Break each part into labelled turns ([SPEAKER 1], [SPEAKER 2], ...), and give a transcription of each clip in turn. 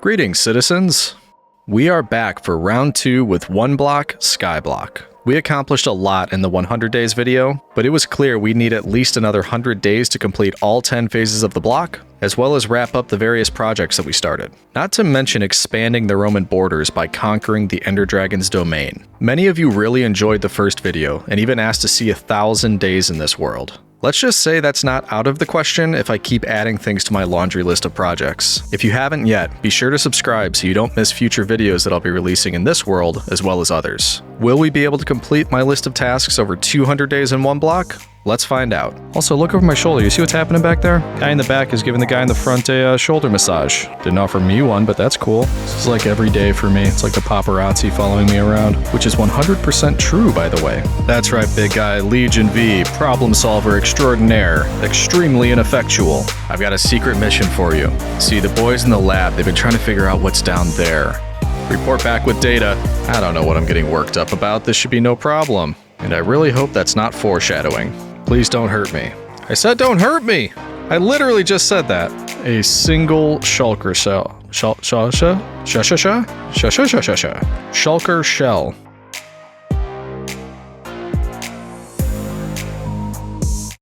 [SPEAKER 1] Greetings, citizens! We are back for round 2 with ONE BLOCK SKYBLOCK. We accomplished a lot in the 100 days video, but it was clear we need at least another 100 days to complete all 10 phases of the block, as well as wrap up the various projects that we started. Not to mention expanding the Roman borders by conquering the Ender Dragon's domain. Many of you really enjoyed the first video, and even asked to see 1,000 days in this world. Let's just say that's not out of the question if I keep adding things to my laundry list of projects. If you haven't yet, be sure to subscribe so you don't miss future videos that I'll be releasing in this world as well as others. Will we be able to complete my list of tasks over 200 days in one block? Let's find out. Also, look over my shoulder. You see what's happening back there? Guy in the back is giving the guy in the front a shoulder massage. Didn't offer me one, but that's cool. This is like every day for me. It's like the paparazzi following me around, which is 100% true, by the way. That's right, big guy. Legion V, problem solver extraordinaire, extremely ineffectual. I've got a secret mission for you. See, the boys in the lab, they've been trying to figure out what's down there. Report back with data. I don't know what I'm getting worked up about. This should be no problem. And I really hope that's not foreshadowing. Please don't hurt me. I said don't hurt me! I literally just said that. A single shulker shell. Shulker shell.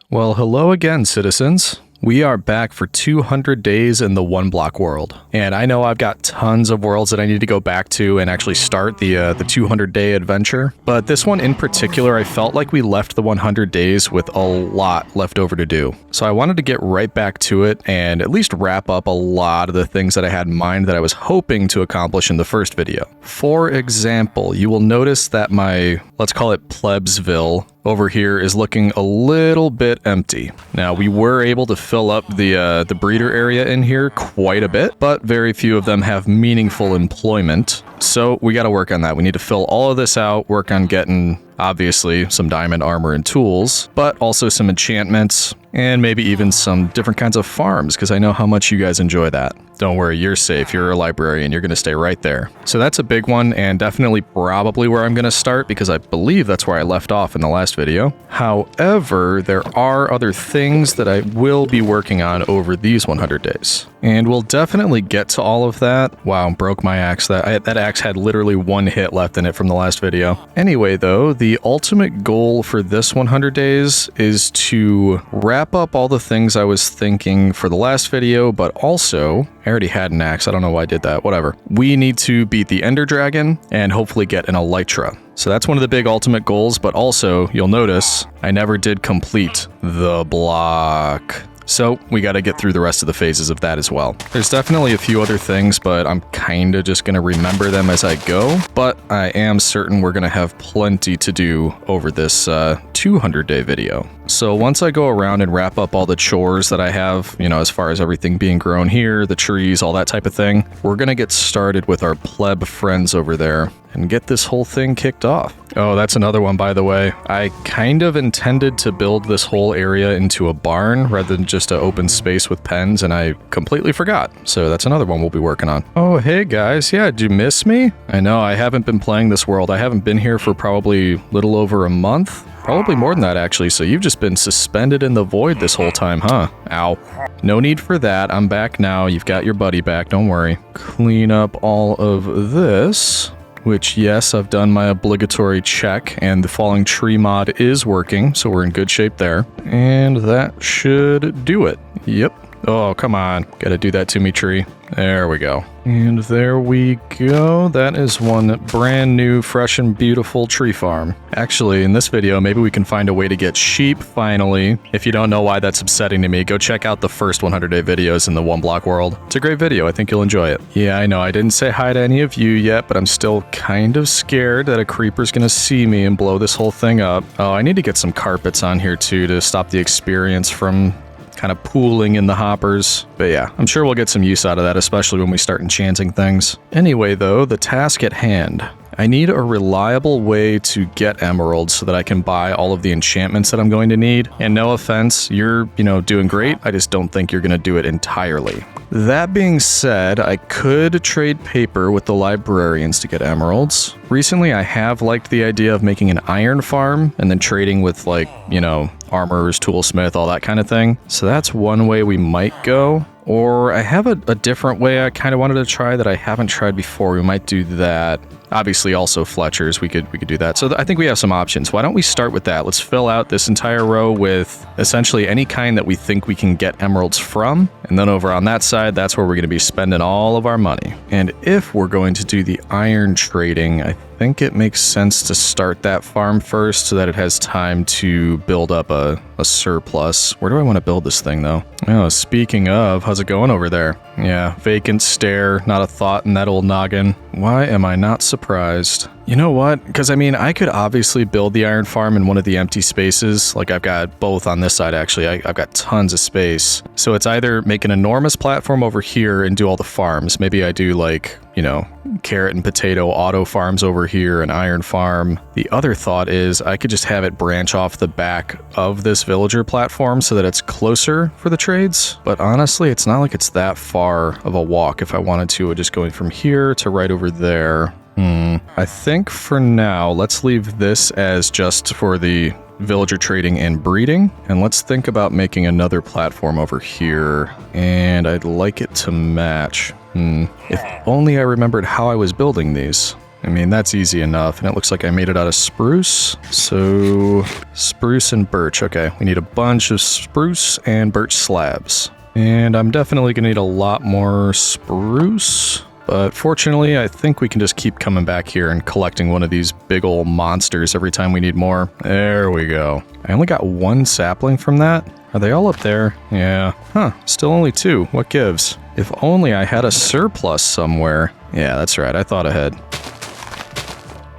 [SPEAKER 1] Well, hello again, citizens. We are back for 200 days in the one block world. And I know I've got tons of worlds that I need to go back to and actually start the 200-day adventure. But this one in particular, I felt like we left the 100 days with a lot left over to do. So I wanted to get right back to it and at least wrap up a lot of the things that I had in mind that I was hoping to accomplish in the first video. For example, you will notice that my, let's call it Plebsville, over here is looking a little bit empty. Now, we were able to fill up the breeder area in here quite a bit, but very few of them have meaningful employment. So we got to work on that. We need to fill all of this out, work on getting, obviously, some diamond armor and tools, but also some enchantments, and maybe even some different kinds of farms, because I know how much you guys enjoy that. Don't worry, you're safe. You're a librarian. You're going to stay right there. So that's a big one, and definitely probably where I'm going to start, because I believe that's where I left off in the last video. However, there are other things that I will be working on over these 100 days. And we'll definitely get to all of that. Wow, broke my axe. That axe had literally one hit left in it from the last video. Anyway, though, the ultimate goal for this 100 days is to wrap up all the things I was thinking for the last video, but also, I already had an axe. I don't know why I did that. Whatever. We need to beat the Ender Dragon and hopefully get an Elytra. So that's one of the big ultimate goals, but also, you'll notice, I never did complete the block. So we got to get through the rest of the phases of that as well. There's definitely a few other things, but I'm kind of just going to remember them as I go. But I am certain we're going to have plenty to do over this 200-day video. So once I go around and wrap up all the chores that I have, you know, as far as everything being grown here, the trees, all that type of thing, we're going to get started with our pleb friends over there and get this whole thing kicked off. Oh, that's another one, by the way. I kind of intended to build this whole area into a barn rather than just an open space with pens, and I completely forgot. So that's another one we'll be working on. Oh, hey guys. Yeah, did you miss me? I know, I haven't been playing this world. I haven't been here for probably a little over a month. Probably more than that, actually, so you've just been suspended in the void this whole time, huh? Ow. No need for that. I'm back now. You've got your buddy back. Don't worry. Clean up all of this. Which, yes, I've done my obligatory check, and the falling tree mod is working, so we're in good shape there. And that should do it. Yep. Oh, come on. Gotta do that to me, tree. There we go. And there we go. That is one brand new, fresh and beautiful tree farm. Actually, in this video, maybe we can find a way to get sheep finally. If you don't know why that's upsetting to me, go check out the first 100-day videos in the one block world. It's a great video. I think you'll enjoy it. Yeah, I know I didn't say hi to any of you yet, but I'm still kind of scared that a creeper's gonna see me and blow this whole thing up. Oh, I need to get some carpets on here too to stop the experience from kind of pooling in the hoppers. But yeah, I'm sure we'll get some use out of that, especially when we start enchanting things. Anyway, though, the task at hand. I need a reliable way to get emeralds so that I can buy all of the enchantments that I'm going to need. And no offense, you're, doing great. I just don't think you're going to do it entirely. That being said, I could trade paper with the librarians to get emeralds. Recently, I have liked the idea of making an iron farm and then trading with, armorers, toolsmith, all that kind of thing. So that's one way we might go. Or I have a different way I kind of wanted to try that I haven't tried before. We might do that. Obviously, also Fletcher's, we could do that. So I think we have some options. Why don't we start with that? Let's fill out this entire row with essentially any kind that we think we can get emeralds from. And then over on that side, that's where we're going to be spending all of our money. And if we're going to do the iron trading, I think it makes sense to start that farm first so that it has time to build up a surplus. Where do I want to build this thing, though? Oh, speaking of, how's it going over there? Yeah, vacant stare, not a thought in that old noggin. Why am I not surprised? You know what? Because, I mean, I could obviously build the iron farm in one of the empty spaces. Like, I've got both on this side, actually. I've got tons of space. So it's either make an enormous platform over here and do all the farms. Maybe I do, like, you know, carrot and potato auto farms over here, an iron farm. The other thought is I could just have it branch off the back of this villager platform so that it's closer for the trades. But honestly, it's not like it's that far of a walk if I wanted to, just going from here to right over there. I think for now, let's leave this as just for the villager trading and breeding. And let's think about making another platform over here. And I'd like it to match. If only I remembered how I was building these. I mean, that's easy enough. And it looks like I made it out of spruce. So spruce and birch. Okay, we need a bunch of spruce and birch slabs. And I'm definitely going to need a lot more spruce. But fortunately, I think we can just keep coming back here and collecting one of these big old monsters every time we need more. There we go. I only got one sapling from that. Are they all up there? Yeah. Huh, still only two. What gives? If only I had a surplus somewhere. Yeah, that's right. I thought ahead.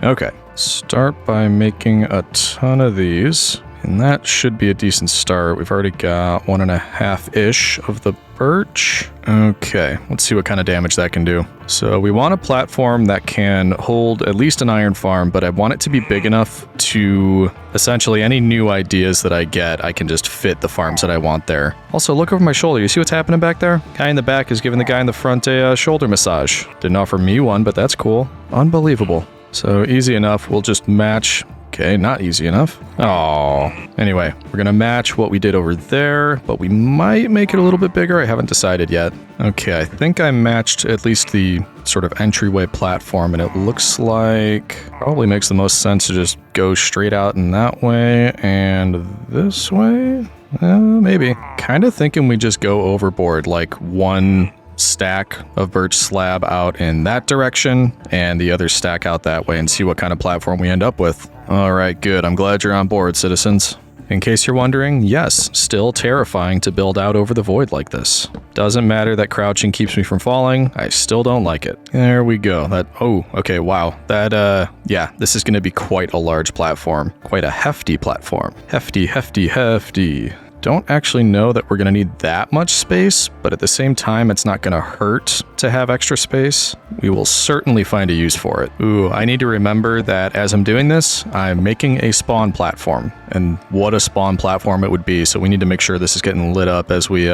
[SPEAKER 1] Okay. Start by making a ton of these. And that should be a decent start. We've already got 1.5-ish of the birch. Okay, let's see what kind of damage that can do. So we want a platform that can hold at least an iron farm, but I want it to be big enough to essentially any new ideas that I get, I can just fit the farms that I want there. Also, look over my shoulder. You see what's happening back there? Guy in the back is giving the guy in the front a shoulder massage. Didn't offer me one, but that's cool. Unbelievable. So easy enough. We'll just match. Okay, not easy enough. Oh. Anyway, we're going to match what we did over there, but we might make it a little bit bigger. I haven't decided yet. Okay, I think I matched at least the sort of entryway platform, and it looks like probably makes the most sense to just go straight out in that way and this way. Maybe. Kind of thinking we just go overboard, like one stack of birch slab out in that direction and the other stack out that way and see what kind of platform we end up with. All right, good. I'm glad you're on board, citizens. In case you're wondering, yes, still terrifying to build out over the void like this. Doesn't matter that crouching keeps me from falling, I still don't like it. There we go. Oh, okay, wow. Yeah, this is gonna be quite a large platform. Quite a hefty platform. Hefty, hefty, hefty. Don't actually know that we're going to need that much space, but at the same time, it's not going to hurt to have extra space. We will certainly find a use for it. Ooh, I need to remember that as I'm doing this, I'm making a spawn platform, and what a spawn platform it would be. So we need to make sure this is getting lit up as we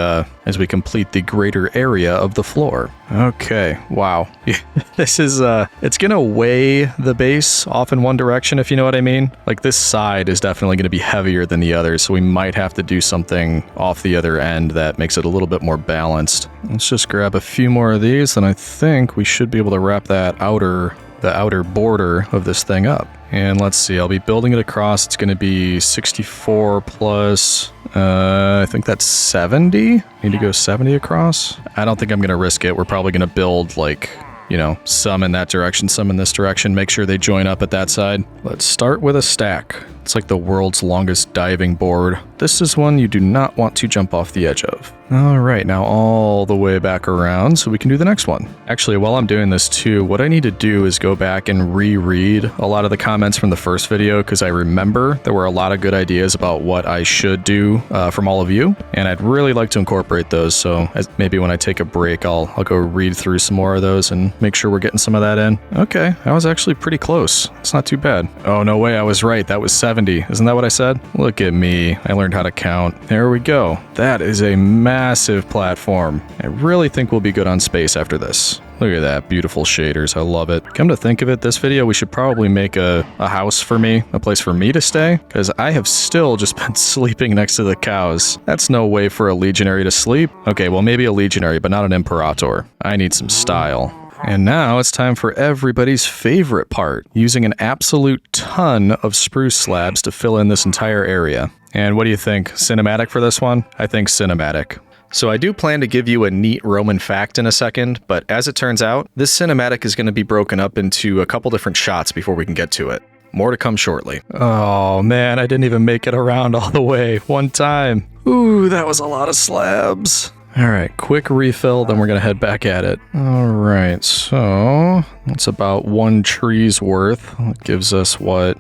[SPEAKER 1] complete the greater area of the floor. Okay, wow. This is, it's going to weigh the base off in one direction, if you know what I mean. Like this side is definitely going to be heavier than the other, so we might have to do something off the other end that makes it a little bit more balanced. Let's just grab a few more of these, and I think we should be able to wrap the outer border of this thing up. And let's see, I'll be building it across. It's going to be 64 plus, I think that's 70. Need to go 70 across. I don't think I'm going to risk it. We're probably going to build like, you know, some in that direction, some in this direction. Make sure they join up at that side. Let's start with a stack. It's like the world's longest diving board. This is one you do not want to jump off the edge of. All right, now all the way back around so we can do the next one. Actually, while I'm doing this too, what I need to do is go back and reread a lot of the comments from the first video because I remember there were a lot of good ideas about what I should do from all of you, and I'd really like to incorporate those. So maybe when I take a break, I'll go read through some more of those and make sure we're getting some of that in. Okay, that was actually pretty close. It's not too bad. Oh, no way, I was right. That was 70. Isn't that what I said? Look at me. I learned how to count. There we go. That is a massive platform. I really think we'll be good on space after this. Look at that, beautiful shaders. I love it. Come to think of it, this video, we should probably make a house for me, a place for me to stay, because I have still just been sleeping next to the cows. That's no way for a legionary to sleep. Okay, well, maybe a legionary, but not an imperator. I need some style. And now it's time for everybody's favorite part, using an absolute ton of spruce slabs to fill in this entire area. And what do you think? Cinematic for this one? I think cinematic. So I do plan to give you a neat Roman fact in a second, but as it turns out, this cinematic is going to be broken up into a couple different shots before we can get to it. More to come shortly. Oh man, I didn't even make it around all the way one time. Ooh, that was a lot of slabs. All right, quick refill, then we're gonna head back at it. All right, so that's about 1 tree's worth. It gives us what,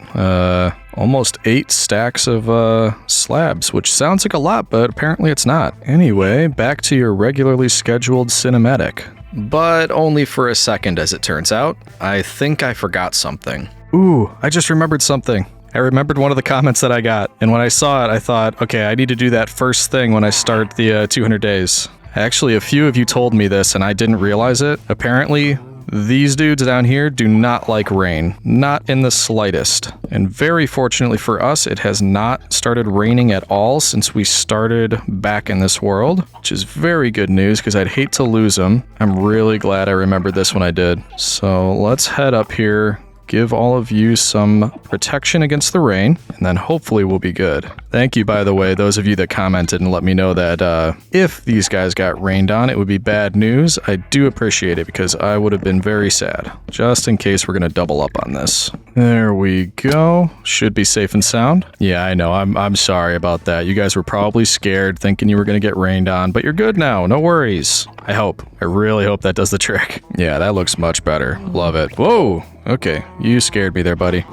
[SPEAKER 1] almost 8 stacks of slabs, which sounds like a lot, but apparently it's not. Anyway, back to your regularly scheduled cinematic. But only for a second, as it turns out. I think I forgot something. Ooh, I just remembered something. I remembered one of the comments that I got, and when I saw it, I thought, okay, I need to do that first thing when I start the 200 days. Actually, a few of you told me this, and I didn't realize it. Apparently, these dudes down here do not like rain. Not in the slightest. And very fortunately for us, it has not started raining at all since we started back in this world, which is very good news because I'd hate to lose them. I'm really glad I remembered this when I did. So let's head up here. Give all of you some protection against the rain, and then hopefully we'll be good. Thank you, by the way, those of you that commented and let me know that if these guys got rained on, it would be bad news. I do appreciate it because I would have been very sad. Just in case we're going to double up on this. There we go. Should be safe and sound. Yeah, I know. I'm sorry about that. You guys were probably scared, thinking you were going to get rained on, but you're good now. No worries. I hope. I really hope that does the trick. Yeah, that looks much better. Love it. Whoa! Okay, you scared me there, buddy.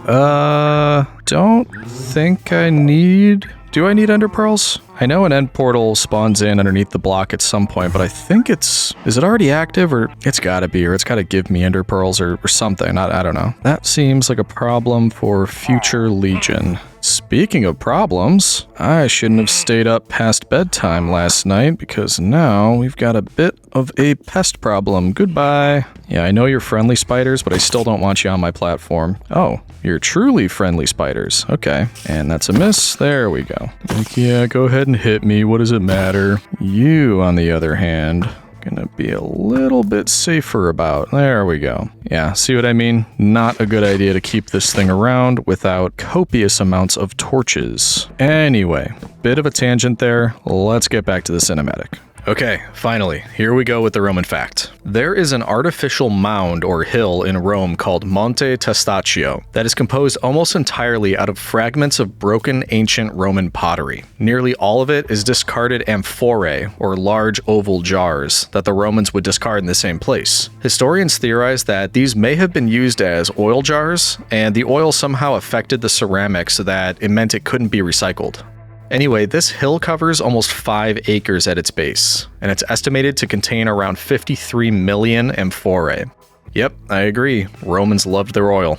[SPEAKER 1] Don't think I need... Do I need ender pearls? I know an end portal spawns in underneath the block at some point, but I think it's... Is it already active? Or it's gotta be, or it's gotta give me ender pearls or something. I don't know. That seems like a problem for future Legion. Speaking of problems, I shouldn't have stayed up past bedtime last night because now we've got a bit of a pest problem. Goodbye. Yeah, I know you're friendly spiders, but I still don't want you on my platform. Oh, you're truly friendly spiders. Okay, and that's a miss. There we go. Like, yeah, go ahead and hit me. What does it matter? You, on the other hand, gonna be a little bit safer about. There we go. Yeah, see what I mean? Not a good idea to keep this thing around without copious amounts of torches. Anyway, bit of a tangent there. Let's get back to the cinematic. Okay, finally, here we go with the Roman fact. There is an artificial mound or hill in Rome called Monte Testaccio that is composed almost entirely out of fragments of broken ancient Roman pottery. Nearly all of it is discarded amphorae, or large oval jars, that the Romans would discard in the same place. Historians theorize that these may have been used as oil jars, and the oil somehow affected the ceramics so that it meant it couldn't be recycled. Anyway, this hill covers almost 5 acres at its base, and it's estimated to contain around 53 million amphorae. Yep, I agree. Romans loved their oil.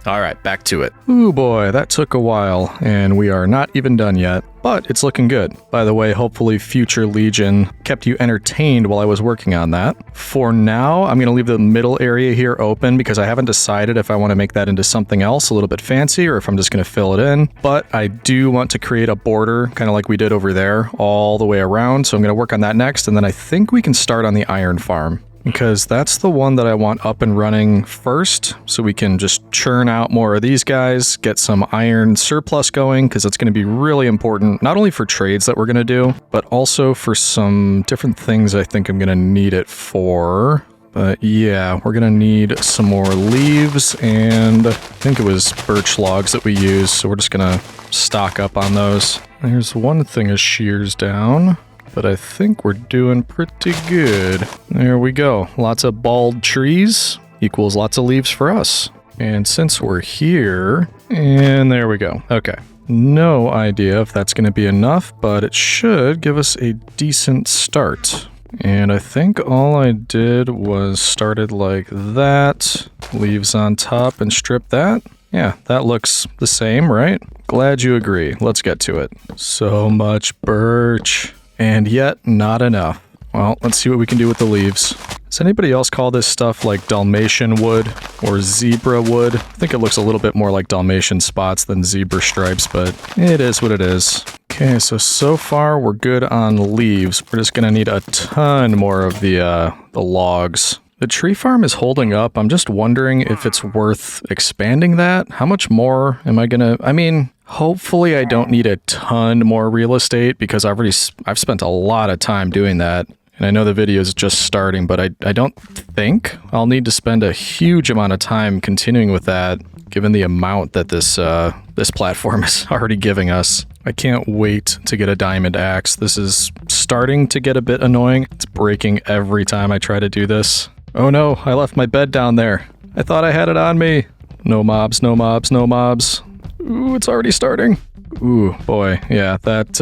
[SPEAKER 1] Alright, back to it. Ooh boy, that took a while, and we are not even done yet, but it's looking good. By the way, hopefully future Legion kept you entertained while I was working on that. For now, I'm going to leave the middle area here open because I haven't decided if I want to make that into something else a little bit fancy or if I'm just going to fill it in. But I do want to create a border, kind of like we did over there, all the way around, so I'm going to work on that next, and then I think we can start on the iron farm. Because that's the one that I want up and running first, so we can just churn out more of these guys, get some iron surplus going, because it's going to be really important, not only for trades that we're going to do, but also for some different things I think I'm going to need it for. But yeah, we're going to need some more leaves, and I think it was birch logs that we used, so we're just going to stock up on those. There's one thing of shears down. But I think we're doing pretty good. There we go. Lots of bald trees equals lots of leaves for us. And since we're here, and there we go. Okay. No idea if that's going to be enough, but it should give us a decent start. And I think all I did was started like that. Leaves on top and strip that. Yeah, that looks the same, right? Glad you agree. Let's get to it. So much birch. And yet, not enough. Well, let's see what we can do with the leaves. Does anybody else call this stuff like Dalmatian wood or zebra wood? I think it looks a little bit more like Dalmatian spots than zebra stripes, but it is what it is. Okay, so far we're good on leaves. We're just gonna need a ton more of the logs. The tree farm is holding up. I'm just wondering if it's worth expanding that. How much more am I gonna... I mean, hopefully I don't need a ton more real estate because I've spent a lot of time doing that. And I know the video is just starting, but I don't think I'll need to spend a huge amount of time continuing with that, given the amount that this platform is already giving us. I can't wait to get a diamond axe. This is starting to get a bit annoying. It's breaking every time I try to do this. Oh no, I left my bed down there. I thought I had it on me. No mobs, no mobs, no mobs. Ooh, it's already starting. Ooh, boy, yeah, that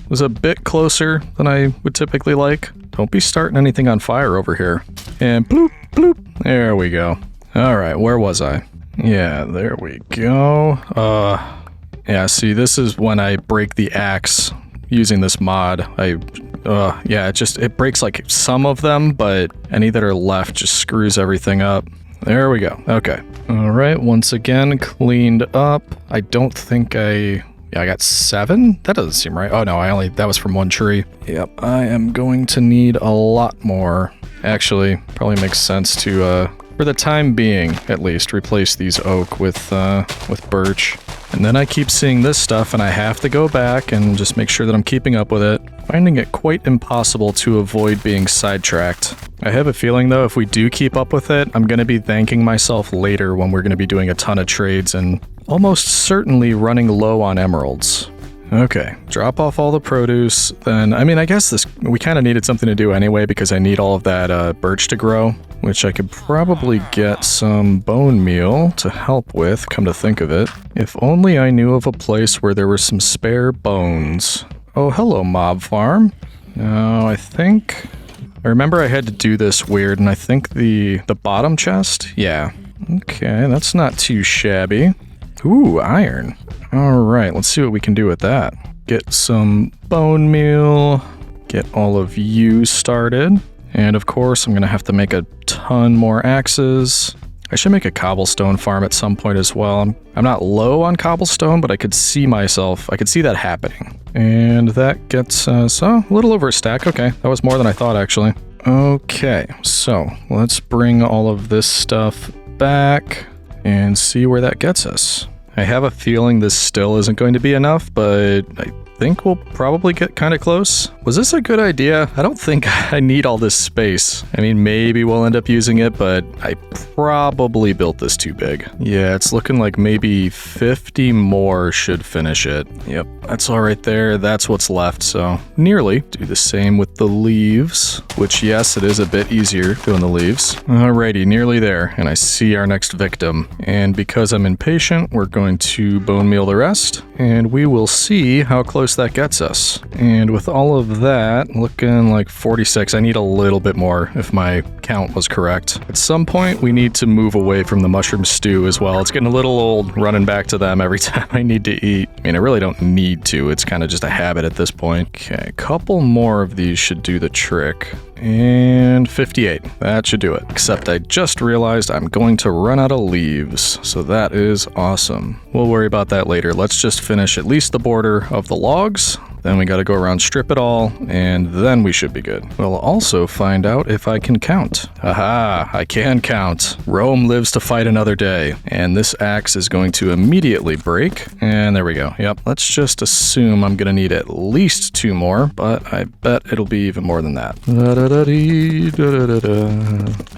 [SPEAKER 1] was a bit closer than I would typically like. Don't be starting anything on fire over here. And bloop, bloop. There we go. All right, where was I? Yeah, there we go. Yeah, see, this is when I break the axe using this mod. Yeah, it breaks like some of them, but any that are left just screws everything up. There we go. Okay. All right, once again, cleaned up. I don't think yeah, I got 7? That doesn't seem right. Oh no, that was from one tree. Yep, I am going to need a lot more. Actually, probably makes sense to, for the time being, at least, replace these oak with birch. And then I keep seeing this stuff and I have to go back and just make sure that I'm keeping up with it. Finding it quite impossible to avoid being sidetracked. I have a feeling though, if we do keep up with it, I'm going to be thanking myself later when we're going to be doing a ton of trades and almost certainly running low on emeralds. Okay, drop off all the produce, then, I mean, I guess we kind of needed something to do anyway because I need all of that birch to grow, which I could probably get some bone meal to help with, come to think of it. If only I knew of a place where there were some spare bones. Oh, hello, mob farm. No, I remember I had to do this weird, and I think the bottom chest? Yeah. Okay, that's not too shabby. Ooh, iron. Alright, let's see what we can do with that. Get some bone meal, get all of you started, and of course I'm gonna have to make a ton more axes. I should make a cobblestone farm at some point as well. I'm not low on cobblestone, but I could see that happening. And that gets us a little over a stack. Okay, that was more than I thought actually. Okay, so let's bring all of this stuff back and see where that gets us. I have a feeling this still isn't going to be enough, but I think we'll probably get kind of close. Was this a good idea? I don't think I need all this space. I mean, maybe we'll end up using it, but I probably built this too big. Yeah, it's looking like maybe 50 more should finish it. Yep, that's all right there. That's what's left, so nearly. Do the same with the leaves, which yes, it is a bit easier doing the leaves. Alrighty, nearly there, and I see our next victim. And because I'm impatient, we're going to bone meal the rest, and we will see how close that gets us. And with all of that, looking like 46, I need a little bit more if my count was correct. At some point, we need to move away from the mushroom stew as well. It's getting a little old running back to them every time I need to eat. I mean, I really don't need to. It's kind of just a habit at this point. Okay, a couple more of these should do the trick. And 58. That should do it. Except I just realized I'm going to run out of leaves. So that is awesome. We'll worry about that later. Let's just finish at least the border of the logs. Then we gotta go around, strip it all, and then we should be good. We'll also find out if I can count. Aha, I can count. Rome lives to fight another day. And this axe is going to immediately break. And there we go. Yep, let's just assume I'm gonna need at least 2 more, but I bet it'll be even more than that.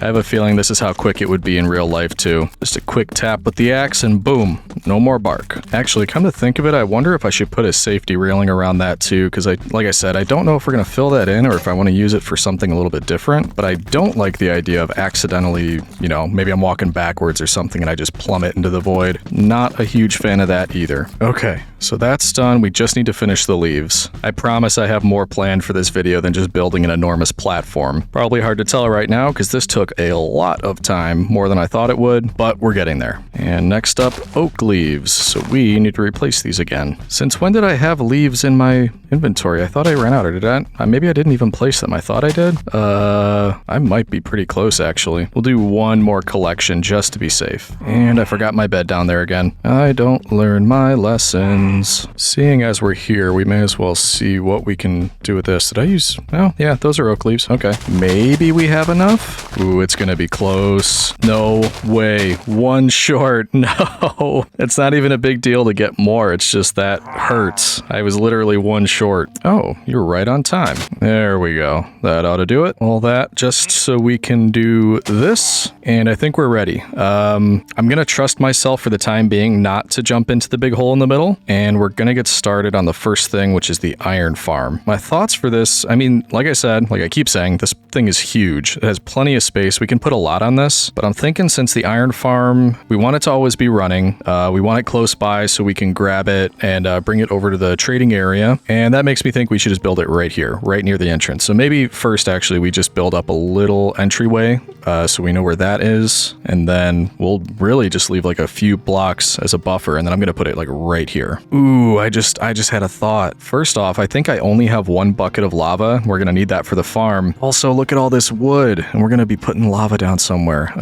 [SPEAKER 1] I have a feeling this is how quick it would be in real life too. Just a quick tap with the axe and boom, no more bark. Actually, come to think of it, I wonder if I should put a safety railing around that too, because like I said, I don't know if we're going to fill that in or if I want to use it for something a little bit different, but I don't like the idea of accidentally, you know, maybe I'm walking backwards or something and I just plummet into the void. Not a huge fan of that either. Okay, so that's done. We just need to finish the leaves. I promise I have more planned for this video than just building an enormous platform. Probably hard to tell right now because this took a lot of time, more than I thought it would, but we're getting there. And next up, oak leaves. So we need to replace these again. Since when did I have leaves in my inventory? I thought I ran out, or did I? Maybe I didn't even place them. I thought I did. I might be pretty close, actually. We'll do one more collection just to be safe. And I forgot my bed down there again. I don't learn my lessons. Seeing as we're here, we may as well see what we can do with this. Did I use... Oh, yeah, those are oak leaves. Okay. Maybe we have enough? Ooh, it's gonna be close. No way. One short. No. It's not even a big deal to get more. It's just that hurts. I was literally one short. Oh, you're right on time. There we go. That ought to do it. All that just so we can do this. And I think we're ready. I'm gonna trust myself for the time being not to jump into the big hole in the middle. And we're gonna get started on the first thing, which is the iron farm. My thoughts for this, I mean, like I said, like I keep saying, this thing is huge. It has plenty of space. We can put a lot on this, but I'm thinking since the iron farm, we want it to always be running. We want it close by so we can grab it and bring it over to the trading area. And that makes me think we should just build it right here, right near the entrance. So maybe first, actually, we just build up a little entryway so we know where that is. And then we'll really just leave like a few blocks as a buffer. And then I'm going to put it like right here. Ooh, I just had a thought. First off, I think I only have one bucket of lava. We're going to need that for the farm. Also, look at all this wood, and we're going to be putting lava down somewhere.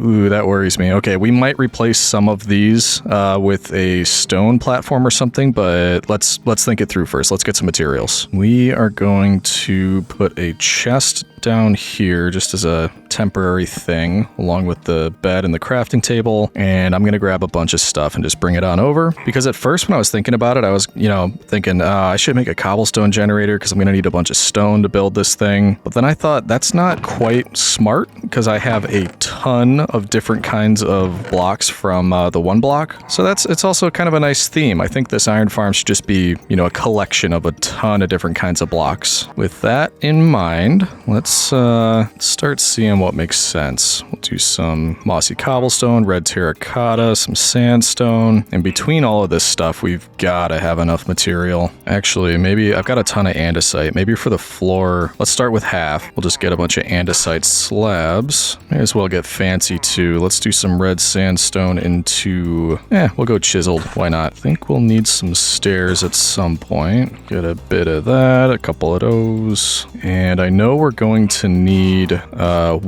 [SPEAKER 1] Ooh, that worries me. Okay, we might replace some of these with a stone platform or something, but let's think it through first. Let's get some materials. We are going to put a chest down here just as a temporary thing along with the bed and the crafting table, and I'm gonna grab a bunch of stuff and just bring it on over, because at first when I was thinking about it, I was thinking I should make a cobblestone generator because I'm gonna need a bunch of stone to build this thing, but then I thought that's not quite smart because I have a ton of different kinds of blocks from the One Block, so it's also kind of a nice theme. I think this iron farm should just be a collection of a ton of different kinds of blocks. With that in mind, let's start seeing what makes sense. We'll do some mossy cobblestone, red terracotta, some sandstone. In between all of this stuff, we've got to have enough material. Actually, maybe I've got a ton of andesite. Maybe for the floor, let's start with half. We'll just get a bunch of andesite slabs. May as well get fancy too. Let's do some red sandstone into... we'll go chiseled. Why not? I think we'll need some stairs at some point. Get a bit of that, a couple of those. And I know we're going to need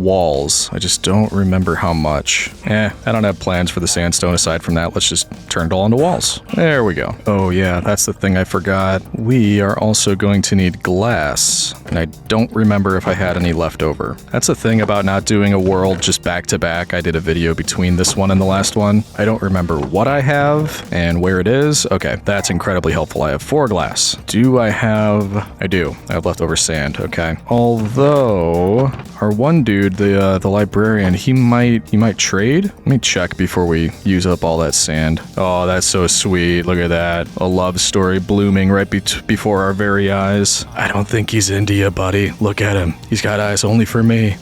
[SPEAKER 1] walls. I just don't remember how much. I don't have plans for the sandstone aside from that. Let's just turn it all into walls. There we go. Oh yeah, that's the thing I forgot. We are also going to need glass, and I don't remember if I had any left over. That's the thing about not doing a world just back to back. I did a video between this one and the last one. I don't remember what I have and where it is. Okay, that's incredibly helpful. I have 4 glass. Do I have... I do. I have leftover sand. Okay. Although our one dude, the librarian, he might trade. Let me check before we use up all that sand. Oh, that's so sweet. Look at that. A love story blooming right before our very eyes. I don't think he's into you, buddy. Look at him. He's got eyes only for me.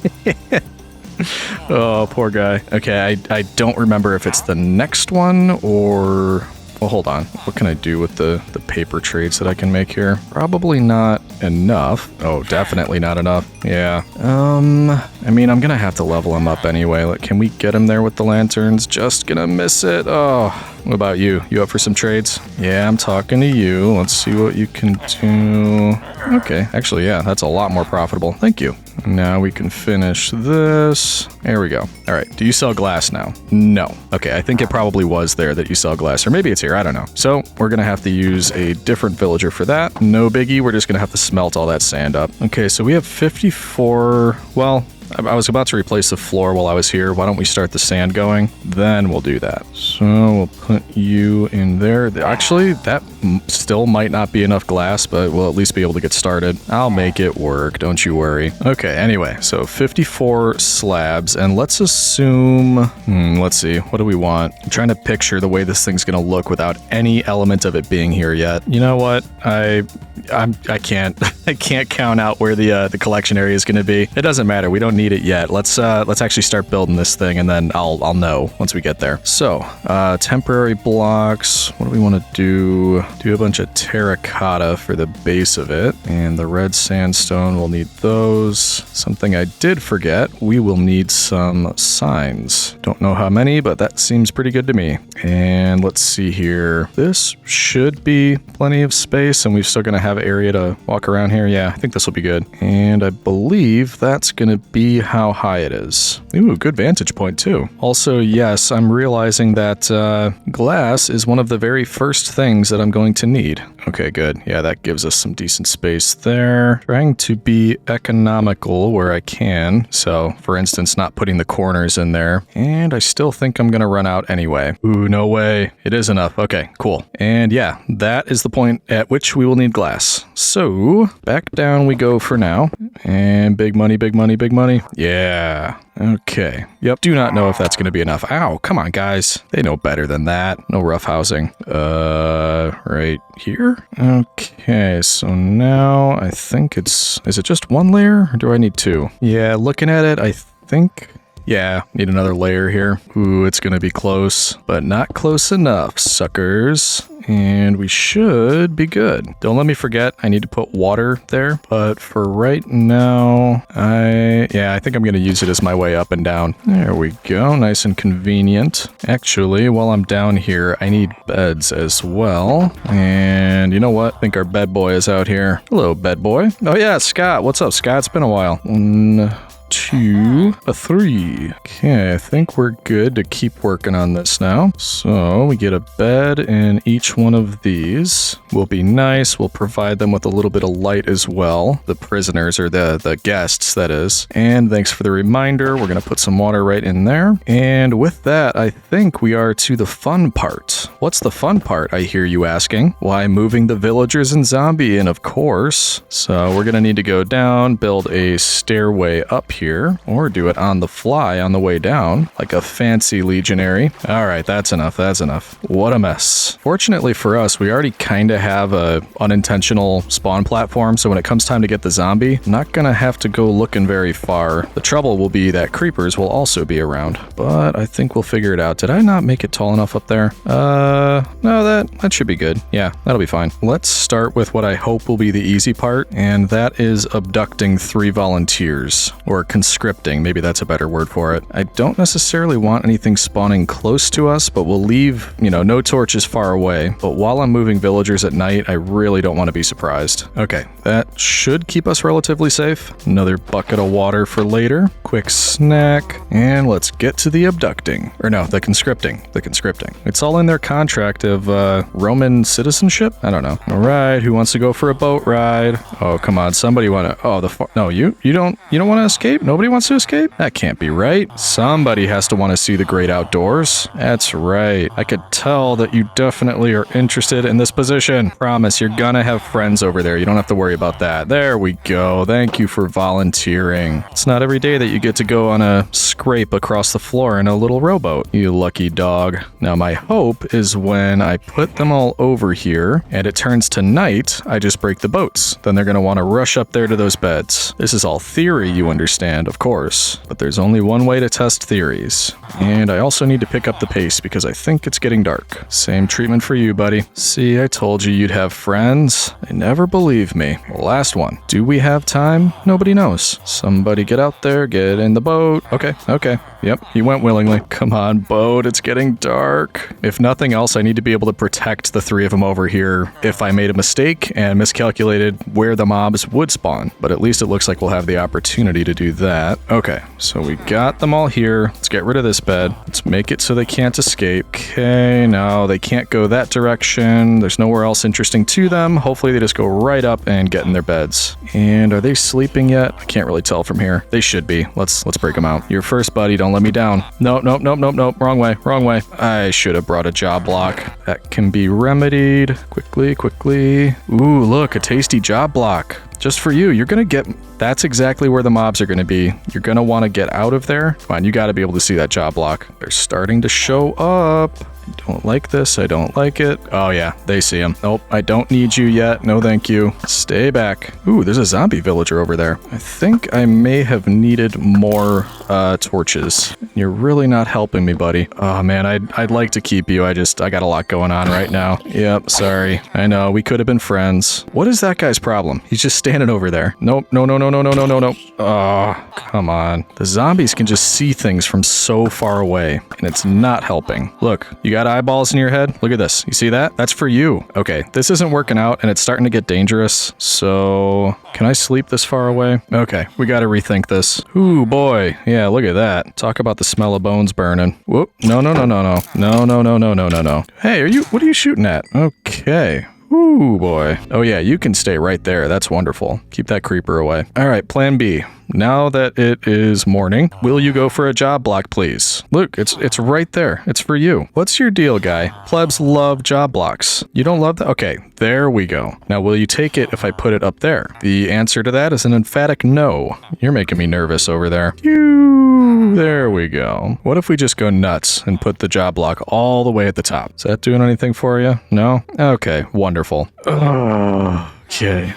[SPEAKER 1] Oh, poor guy. Okay, I don't remember if it's the next one or... Well, hold on. What can I do with the paper trades that I can make here? Probably not enough. Oh, definitely not enough. Yeah. I mean, I'm gonna have to level him up anyway. Like, can we get him there with the lanterns? Just gonna miss it. Oh, what about you? You up for some trades? Yeah, I'm talking to you. Let's see what you can do. Okay, actually, yeah, that's a lot more profitable. Thank you. Now we can finish this. There we go. All right, do you sell glass now? No. Okay, I think it probably was there that you sell glass, or maybe it's here, I don't know. So we're gonna have to use a different villager for that. No biggie, we're just gonna have to smelt all that sand up. Okay, so we have 54, well, I was about to replace the floor while I was here. Why don't we start the sand going? Then we'll do that. So we'll put you in there. Actually, that still might not be enough glass, but we'll at least be able to get started. I'll make it work, don't you worry. Okay, anyway, so 54 slabs, and let's assume... let's see, what do we want? I'm trying to picture the way this thing's gonna look without any element of it being here yet. You know what? I can't I can't count out where the collection area is gonna be. It doesn't matter. We don't need it yet. Let's actually start building this thing, and then I'll know once we get there. So, temporary blocks. What do we want to do? Do a bunch of terracotta for the base of it, and the red sandstone, we'll need those. Something I did forget, we will need some signs. Don't know how many, but that seems pretty good to me. And let's see here. This should be plenty of space, and we're still going to have area to walk around here. Yeah, I think this will be good. And I believe that's going to be how high it is. Ooh, good vantage point too. Also, yes, I'm realizing that glass is one of the very first things that I'm going to need. Okay, good. Yeah, that gives us some decent space there. Trying to be economical where I can. So, for instance, not putting the corners in there. And I still think I'm going to run out anyway. Ooh, no way. It is enough. Okay, cool. And yeah, that is the point at which we will need glass. So, back down we go for now. And big money, big money, big money. Yeah. Okay. Yep. Do not know if that's going to be enough. Ow. Come on, guys. They know better than that. No rough housing. Right here? Okay. So now I think is it just one layer or do I need two? Yeah. Looking at it, I think... Yeah, need another layer here. Ooh, it's gonna be close, but not close enough, suckers. And we should be good. Don't let me forget, I need to put water there. But for right now, I think I'm gonna use it as my way up and down. There we go, nice and convenient. Actually, while I'm down here, I need beds as well. And you know what? I think our bed boy is out here. Hello, bed boy. Oh yeah, Scott. What's up, Scott? It's been a while. 1, 2, 3. Okay, I think we're good to keep working on this now. So we get a bed in each one of these. Will be nice. We'll provide them with a little bit of light as well. The prisoners, or the guests, that is. And thanks for the reminder. We're going to put some water right in there. And with that, I think we are to the fun part. What's the fun part, I hear you asking? Why, moving the villagers and zombie in, of course. So we're going to need to go down, build a stairway up here, or do it on the fly on the way down, like a fancy legionary. All right, that's enough. That's enough. What a mess. Fortunately for us, we already kind of have a unintentional spawn platform, so when it comes time to get the zombie, I'm not gonna have to go looking very far. The trouble will be that creepers will also be around, but I think we'll figure it out. Did I not make it tall enough up there? No, that should be good. Yeah, that'll be fine. Let's start with what I hope will be the easy part, and that is abducting 3 volunteers, or conscripting, maybe that's a better word for it. I don't necessarily want anything spawning close to us, but we'll leave, no torches far away. But while I'm moving villagers at night, I really don't want to be surprised. Okay, that should keep us relatively safe. Another bucket of water for later. Quick snack, and let's get to the abducting. Or no, the conscripting. The conscripting. It's all in their contract of Roman citizenship? I don't know. All right, who wants to go for a boat ride? Oh, come on, somebody want to... Oh, no, you don't want to escape? Nobody wants to escape? That can't be right. Somebody has to want to see the great outdoors. That's right. I could tell that you definitely are interested in this position. Promise, you're gonna have friends over there. You don't have to worry about that. There we go. Thank you for volunteering. It's not every day that you get to go on a scrape across the floor in a little rowboat. You lucky dog. Now my hope is when I put them all over here and it turns to night, I just break the boats. Then they're gonna want to rush up there to those beds. This is all theory, you understand, of course. But there's only one way to test theories. And I also need to pick up the pace because I think it's getting dark. Same treatment for you, buddy. See, I told you you'd have friends. They never believe me. Last one. Do we have time? Nobody knows. Somebody get out there, get in the boat. Okay. Yep, he went willingly. Come on, boat, it's getting dark. If nothing else, I need to be able to protect the 3 of them over here if I made a mistake and miscalculated where the mobs would spawn. But at least it looks like we'll have the opportunity to do that. Okay, so we got them all here. Let's get rid of this bed. Let's make it so they can't escape. Okay, no, they can't go that direction. There's nowhere else interesting to them. Hopefully they just go right up and get in their beds. And are they sleeping yet? I can't really tell from here. They should be. Let's break them out. You're first, buddy. Don't let me down. Nope. Wrong way. I should have brought a job block. That can be remedied. Quickly. Ooh, look, a tasty job block. Just for you. You're gonna get... That's exactly where the mobs are gonna be. You're gonna want to get out of there. Come on, you gotta be able to see that job block. They're starting to show up. Don't like this. I don't like it. Oh, yeah. They see him. Nope. I don't need you yet. No, thank you. Stay back. Ooh, there's a zombie villager over there. I think I may have needed more torches. You're really not helping me, buddy. Oh, man. I'd like to keep you. I got a lot going on right now. Yep. Sorry. I know. We could have been friends. What is that guy's problem? He's just standing over there. Nope. No. Oh, come on. The zombies can just see things from so far away, and it's not helping. Look, you got eyeballs in your head? Look at this. You see that? That's for you. Okay, this isn't working out, and it's starting to get dangerous. So, can I sleep this far away? Okay, we gotta rethink this. Ooh, boy. Yeah, look at that. Talk about the smell of bones burning. Whoop. No. Hey, what are you shooting at? Okay. Ooh, boy. Oh, yeah, you can stay right there. That's wonderful. Keep that creeper away. All right, plan B. Now that it is morning, will you go for a job block, please? Look, it's right there. It's for you. What's your deal, guy? Plebs love job blocks. You don't love that? Okay, there we go. Now, will you take it if I put it up there? The answer to that is an emphatic no. You're making me nervous over there. There we go. What if we just go nuts and put the job block all the way at the top? Is that doing anything for you? No? Okay, wonderful. Okay,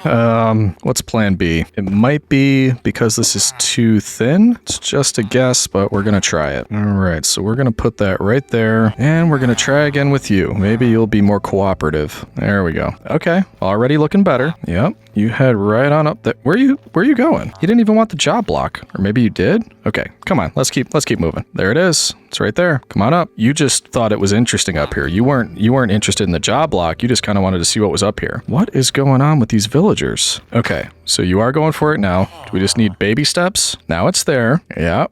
[SPEAKER 1] what's plan B? It might be because this is too thin. It's just a guess, but we're gonna try it. All right, so we're gonna put that right there, and we're gonna try again with you. Maybe you'll be more cooperative. There we go. Okay, already looking better. Yep, you head right on up there. Where are you going? You didn't even want the job block, or maybe you did? Okay, come on, let's keep moving. There it is. It's right there. Come on up. You just thought it was interesting up here. You weren't interested in the job block. You just kind of wanted to see what was up here. What is going on with these villagers? Okay, so you are going for it now. We just need baby steps. Now it's there. Yep.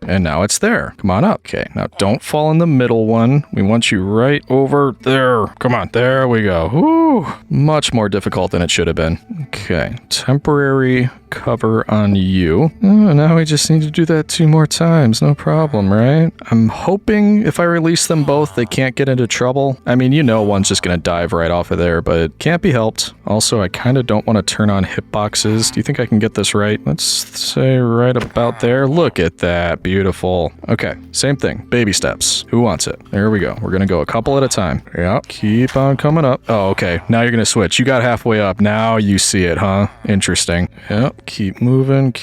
[SPEAKER 1] And now it's there. Come on up. Okay, now don't fall in the middle one. We want you right over there. Come on, there we go. Woo! Much more difficult than it should have been. Okay, temporary cover on you. Oh, now we just need to do that 2 more times. No problem, right? I'm hoping if I release them both, they can't get into trouble. I mean, one's just gonna dive right off of there, but can't be helped. Also, I kind of don't want to turn on hitboxes. Do you think I can get this right? Let's say right about there. Look at that. Beautiful. Okay, same thing. Baby steps. Who wants it? There we go. We're gonna go a couple at a time. Yep. Keep on coming up. Oh, okay. Now you're gonna switch. You got halfway up. Now you see it, huh? Interesting. Yep. Keep moving.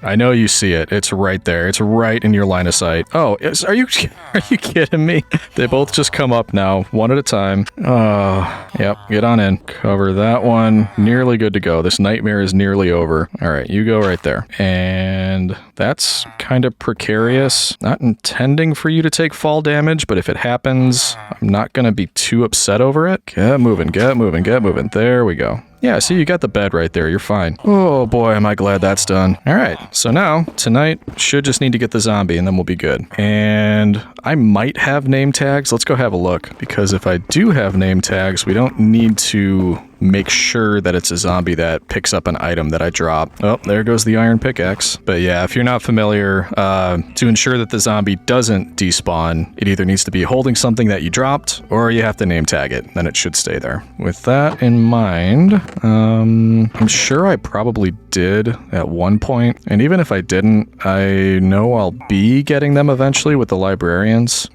[SPEAKER 1] I know you see it. It's right there. It's right in your line of sight. Oh, are you kidding me? They both just come up now, one at a time. Oh, yep. Get on in. Cover that one. Nearly good to go. This nightmare is nearly over. All right, you go right there. And that's kind of precarious. Not intending for you to take fall damage, but if it happens, I'm not going to be too upset over it. Get moving. There we go. Yeah, see, you got the bed right there. You're fine. Oh, boy, am I glad that's done. All right, so now, tonight, should just need to get the zombie, and then we'll be good. And I might have name tags. Let's go have a look, because if I do have name tags, we don't need to make sure that it's a zombie that picks up an item that I drop. Oh, there goes the iron pickaxe. But yeah, if you're not familiar, to ensure that the zombie doesn't despawn, it either needs to be holding something that you dropped, or you have to name tag it, then it should stay there. With that in mind, I'm sure I probably did at one point, and even if I didn't, I know I'll be getting them eventually with the librarians.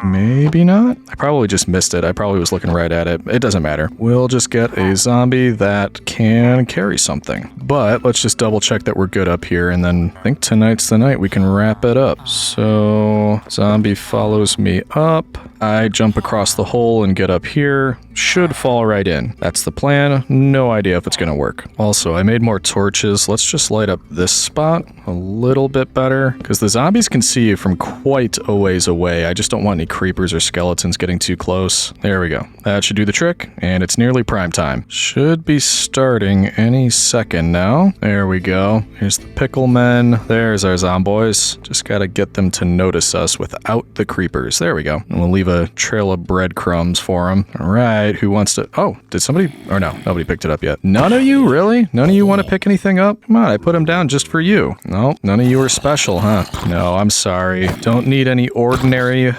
[SPEAKER 1] Maybe not? I probably just missed it. I probably was looking right at it. It doesn't matter. We'll just get a zombie that can carry something. But let's just double check that we're good up here, and then I think tonight's the night we can wrap it up. So, zombie follows me up. I jump across the hole and get up here. Should fall right in. That's the plan. No idea if it's gonna work. Also, I made more torches. Let's just light up this spot a little bit better, because the zombies can see you from quite a ways away. I just don't want any creepers or skeletons getting too close. There we go. That should do the trick, and it's nearly prime time. Should be starting any second now. There we go. Here's the pickle men. There's our zomboys. Just gotta get them to notice us without the creepers. There we go. And we'll leave a trail of breadcrumbs for them. All right, who wants to... Oh, did somebody... Or no, nobody picked it up yet. None of you, really? None of you want to pick anything up? Come on, I put them down just for you. No, none of you are special, huh? No, I'm sorry. Don't need any ordinary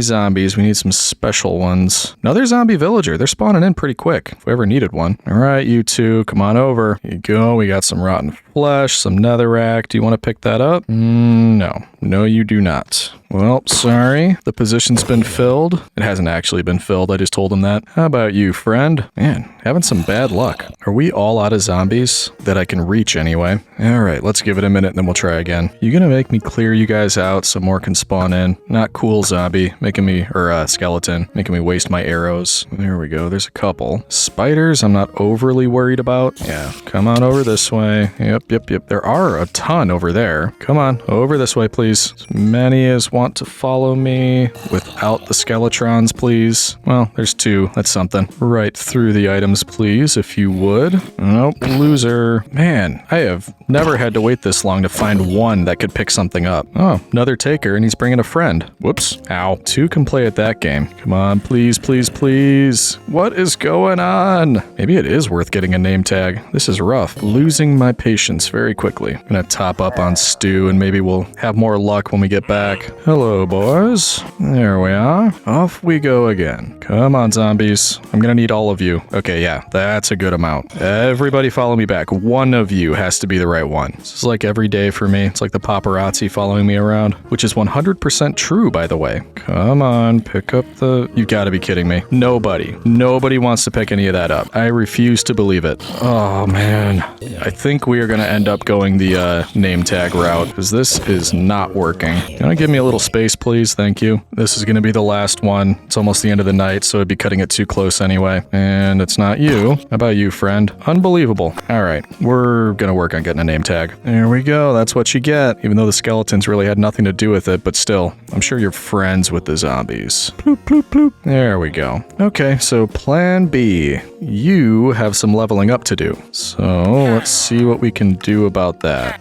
[SPEAKER 1] zombies. We need some special ones. Another zombie villager. They're spawning in pretty quick, if we ever needed one. All right, you two, come on over. Here you go. We got some rotten flesh, some netherrack. Do you want to pick that up? No. No, you do not. Well, sorry. The position's been filled. It hasn't actually been filled. I just told him that. How about you, friend? Man, having some bad luck. Are we all out of zombies that I can reach anyway? All right, let's give it a minute and then we'll try again. You gonna make me clear you guys out so more can spawn in? Not cool, zombie. Skeleton. Making me waste my arrows. There we go. There's a couple. Spiders, I'm not overly worried about. Yeah, come on over this way. Yep. There are a ton over there. Come on, over this way, please. As many as want to follow me without the skeletrons, please. Well, there's two. That's something. Right through the items, please, if you would. Nope, loser. Man, I have never had to wait this long to find one that could pick something up. Oh, another taker, and he's bringing a friend. Whoops. Ow. Two can play at that game. Come on, please. What is going on? Maybe it is worth getting a name tag. This is rough. Losing my patience very quickly. I'm gonna top up on stew, and maybe we'll have more luck when we get back. Hello, boys. There we are. Off we go again. Come on, zombies. I'm gonna need all of you. Okay, yeah, that's a good amount. Everybody follow me back. One of you has to be the right one. This is like every day for me. It's like the paparazzi following me around, which is 100% true, by the way. Come on, pick up the... You've got to be kidding me. Nobody wants to pick any of that up. I refuse to believe it. Oh, man. I think we are going to end up going the name tag route, because this is not working. Can I give me a little space, please? Thank you. This is going to be the last one. It's almost the end of the night, so I'd be cutting it too close anyway. And it's not you. How about you, friend? Unbelievable. All right, we're going to work on getting a name tag. There we go. That's what you get. Even though the skeletons really had nothing to do with it, but still, I'm sure you're friends with the zombies. Bloop, bloop, bloop. There we go. Okay, so plan B. You have some leveling up to do. So let's see what we can do about that.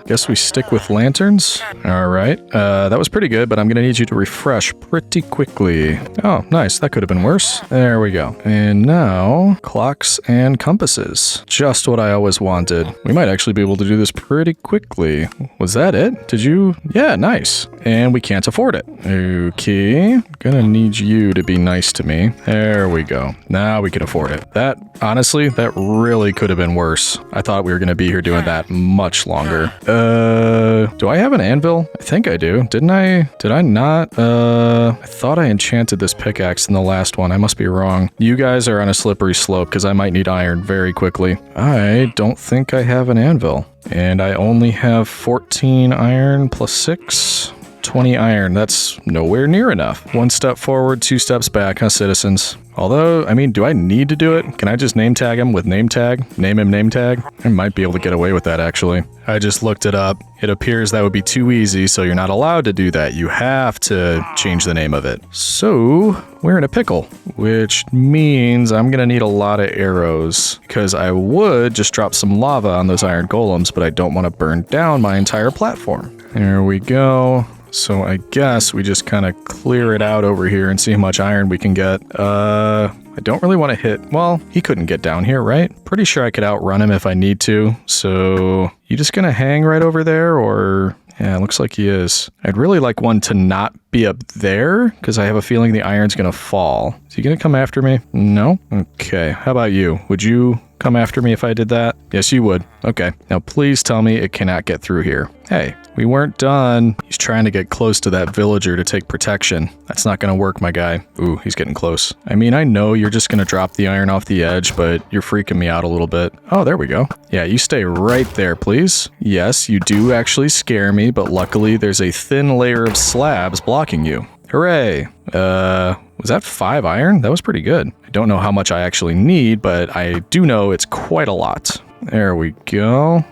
[SPEAKER 1] Guess we stick with lanterns. All right. That was pretty good, but I'm going to need you to refresh pretty quickly. Oh, nice. That could have been worse. There we go. And now, clocks and compasses. Just what I always wanted. We might actually be able to do this pretty quickly. Was that it? Did you? Yeah, nice. And we can't afford it. Okay. Gonna need you to be nice to me. There we go. Now we can afford it. That, honestly, that really could have been worse. I thought we were gonna be here doing that much longer. Do I have an anvil? I think I do. Didn't I? Did I not? I thought I enchanted this pickaxe in the last one. I must be wrong. You guys are on a slippery slope because I might need iron very quickly. I don't think I have an anvil. And I only have 14 iron plus 6. 20 iron. That's nowhere near enough. One step forward, two steps back, huh, citizens? Although, I mean, do I need to do it? Can I just name tag him with name tag? Name him name tag? I might be able to get away with that, actually. I just looked it up. It appears that would be too easy, so you're not allowed to do that. You have to change the name of it. So, we're in a pickle, which means I'm gonna need a lot of arrows, because I would just drop some lava on those iron golems, but I don't want to burn down my entire platform. There we go. So I guess we just kind of clear it out over here and see how much iron we can get. I don't really want to hit... Well, he couldn't get down here, right? Pretty sure I could outrun him if I need to. So, you just gonna hang right over there, or... Yeah, it looks like he is. I'd really like one to not be up there, because I have a feeling the iron's gonna fall. Is he gonna come after me? No? Okay, how about you? Would you come after me if I did that? Yes, you would. Okay, now please tell me it cannot get through here. Hey, we weren't done. He's trying to get close to that villager to take protection. That's not gonna work, my guy. Ooh, he's getting close. I mean, I know you're just gonna drop the iron off the edge, but you're freaking me out a little bit. Oh, there we go. Yeah, you stay right there, please. Yes, you do actually scare me, but luckily there's a thin layer of slabs blocking you. Hooray. Was that 5 iron? That was pretty good. I don't know how much I actually need, but I do know it's quite a lot. There we go.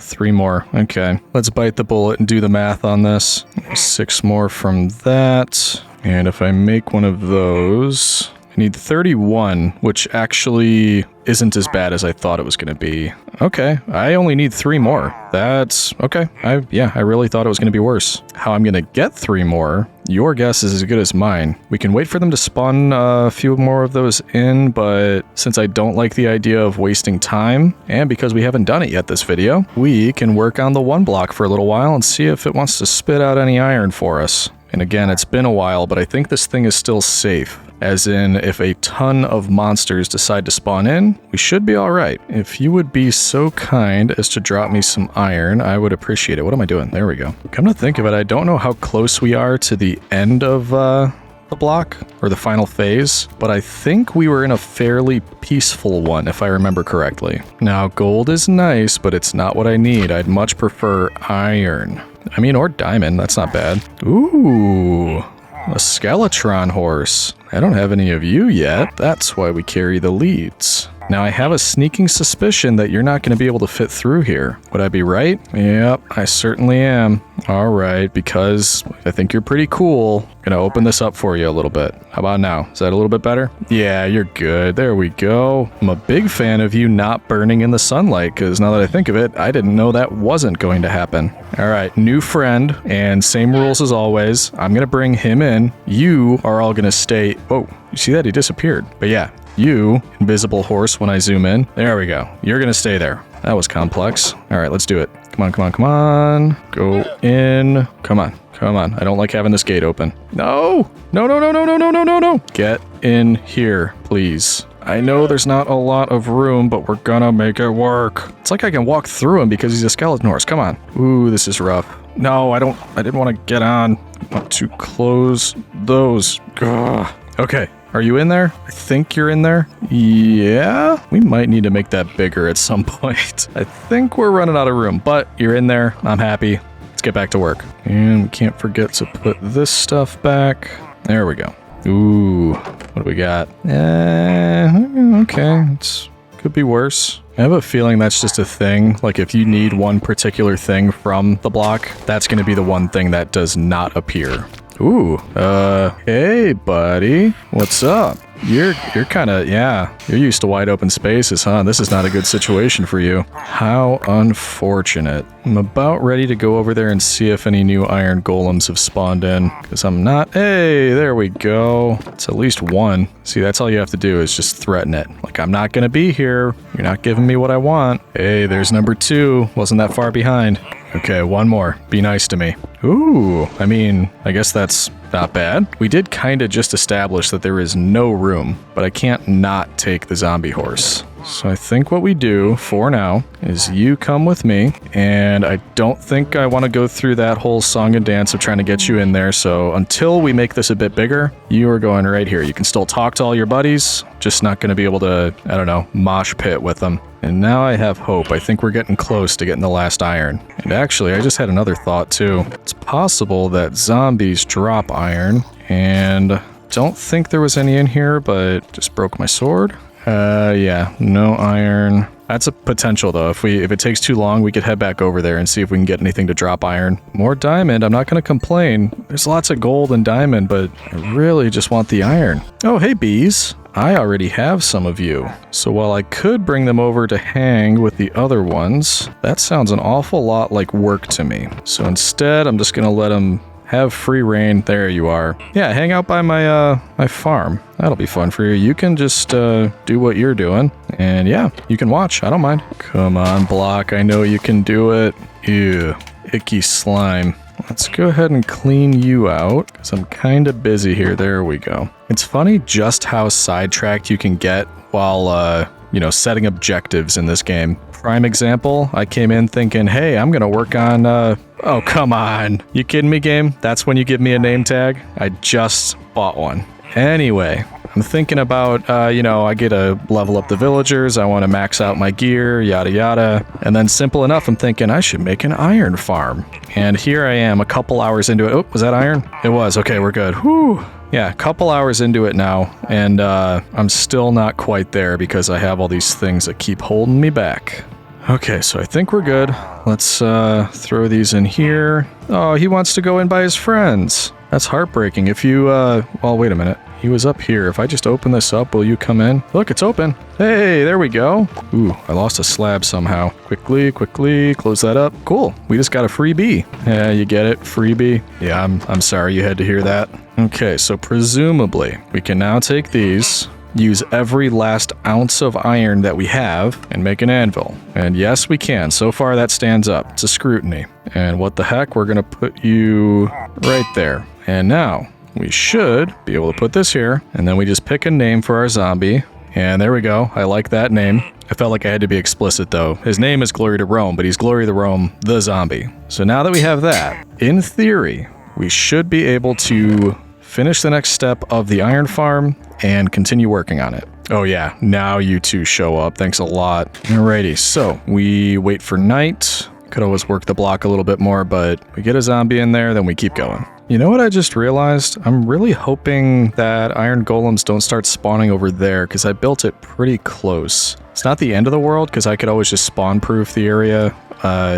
[SPEAKER 1] 3 more. Okay. Let's bite the bullet and do the math on this. 6 more from that. And if I make one of those, I need 31, which actually isn't as bad as I thought it was going to be. Okay, I only need 3 more. That's okay. I really thought it was going to be worse. How I'm going to get 3 more, your guess is as good as mine. We can wait for them to spawn a few more of those in, but since I don't like the idea of wasting time, and because we haven't done it yet this video, we can work on the ONE block for a little while and see if it wants to spit out any iron for us. And again, it's been a while, but I think this thing is still safe. As in, if a ton of monsters decide to spawn in, we should be alright. If you would be so kind as to drop me some iron, I would appreciate it. What am I doing? There we go. Come to think of it, I don't know how close we are to the end of the block, or the final phase, but I think we were in a fairly peaceful one, if I remember correctly. Now, gold is nice, but it's not what I need. I'd much prefer iron. I mean, or diamond, that's not bad. Ooh, a Skeletron horse. I don't have any of you yet. That's why we carry the leads. Now, I have a sneaking suspicion that you're not going to be able to fit through here. Would I be right? Yep, I certainly am. All right, because I think you're pretty cool. I'm gonna open this up for you a little bit. How about now? Is that a little bit better? Yeah, you're good. There we go. I'm a big fan of you not burning in the sunlight, because now that I think of it, I didn't know that wasn't going to happen. All right, new friend, and same rules as always. I'm gonna bring him in. You are all gonna stay... Oh, you see that? He disappeared. But yeah, you, invisible horse when I zoom in. There we go. You're gonna stay there. That was complex. All right, let's do it. Come on, come on, come on. Go in. Come on, come on. I don't like having this gate open. No! No, no, no, no, no, no, no, no, no. Get in here, please. I know there's not a lot of room, but we're gonna make it work. It's like I can walk through him because he's a skeleton horse. Come on. Ooh, this is rough. No, I didn't want to get on. I want to close those. Ugh. Okay. Are you in there? I think you're in there. Yeah? We might need to make that bigger at some point. I think we're running out of room, but you're in there. I'm happy. Let's get back to work. And we can't forget to put this stuff back. There we go. Ooh, what do we got? Okay. Could be worse. I have a feeling that's just a thing. Like, if you need one particular thing from the block, that's going to be the one thing that does not appear. Ooh, hey buddy, what's up? You're kind of, yeah, you're used to wide open spaces, huh? This is not a good situation for you. How unfortunate. I'm about ready to go over there and see if any new iron golems have spawned in, because I'm not. Hey, there we go. It's at least one. See, that's all you have to do is just threaten it. Like, I'm not gonna be here. You're not giving me what I want. Hey, there's number 2. Wasn't that far behind. Okay, one more. Be nice to me. Ooh, I mean, I guess that's not bad. We did kind of just establish that there is no room, but I can't not take the zombie horse. So I think what we do for now is you come with me, and I don't think I want to go through that whole song and dance of trying to get you in there. So until we make this a bit bigger, you are going right here. You can still talk to all your buddies, just not going to be able to, I don't know, mosh pit with them. And now I have hope. I think we're getting close to getting the last iron. And actually, I just had another thought too. It's possible that zombies drop iron, and don't think there was any in here, but just broke my sword. Yeah, no iron. That's a potential though. If it takes too long, we could head back over there and see if we can get anything to drop iron. More diamond, I'm not gonna complain. There's lots of gold and diamond, but I really just want the iron. Oh, hey bees. I already have some of you. So while I could bring them over to hang with the other ones, that sounds an awful lot like work to me. So instead, I'm just gonna let them have free reign. There you are. Yeah, hang out by my my farm. That'll be fun for you. You can just do what you're doing, and yeah, you can watch. I don't mind. Come on, Block. I know you can do it. Ew, icky slime. Let's go ahead and clean you out, because I'm kind of busy here. There we go. It's funny just how sidetracked you can get while, you know, setting objectives in this game. Prime example, I came in thinking, hey, I'm going to work on, oh, come on. You kidding me, game? That's when you give me a name tag? I just bought one. Anyway, I'm thinking about, you know, I get to level up the villagers, I want to max out my gear, yada yada. And then simple enough, I'm thinking I should make an iron farm. And here I am a couple hours into it. Oh, was that iron? It was. Okay, we're good. Whew. Yeah, a couple hours into it now, and I'm still not quite there because I have all these things that keep holding me back. Okay, so I think we're good. Let's throw these in here. Oh, he wants to go in by his friends. That's heartbreaking. If you, well, wait a minute. He was up here. If I just open this up, will you come in? Look, it's open. Hey, there we go. Ooh, I lost a slab somehow. Quickly, quickly, close that up. Cool. We just got a freebie. Yeah, you get it? Freebie. Yeah, I'm sorry you had to hear that. Okay, so presumably we can now take these, use every last ounce of iron that we have, and make an anvil. And yes, we can. So far, that stands up. It's a scrutiny. And what the heck? We're going to put you right there. And now we should be able to put this here, and then we just pick a name for our zombie. And there we go. I like that name. I felt like I had to be explicit though. His name is Glory to Rome, but he's Glory to Rome, the zombie. So now that we have that, in theory, we should be able to finish the next step of the iron farm and continue working on it. Oh yeah, now you two show up. Thanks a lot. Alrighty, so we wait for night. Could always work the block a little bit more, but we get a zombie in there, then we keep going. You know what I just realized? I'm really hoping that iron golems don't start spawning over there because I built it pretty close. It's not the end of the world because I could always just spawn-proof the area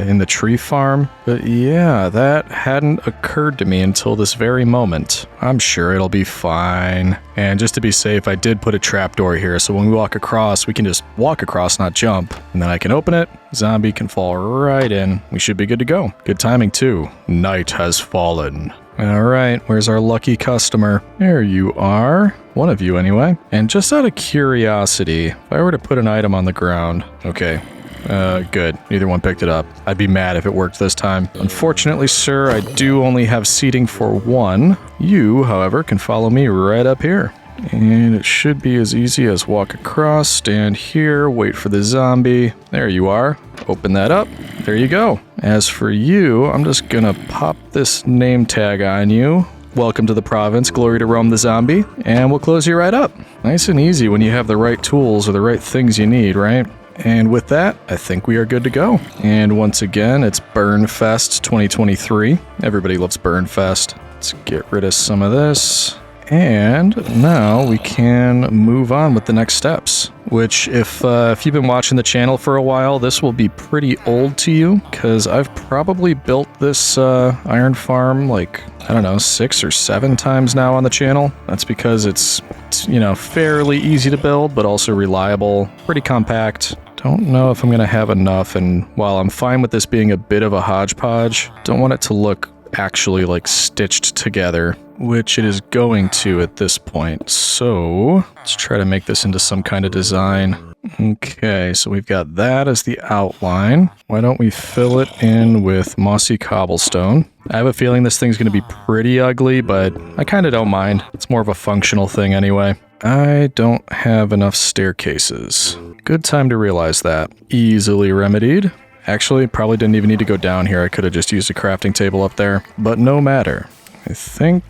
[SPEAKER 1] in the tree farm. But yeah, that hadn't occurred to me until this very moment. I'm sure it'll be fine. And just to be safe, I did put a trapdoor here, so when we walk across, we can just walk across, not jump. And then I can open it, zombie can fall right in. We should be good to go. Good timing too. Night has fallen. Alright, where's our lucky customer? There you are. One of you anyway. And just out of curiosity, if I were to put an item on the ground... Okay. Good. Neither one picked it up. I'd be mad if it worked this time. Unfortunately, sir, I do only have seating for one. You, however, can follow me right up here. And it should be as easy as walk across, stand here, wait for the zombie. There you are. Open that up. There you go. As for you, I'm just gonna pop this name tag on you. Welcome to the province, Glory to Rome the zombie, and we'll close you right up. Nice and easy when you have the right tools or the right things you need, right? And with that, I think we are good to go. And once again, it's Burnfest 2023. Everybody loves Burnfest. Let's get rid of some of this. And now we can move on with the next steps, which if you've been watching the channel for a while, this will be pretty old to you because I've probably built this iron farm like, I don't know, 6 or 7 times now on the channel. That's because it's, you know, fairly easy to build, but also reliable, pretty compact. Don't know if I'm going to have enough, and while I'm fine with this being a bit of a hodgepodge, don't want it to look actually like stitched together, which it is going to at this point. So let's try to make this into some kind of design. Okay, so we've got that as the outline. Why don't we fill it in with mossy cobblestone? I have a feeling this thing's going to be pretty ugly, but I kind of don't mind. It's more of a functional thing anyway. I don't have enough staircases. Good time to realize that. Easily remedied. Actually, probably didn't even need to go down here. I could have just used a crafting table up there, but no matter. I think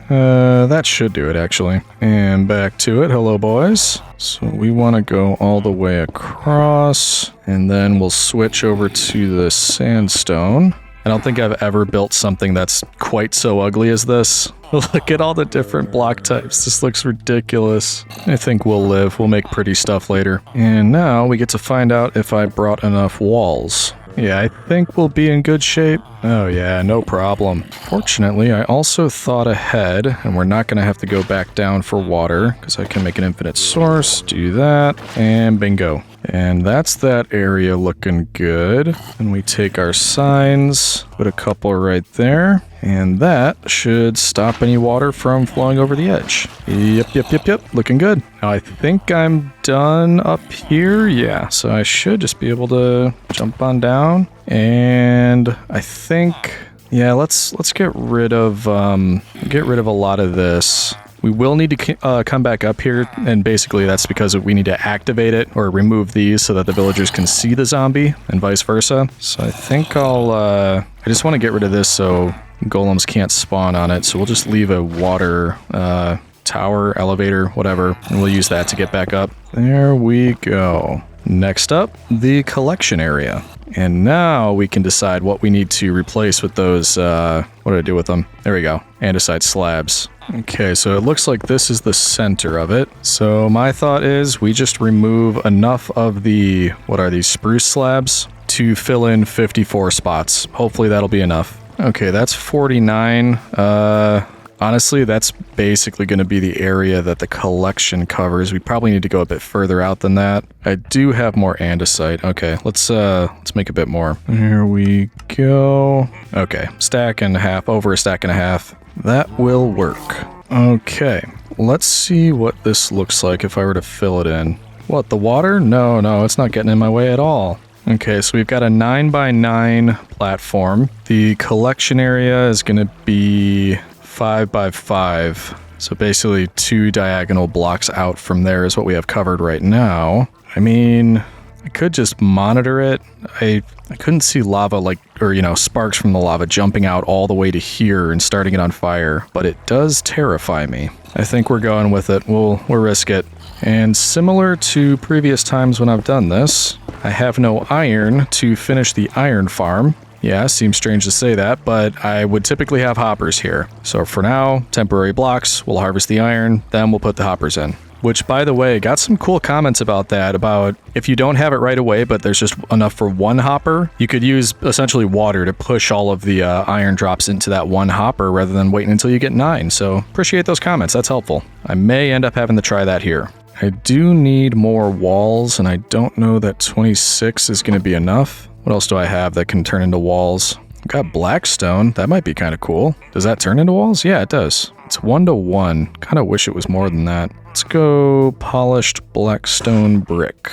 [SPEAKER 1] that should do it, actually. And back to it. Hello, boys. So we want to go all the way across, and then we'll switch over to the sandstone. I don't think I've ever built something that's quite so ugly as this. Look at all the different block types. This looks ridiculous. I think we'll live. We'll make pretty stuff later. And now we get to find out if I brought enough walls. Yeah, I think we'll be in good shape. Oh yeah, no problem. Fortunately, I also thought ahead, and we're not going to have to go back down for water, because I can make an infinite source, do that, and bingo. And that's that area looking good. And we take our signs, put a couple right there, and that should stop any water from flowing over the edge. Yep, looking good. Now I think I'm done up here. Yeah, so I should just be able to jump on down. And I think, yeah, let's get rid of a lot of this. We will need to come back up here, and basically that's because we need to activate it or remove these so that the villagers can see the zombie and vice versa. So I think I just want to get rid of this so golems can't spawn on it. So we'll just leave a water tower, elevator, whatever, and we'll use that to get back up. There we go. Next up, the collection area. And now we can decide what we need to replace with those, what did I do with them? There we go, andesite slabs. Okay, so it looks like this is the center of it. So my thought is we just remove enough of the, what are these, spruce slabs to fill in 54 spots. Hopefully that'll be enough. Okay, that's 49. Honestly, that's basically going to be the area that the collection covers. We probably need to go a bit further out than that. I do have more andesite. Okay, let's make a bit more. Here we go. Okay, stack and a half, over a stack and a half. That will work. Okay, let's see what this looks like if I were to fill it in. What, the water? No, it's not getting in my way at all. Okay, so we've got a 9x9 platform. The collection area is going to be 5 by 5. So basically 2 diagonal blocks out from there is what we have covered right now. I mean, I could just monitor it. I couldn't see lava sparks from the lava jumping out all the way to here and starting it on fire, but it does terrify me. I think we're going with it. We'll risk it. And similar to previous times when I've done this, I have no iron to finish the iron farm. Yeah, seems strange to say that, but I would typically have hoppers here. So for now, temporary blocks, we'll harvest the iron, then we'll put the hoppers in. Which, by the way, got some cool comments about that, about if you don't have it right away, but there's just enough for 1 hopper, you could use essentially water to push all of the iron drops into that 1 hopper rather than waiting until you get 9. So appreciate those comments, that's helpful. I may end up having to try that here. I do need more walls, and I don't know that 26 is going to be enough. What else do I have that can turn into walls? I've got blackstone. That might be kind of cool. Does that turn into walls? Yeah, it does. It's 1 to 1. Kind of wish it was more than that. Let's go polished blackstone brick.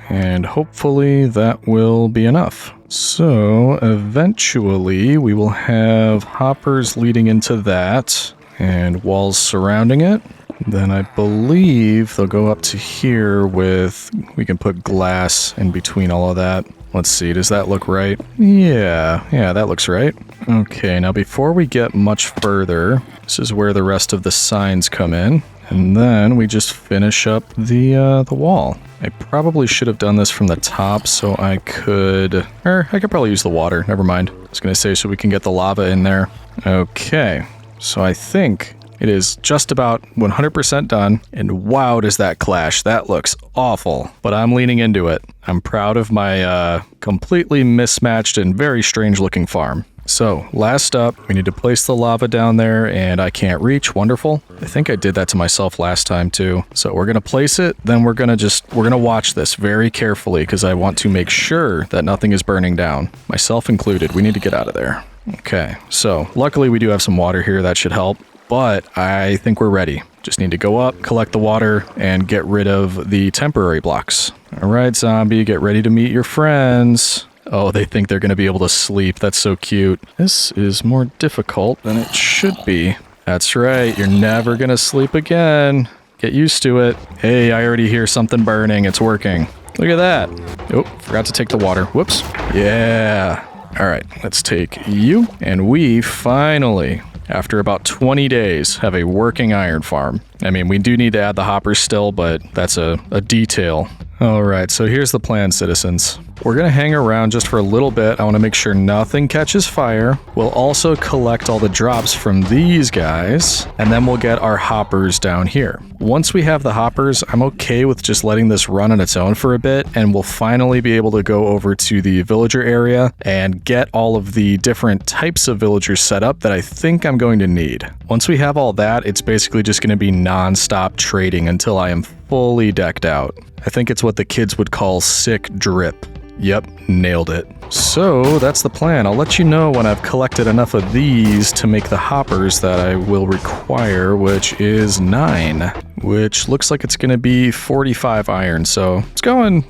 [SPEAKER 1] And hopefully that will be enough. So eventually we will have hoppers leading into that and walls surrounding it. Then I believe they'll go up to here with, we can put glass in between all of that. Let's see, does that look right? Yeah, that looks right. Okay, now before we get much further, this is where the rest of the signs come in. And then we just finish up the wall. I probably should have done this from the top so I could probably use the water, never mind. I was gonna say so we can get the lava in there. Okay, so I think it is just about 100% done, and wow, does that clash. That looks awful, but I'm leaning into it. I'm proud of my completely mismatched and very strange looking farm. So, last up, we need to place the lava down there, and I can't reach. Wonderful. I think I did that to myself last time, too. So we're gonna place it, then we're gonna watch this very carefully, because I want to make sure that nothing is burning down. Myself included. We need to get out of there. Okay, so luckily we do have some water here. That should help. But I think we're ready. Just need to go up, collect the water, and get rid of the temporary blocks. All right, zombie, get ready to meet your friends. Oh, they think they're going to be able to sleep. That's so cute. This is more difficult than it should be. That's right, you're never going to sleep again. Get used to it. Hey, I already hear something burning. It's working. Look at that. Oh, forgot to take the water. Whoops. Yeah. All right, let's take you. And we finally, after about 20 days, have a working iron farm. I mean, we do need to add the hoppers still, but that's a detail. All right, so here's the plan, citizens. We're gonna hang around just for a little bit. I wanna make sure nothing catches fire. We'll also collect all the drops from these guys, and then we'll get our hoppers down here. Once we have the hoppers, I'm okay with just letting this run on its own for a bit, and we'll finally be able to go over to the villager area and get all of the different types of villagers set up that I think I'm going to need. Once we have all that, it's basically just gonna be non-stop trading until I am fully decked out. I think it's what the kids would call sick drip. Yep, nailed it. So that's the plan. I'll let you know when I've collected enough of these to make the hoppers that I will require, which is 9, which looks like it's going to be 45 iron. So it's going,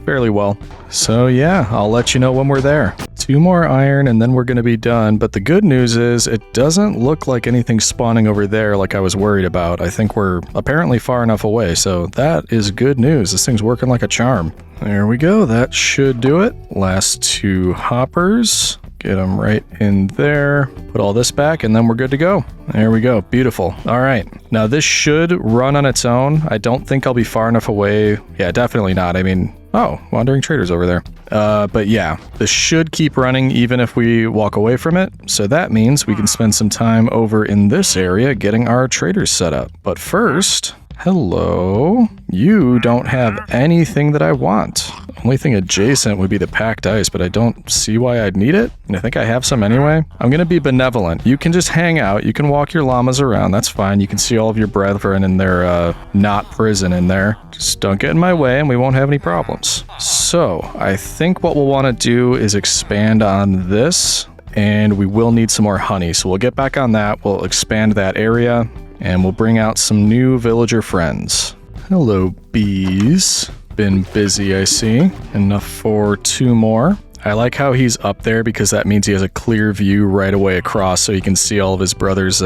[SPEAKER 1] fairly well. So yeah, I'll let you know when we're there. 2 more iron and then we're going to be done. But the good news is it doesn't look like anything's spawning over there like I was worried about. I think we're apparently far enough away. So that is good news. This thing's working like a charm. There we go. That should do it. Last 2 hoppers. Get them right in there. Put all this back and then we're good to go. There we go. Beautiful. All right. Now this should run on its own. I don't think I'll be far enough away. Yeah, definitely not. I mean, oh, wandering traders over there. But yeah, this should keep running even if we walk away from it. So that means we can spend some time over in this area getting our traders set up. But first, hello. You don't have anything that I want. Only thing adjacent would be the packed ice, but I don't see why I'd need it. And I think I have some anyway. I'm going to be benevolent. You can just hang out. You can walk your llamas around. That's fine. You can see all of your brethren in their not prison in there. Just don't get in my way and we won't have any problems. So I think what we'll want to do is expand on this, and we will need some more honey. So we'll get back on that. We'll expand that area and we'll bring out some new villager friends. Hello, bees. Been busy, I see. Enough for 2 more. I like how he's up there because that means he has a clear view right away across so he can see all of his brothers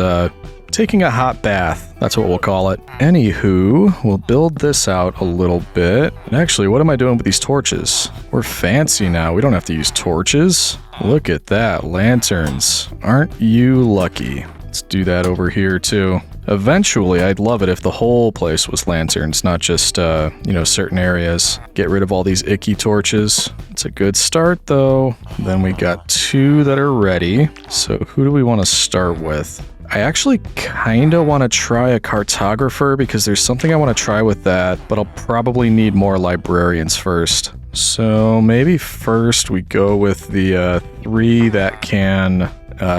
[SPEAKER 1] Taking a hot bath. That's what we'll call it. Anywho, we'll build this out a little bit. And actually, what am I doing with these torches? We're fancy now. We don't have to use torches. Look at that. Lanterns. Aren't you lucky? Let's do that over here too. Eventually, I'd love it if the whole place was lanterns, not just, you know, certain areas. Get rid of all these icky torches. It's a good start, though. Then we got 2 that are ready. So who do we want to start with? I actually kind of want to try a cartographer because there's something I want to try with that, but I'll probably need more librarians first. So maybe first we go with the 3 that can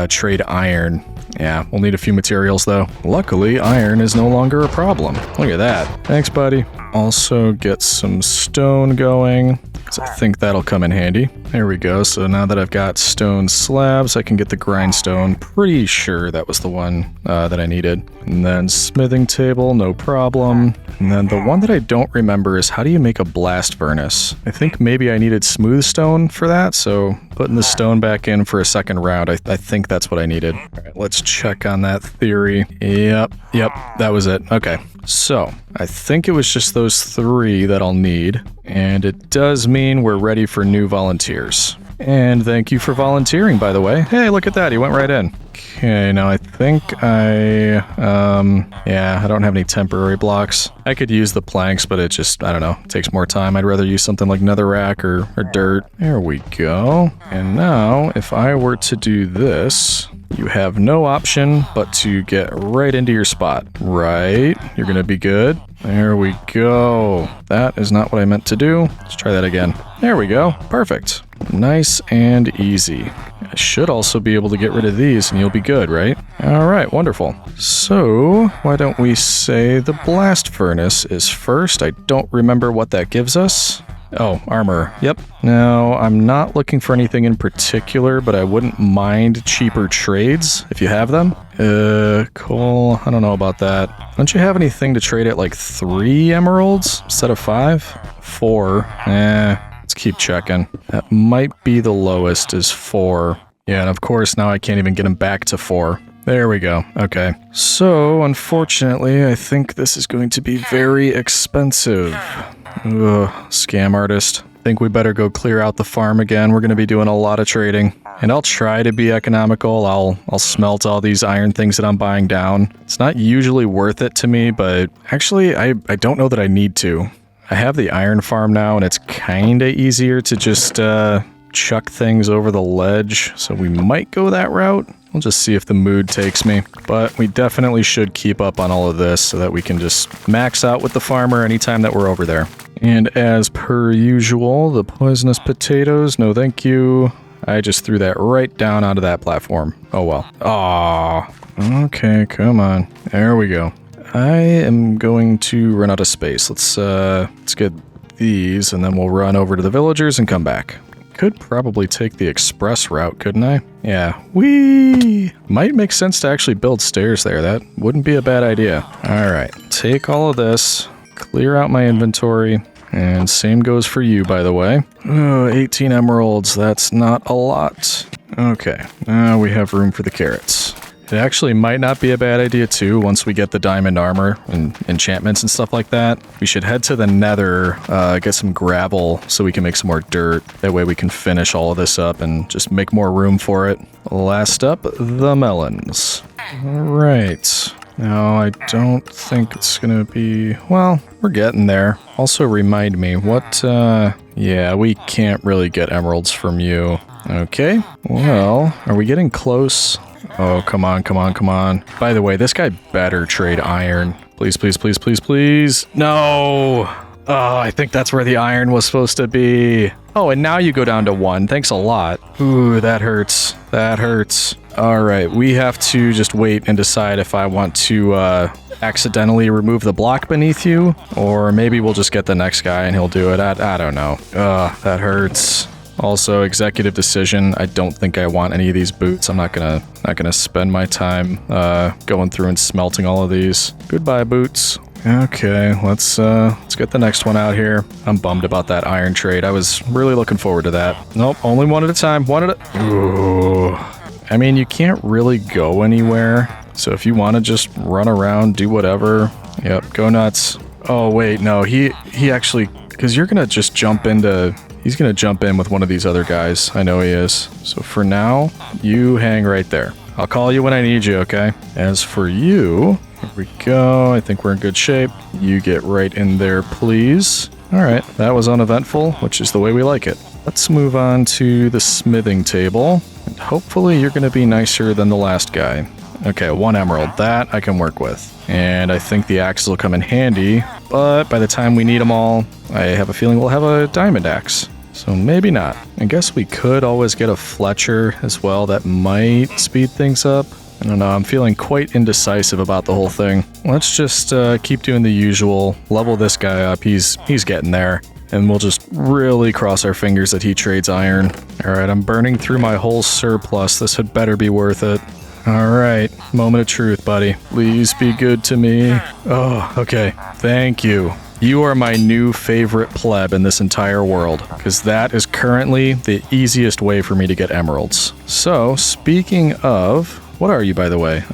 [SPEAKER 1] trade iron. Yeah, we'll need a few materials though. Luckily, iron is no longer a problem. Look at that. Thanks, buddy. Also get some stone going, because I think that'll come in handy. There we go. So now that I've got stone slabs, I can get the grindstone. Pretty sure that was the one that I needed. And then smithing table, no problem. And then the one that I don't remember is how do you make a blast furnace? I think maybe I needed smooth stone for that, so putting the stone back in for a second round, I think that's what I needed. All right, let's check on that theory. Yep, that was it. Okay, so I think it was just those 3 that I'll need, and it does mean we're ready for new volunteers. And thank you for volunteering, by the way. Hey, look at that, he went right in. Okay, now I think yeah, I don't have any temporary blocks. I could use the planks, but it just, I don't know, it takes more time. I'd rather use something like netherrack or dirt. There we go. And now, if I were to do this, you have no option but to get right into your spot. Right? You're gonna be good. There we go. That is not what I meant to do. Let's try that again. There we go. Perfect. Nice and easy. I should also be able to get rid of these and you'll be good, right? Alright, wonderful. So, why don't we say the blast furnace is first? I don't remember what that gives us. Oh, armor. Yep. Now, I'm not looking for anything in particular, but I wouldn't mind cheaper trades if you have them. Coal. I don't know about that. Don't you have anything to trade at like 3 emeralds instead of 5? 4. Let's keep checking. That might be the lowest is 4. Yeah, and of course now I can't even get them back to 4. There we go. Okay. So, unfortunately, I think this is going to be very expensive. Ugh, scam artist. Think we better go clear out the farm again. We're going to be doing a lot of trading. And I'll try to be economical. I'll smelt all these iron things that I'm buying down. It's not usually worth it to me, but actually I don't know that I need to. I have the iron farm now and it's kinda easier to just chuck things over the ledge. So we might go that route. We'll just see if the mood takes me. But we definitely should keep up on all of this so that we can just max out with the farmer anytime that we're over there. And as per usual, the poisonous potatoes, no thank you. I just threw that right down onto that platform. Oh well. Aw. Okay, come on. There we go. I am going to run out of space. Let's get these and then we'll run over to the villagers and come back. Could probably take the express route, couldn't I? Yeah. Whee! Might make sense to actually build stairs there. That wouldn't be a bad idea. Alright, take all of this, clear out my inventory, and same goes for you, by the way. Oh, 18 emeralds, that's not a lot. Okay, now we have room for the carrots. It actually might not be a bad idea too, once we get the diamond armor and enchantments and stuff like that. We should head to the nether, get some gravel so we can make some more dirt. That way we can finish all of this up and just make more room for it. Last up, the melons. Alright. Now, I don't think it's gonna be... Well, we're getting there. Also remind me, what, yeah, we can't really get emeralds from you. Okay, well, are we getting close? Oh, come on, come on, come on. By the way, this guy better trade iron. Please, please, please, please, please. No! Oh, I think that's where the iron was supposed to be. Oh, and now you go down to 1. Thanks a lot. Ooh, that hurts. That hurts. All right, we have to just wait and decide if I want to accidentally remove the block beneath you, or maybe we'll just get the next guy and he'll do it. I don't know. Ugh, that hurts. Also, executive decision. I don't think I want any of these boots. I'm not gonna spend my time going through and smelting all of these. Goodbye, boots. Okay, let's get the next one out here. I'm bummed about that iron trade. I was really looking forward to that. Nope, only one at a time. One at a... Ooh. I mean, you can't really go anywhere. So if you want to just run around, do whatever. Yep, go nuts. Oh, wait, no, he actually, because you're going to just jump into, he's going to jump in with one of these other guys. I know he is. So for now, you hang right there. I'll call you when I need you, okay? As for you, here we go. I think we're in good shape. You get right in there, please. All right, that was uneventful, which is the way we like it. Let's move on to the smithing table. And hopefully you're going to be nicer than the last guy. Okay, 1 emerald. That I can work with. And I think the axes will come in handy, but by the time we need them all, I have a feeling we'll have a diamond axe. So maybe not. I guess we could always get a Fletcher as well. That might speed things up. I don't know, I'm feeling quite indecisive about the whole thing. Let's just keep doing the usual. Level this guy up, he's getting there. And we'll just really cross our fingers that he trades iron. Alright, I'm burning through my whole surplus. This had better be worth it. Alright, moment of truth, buddy. Please be good to me. Oh, okay. Thank you. You are my new favorite pleb in this entire world, because that is currently the easiest way for me to get emeralds. So, speaking of... What are you, by the way?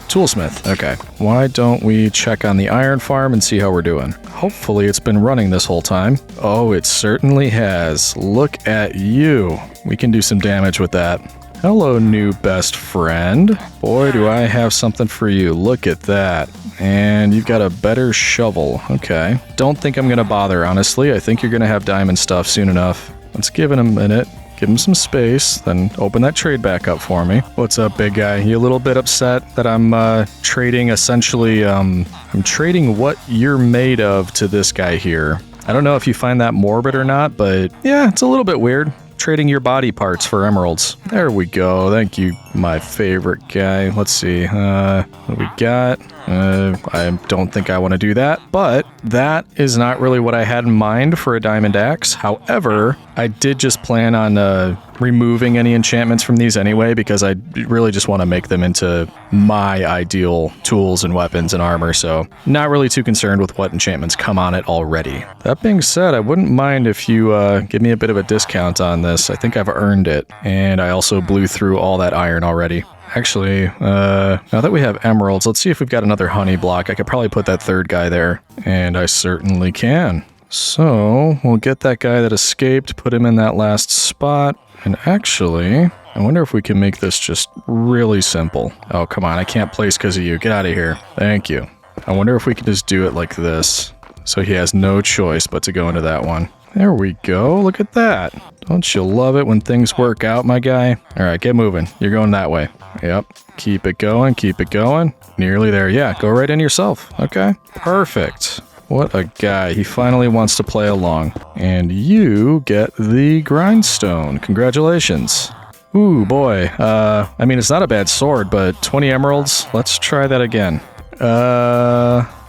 [SPEAKER 1] Toolsmith. Okay. Why don't we check on the iron farm and see how we're doing? Hopefully it's been running this whole time. Oh, it certainly has. Look at you. We can do some damage with that. Hello, new best friend. Boy, do I have something for you. Look at that. And you've got a better shovel. Okay. Don't think I'm going to bother, honestly. I think you're going to have diamond stuff soon enough. Let's give it a minute. Give him some space, then open that trade back up for me. What's up, big guy? You a little bit upset that I'm trading essentially, I'm trading what you're made of to this guy here. I don't know if you find that morbid or not, but yeah, it's a little bit weird. Trading your body parts for emeralds. There we go. Thank you, my favorite guy. Let's see. What do we got? I don't think I want to do that, but that is not really what I had in mind for a diamond axe. However, I did just plan on removing any enchantments from these anyway, because I really just want to make them into my ideal tools and weapons and armor, so not really too concerned with what enchantments come on it already. That being said, I wouldn't mind if you give me a bit of a discount on this. I think I've earned it, and I also blew through all that iron already. Actually, now that we have emeralds, let's see if we've got another honey block. I could probably put that third guy there, and I certainly can. So, we'll get that guy that escaped, put him in that last spot, and actually, I wonder if we can make this just really simple. Oh, come on, I can't place because of you. Get out of here. Thank you. I wonder if we can just do it like this, so he has no choice but to go into that one. There we go. Look at that. Don't you love it when things work out, my guy? All right, get moving. You're going that way. Yep. Keep it going. Keep it going. Nearly there. Yeah, go right in yourself. Okay. Perfect. What a guy. He finally wants to play along. And you get the grindstone. Congratulations. Ooh, boy. I mean, it's not a bad sword, but 20 emeralds. Let's try that again.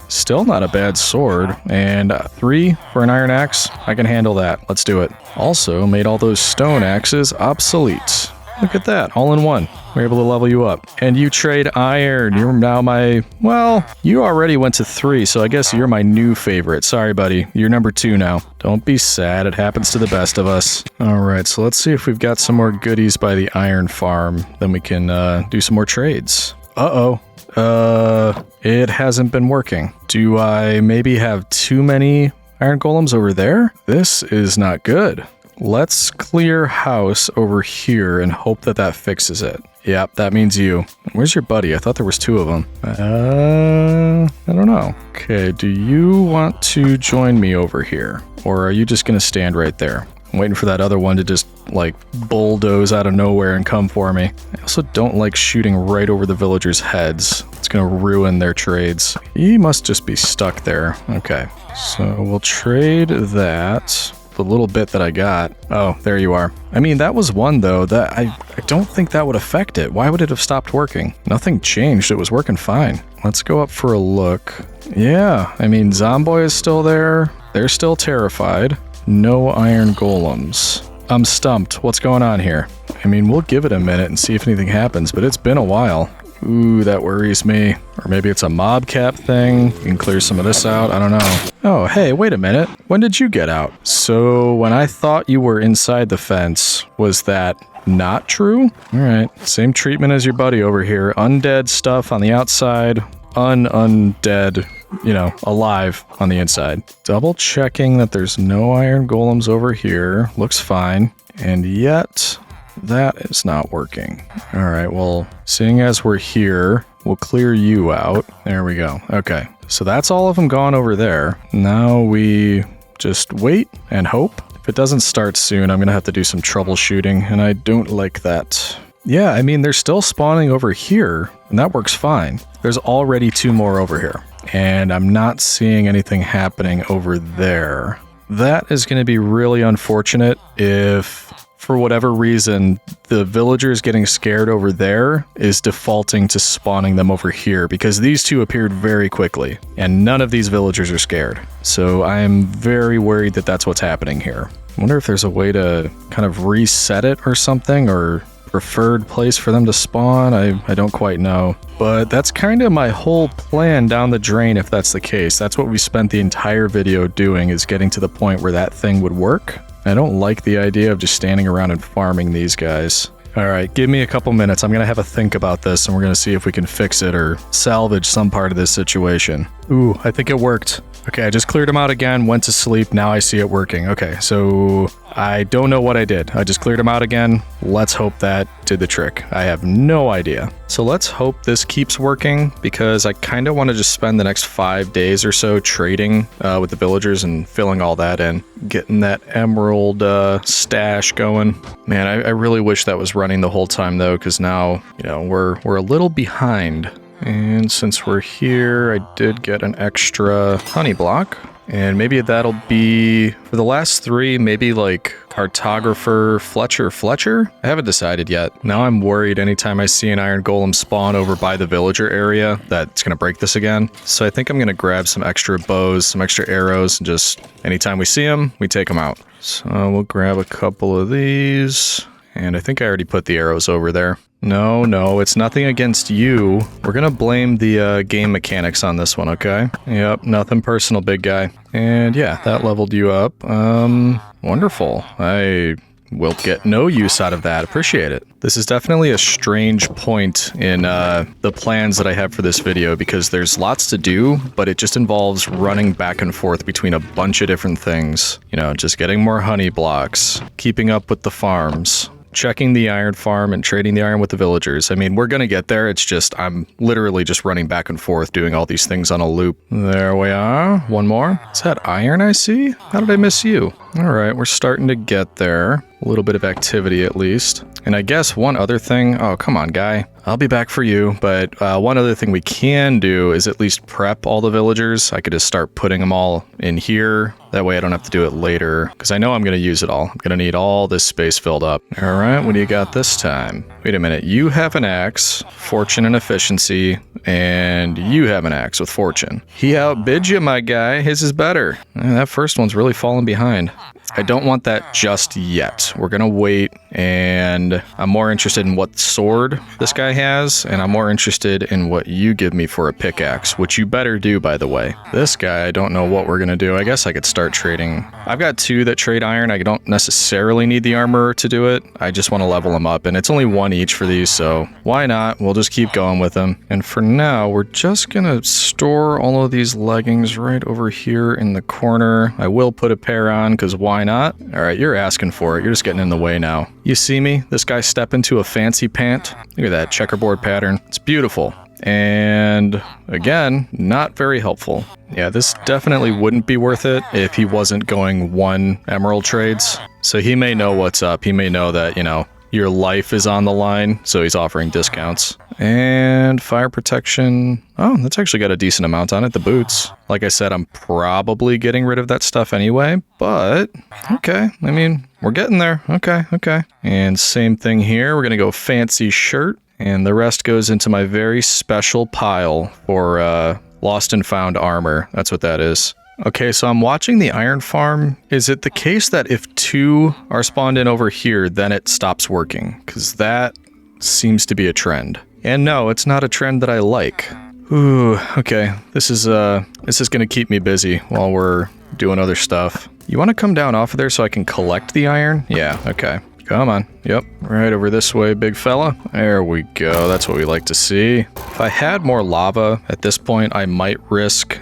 [SPEAKER 1] Still not a bad sword, and 3 for an iron axe. I can handle that. Let's do it. Also made all those stone axes obsolete. Look at that, all in one. We're able to level you up. And you trade iron. You're now my... Well, you already went to 3, so I guess you're my new favorite. Sorry, buddy. You're number 2 now. Don't be sad. It happens to the best of us. Alright, so let's see if we've got some more goodies by the iron farm. Then we can do some more trades. Uh-oh. It hasn't been working. Do I maybe have too many iron golems over there? This is not good. Let's clear house over here and hope that that fixes it. Yep, that means you. Where's your buddy? I thought there was 2 of them. I don't know. Okay, do you want to join me over here? Or are you just gonna stand right there? I'm waiting for that other one to just, like, bulldoze out of nowhere and come for me. I also don't like shooting right over the villagers' heads. It's gonna ruin their trades. He must just be stuck there. Okay, so we'll trade that. The little bit that I got. Oh, there you are. I mean, that was one, though, that I don't think that would affect it. Why would it have stopped working? Nothing changed. It was working fine. Let's go up for a look. Yeah, I mean, Zomboy is still there. They're still terrified. No iron golems. I'm stumped. What's going on here? I mean, we'll give it a minute and see if anything happens, but it's been a while. Ooh, that worries me. Or maybe it's a mob cap thing. You can clear some of this out. I don't know. Oh, hey, wait a minute. When did you get out? So when I thought you were inside the fence, was that not true? All right, same treatment as your buddy over here. Undead stuff on the outside, undead, you know, alive on the inside. Double checking that there's no iron golems over here. Looks fine. And yet, that is not working. All right, well, seeing as we're here, we'll clear you out. There we go. Okay, so that's all of them gone over there. Now we just wait and hope. If it doesn't start soon, I'm gonna have to do some troubleshooting, and I don't like that. Yeah, I mean, they're still spawning over here, and that works fine. There's already 2 more over here, and I'm not seeing anything happening over there. That is going to be really unfortunate if, for whatever reason, the villagers getting scared over there is defaulting to spawning them over here, because these 2 appeared very quickly, and none of these villagers are scared. So I'm very worried that that's what's happening here. I wonder if there's a way to kind of reset it or something, or preferred place for them to spawn. I don't quite know. But that's kind of my whole plan down the drain if that's the case. That's what we spent the entire video doing, is getting to the point where that thing would work. I don't like the idea of just standing around and farming these guys. Alright, give me a couple minutes. I'm gonna have a think about this, and we're gonna see if we can fix it or salvage some part of this situation. Ooh, I think it worked. Okay, I just cleared them out again, went to sleep, now I see it working. Okay, so I don't know what I did. I just cleared them out again. Let's hope that did the trick. I have no idea. So let's hope this keeps working, because I kind of want to just spend the next 5 days or so trading with the villagers and filling all that in. Getting that emerald stash going. Man, I really wish that was running the whole time though, because now, you know, we're a little behind. And since we're here, I did get an extra honey block. And maybe that'll be, for the last 3, maybe like cartographer Fletcher? I haven't decided yet. Now I'm worried anytime I see an iron golem spawn over by the villager area that it's going to break this again. So I think I'm going to grab some extra bows, some extra arrows, and just anytime we see them, we take them out. So we'll grab a couple of these. And I think I already put the arrows over there. No, it's nothing against you. We're gonna blame the game mechanics on this one, okay? Yep, nothing personal, big guy. And yeah, that leveled you up. Wonderful. I will get no use out of that. Appreciate it. This is definitely a strange point in the plans that I have for this video, because there's lots to do, but it just involves running back and forth between a bunch of different things. You know, just getting more honey blocks, keeping up with the farms, checking the iron farm and trading the iron with the villagers. I mean, we're gonna get there. It's just, I'm literally just running back and forth doing all these things on a loop. There we are. One more. Is that iron I see? How did I miss you? All right, we're starting to get there. A little bit of activity at least. And I guess one other thing, oh, come on, guy. I'll be back for you, but one other thing we can do is at least prep all the villagers. I could just start putting them all in here. That way I don't have to do it later, because I know I'm going to use it all. I'm going to need all this space filled up. All right, what do you got this time? Wait a minute, you have an axe, fortune and efficiency, and you have an axe with fortune. He outbid you, my guy. His is better. That first one's really falling behind. I don't want that just yet. We're gonna wait, and I'm more interested in what sword this guy has, and I'm more interested in what you give me for a pickaxe, which you better do, by the way. This guy, I don't know what we're gonna do. I guess I could start trading. I've got 2 that trade iron. I don't necessarily need the armorer to do it. I just want to level them up, and it's only 1 each for these, so why not? We'll just keep going with them. And for now, we're just gonna store all of these leggings right over here in the corner. I will put a pair on, because why not? All right, you're asking for it. You're just getting in the way now. You see me? This guy step into a fancy pant. Look at that checkerboard pattern. It's beautiful. And again, not very helpful. Yeah, this definitely wouldn't be worth it if he wasn't going 1 emerald trades. So he may know what's up. He may know that, you know, your life is on the line, so he's offering discounts. And fire protection. Oh, that's actually got a decent amount on it. The boots. Like I said, I'm probably getting rid of that stuff anyway, but okay. I mean, we're getting there. Okay. And same thing here. We're going to go fancy shirt, and the rest goes into my very special pile for lost and found armor. That's what that is. Okay, so I'm watching the iron farm. Is it the case that if 2 are spawned in over here, then it stops working? Because that seems to be a trend. And no, it's not a trend that I like. Ooh, okay. This is gonna keep me busy while we're doing other stuff. You want to come down off of there so I can collect the iron? Yeah, okay. Come on. Yep, right over this way, big fella. There we go. That's what we like to see. If I had more lava at this point, I might risk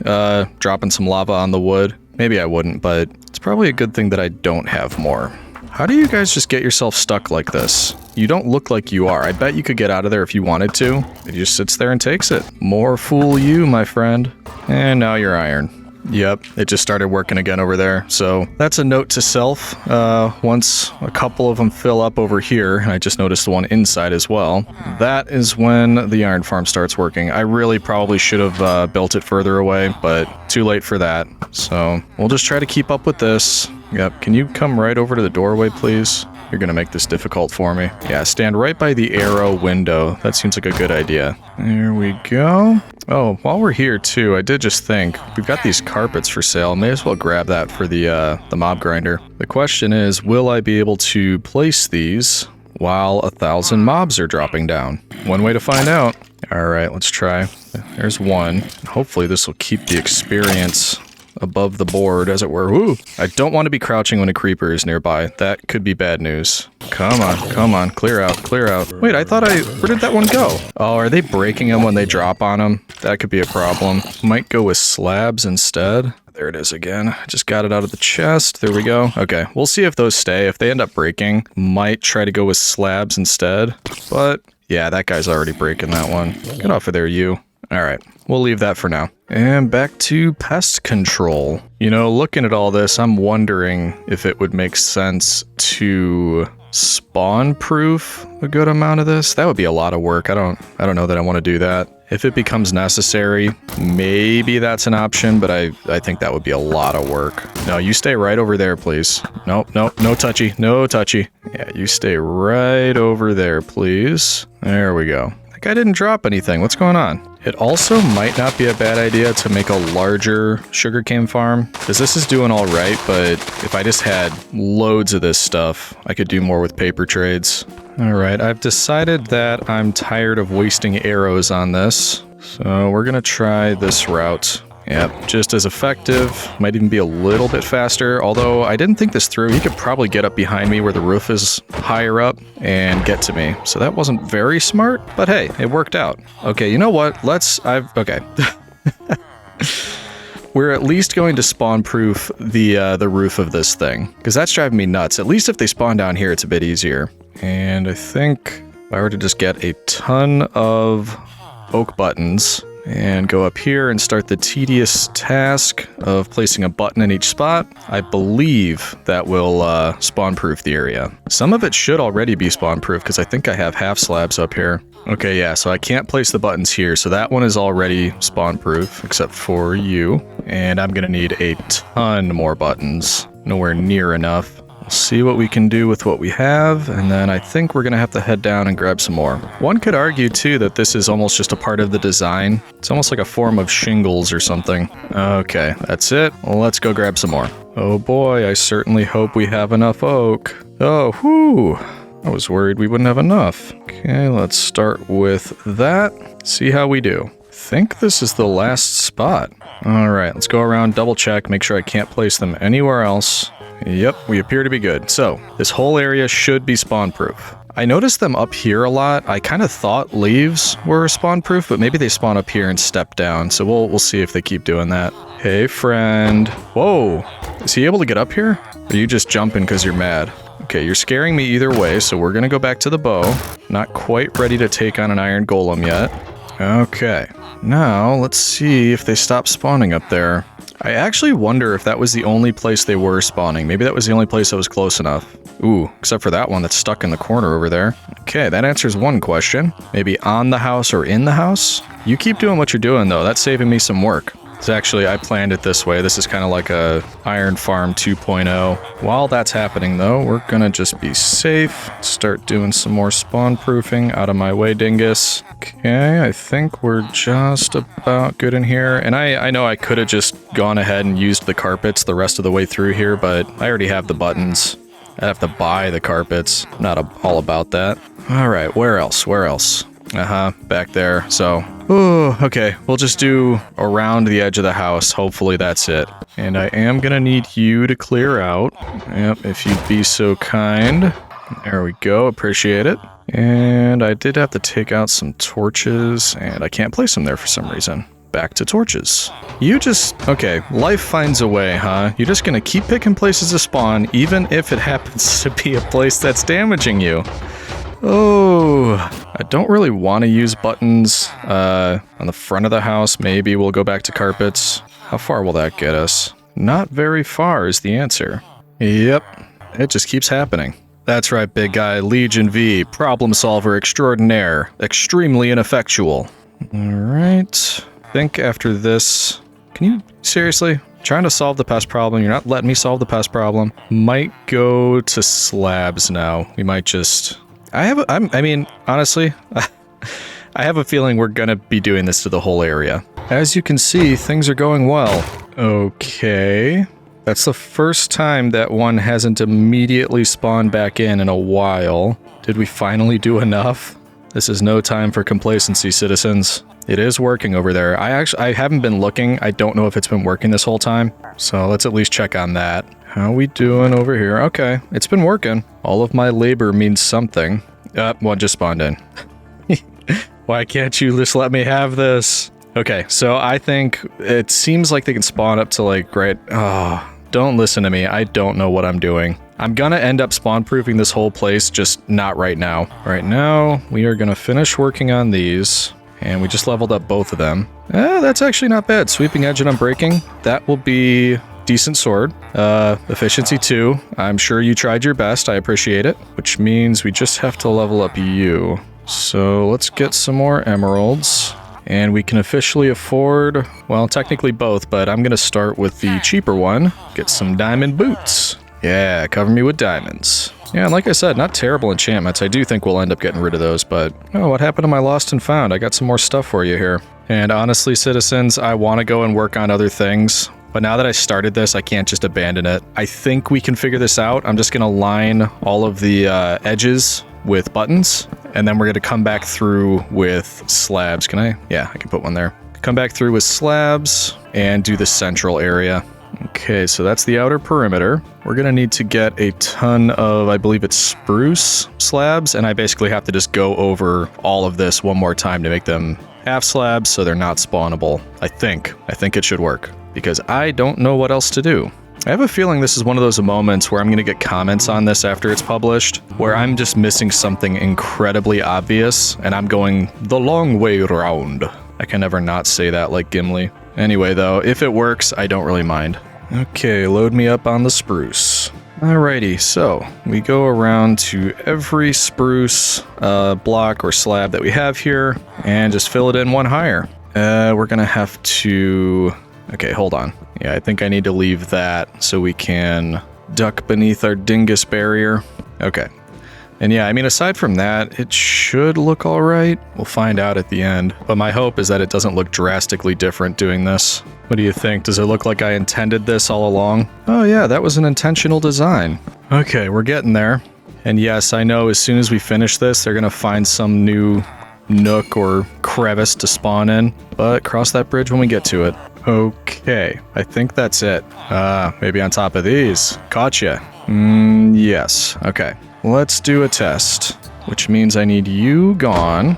[SPEAKER 1] dropping some lava on the wood. Maybe I wouldn't, but it's probably a good thing that I don't have more. How do you guys just get yourself stuck like this? You don't look like you are. I bet you could get out of there if you wanted to. It just sits there and takes it. More fool you, my friend. And now you're iron. Yep, it just started working again over there. So that's a note to self. Once a couple of them fill up over here, and I just noticed the one inside as well, that is when the iron farm starts working. I really probably should have built it further away, but too late for that. So we'll just try to keep up with this. Yep, can you come right over to the doorway, please? You're gonna make this difficult for me. Yeah, stand right by the arrow window. That seems like a good idea. There we go. Oh, while we're here too, I did just think, we've got these carpets for sale. May as well grab that for the mob grinder. The question is, will I be able to place these while 1,000 mobs are dropping down? One way to find out. All right, let's try. There's one. Hopefully this will keep the experience above the board, as it were. Ooh, I don't want to be crouching when a creeper is nearby. That could be bad news. Come on, clear out, clear out. Wait, where did that one go? Oh, are they breaking them when they drop on them? That could be a problem. Might go with slabs instead. There it is again. I just got it out of the chest. There we go. Okay, we'll see if those stay. If they end up breaking, might try to go with slabs instead. But yeah, that guy's already breaking that one. Get off of there, you. All right, we'll leave that for now. And back to pest control. You know, looking at all this, I'm wondering if it would make sense to spawn-proof a good amount of this. That would be a lot of work. I don't know that I want to do that. If it becomes necessary, maybe that's an option, but I think that would be a lot of work. No, you stay right over there, please. Nope, no touchy, no touchy. Yeah, you stay right over there, please. There we go. That guy didn't drop anything. What's going on? It also might not be a bad idea to make a larger sugarcane farm, because this is doing all right, but if I just had loads of this stuff, I could do more with paper trades. All right, I've decided that I'm tired of wasting arrows on this, so we're gonna try this route. Yep, just as effective, might even be a little bit faster, although I didn't think this through. He could probably get up behind me where the roof is higher up and get to me. So that wasn't very smart, but hey, it worked out. Okay, you know what? Okay. We're at least going to spawn-proof the roof of this thing, because that's driving me nuts. At least if they spawn down here, it's a bit easier. And I think if I were to just get a ton of oak buttons and go up here and start the tedious task of placing a button in each spot, I believe that will spawn-proof the area. Some of it should already be spawn-proof because I think I have half slabs up here. Okay, yeah, so I can't place the buttons here, so that one is already spawn-proof, except for you. And I'm gonna need a ton more buttons. Nowhere near enough. We'll see what we can do with what we have, and then I think we're gonna have to head down and grab some more. One could argue, too, that this is almost just a part of the design. It's almost like a form of shingles or something. Okay, that's it. Well, let's go grab some more. Oh boy, I certainly hope we have enough oak. Oh, whew. I was worried we wouldn't have enough. Okay, let's start with that. See how we do. I think this is the last spot. All right, let's go around, double check, make sure I can't place them anywhere else. Yep, we appear to be good. So, this whole area should be spawn-proof. I noticed them up here a lot. I kind of thought leaves were spawn-proof, but maybe they spawn up here and step down. So we'll see if they keep doing that. Hey, friend. Whoa, is he able to get up here? Or are you just jumping because you're mad? Okay, you're scaring me either way, so we're gonna go back to the bow. Not quite ready to take on an iron golem yet. Okay, now let's see if they stop spawning up there. I actually wonder if that was the only place they were spawning. Maybe that was the only place that was close enough. Ooh, except for that one that's stuck in the corner over there. Okay, that answers one question. Maybe on the house or in the house? You keep doing what you're doing though, that's saving me some work. So actually, I planned it this way. This is kind of like a Iron Farm 2.0. While that's happening though, we're gonna just be safe. Start doing some more spawn proofing. Out of my way, dingus. Okay, I think we're just about good in here. And I know I could have just gone ahead and used the carpets the rest of the way through here, but I already have the buttons. I have to buy the carpets. Not all about that. All right, where else? Where else? Back there. So, oh, okay. We'll just do around the edge of the house. Hopefully that's it. And I am gonna need you to clear out. Yep, if you'd be so kind. There we go. Appreciate it. And I did have to take out some torches, and I can't place them there for some reason. Back to torches. You just... Okay, life finds a way, huh? You're just gonna keep picking places to spawn, even if it happens to be a place that's damaging you. Oh, I don't really want to use buttons on the front of the house. Maybe we'll go back to carpets. How far will that get us? Not very far is the answer. Yep, it just keeps happening. That's right, big guy. Legion V, problem solver extraordinaire, extremely ineffectual. Alright, I think after this... Can you... Seriously? Trying to solve the pest problem, you're not letting me solve the pest problem. Might go to slabs now. We might just... I mean, honestly, I have a feeling we're gonna be doing this to the whole area. As you can see, things are going well. Okay. That's the first time that one hasn't immediately spawned back in a while. Did we finally do enough? This is no time for complacency, citizens. It is working over there. I haven't been looking. I don't know if it's been working this whole time. So let's at least check on that. How we doing over here? Okay, it's been working. All of my labor means something. One just spawned in. Why can't you just let me have this? Okay, so I think it seems like they can spawn up to like right... Oh, don't listen to me. I don't know what I'm doing. I'm gonna end up spawn-proofing this whole place, just not right now. Right now, we are gonna finish working on these. And we just leveled up both of them. That's actually not bad. Sweeping edge and unbreaking. That will be... decent sword. Efficiency 2. I'm sure you tried your best. I appreciate it. Which means we just have to level up you. So let's get some more emeralds. And we can officially afford, well, technically both, but I'm going to start with the cheaper one. Get some diamond boots. Yeah, cover me with diamonds. Yeah, and like I said, not terrible enchantments. I do think we'll end up getting rid of those, but... Oh, what happened to my lost and found? I got some more stuff for you here. And honestly, citizens, I want to go and work on other things. But now that I started this, I can't just abandon it. I think we can figure this out. I'm just going to line all of the edges with buttons, and then we're going to come back through with slabs. Can I? Yeah, I can put one there. Come back through with slabs and do the central area. Okay, so that's the outer perimeter. We're going to need to get a ton of, I believe it's spruce slabs, and I basically have to just go over all of this one more time to make them half slabs so they're not spawnable. I think it should work. Because I don't know what else to do. I have a feeling this is one of those moments where I'm going to get comments on this after it's published, where I'm just missing something incredibly obvious, and I'm going the long way around. I can never not say that like Gimli. Anyway though, if it works, I don't really mind. Okay, load me up on the spruce. Alrighty, so we go around to every spruce block or slab that we have here, and just fill it in one higher. We're going to have to... Okay, hold on. Yeah, I think I need to leave that so we can duck beneath our dingus barrier. Okay. And yeah, I mean, aside from that, it should look all right. We'll find out at the end. But my hope is that it doesn't look drastically different doing this. What do you think? Does it look like I intended this all along? Oh yeah, that was an intentional design. Okay, we're getting there. And yes, I know as soon as we finish this, they're gonna find some new nook or crevice to spawn in. But cross that bridge when we get to it. Okay, I think that's it. Maybe on top of these. Gotcha. Yes. Okay. Let's do a test. Which means I need you gone.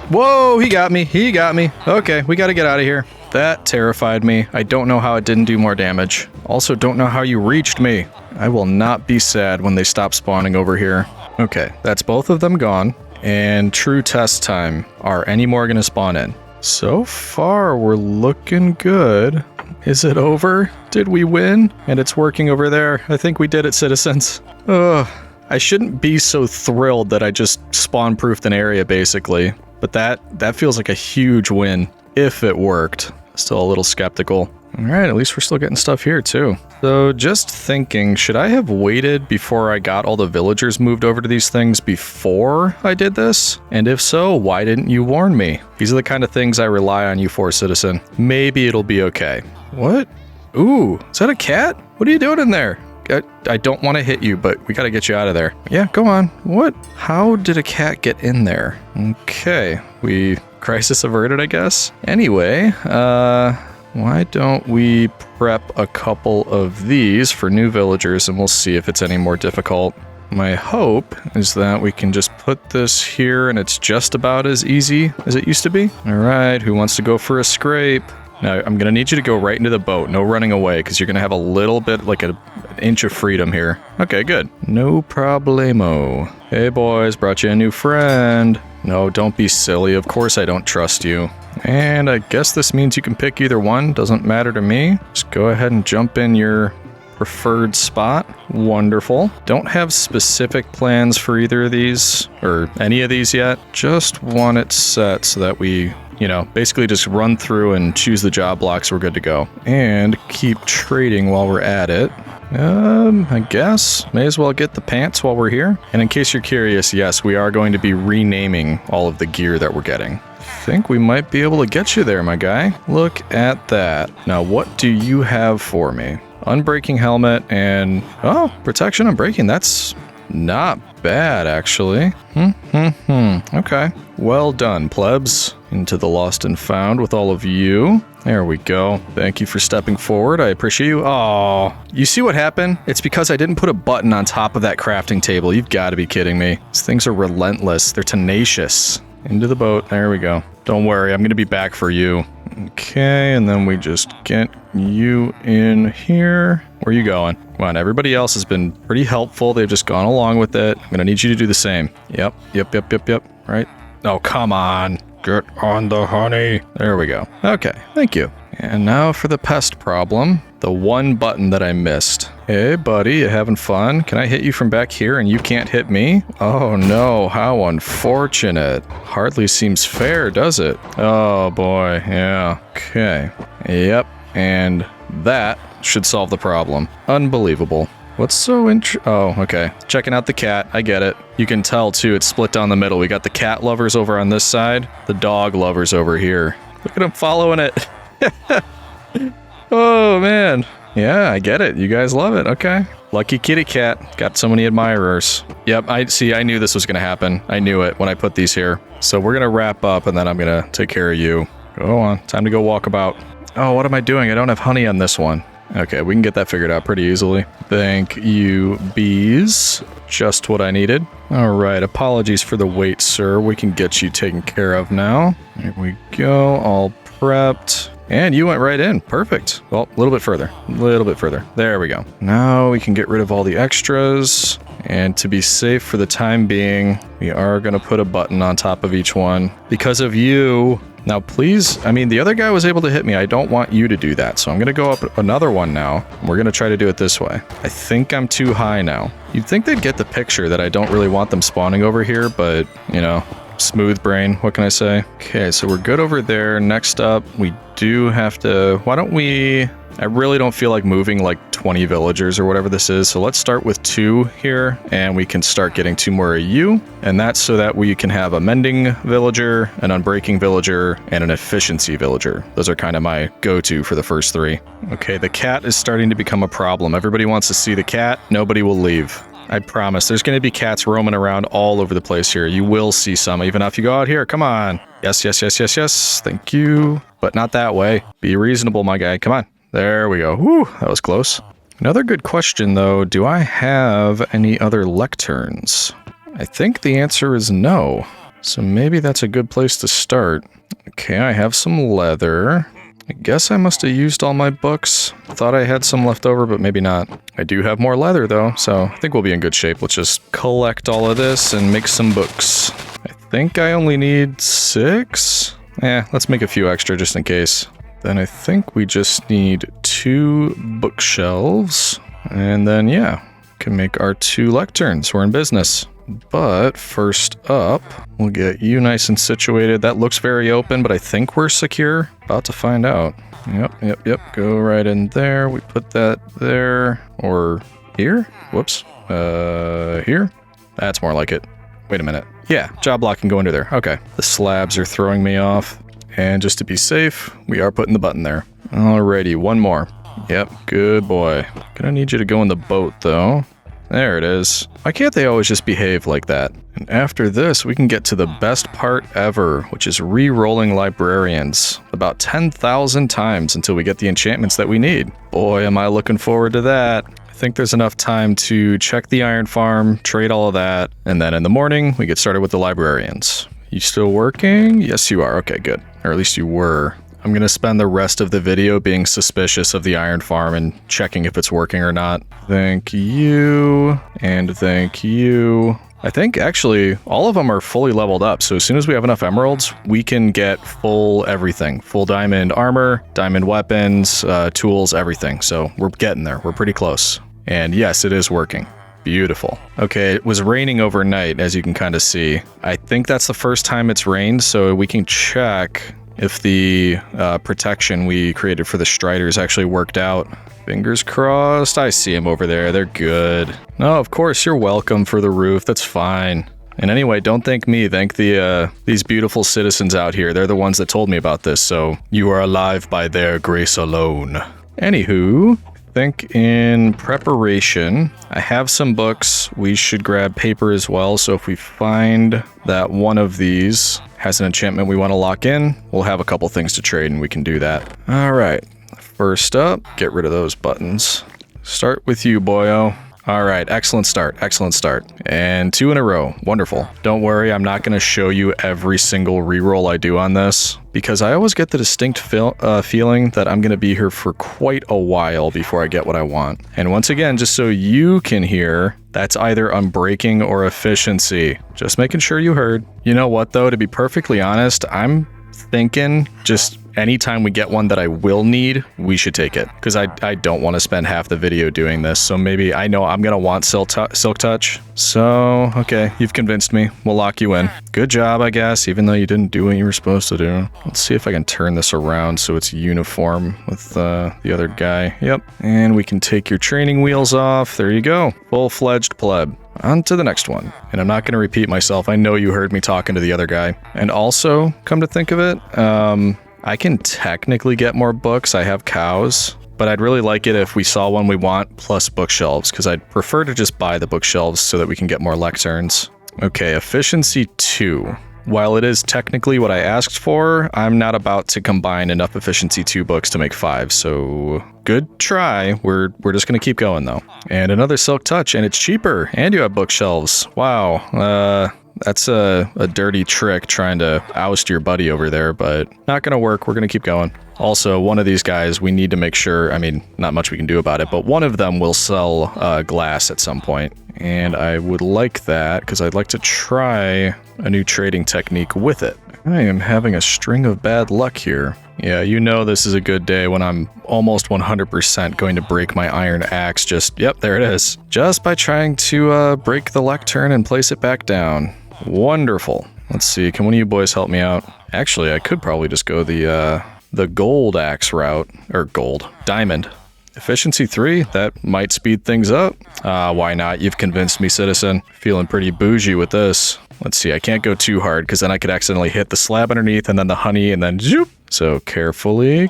[SPEAKER 1] Whoa, he got me. He got me. Okay, we gotta get out of here. That terrified me. I don't know how it didn't do more damage. Also, don't know how you reached me. I will not be sad when they stop spawning over here. Okay, that's both of them gone. And true test time. Are any more gonna spawn in? So far, we're looking good. Is it over? Did we win? And it's working over there. I think we did it, citizens. Ugh. I shouldn't be so thrilled that I just spawn-proofed an area, basically. But that feels like a huge win, if it worked. Still a little skeptical. Alright, at least we're still getting stuff here, too. So, just thinking, should I have waited before I got all the villagers moved over to these things before I did this? And if so, why didn't you warn me? These are the kind of things I rely on you for, citizen. Maybe it'll be okay. What? Ooh, is that a cat? What are you doing in there? I don't want to hit you, but we gotta get you out of there. Yeah, go on. What? How did a cat get in there? Okay, we... crisis averted, I guess? Anyway, why don't we prep a couple of these for new villagers and we'll see if it's any more difficult. my hope is that we can just put this here and it's just about as easy as it used to be. All right, who wants to go for a scrape? Now, I'm going to need you to go right into the boat. No running away, because you're going to have a little bit, like an inch of freedom here. Okay, good. No problemo. Hey, boys, brought you a new friend. No, don't be silly. Of course I don't trust you. And I guess this means you can pick either one. Doesn't matter to me. Just go ahead and jump in your preferred spot. Wonderful. Don't have specific plans for either of these, or any of these yet. Just want it set so that we... basically just run through and choose the job blocks. We're good to go. And keep trading while we're at it. I guess. May as well get the pants while we're here. And in case you're curious, yes, we are going to be renaming all of the gear that we're getting. I think we might be able to get you there, my guy. Look at that. Now, what do you have for me? Unbreaking helmet and... oh, protection and braking. That's not bad, actually. Okay. Well done, plebs. Into the lost and found with all of you. There we go. Thank you for stepping forward. I appreciate you. Oh, you see what happened? It's because I didn't put a button on top of that crafting table. You've got to be kidding me. These things are relentless. They're tenacious. Into the boat. There we go. Don't worry. I'm going to be back for you. Okay, and then we just get you in here. Where are you going? Come on, everybody else has been pretty helpful. They've just gone along with it. I'm going to need you to do the same. Yep. Right? Oh, come on. Get on the honey. There we go. Okay, thank you. And now for the pest problem. The one button that I missed. Hey, buddy, you having fun? Can I hit you from back here and you can't hit me? Oh no, how unfortunate. Hardly seems fair, does it? Oh boy, yeah. Okay. Yep, and that should solve the problem. Unbelievable. What's so oh, okay. Checking out the cat. I get it. You can tell, too, it's split down the middle. We got the cat lovers over on this side, the dog lovers over here. Look at him following it. Oh, man. Yeah, I get it. You guys love it. Okay. Lucky kitty cat. Got so many admirers. Yep, I knew this was going to happen. I knew it when I put these here. So we're going to wrap up, and then I'm going to take care of you. Go on. Time to go walk about. Oh, what am I doing? I don't have honey on this one. Okay, we can get that figured out pretty easily. Thank you, bees. Just what I needed. All right, apologies for the wait, sir. We can get you taken care of now. Here we go, all prepped. And you went right in. Perfect. Well, a little bit further. There we go. Now we can get rid of all the extras. And to be safe for the time being, we are going to put a button on top of each one. Because of you... Now, please, I mean, the other guy was able to hit me. I don't want you to do that. So I'm going to go up another one now. We're going to try to do it this way. I think I'm too high now. You'd think they'd get the picture that I don't really want them spawning over here, but, smooth brain. What can I say? Okay, so we're good over there. Next up, we do have to... Why don't we... I really don't feel like moving like 20 villagers or whatever this is. So let's start with 2 here and we can start getting 2 more of you. And that's so that we can have a mending villager, an unbreaking villager, and an efficiency villager. Those are kind of my go-to for the first 3. Okay, the cat is starting to become a problem. Everybody wants to see the cat. Nobody will leave. I promise. There's going to be cats roaming around all over the place here. You will see some, even if you go out here. Come on. Yes. Thank you. But not that way. Be reasonable, my guy. Come on. There we go. Whew, that was close. Another good question, though. Do I have any other lecterns? I think the answer is no. So maybe that's a good place to start. Okay, I have some leather. I guess I must have used all my books. Thought I had some left over, but maybe not. I do have more leather, though, so I think we'll be in good shape. Let's just collect all of this and make some books. I think I only need 6? Let's make a few extra just in case. Then I think we just need 2 bookshelves. And then, can make our 2 lecterns. We're in business. But first up, we'll get you nice and situated. That looks very open, but I think we're secure. About to find out. Yep. Go right in there. We put that there. Or here? Whoops. Here? That's more like it. Wait a minute. Yeah, job block can go under there. Okay. The slabs are throwing me off. And just to be safe, we are putting the button there. Alrighty, 1 more. Yep, good boy. Gonna need you to go in the boat, though. There it is. Why can't they always just behave like that? And after this, we can get to the best part ever, which is re-rolling librarians. About 10,000 times until we get the enchantments that we need. Boy, am I looking forward to that. I think there's enough time to check the iron farm, trade all of that, and then in the morning, we get started with the librarians. You still working? Yes, you are. Okay, good. Or at least you were. I'm going to spend the rest of the video being suspicious of the iron farm and checking if it's working or not. Thank you, and thank you. I think actually all of them are fully leveled up, so as soon as we have enough emeralds, we can get full everything. Full diamond armor, diamond weapons, tools, everything. So we're getting there. We're pretty close. And yes, it is working. Beautiful. Okay, it was raining overnight, as you can kind of see. I think that's the first time it's rained, so we can check if the protection we created for the Striders actually worked out. Fingers crossed. I see them over there. They're good. No, of course, you're welcome for the roof. That's fine. And anyway, don't thank me. Thank these beautiful citizens out here. They're the ones that told me about this, so you are alive by their grace alone. Anywho, I think in preparation, I have some books. We should grab paper as well, so if we find that one of these has an enchantment we want to lock in, we'll have a couple things to trade and we can do that. All right. First up, get rid of those buttons. Start with you, boyo. All right, excellent start, excellent start. And 2 in a row, wonderful. Don't worry, I'm not gonna show you every single reroll I do on this because I always get the distinct feeling that I'm gonna be here for quite a while before I get what I want. And once again, just so you can hear, that's either unbreaking or efficiency. Just making sure you heard. You know what though, to be perfectly honest, I'm thinking just anytime we get one that I will need, we should take it. Because I don't want to spend half the video doing this. So maybe I know I'm going to want Silk Touch. So, okay, you've convinced me. We'll lock you in. Good job, I guess, even though you didn't do what you were supposed to do. Let's see if I can turn this around so it's uniform with the other guy. Yep. And we can take your training wheels off. There you go. Full-fledged pleb. On to the next one. And I'm not going to repeat myself. I know you heard me talking to the other guy. And also, come to think of it, I can technically get more books. I have cows, but I'd really like it if we saw one we want plus bookshelves, because I'd prefer to just buy the bookshelves so that we can get more lecterns. Okay, efficiency 2. While it is technically what I asked for, I'm not about to combine enough efficiency 2 books to make 5, so good try. We're just going to keep going though. And another Silk Touch, and it's cheaper, and you have bookshelves. Wow, that's a dirty trick trying to oust your buddy over there, but not going to work. We're going to keep going. Also, one of these guys, we need to make sure, I mean, not much we can do about it, but one of them will sell glass at some point. And I would like that because I'd like to try a new trading technique with it. I am having a string of bad luck here. Yeah, you know this is a good day when I'm almost 100% going to break my iron axe. Yep, there it is. Just by trying to break the lectern and place it back down. Wonderful. Let's see, can one of you boys help me out? Actually, I could probably just go the gold axe route, or diamond. Efficiency 3, that might speed things up. Why not? You've convinced me, citizen. Feeling pretty bougie with this. Let's see, I can't go too hard because then I could accidentally hit the slab underneath and then the honey and then zoop. So carefully.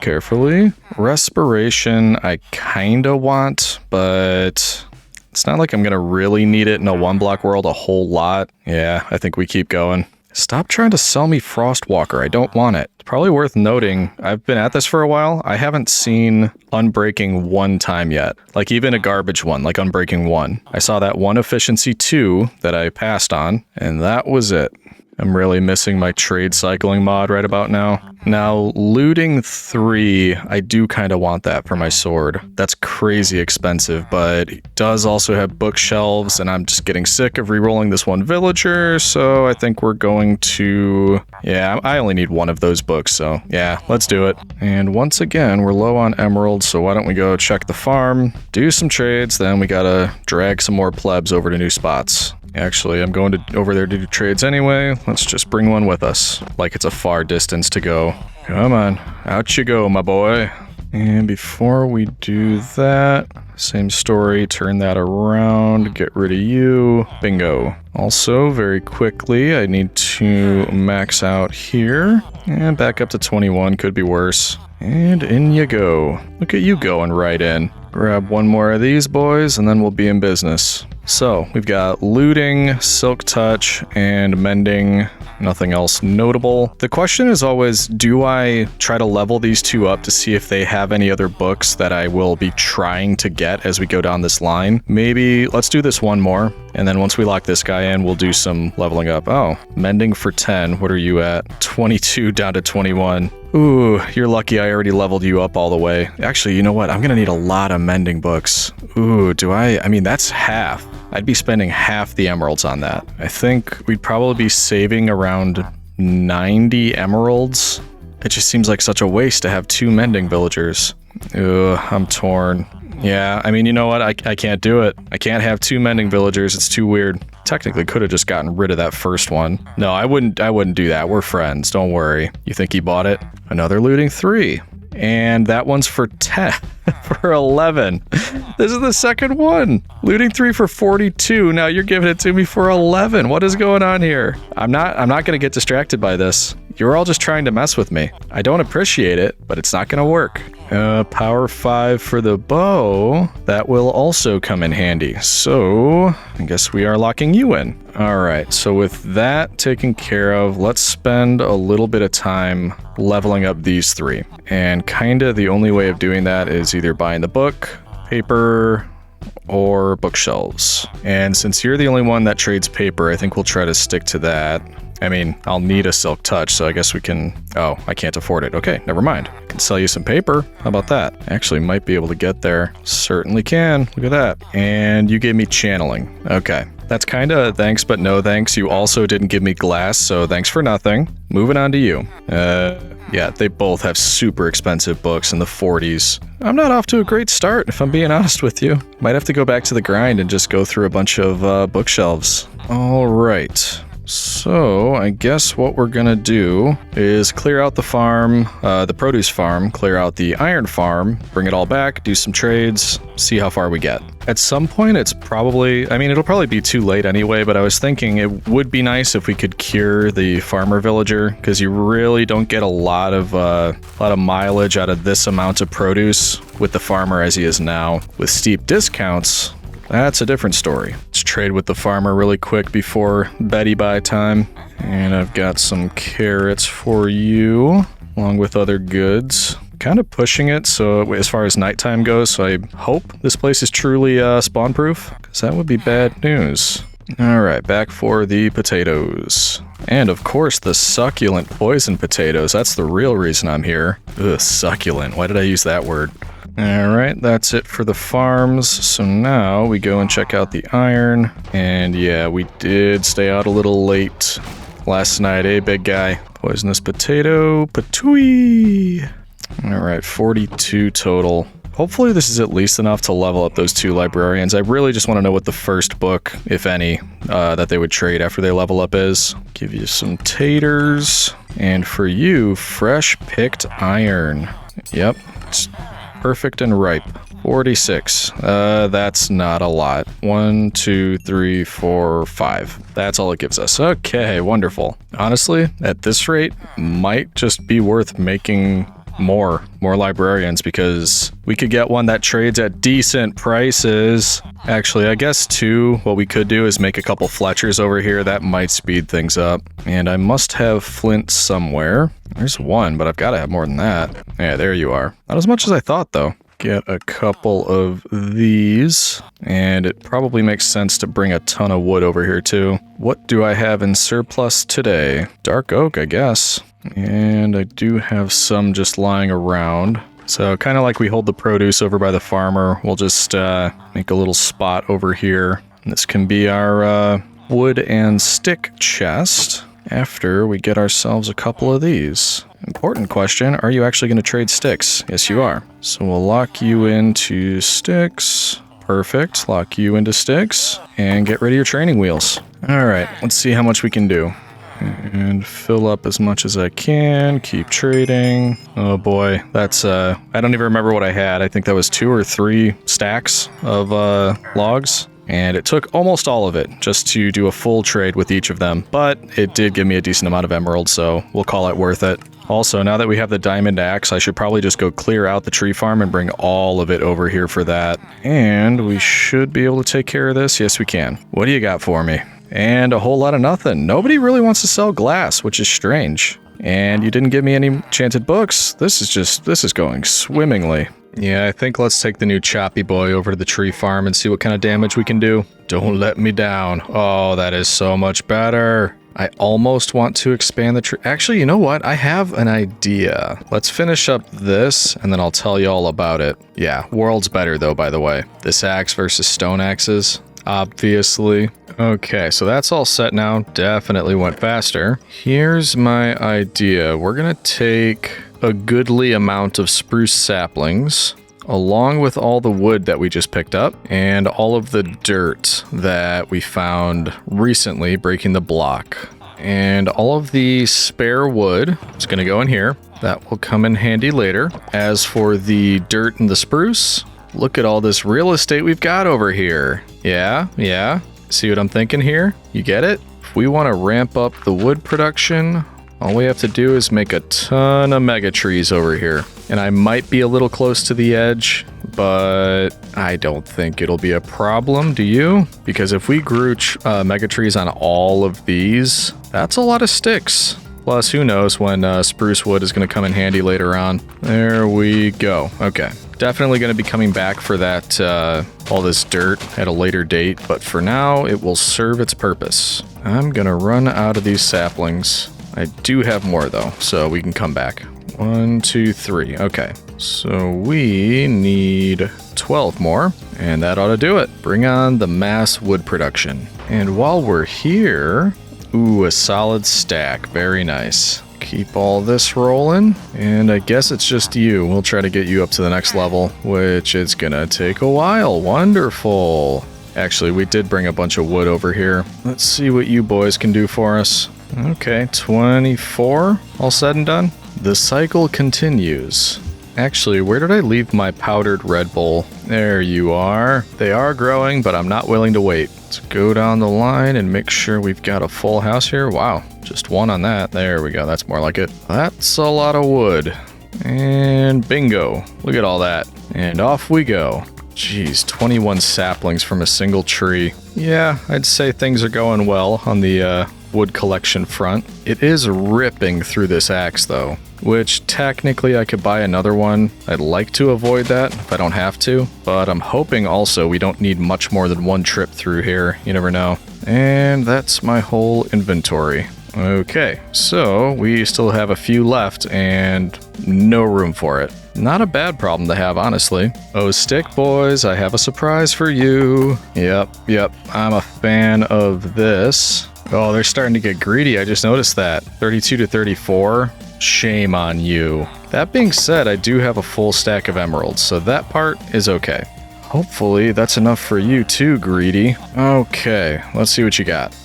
[SPEAKER 1] Respiration, I kinda want, but it's not like I'm gonna really need it in a one block world a whole lot. Yeah, I think we keep going. Stop trying to sell me Frostwalker. I don't want it. It's probably worth noting, I've been at this for a while. I haven't seen Unbreaking 1 time yet. Like even a garbage one, like Unbreaking 1. I saw that one Efficiency 2 that I passed on, and that was it. I'm really missing my trade cycling mod right about now. Now, looting 3, I do kind of want that for my sword. That's crazy expensive, but it does also have bookshelves, and I'm just getting sick of re-rolling this one villager, so I think we're going to... Yeah, I only need one of those books, so yeah, let's do it. And once again, we're low on emeralds, so why don't we go check the farm, do some trades, then we gotta drag some more plebs over to new spots. Actually, I'm going over there to do trades anyway. Let's just bring one with us, like it's a far distance to go. Come on, out you go, my boy. And before we do that, same story, turn that around, get rid of you. Bingo. Also, very quickly, I need to max out here. And back up to 21, could be worse. And in you go. Look at you going right in. Grab one more of these boys, and then we'll be in business. So, we've got looting, silk touch, and mending. Nothing else notable. The question is always, do I try to level these two up to see if they have any other books that I will be trying to get as we go down this line? Maybe let's do this one more, and then once we lock this guy in, we'll do some leveling up. Oh, mending for 10. What are you at? 22 down to 21. Ooh, you're lucky I already leveled you up all the way. Actually, you know what? I'm gonna need a lot of mending books. Ooh, I mean, that's half. I'd be spending half the emeralds on that. I think we'd probably be saving around 90 emeralds. It just seems like such a waste to have 2 mending villagers. Ugh, I'm torn. Yeah, I mean, you know what? I can't do it. I can't have 2 mending villagers. It's too weird. Technically could have just gotten rid of that first one. No, I wouldn't do that. We're friends. Don't worry. You think he bought it? Another looting 3. And that one's for 10, for 11. This is the second one. Looting 3 for 42. Now you're giving it to me for 11. What is going on here? I'm not going to get distracted by this. You're all just trying to mess with me. I don't appreciate it, but it's not going to work. Power 5 for the bow. That will also come in handy. So I guess we are locking you in. All right, so with that taken care of, let's spend a little bit of time leveling up these 3. And kinda the only way of doing that is either buying the book, paper, or bookshelves. And since you're the only one that trades paper, I think we'll try to stick to that. I mean, I'll need a silk touch, so I guess we can... Oh, I can't afford it. Okay, never mind. I can sell you some paper. How about that? Actually, might be able to get there. Certainly can. Look at that. And you gave me channeling. Okay. That's kind of thanks, but no thanks. You also didn't give me glass, so thanks for nothing. Moving on to you. Yeah, they both have super expensive books in the 40s. I'm not off to a great start, if I'm being honest with you. Might have to go back to the grind and just go through a bunch of bookshelves. All right. So I guess what we're gonna do is clear out the farm, the produce farm, clear out the iron farm, bring it all back, do some trades, see how far we get. At some point it's probably, I mean, it'll probably be too late anyway, but I was thinking it would be nice if we could cure the farmer villager, because you really don't get a lot of mileage out of this amount of produce with the farmer as he is now. With steep discounts, that's a different story. Let's trade with the farmer really quick before Betty buy time. And I've got some carrots for you, along with other goods. Kind of pushing it so as far as nighttime goes, so I hope this place is truly spawn-proof, because that would be bad news. Alright, back for the potatoes. And of course the succulent poison potatoes. That's the real reason I'm here. Ugh, succulent. Why did I use that word? Alright, that's it for the farms. So now we go and check out the iron. And yeah, we did stay out a little late last night, eh, big guy? Poisonous potato, patooey! Alright, 42 total. Hopefully this is at least enough to level up those 2 librarians. I really just want to know what the first book, if any, that they would trade after they level up is. Give you some taters. And for you, fresh picked iron. Yep, it's perfect and ripe. 46. That's not a lot. 1, 2, 3, 4, 5. That's all it gives us. Okay, wonderful. Honestly, at this rate, might just be worth making more librarians, because we could get one that trades at decent prices. Actually, I guess 2, what we could do is make a couple Fletchers over here. That might speed things up. And I must have flint somewhere. There's 1, but I've got to have more than that. Yeah, there you are. Not as much as I thought, though. Get a couple of these, and it probably makes sense to bring a ton of wood over here, too. What do I have in surplus today? Dark oak, I guess. And I do have some just lying around. So kind of like we hold the produce over by the farmer, we'll just make a little spot over here. This can be our wood and stick chest after we get ourselves a couple of these. Important question, are you actually going to trade sticks? Yes, you are. So we'll lock you into sticks. Perfect. Lock you into sticks. And get rid of your training wheels. Alright, let's see how much we can do. And fill up as much as I can. Keep trading. Oh boy, that's, I don't even remember what I had. I think that was 2 or 3 stacks of logs. And it took almost all of it just to do a full trade with each of them. But it did give me a decent amount of emeralds, so we'll call it worth it. Also, now that we have the diamond axe, I should probably just go clear out the tree farm and bring all of it over here for that. And we should be able to take care of this. Yes, we can. What do you got for me? And a whole lot of nothing. Nobody really wants to sell glass, which is strange. And you didn't give me any enchanted books. This is going swimmingly. Yeah, I think let's take the new choppy boy over to the tree farm and see what kind of damage we can do. Don't let me down. Oh, that is so much better. I almost want to expand the tree. Actually, you know what? I have an idea. Let's finish up this, and then I'll tell you all about it. Yeah, world's better, though, by the way. This axe versus stone axes, obviously. Okay, so that's all set now. Definitely went faster. Here's my idea. We're gonna take a goodly amount of spruce saplings, along with all the wood that we just picked up, and all of the dirt that we found recently breaking the block. And all of the spare wood is going to go in here. That will come in handy later. As for the dirt and the spruce, look at all this real estate we've got over here. Yeah. See what I'm thinking here? You get it? If we want to ramp up the wood production, all we have to do is make a ton of mega trees over here. And I might be a little close to the edge, but I don't think it'll be a problem, do you? Because if we grew mega trees on all of these, that's a lot of sticks. Plus, who knows when spruce wood is going to come in handy later on. There we go. Okay. Definitely going to be coming back for that, all this dirt at a later date, but for now, it will serve its purpose. I'm going to run out of these saplings. I do have more though, so we can come back. 1, 2, 3. Okay, so we need 12 more, and that ought to do it. Bring on the mass wood production. And while we're here, ooh, a solid stack. Very nice. Keep all this rolling, and I guess it's just you. We'll try to get you up to the next level, which is gonna take a while. Wonderful. Actually, we did bring a bunch of wood over here. Let's see what you boys can do for us. Okay, 24, all said and done. The cycle continues. Actually, where did I leave my powdered Red Bull? There you are. They are growing, but I'm not willing to wait. Let's go down the line and make sure we've got a full house here. Wow, just one on that. There we go, that's more like it. That's a lot of wood. And bingo, look at all that. And off we go. Jeez, 21 saplings from a single tree. Yeah, I'd say things are going well on the wood collection front. It is ripping through this axe though, which technically I could buy another one. I'd like to avoid that if I don't have to, but I'm hoping also we don't need much more than one trip through here. You never know. And that's my whole inventory. Okay, so we still have a few left and no room for it. Not a bad problem to have, honestly. Oh, stick boys, I have a surprise for you. Yep, I'm a fan of this. Oh, they're starting to get greedy, I just noticed that. 32 to 34, shame on you. That being said, I do have a full stack of emeralds, so that part is okay. Hopefully, that's enough for you too, greedy. Okay, let's see what you got.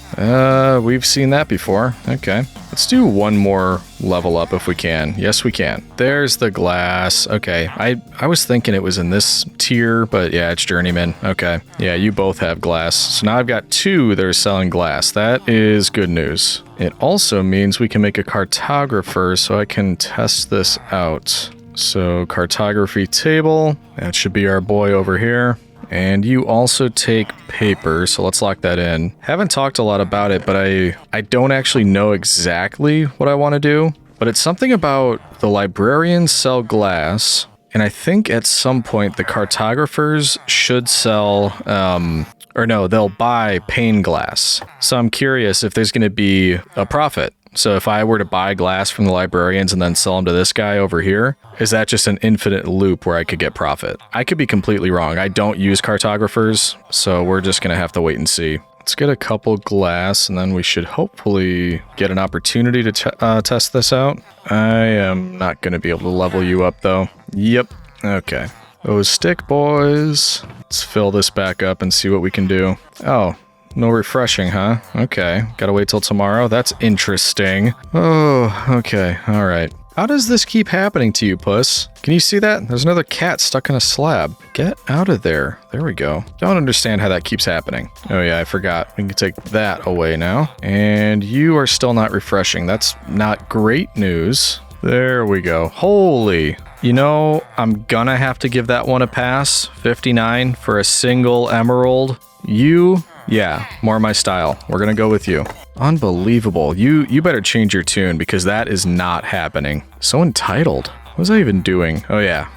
[SPEAKER 1] We've seen that before. Okay. Let's do one more level up if we can. Yes, we can. There's the glass. Okay. I was thinking it was in this tier, but yeah, it's journeyman. Okay. Yeah, you both have glass. So now I've got 2 that are selling glass. That is good news. It also means we can make a cartographer so I can test this out. So cartography table, that should be our boy over here. And you also take paper, so let's lock that in. Haven't talked a lot about it, but I don't actually know exactly what I want to do. But it's something about the librarians sell glass, and I think at some point the cartographers should sell, they'll buy pane glass. So I'm curious if there's going to be a profit. So if I were to buy glass from the librarians and then sell them to this guy over here, is that just an infinite loop where I could get profit? I could be completely wrong. I don't use cartographers, so we're just going to have to wait and see. Let's get a couple glass, and then we should hopefully get an opportunity to test this out. I am not going to be able to level you up, though. Yep. Okay. Those stick boys. Let's fill this back up and see what we can do. Oh. No refreshing, huh? Okay. Gotta wait till tomorrow? That's interesting. Oh, okay. Alright. How does this keep happening to you, puss? Can you see that? There's another cat stuck in a slab. Get out of there. There we go. Don't understand how that keeps happening. Oh yeah, I forgot. We can take that away now. And you are still not refreshing. That's not great news. There we go. Holy. You know, I'm gonna have to give that one a pass. 59 for a single emerald. You Yeah, more my style. We're gonna go with you. Unbelievable. You better change your tune because that is not happening. So entitled. What was I even doing? Oh yeah,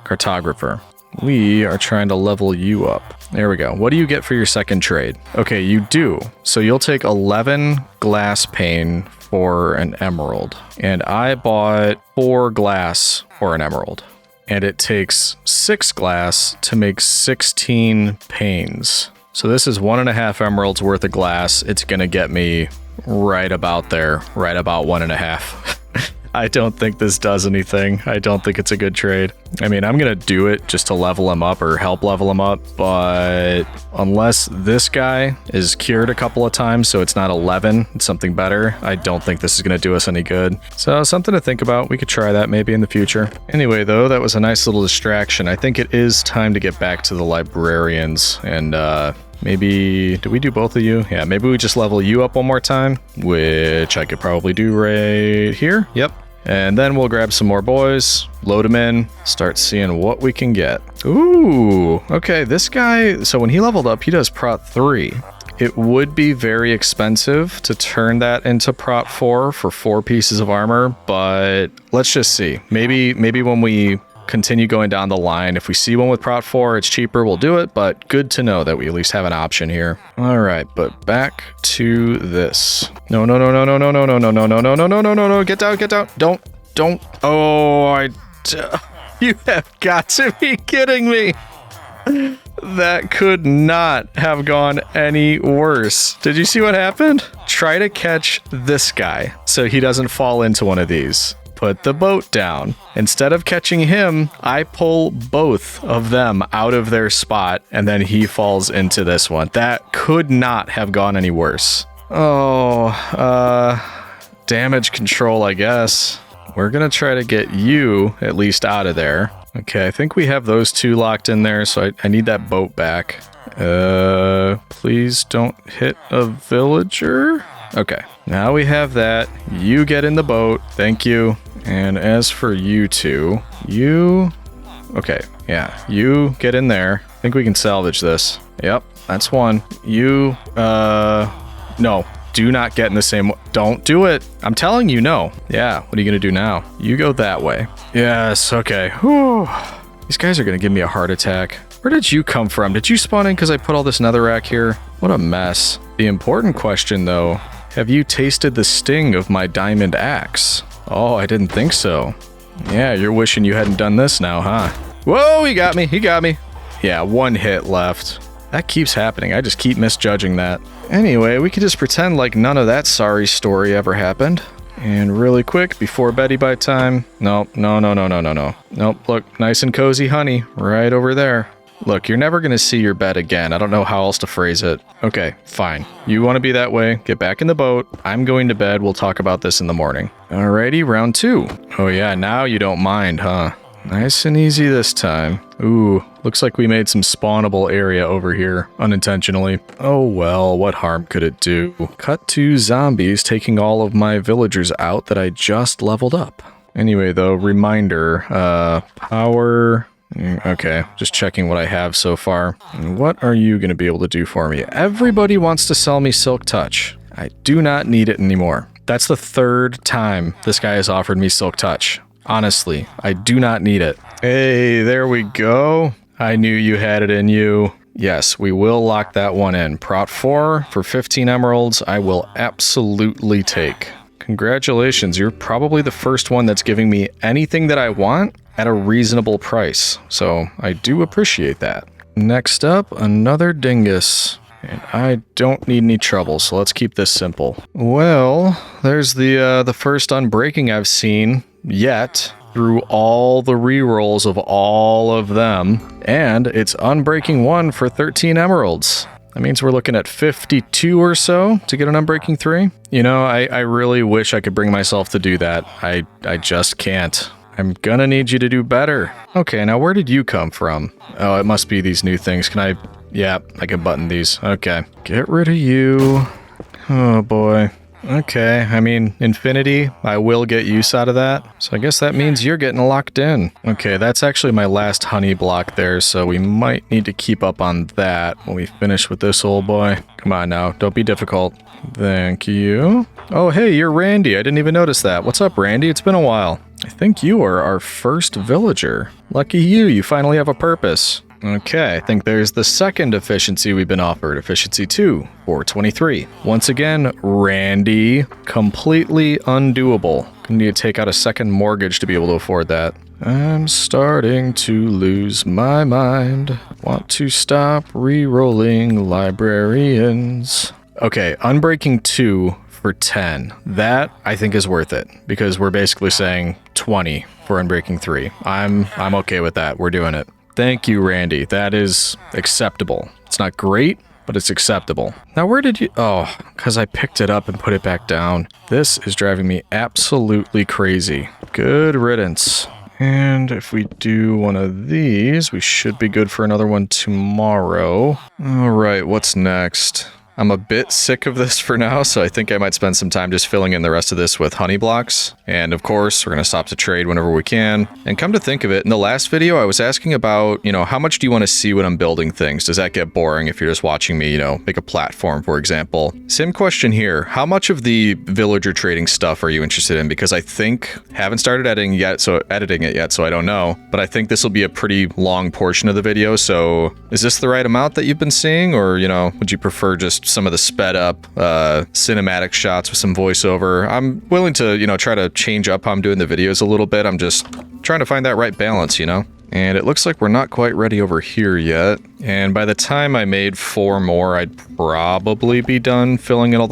[SPEAKER 1] cartographer. We are trying to level you up. There we go. What do you get for your second trade? Okay, you do. So you'll take 11 glass pane for an emerald. And I bought 4 glass for an emerald. And it takes 6 glass to make 16 panes. So this is 1.5 emeralds worth of glass. It's gonna get me right about there, right about 1.5. I don't think this does anything. I don't think it's a good trade. I mean, I'm gonna do it just to level him up or help level him up, but unless this guy is cured a couple of times, so it's not 11, it's something better, I don't think this is gonna do us any good. So something to think about. We could try that maybe in the future. Anyway, though, that was a nice little distraction. I think it is time to get back to the librarians and, maybe, do we do both of you? Yeah, maybe we just level you up one more time, which I could probably do right here. Yep. And then we'll grab some more boys, load them in, start seeing what we can get. Ooh, okay, this guy, so when he leveled up, he does Prot 3. It would be very expensive to turn that into Prot 4 for 4 pieces of armor, but let's just see. Maybe when we continue going down the line, if we see one with Prot 4, it's cheaper, we'll do it, but good to know that we at least have an option here. All right, but back to this. No, get down. Don't. Oh, you have got to be kidding me. That could not have gone any worse. Did you see what happened? Try to catch this guy so he doesn't fall into one of these. Put the boat down. Instead of catching him, I pull both of them out of their spot, and then he falls into this one. That could not have gone any worse. Oh, damage control, I guess. We're gonna try to get you at least out of there. Okay, I think we have those 2 locked in there, so I need that boat back. Please don't hit a villager. Okay, now we have that. You get in the boat. Thank you. And as for you 2, okay, yeah, you get in there. I think we can salvage this. Yep, that's one. You, no, do not get in the same, don't do it. I'm telling you, no. Yeah, what are you gonna do now? You go that way. Yes, okay. Whew. These guys are gonna give me a heart attack. Where did you come from? Did you spawn in because I put all this netherrack here? What a mess. The important question, though, have you tasted the sting of my diamond axe? Oh, I didn't think so. Yeah, you're wishing you hadn't done this now, huh? Whoa, he got me. Yeah, 1 hit left. That keeps happening. I just keep misjudging that. Anyway, we could just pretend like none of that sorry story ever happened. And really quick, before Betty by time. No. Nope, look, nice and cozy honey, right over there. Look, you're never gonna see your bed again. I don't know how else to phrase it. Okay, fine. You want to be that way, get back in the boat. I'm going to bed, we'll talk about this in the morning. Alrighty, round 2. Oh yeah, now you don't mind, huh? Nice and easy this time. Ooh, looks like we made some spawnable area over here, unintentionally. Oh well, what harm could it do? Cut to zombies taking all of my villagers out that I just leveled up. Anyway though, reminder, power... Okay, just checking what I have so far. And what are you going to be able to do for me? Everybody wants to sell me Silk Touch. I do not need it anymore. That's the 3rd time this guy has offered me Silk Touch. Honestly, I do not need it. Hey, there we go. I knew you had it in you. Yes, we will lock that one in. Prot 4 for 15 emeralds, I will absolutely take. Congratulations, you're probably the first one that's giving me anything that I want at a reasonable price, so I do appreciate that. Next up, another dingus. And I don't need any trouble, so let's keep this simple. Well, there's the first unbreaking I've seen yet through all the rerolls of all of them, and it's unbreaking 1 for 13 emeralds. That means we're looking at 52 or so to get an unbreaking 3. You know, I really wish I could bring myself to do that. I just can't. I'm gonna need you to do better. Okay, now where did you come from? Oh, it must be these new things. Can I... Yeah, I can button these. Okay. Get rid of you. Oh boy. Okay, I mean, infinity, I will get use out of that. So I guess that means you're getting locked in. Okay, that's actually my last honey block there, so we might need to keep up on that when we finish with this old boy. Come on now, don't be difficult. Thank you. Oh, hey, you're Randy. I didn't even notice that. What's up, Randy? It's been a while. I think you are our first villager. Lucky you finally have a purpose. Okay, I think there's the second efficiency we've been offered. Efficiency 2, 423. Once again, Randy, completely undoable. Gonna need to take out a second mortgage to be able to afford that. I'm starting to lose my mind. Want to stop re-rolling librarians. Okay, Unbreaking 2 for 10. That, I think, is worth it, because we're basically saying 20 for Unbreaking 3. I'm okay with that. We're doing it. Thank you, Randy. That is acceptable. It's not great, but it's acceptable. Now, where did you... Oh, because I picked it up and put it back down. This is driving me absolutely crazy. Good riddance. And if we do one of these, we should be good for another one tomorrow. All right, what's next? I'm a bit sick of this for now, so I think I might spend some time just filling in the rest of this with honey blocks. And of course, we're going to stop to trade whenever we can. And come to think of it, in the last video, I was asking about, how much do you want to see when I'm building things? Does that get boring if you're just watching me, make a platform, for example? Same question here. How much of the villager trading stuff are you interested in? Because I think, haven't started editing it yet, so I don't know. But I think this will be a pretty long portion of the video, so is this the right amount that you've been seeing? Or, would you prefer just some of the sped up cinematic shots with some voiceover? I'm willing to, try to change up how I'm doing the videos a little bit. I'm just trying to find that right balance, And it looks like we're not quite ready over here yet. And by the time I made 4 more, I'd probably be done filling in all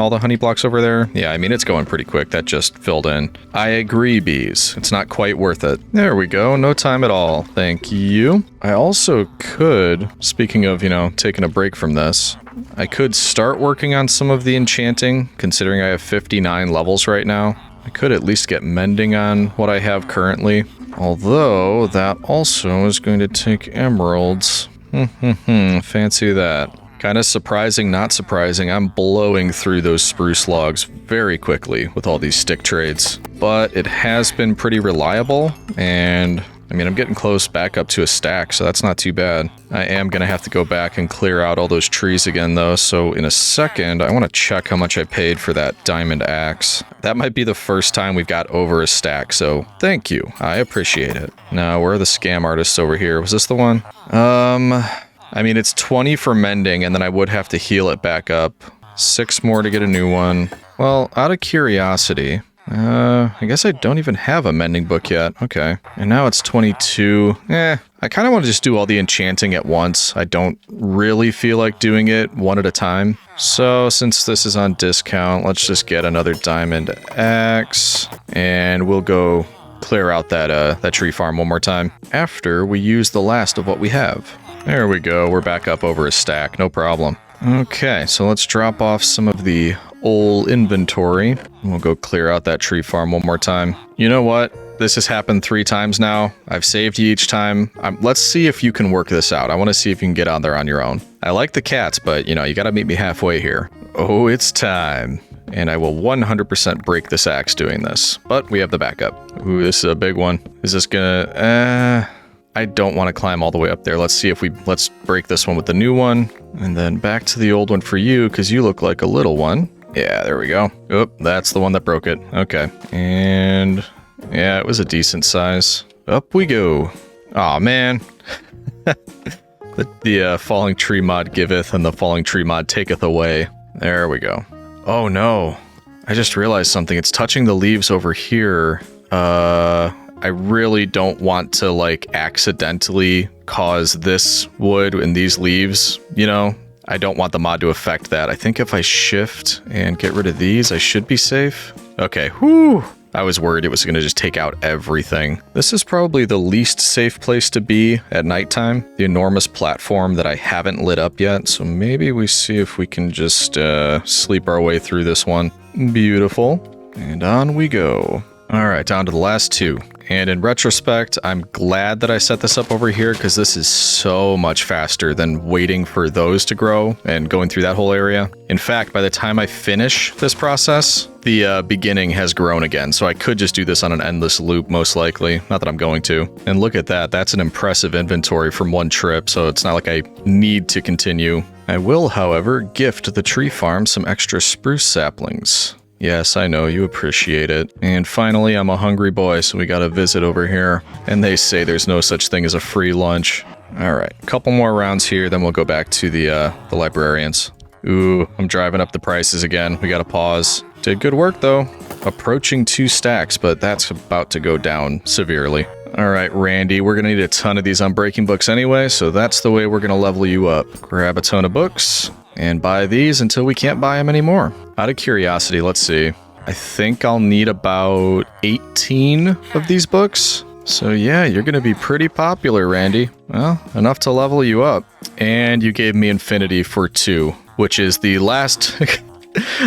[SPEAKER 1] the honey blocks over there. Yeah, I mean, it's going pretty quick. That just filled in. I agree, bees. It's not quite worth it. There we go. No time at all. Thank you. I also could, speaking of, taking a break from this, I could start working on some of the enchanting, considering I have 59 levels right now. I could at least get mending on what I have currently. Although, that also is going to take emeralds. Fancy that. Kind of surprising, not surprising. I'm blowing through those spruce logs very quickly with all these stick trades. But it has been pretty reliable, and I mean, I'm getting close back up to a stack, so that's not too bad. I am going to have to go back and clear out all those trees again, though, so in a second, I want to check how much I paid for that diamond axe. That might be the first time we've got over a stack, so thank you. I appreciate it. Now, where are the scam artists over here? Was this the one? I mean, it's 20 for mending, and then I would have to heal it back up. 6 more to get a new one. Well, out of curiosity... I guess I don't even have a mending book yet. Okay. And now it's 22. I kind of want to just do all the enchanting at once. I don't really feel like doing it one at a time. So since this is on discount, let's just get another diamond axe. And we'll go clear out that tree farm one more time after we use the last of what we have. There we go. We're back up over a stack. No problem. Okay, so let's drop off some of the old inventory. We'll go clear out that tree farm one more time. You know what? This has happened 3 times now. I've saved you each time. Let's see if you can work this out. I want to see if you can get on there on your own. I like the cats, but, you gotta meet me halfway here. Oh, it's time. And I will 100% break this axe doing this. But we have the backup. Ooh, this is a big one. Is this gonna... I don't want to climb all the way up there. Let's see if let's break this one with the new one. And then back to the old one for you, because you look like a little one. Yeah, there we go. Oop, that's the one that broke it. Okay. And yeah, it was a decent size. Up we go. Aw, man. the falling tree mod giveth and the falling tree mod taketh away. There we go. Oh no. I just realized something. It's touching the leaves over here. I really don't want to, accidentally cause this wood and these leaves, I don't want the mod to affect that. I think if I shift and get rid of these, I should be safe. Okay, whew! I was worried it was going to just take out everything. This is probably the least safe place to be at nighttime. The enormous platform that I haven't lit up yet, so maybe we see if we can just sleep our way through this one. Beautiful. And on we go. Alright, down to the last 2. And in retrospect, I'm glad that I set this up over here because this is so much faster than waiting for those to grow and going through that whole area. In fact, by the time I finish this process, the beginning has grown again, so I could just do this on an endless loop, most likely. Not that I'm going to. And look at that. That's an impressive inventory from one trip, so it's not like I need to continue. I will, however, gift the tree farm some extra spruce saplings. Yes, I know, you appreciate it. And finally, I'm a hungry boy, so we got a visit over here. And they say there's no such thing as a free lunch. Alright, a couple more rounds here, then we'll go back to the librarians. Ooh, I'm driving up the prices again. We gotta pause. Did good work, though. Approaching 2 stacks, but that's about to go down severely. Alright, Randy, we're gonna need a ton of these Unbreaking books anyway, so that's the way we're gonna level you up. Grab a ton of books, and buy these until we can't buy them anymore. Out of curiosity, let's see. I think I'll need about 18 of these books. So yeah, you're gonna be pretty popular, Randy. Well, enough to level you up. And you gave me Infinity for 2, which is the last...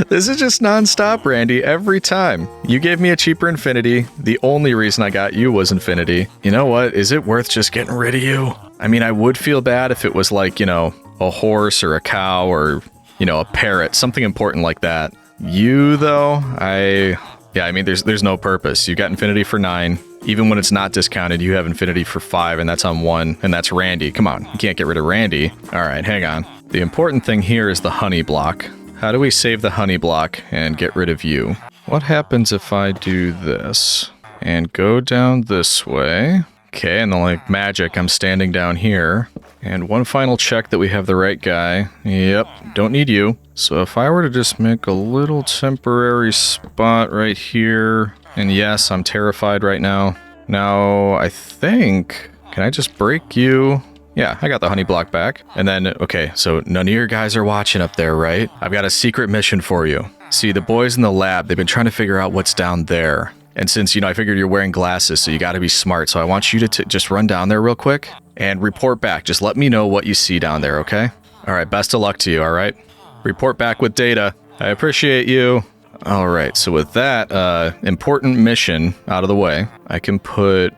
[SPEAKER 1] This is just non-stop, Randy, every time. You gave me a cheaper Infinity. The only reason I got you was Infinity. You know what? Is it worth just getting rid of you? I mean, I would feel bad if it was like, you know, a horse or a cow or, you know, a parrot, something important like that. You, though, I mean, there's no purpose. You got Infinity for 9. Even when it's not discounted, you have Infinity for 5, and that's on 1, and that's Randy. Come on, you can't get rid of Randy. All right, hang on. The important thing here is the honey block. How do we save the honey block and get rid of you? What happens if I do this and go down this way? Okay, and then like magic, I'm standing down here. And one final check that we have the right guy. Yep, don't need you. So if I were to just make a little temporary spot right here, and yes, I'm terrified right now. Now, I think, can I just break you? Yeah, I got the honey block back. And then, okay, so none of your guys are watching up there, right? I've got a secret mission for you. See, the boys in the lab, they've been trying to figure out what's down there. And since, you know, I figured you're wearing glasses, so you got to be smart. So I want you to just run down there real quick and report back. Just let me know what you see down there, okay? All right, best of luck to you, all right? Report back with data. I appreciate you. All right, so with that important mission out of the way, I can put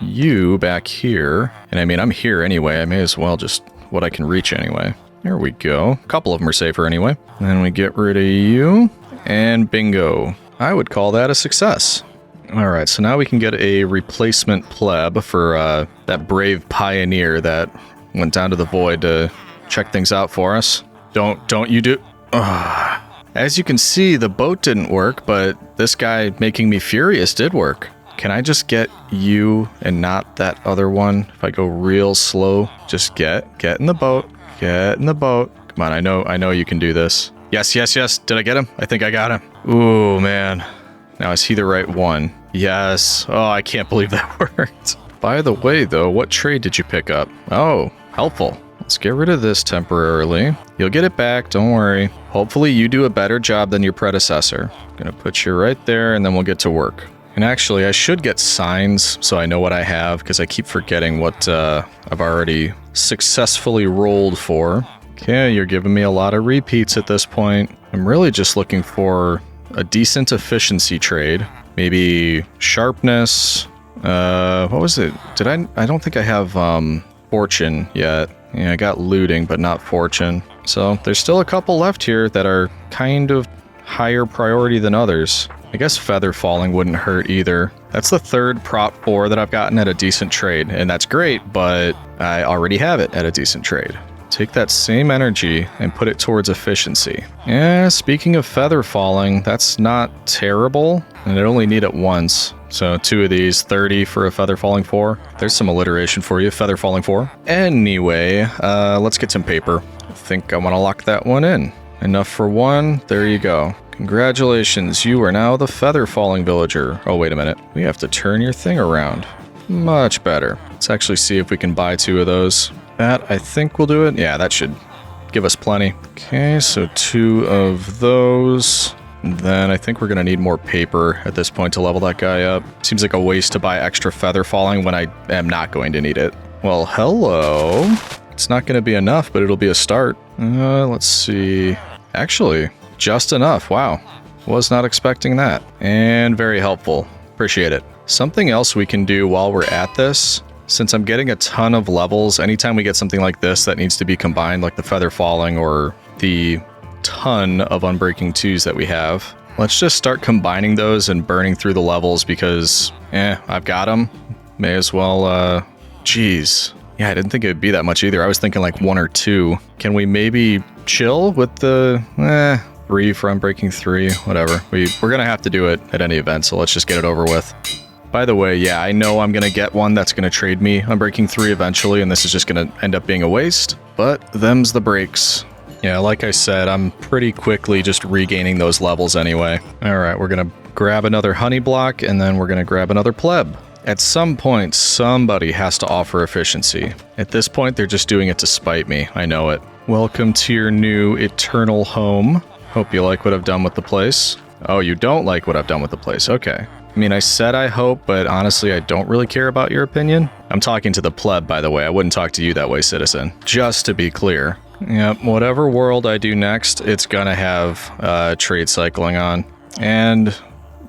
[SPEAKER 1] you back here. And I mean, I'm here anyway. I may as well just what I can reach anyway. There we go. A couple of them are safer anyway. Then we get rid of you. And bingo. I would call that a success. Alright, so now we can get a replacement pleb for that brave pioneer that went down to the void to check things out for us. Don't you do... Ugh. As you can see, the boat didn't work, but this guy making me furious did work. Can I just get you and not that other one? If I go real slow, just get in the boat. Get in the boat. Come on, I know you can do this. Yes. Did I get him? I think I got him. Ooh, man. Now, is he the right one? Yes. Oh, I can't believe that worked. By the way, though, what trade did you pick up? Oh, helpful. Let's get rid of this temporarily. You'll get it back, don't worry. Hopefully you do a better job than your predecessor. Gonna put you right there, and then we'll get to work. And actually, I should get signs so I know what I have, because I keep forgetting what I've already successfully rolled for. Okay, you're giving me a lot of repeats at this point. I'm really just looking for a decent efficiency trade. Maybe sharpness. What was it? I don't think I have fortune yet. Yeah, I got looting, but not fortune. So there's still a couple left here that are kind of higher priority than others. I guess feather falling wouldn't hurt either. That's the 3rd prop 4 that I've gotten at a decent trade, and that's great, but I already have it at a decent trade. Take that same energy and put it towards efficiency. Yeah, speaking of feather falling, that's not terrible, and I only need it once. So 2 of these, 30 for a feather falling 4. There's some alliteration for you, feather falling 4. Anyway, let's get some paper. I think I want to lock that one in. Enough for 1, there you go. Congratulations, you are now the feather falling villager. Oh, wait a minute. We have to turn your thing around. Much better. Let's actually see if we can buy 2 of those. That, I think, will do it. Yeah, that should give us plenty. Okay, so 2 of those. And then I think we're going to need more paper at this point to level that guy up. Seems like a waste to buy extra feather falling when I am not going to need it. Well, hello. It's not going to be enough, but it'll be a start. Let's see. Actually, just enough. Wow. Was not expecting that. And very helpful. Appreciate it. Something else we can do while we're at this, since I'm getting a ton of levels, anytime we get something like this that needs to be combined, like the Feather Falling or the ton of Unbreaking 2s that we have, let's just start combining those and burning through the levels because, I've got them. May as well, geez. Yeah, I didn't think it would be that much either. I was thinking like 1 or 2. Can we maybe chill with the, 3 for Unbreaking 3, whatever. We're gonna have to do it at any event, so let's just get it over with. By the way, yeah, I know I'm gonna get one that's gonna trade me Unbreaking 3 eventually, and this is just gonna end up being a waste, but them's the breaks. Yeah, like I said, I'm pretty quickly just regaining those levels anyway. Alright, we're gonna grab another honey block, and then we're gonna grab another pleb. At some point, somebody has to offer efficiency. At this point, they're just doing it to spite me. I know it. Welcome to your new eternal home. Hope you like what I've done with the place. Oh, you don't like what I've done with the place. Okay. I mean, I said I hope, but honestly, I don't really care about your opinion. I'm talking to the pleb, by the way. I wouldn't talk to you that way, citizen. Just to be clear. Yep, whatever world I do next, it's gonna have trade cycling on. And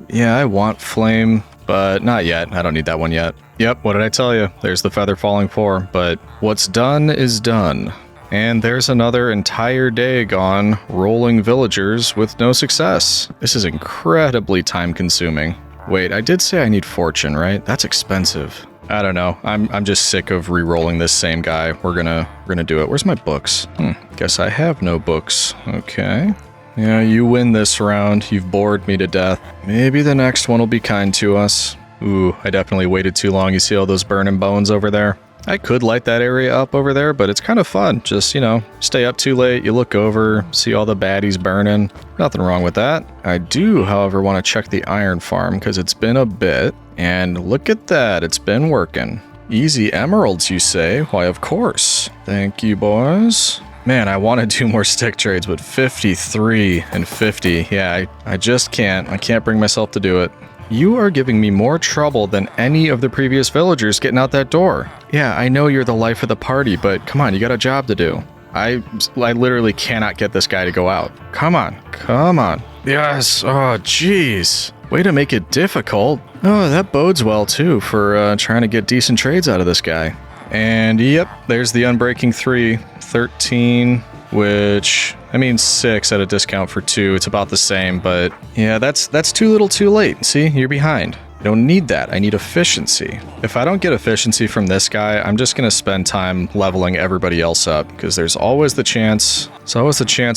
[SPEAKER 1] yeah, I want flame. But not yet. I don't need that one yet. Yep, what did I tell you? There's the Feather Falling 4, but what's done is done. And there's another entire day gone rolling villagers with no success. This is incredibly time-consuming. Wait, I did say I need fortune, right? That's expensive. I don't know. I'm just sick of re-rolling this same guy. We're gonna do it. Where's my books? Guess I have no books. Okay. Yeah, you win this round. You've bored me to death. Maybe the next one will be kind to us. Ooh, I definitely waited too long. You see all those burning bones over there? I could light that area up over there, but it's kind of fun. Just, stay up too late, you look over, see all the baddies burning. Nothing wrong with that. I do, however, want to check the iron farm because it's been a bit. And look at that, it's been working. Easy emeralds, you say? Why, of course. Thank you, boys. Man, I want to do more stick trades, but 53 and 50. Yeah, I just can't. I can't bring myself to do it. You are giving me more trouble than any of the previous villagers getting out that door. Yeah, I know you're the life of the party, but come on, you got a job to do. I literally cannot get this guy to go out. Come on, come on. Yes, oh jeez. Way to make it difficult. Oh, that bodes well too for trying to get decent trades out of this guy. And yep, there's the Unbreaking 3, 13, which, 6 at a discount for 2. It's about the same, but yeah, that's too little too late. See, you're behind. I don't need that. I need efficiency. If I don't get efficiency from this guy, I'm just going to spend time leveling everybody else up, because there's always the chance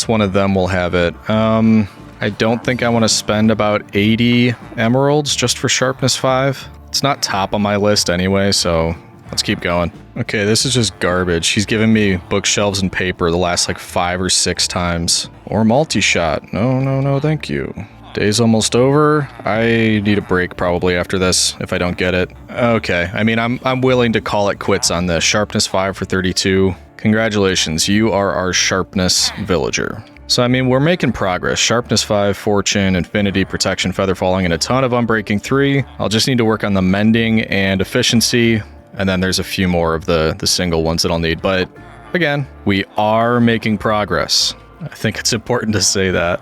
[SPEAKER 1] one of them will have it. I don't think I want to spend about 80 emeralds just for sharpness 5. It's not top on my list anyway, so let's keep going. Okay, this is just garbage. He's given me bookshelves and paper the last 5 or 6 times. Or multi-shot. No, thank you. Day's almost over. I need a break probably after this if I don't get it. Okay, I'm willing to call it quits on this. Sharpness 5 for 32. Congratulations, you are our sharpness villager. So we're making progress. Sharpness 5, Fortune, Infinity, Protection, Feather Falling, and a ton of Unbreaking 3. I'll just need to work on the Mending and Efficiency. And then there's a few more of the single ones that I'll need. But again, we are making progress. I think it's important to say that.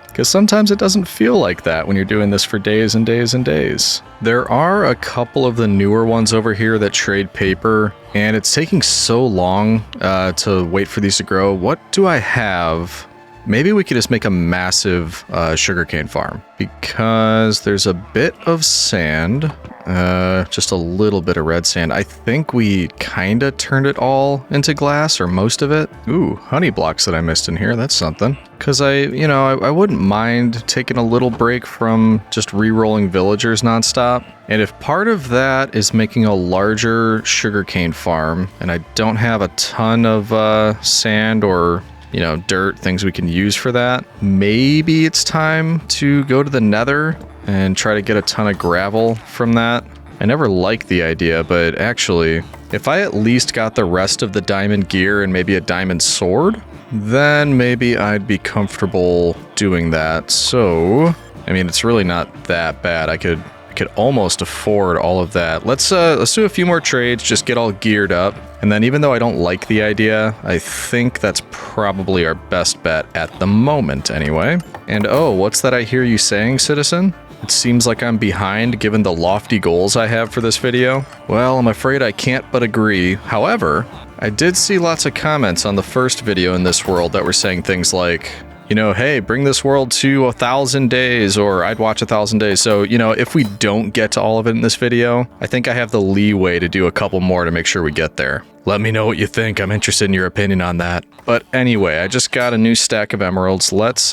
[SPEAKER 1] Because sometimes it doesn't feel like that when you're doing this for days and days and days. There are a couple of the newer ones over here that trade paper. And it's taking so long to wait for these to grow. What do I have? Maybe we could just make a massive sugarcane farm. Because there's a bit of sand. Just a little bit of red sand. I think we kind of turned it all into glass, or most of it. Ooh, honey blocks that I missed in here. That's something. Because I wouldn't mind taking a little break from just re-rolling villagers nonstop. And if part of that is making a larger sugarcane farm, and I don't have a ton of sand or dirt, things we can use for that, maybe it's time to go to the Nether and try to get a ton of gravel from that. I never liked the idea, but actually, if I at least got the rest of the diamond gear and maybe a diamond sword, then maybe I'd be comfortable doing that. So, it's really not that bad. I could almost afford all of that. Let's do a few more trades, just get all geared up. And then even though I don't like the idea, I think that's probably our best bet at the moment anyway. And oh, what's that I hear you saying, citizen? It seems like I'm behind given the lofty goals I have for this video. Well, I'm afraid I can't but agree. However, I did see lots of comments on the first video in this world that were saying things like, you know, hey, bring this world to 1,000 days, or I'd watch 1,000 days. So, you know, if we don't get to all of it in this video, I think I have the leeway to do a couple more to make sure we get there. Let me know what you think. I'm interested in your opinion on that. But anyway, I just got a new stack of emeralds. Let's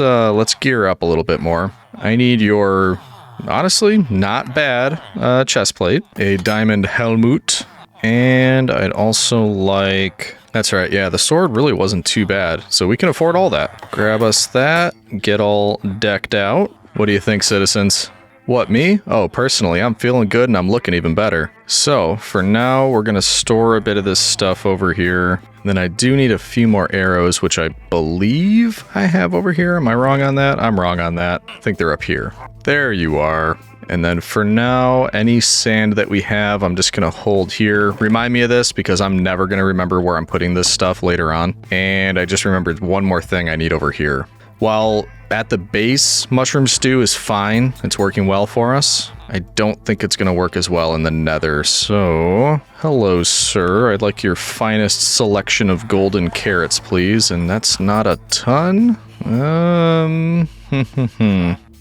[SPEAKER 1] gear up a little bit more. I need your, honestly, not bad chest plate, a diamond helmet, and I'd also like... That's right, yeah, the sword really wasn't too bad, so we can afford all that. Grab us that, get all decked out. What do you think, citizens? What, me? Oh, personally, I'm feeling good and I'm looking even better. So, for now, we're gonna store a bit of this stuff over here. Then I do need a few more arrows, which I believe I have over here. Am I wrong on that? I'm wrong on that. I think they're up here. There you are. And then for now, any sand that we have, I'm just gonna hold here. Remind me of this because I'm never gonna remember where I'm putting this stuff later on. And I just remembered one more thing I need over here. While at the base, mushroom stew is fine. It's working well for us. I don't think it's gonna work as well in the nether. So, hello, sir. I'd like your finest selection of golden carrots, please. And that's not a ton.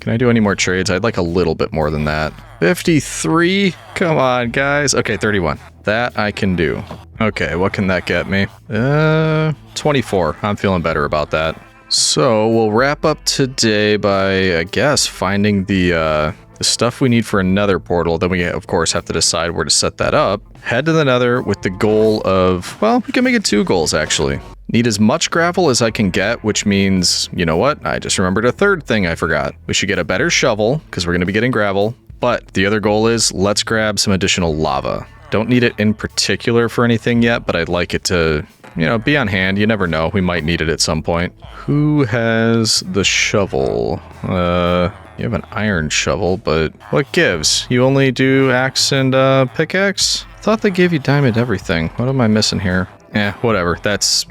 [SPEAKER 1] Can I do any more trades? I'd like a little bit more than that. 53? Come on, guys. Okay, 31. That I can do. Okay, what can that get me? 24. I'm feeling better about that. So, we'll wrap up today by, I guess, finding the stuff we need for another portal. Then we, of course, have to decide where to set that up. Head to the nether with the goal of, well, we can make it 2 goals, actually. Need as much gravel as I can get, which means, you know what? I just remembered a third thing I forgot. We should get a better shovel, because we're going to be getting gravel. But the other goal is, let's grab some additional lava. Don't need it in particular for anything yet, but I'd like it to, you know, be on hand. You never know. We might need it at some point. Who has the shovel? You have an iron shovel, but what gives? You only do axe and pickaxe? Thought they gave you diamond everything. What am I missing here? Whatever. That's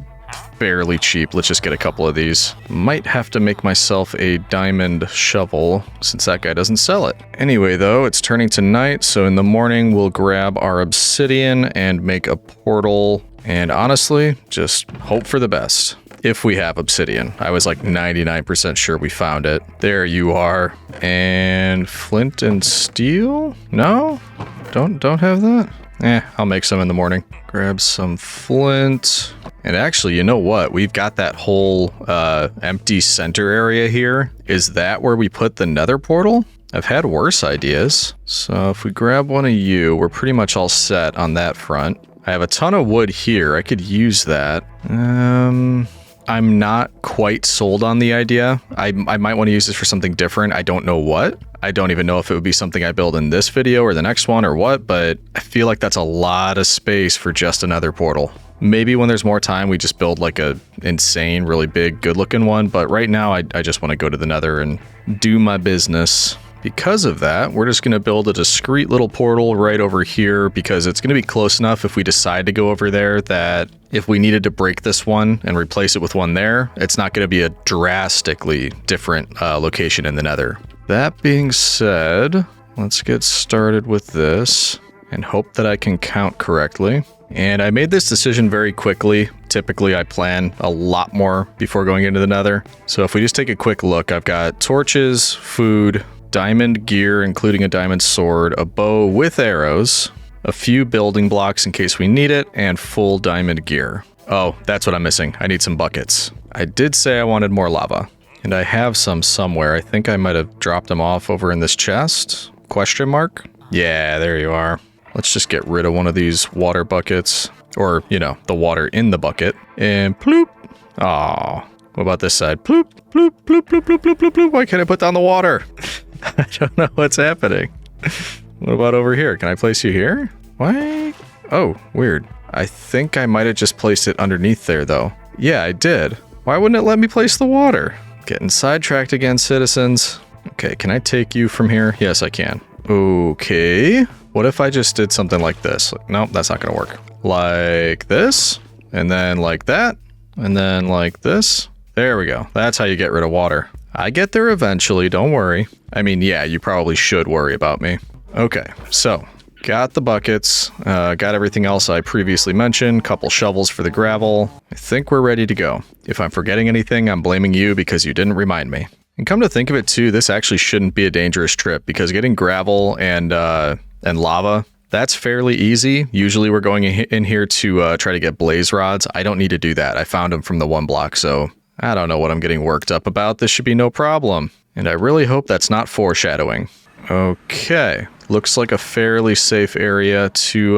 [SPEAKER 1] fairly cheap. Let's just get a couple of these. Might have to make myself a diamond shovel since that guy doesn't sell it. Anyway, though, it's turning to night, so in the morning we'll grab our obsidian and make a portal. And honestly, just hope for the best. If we have obsidian. I was like 99% sure we found it. There you are. And flint and steel? No? Don't have that? I'll make some in the morning. Grab some flint. And actually, you know what? We've got that whole empty center area here. Is that where we put the nether portal? I've had worse ideas. So if we grab one of you, we're pretty much all set on that front. I have a ton of wood here. I could use that. I'm not quite sold on the idea. I might want to use this for something different. I don't know what. I don't even know if it would be something I build in this video or the next one or what, but I feel like that's a lot of space for just another portal. Maybe when there's more time, we just build like a insane, really big, good-looking one, but right now I just want to go to the nether and do my business. Because of that, we're just going to build a discreet little portal right over here because it's going to be close enough if we decide to go over there that if we needed to break this one and replace it with one there, it's not going to be a drastically different location in the nether. That being said, let's get started with this and hope that I can count correctly. And I made this decision very quickly. Typically, I plan a lot more before going into the nether. So if we just take a quick look, I've got torches, food, diamond gear, including a diamond sword, a bow with arrows, a few building blocks in case we need it, and full diamond gear. Oh, that's what I'm missing. I need some buckets. I did say I wanted more lava, and I have some somewhere. I think I might have dropped them off over in this chest. Question mark? Yeah, there you are. Let's just get rid of one of these water buckets, or, you know, the water in the bucket, and ploop. Aw. What about this side? Ploop, ploop, ploop, ploop, ploop, ploop, ploop, ploop. Why can't I put down the water? I don't know what's happening. What about over here? Can I place you here? Why? Oh, weird. I think I might have just placed it underneath there, though. Yeah, I did. Why wouldn't it let me place the water? Getting sidetracked again, citizens. Okay, can I take you from here? Yes, I can. Okay. What if I just did something like this? Nope, that's not gonna work. Like this, and then like that, and then like this. There we go. That's how you get rid of water. I get there eventually, don't worry. I mean, yeah, you probably should worry about me. Okay, so got the buckets, got everything else I previously mentioned, couple shovels for the gravel. I think we're ready to go. If I'm forgetting anything, I'm blaming you because you didn't remind me. And come to think of it too, this actually shouldn't be a dangerous trip because getting gravel and lava, that's fairly easy. Usually we're going in here to try to get blaze rods. I don't need to do that. I found them from the one block, so I don't know what I'm getting worked up about. This should be no problem. And I really hope that's not foreshadowing. Okay, looks like a fairly safe area to,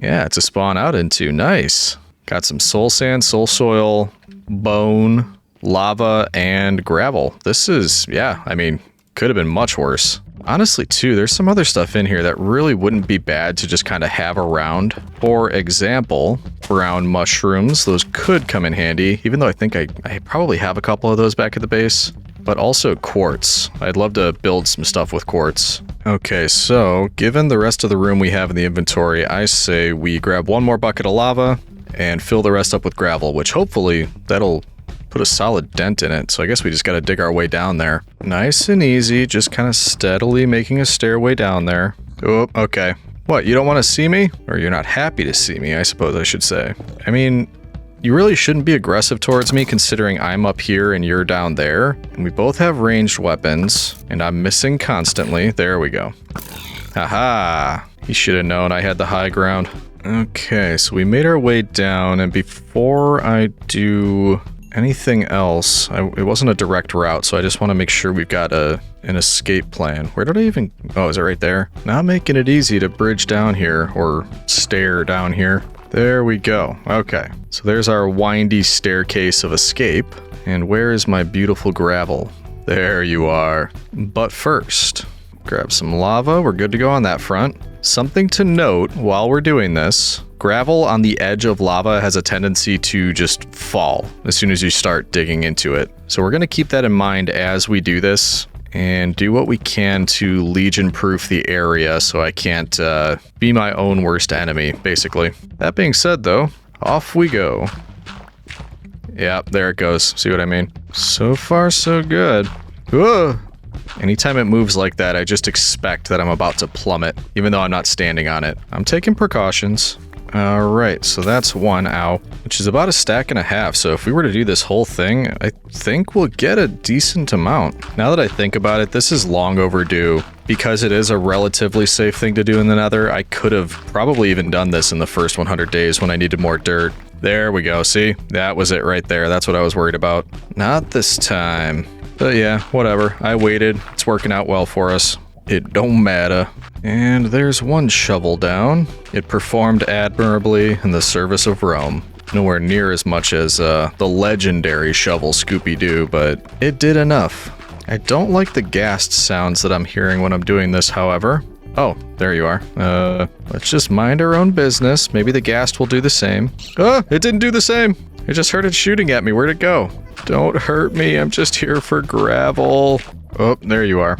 [SPEAKER 1] yeah, to spawn out into. Nice. Got some soul sand, soul soil, bone, lava, and gravel. This is, yeah, I mean, could have been much worse. Honestly, too, there's some other stuff in here that really wouldn't be bad to just kind of have around. For example, brown mushrooms. Those could come in handy, even though I think I probably have a couple of those back at the base. But also quartz. I'd love to build some stuff with quartz. Okay, so given the rest of the room we have in the inventory, I say we grab one more bucket of lava and fill the rest up with gravel, which hopefully that'll put a solid dent in it. So I guess we just got to dig our way down there. Nice and easy, just kind of steadily making a stairway down there. Oh, okay. What, you don't want to see me? Or you're not happy to see me, I suppose I should say. I mean, you really shouldn't be aggressive towards me considering I'm up here and you're down there. And we both have ranged weapons and I'm missing constantly. There we go. Haha. He should have known I had the high ground. Okay, so we made our way down, and before I do anything else, it wasn't a direct route, so I just want to make sure we've got an escape plan. Where did I even... Oh, is it right there? Not making it easy to bridge down here, or stair down here. There we go. Okay, so there's our windy staircase of escape. And where is my beautiful gravel? There you are. But first, grab some lava. We're good to go on that front. Something to note while we're doing this, gravel on the edge of lava has a tendency to just fall as soon as you start digging into it. So we're going to keep that in mind as we do this and do what we can to legion-proof the area so I can't be my own worst enemy, basically. That being said, though, off we go. Yeah, there it goes. See what I mean? So far, so good. Whoa! Anytime it moves like that, I just expect that I'm about to plummet, even though I'm not standing on it. I'm taking precautions. Alright, so that's one, which is about a stack and a half, so if we were to do this whole thing, I think we'll get a decent amount. Now that I think about it, this is long overdue. Because it is a relatively safe thing to do in the Nether, I could have probably even done this in the first 100 days when I needed more dirt. There we go, see? That was it right there, that's what I was worried about. Not this time. But yeah, whatever. I waited. It's working out well for us. It don't matter. And there's one shovel down. It performed admirably in the service of Rome. Nowhere near as much as the legendary shovel Scooby-Doo, but it did enough. I don't like the ghast sounds that I'm hearing when I'm doing this, however. Oh, there you are. Let's just mind our own business. Maybe the ghast will do the same. Oh, it didn't do the same. I just heard it shooting at me. Where'd it go? Don't hurt me. I'm just here for gravel. Oh, there you are.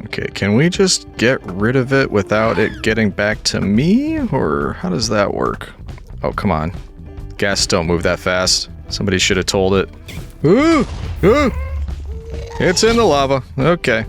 [SPEAKER 1] Okay, can we just get rid of it without it getting back to me? Or how does that work? Oh, come on. Gas don't move that fast. Somebody should have told it. Ooh! Ooh! It's in the lava. Okay.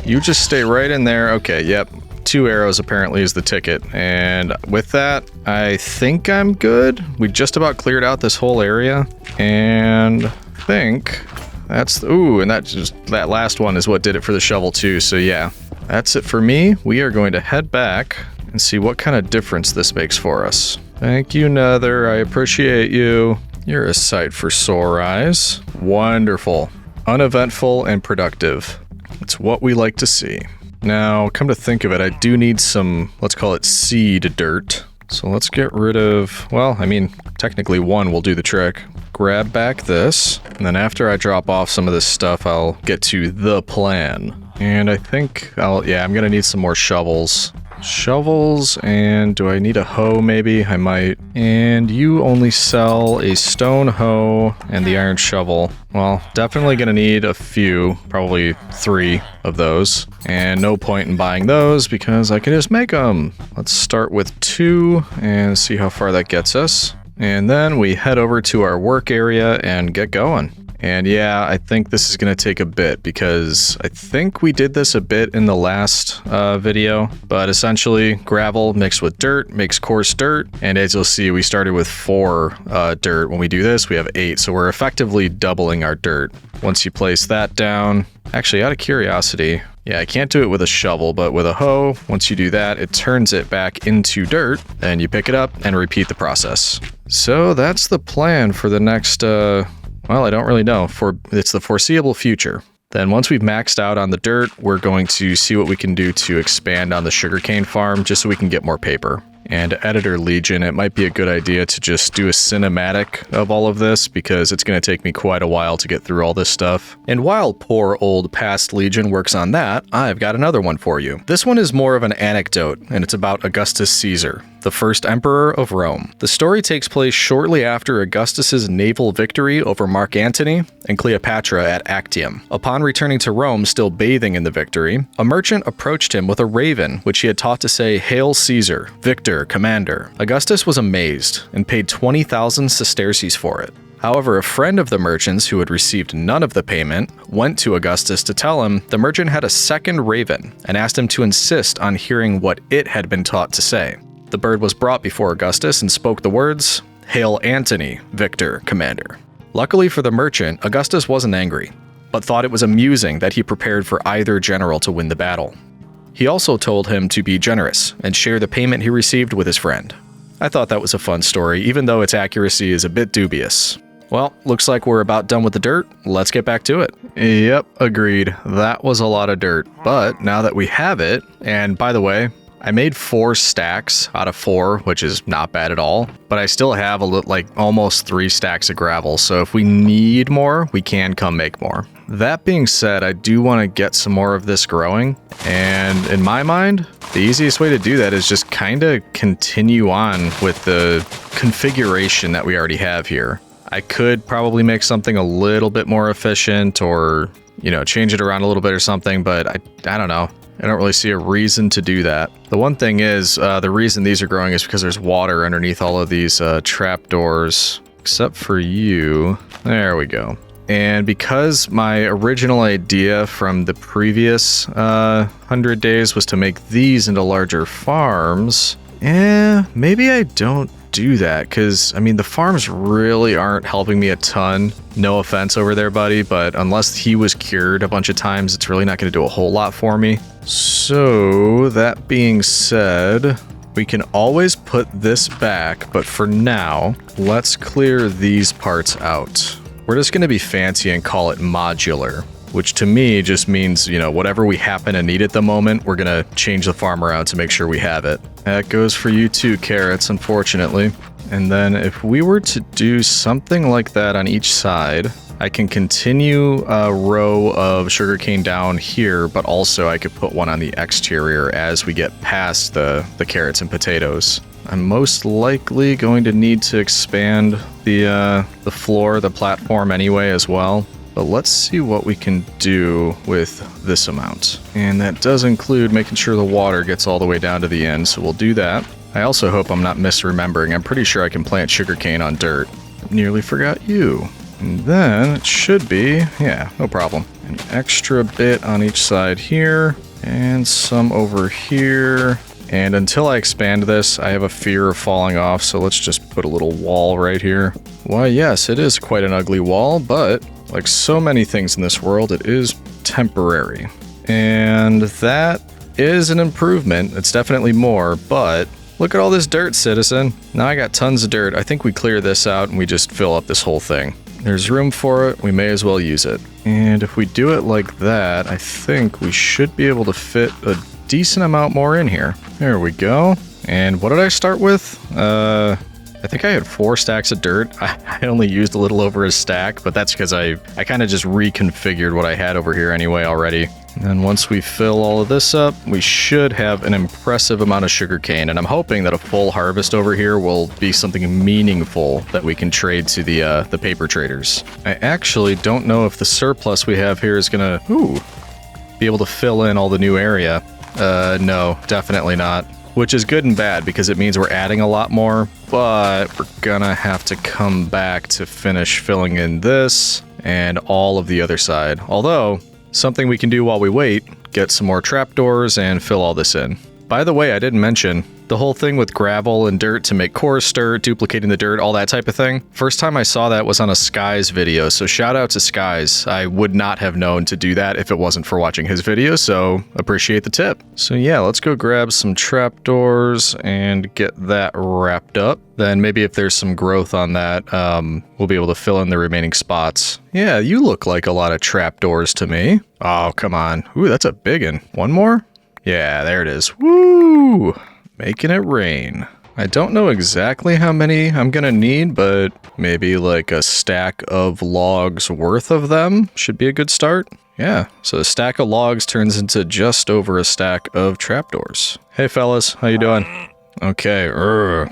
[SPEAKER 1] You just stay right in there. Okay, yep. 2 arrows apparently is the ticket. And with that, I think I'm good. We just about cleared out this whole area. And I think that's... Ooh, and that last one is what did it for the shovel too. So yeah, that's it for me. We are going to head back and see what kind of difference this makes for us. Thank you, Nether. I appreciate you. You're a sight for sore eyes. Wonderful. Uneventful and productive. It's what we like to see. Now, come to think of it, I do need some, let's call it seed dirt. So let's get rid of, well, I mean, technically one will do the trick. Grab back this, and then after I drop off some of this stuff, I'll get to the plan. And I think I'm gonna need some more shovels. Shovels, and do I need a hoe maybe? I might. And you only sell a stone hoe and the iron shovel. Well, definitely gonna need a few, probably 3 of those. And no point in buying those because I can just make them. Let's start with 2 and see how far that gets us. And then we head over to our work area and get going. And yeah, I think this is going to take a bit because I think we did this a bit in the last video, but essentially gravel mixed with dirt makes coarse dirt. And as you'll see, we started with 4 dirt. When we do this, we have 8. So we're effectively doubling our dirt. Once you place that down, actually out of curiosity, yeah, I can't do it with a shovel, but with a hoe, once you do that, it turns it back into dirt and you pick it up and repeat the process. So that's the plan for the next, well, I don't really know. It's the foreseeable future. Then once we've maxed out on the dirt, we're going to see what we can do to expand on the sugarcane farm just so we can get more paper. And Editor Legion, it might be a good idea to just do a cinematic of all of this because it's going to take me quite a while to get through all this stuff. And while poor old past Legion works on that, I've got another one for you. This one is more of an anecdote, and it's about Augustus Caesar, the first emperor of Rome. The story takes place shortly after Augustus's naval victory over Mark Antony and Cleopatra at Actium. Upon returning to Rome, still bathing in the victory, a merchant approached him with a raven, which he had taught to say, "Hail Caesar, victor, commander." Augustus was amazed and paid 20,000 sesterces for it. However, a friend of the merchant's who had received none of the payment went to Augustus to tell him the merchant had a second raven and asked him to insist on hearing what it had been taught to say. The bird was brought before Augustus and spoke the words, "Hail Antony, victor, commander." Luckily for the merchant, Augustus wasn't angry, but thought it was amusing that he prepared for either general to win the battle. He also told him to be generous and share the payment he received with his friend. I thought that was a fun story, even though its accuracy is a bit dubious. Well, looks like we're about done with the dirt. Let's get back to it. Yep, agreed. That was a lot of dirt. But now that we have it, and by the way, I made 4 stacks out of 4, which is not bad at all, but I still have almost 3 stacks of gravel, so if we need more, we can come make more. That being said, I do want to get some more of this growing, and in my mind, the easiest way to do that is just kind of continue on with the configuration that we already have here. I could probably make something a little bit more efficient or, change it around a little bit or something, but I don't know. I don't really see a reason to do that. The one thing is, the reason these are growing is because there's water underneath all of these trapdoors, except for you. There we go. And because my original idea from the previous 100 days was to make these into larger farms, maybe I don't do that, because the farms really aren't helping me a ton. No offense over there, buddy, but unless he was cured a bunch of times, it's really not going to do a whole lot for me. So that being said, we can always put this back, but for now, let's clear these parts out. We're just going to be fancy and call it modular, which to me just means, whatever we happen to need at the moment, we're going to change the farm around to make sure we have it. That goes for you too, carrots, unfortunately. And then if we were to do something like that on each side, I can continue a row of sugarcane down here, but also I could put one on the exterior as we get past the carrots and potatoes. I'm most likely going to need to expand the floor, the platform anyway as well. But let's see what we can do with this amount. And that does include making sure the water gets all the way down to the end, so we'll do that. I also hope I'm not misremembering. I'm pretty sure I can plant sugarcane on dirt. Nearly forgot you. And then it should be, yeah, no problem. An extra bit on each side here, and some over here. And until I expand this, I have a fear of falling off, so let's just put a little wall right here. Why, yes, it is quite an ugly wall, but like so many things in this world, it is temporary. And that is an improvement. It's definitely more, but look at all this dirt, citizen. Now I got tons of dirt. I think we clear this out and we just fill up this whole thing. There's room for it. We may as well use it. And if we do it like that, I think we should be able to fit a decent amount more in here. There we go. And what did I start with? I think I had 4 stacks of dirt. I only used a little over a stack, but that's because I kind of just reconfigured what I had over here anyway already. And then once we fill all of this up, we should have an impressive amount of sugarcane, and I'm hoping that a full harvest over here will be something meaningful that we can trade to the paper traders. I actually don't know if the surplus we have here is gonna be able to fill in all the new area. No, definitely not. Which is good and bad because it means we're adding a lot more, but we're gonna have to come back to finish filling in this and all of the other side. Although, something we can do while we wait, get some more trapdoors and fill all this in. By the way, I didn't mention, the whole thing with gravel and dirt to make coarse dirt, duplicating the dirt, all that type of thing. First time I saw that was on a Skies video, so shout out to Skies. I would not have known to do that if it wasn't for watching his video, so appreciate the tip. So yeah, let's go grab some trapdoors and get that wrapped up. Then maybe if there's some growth on that, we'll be able to fill in the remaining spots. Yeah, you look like a lot of trapdoors to me. Oh, come on. Ooh, that's a big one. One more? Yeah, there it is. Woo! Making it rain. I don't know exactly how many I'm gonna need, but maybe like a stack of logs worth of them should be a good start. Yeah, so a stack of logs turns into just over a stack of trapdoors. Hey fellas, how you doing? Okay,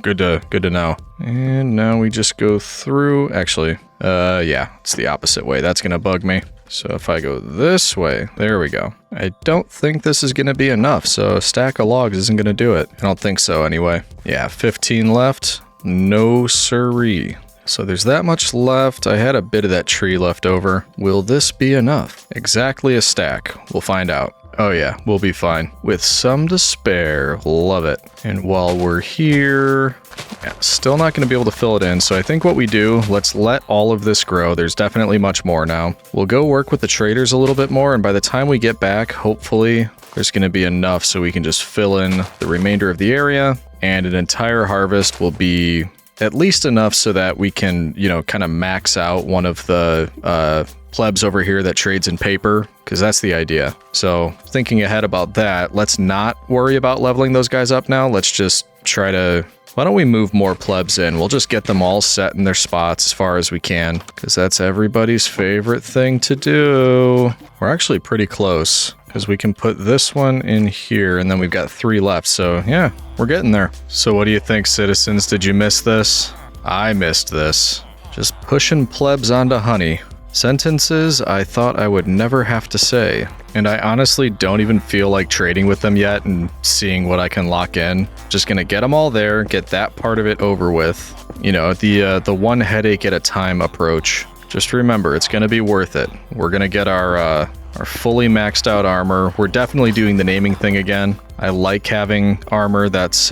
[SPEAKER 1] good to know. And now we just go through, actually, yeah, it's the opposite way. That's gonna bug me. So if I go this way, there we go. I don't think this is gonna be enough, so a stack of logs isn't gonna do it. I don't think so anyway. Yeah, 15 left. No siree. So there's that much left. I had a bit of that tree left over. Will this be enough? Exactly a stack. We'll find out. Oh yeah, we'll be fine. With some to spare. Love it. And while we're here, yeah, still not going to be able to fill it in. So I think what we do, let's let all of this grow. There's definitely much more now. We'll go work with the traders a little bit more. And by the time we get back, hopefully there's going to be enough so we can just fill in the remainder of the area. And an entire harvest will be at least enough so that we can, you know, kind of max out one of the plebs over here that trades in paper, because that's the idea. So thinking ahead about that, let's not worry about leveling those guys up now. Let's just try to, why don't we move more plebs in? We'll just get them all set in their spots as far as we can, because that's everybody's favorite thing to do. We're actually pretty close, because we can put this one in here, and then we've got 3 left. So yeah, we're getting there. So what do you think, citizens? Did you miss this? I missed this. Just pushing plebs onto honey. Sentences I thought I would never have to say. And I honestly don't even feel like trading with them yet and seeing what I can lock in. Just gonna get them all there, get that part of it over with. You know, the one headache at a time approach. Just remember, it's gonna be worth it. We're gonna get our fully maxed out armor. We're definitely doing the naming thing again. I like having armor that's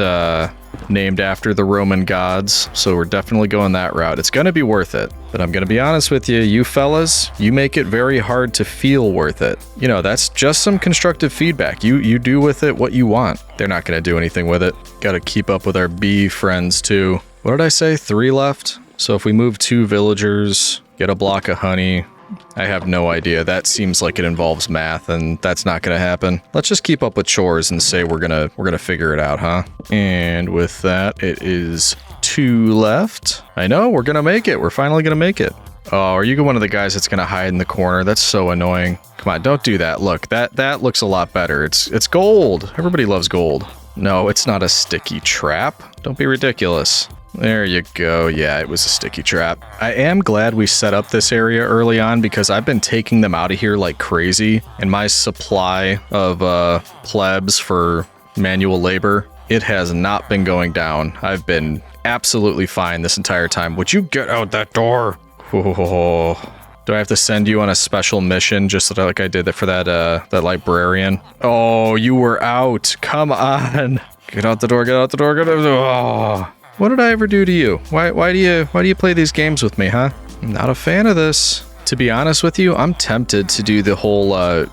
[SPEAKER 1] named after the Roman gods, so we're definitely going that route. It's gonna be worth it. But I'm gonna be honest with you, you fellas, you make it very hard to feel worth it. You know, that's just some constructive feedback. You do with it what you want. They're not gonna do anything with it. Gotta keep up with our bee friends too. What did I say? 3 left? So if we move 2 villagers, get a block of honey, I have no idea. That seems like it involves math, and that's not gonna happen. Let's just keep up with chores and say we're gonna figure it out, huh? And with that, it is 2 left. I know, we're gonna make it. We're finally gonna make it. Oh, are you one of the guys that's gonna hide in the corner? That's so annoying. Come on, don't do that. Look, that looks a lot better. It's gold. Everybody loves gold. No, it's not a sticky trap. Don't be ridiculous. There you go. Yeah, it was a sticky trap. I am glad we set up this area early on because I've been taking them out of here like crazy, and my supply of plebs for manual labor, it has not been going down. I've been absolutely fine this entire time. Would you get out that door? Oh. Do I have to send you on a special mission just like I did for that librarian? Oh, you were out. Come on. Get out the door, get out the door, get out the door. Oh. What did I ever do to you? Why do you play these games with me, huh? I'm not a fan of this. To be honest with you, I'm tempted to do the whole,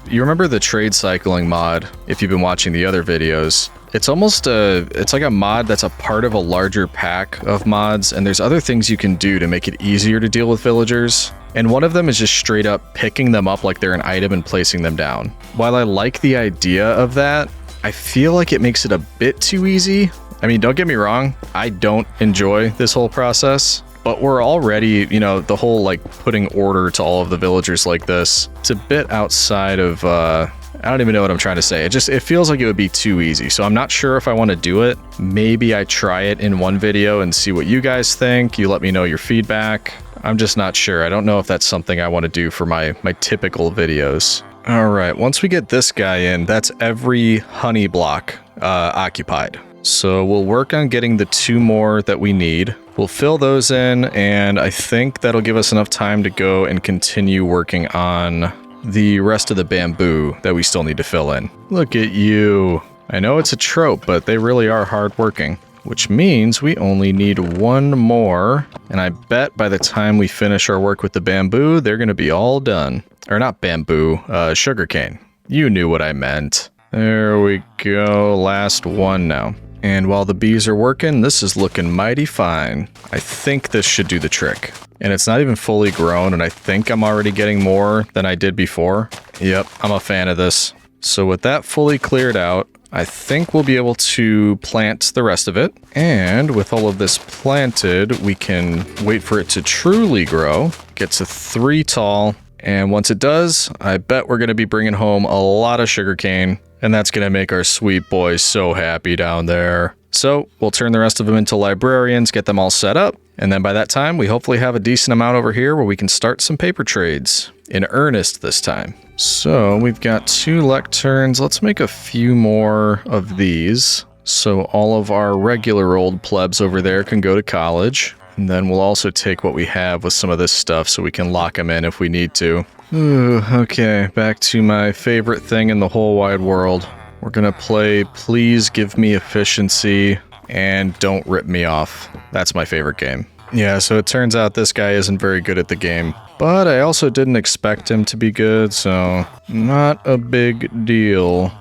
[SPEAKER 1] you remember the trade cycling mod, if you've been watching the other videos. It's almost it's like a mod that's a part of a larger pack of mods, and there's other things you can do to make it easier to deal with villagers. And one of them is just straight up picking them up like they're an item and placing them down. While I like the idea of that, I feel like it makes it a bit too easy. I mean, don't get me wrong, I don't enjoy this whole process, but we're already, you know, the whole like putting order to all of the villagers like this, it's a bit outside of, I don't even know what I'm trying to say. It feels like it would be too easy. So I'm not sure if I want to do it. Maybe I try it in one video and see what you guys think. You let me know your feedback. I'm just not sure. I don't know if that's something I want to do for my typical videos. All right, once we get this guy in, that's every honey block occupied. So we'll work on getting the 2 more that we need. We'll fill those in, and I think that'll give us enough time to go and continue working on the rest of the bamboo that we still need to fill in. Look at you. I know it's a trope, but they really are hardworking. Which means we only need 1 more, and I bet by the time we finish our work with the bamboo, they're gonna be all done. Or not bamboo, sugarcane. You knew what I meant. There we go, last one now. And while the bees are working, this is looking mighty fine. I think this should do the trick. And it's not even fully grown, and I think I'm already getting more than I did before. Yep, I'm a fan of this. So with that fully cleared out, I think we'll be able to plant the rest of it. And with all of this planted, we can wait for it to truly grow, get to 3 tall. And once it does, I bet we're going to be bringing home a lot of sugarcane. And that's going to make our sweet boys so happy down there. So we'll turn the rest of them into librarians, get them all set up. And then by that time, we hopefully have a decent amount over here where we can start some paper trades. In earnest this time. So we've got 2 lecterns. Let's make a few more of these. So all of our regular old plebs over there can go to college. And then we'll also take what we have with some of this stuff so we can lock them in if we need to. Ooh, okay, back to my favorite thing in the whole wide world. We're gonna play Please Give Me Efficiency and Don't Rip Me Off. That's my favorite game. Yeah, so it turns out this guy isn't very good at the game. But I also didn't expect him to be good, so not a big deal.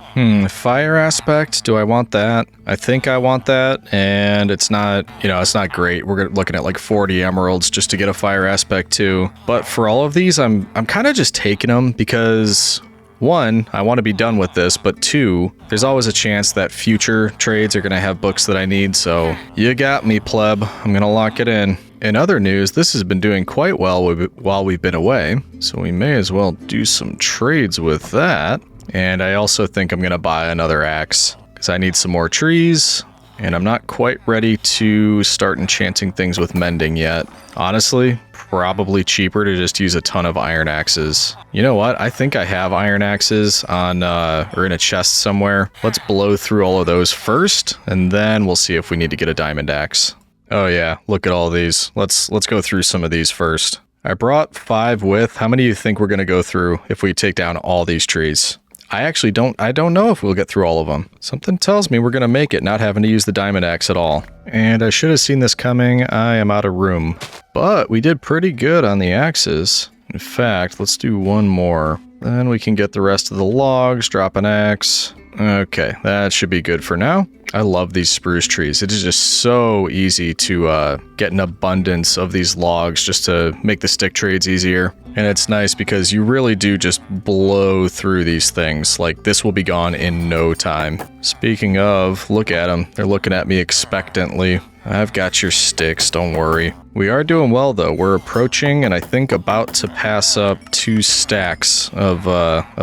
[SPEAKER 1] Fire aspect, do I want that? I think I want that, and it's not, it's not great. We're looking at like 40 emeralds just to get a fire aspect too. But for all of these, I'm kind of just taking them because 1, I want to be done with this, but 2, there's always a chance that future trades are going to have books that I need, so you got me, pleb. I'm going to lock it in. In other news, this has been doing quite well while we've been away, so we may as well do some trades with that. And I also think I'm going to buy another axe, because I need some more trees, and I'm not quite ready to start enchanting things with mending yet. Honestly, probably cheaper to just use a ton of iron axes. You know what? I think I have iron axes on, or in a chest somewhere. Let's blow through all of those first, and then we'll see if we need to get a diamond axe. Oh yeah, look at all these. Let's go through some of these first. I brought 5 with. How many do you think we're going to go through if we take down all these trees? I don't know if we'll get through all of them. Something tells me we're going to make it, not having to use the diamond axe at all. And I should have seen this coming. I am out of room. But we did pretty good on the axes. In fact, let's do 1 more. Then we can get the rest of the logs, drop an axe. Okay, that should be good for now. I love these spruce trees. It is just so easy to get an abundance of these logs just to make the stick trades easier. And it's nice because you really do just blow through these things. Like, this will be gone in no time. Speaking of, look at them. They're looking at me expectantly. I've got your sticks, don't worry. We are doing well though. We're approaching and I think about to pass up 2 stacks of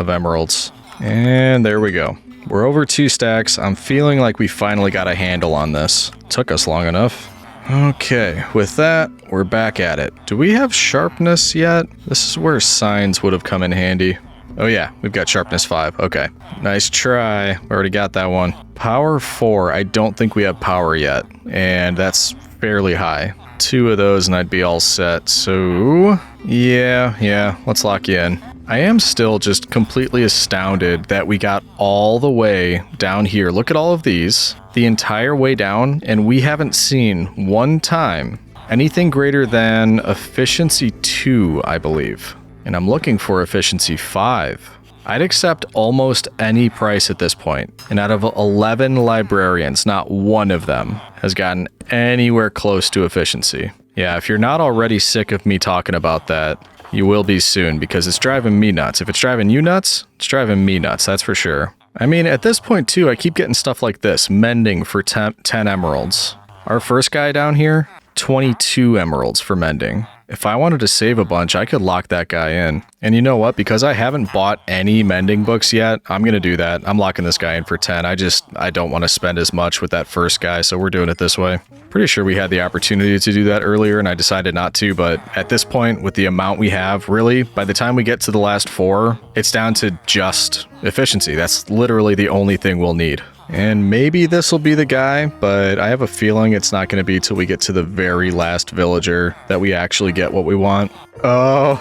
[SPEAKER 1] emeralds. And there we go. We're over 2 stacks. I'm feeling like we finally got a handle on this. Took us long enough. Okay, with that, we're back at it. Do we have sharpness yet? This is where signs would have come in handy. Oh yeah, we've got sharpness 5. Okay, nice try. Already got that one. Power 4. I don't think we have power yet, and that's fairly high. 2 of those and I'd be all set. So yeah, let's lock you in. I am still just completely astounded that we got all the way down here. Look at all of these, the entire way down, and we haven't seen one time anything greater than efficiency 2, I believe. And I'm looking for efficiency 5. I'd accept almost any price at this point. And out of 11 librarians, not one of them has gotten anywhere close to efficiency. Yeah, if you're not already sick of me talking about that, you will be soon, because it's driving me nuts. If it's driving you nuts, it's driving me nuts, that's for sure. I mean, at this point too, I keep getting stuff like this, mending for 10 emeralds. Our first guy down here, 22 emeralds for mending. If I wanted to save a bunch, I could lock that guy in. And you know what? Because I haven't bought any mending books yet, I'm going to do that. I'm locking this guy in for 10. I don't want to spend as much with that first guy, so we're doing it this way. Pretty sure we had the opportunity to do that earlier, and I decided not to, but at this point, with the amount we have, really, by the time we get to the last 4, it's down to just efficiency. That's literally the only thing we'll need. And maybe this will be the guy, but I have a feeling it's not going to be till we get to the very last villager that we actually get what we want. Oh,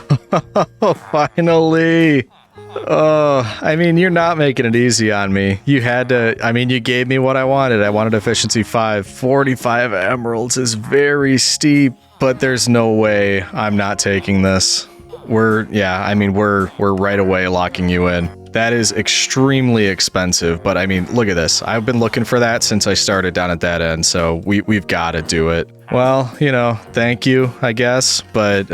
[SPEAKER 1] finally! Oh, I mean, you're not making it easy on me. You had to, I mean, you gave me what I wanted. I wanted efficiency 5. 45 emeralds is very steep, but there's no way I'm not taking this. We're right away locking you in. That is extremely expensive, but I mean, look at this. I've been looking for that since I started down at that end, so we've got to do it. Well, you know, thank you, I guess, but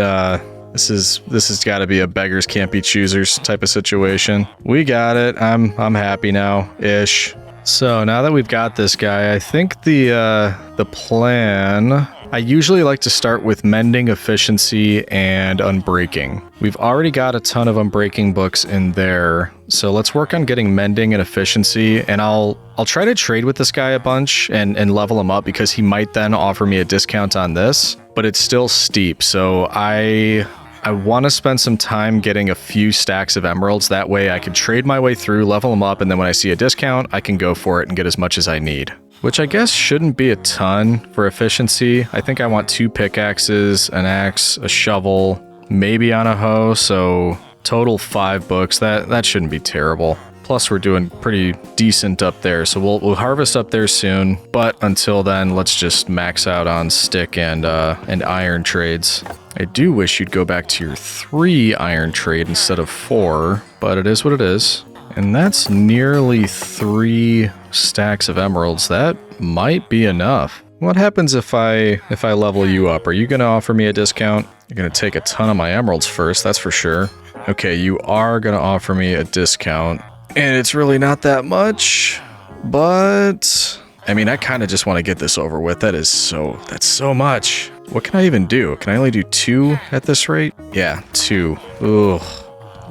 [SPEAKER 1] this has got to be a beggars can't be choosers type of situation. We got it. I'm happy now, ish. So now that we've got this guy, I think the plan. I usually like to start with mending, efficiency, and unbreaking. We've already got a ton of unbreaking books in there, so let's work on getting mending and efficiency, and I'll try to trade with this guy a bunch and level him up because he might then offer me a discount on this, but it's still steep, so I want to spend some time getting a few stacks of emeralds. That way I can trade my way through, level them up, and then when I see a discount, I can go for it and get as much as I need. Which I guess shouldn't be a ton for efficiency. I think I want 2 pickaxes, an axe, a shovel, maybe on a hoe, so total 5 books. That shouldn't be terrible. Plus we're doing pretty decent up there, so we'll harvest up there soon. But until then, let's just max out on stick and iron trades. I do wish you'd go back to your 3 iron trade instead of 4, but it is what it is. And that's nearly 3 stacks of emeralds. That might be enough. What happens if I level you up? Are you going to offer me a discount? You're going to take a ton of my emeralds first, that's for sure. Okay, you are going to offer me a discount. And it's really not that much, but I mean, I kind of just want to get this over with. That's so much. What can I even do? Can I only do 2 at this rate? Yeah, 2. Ugh,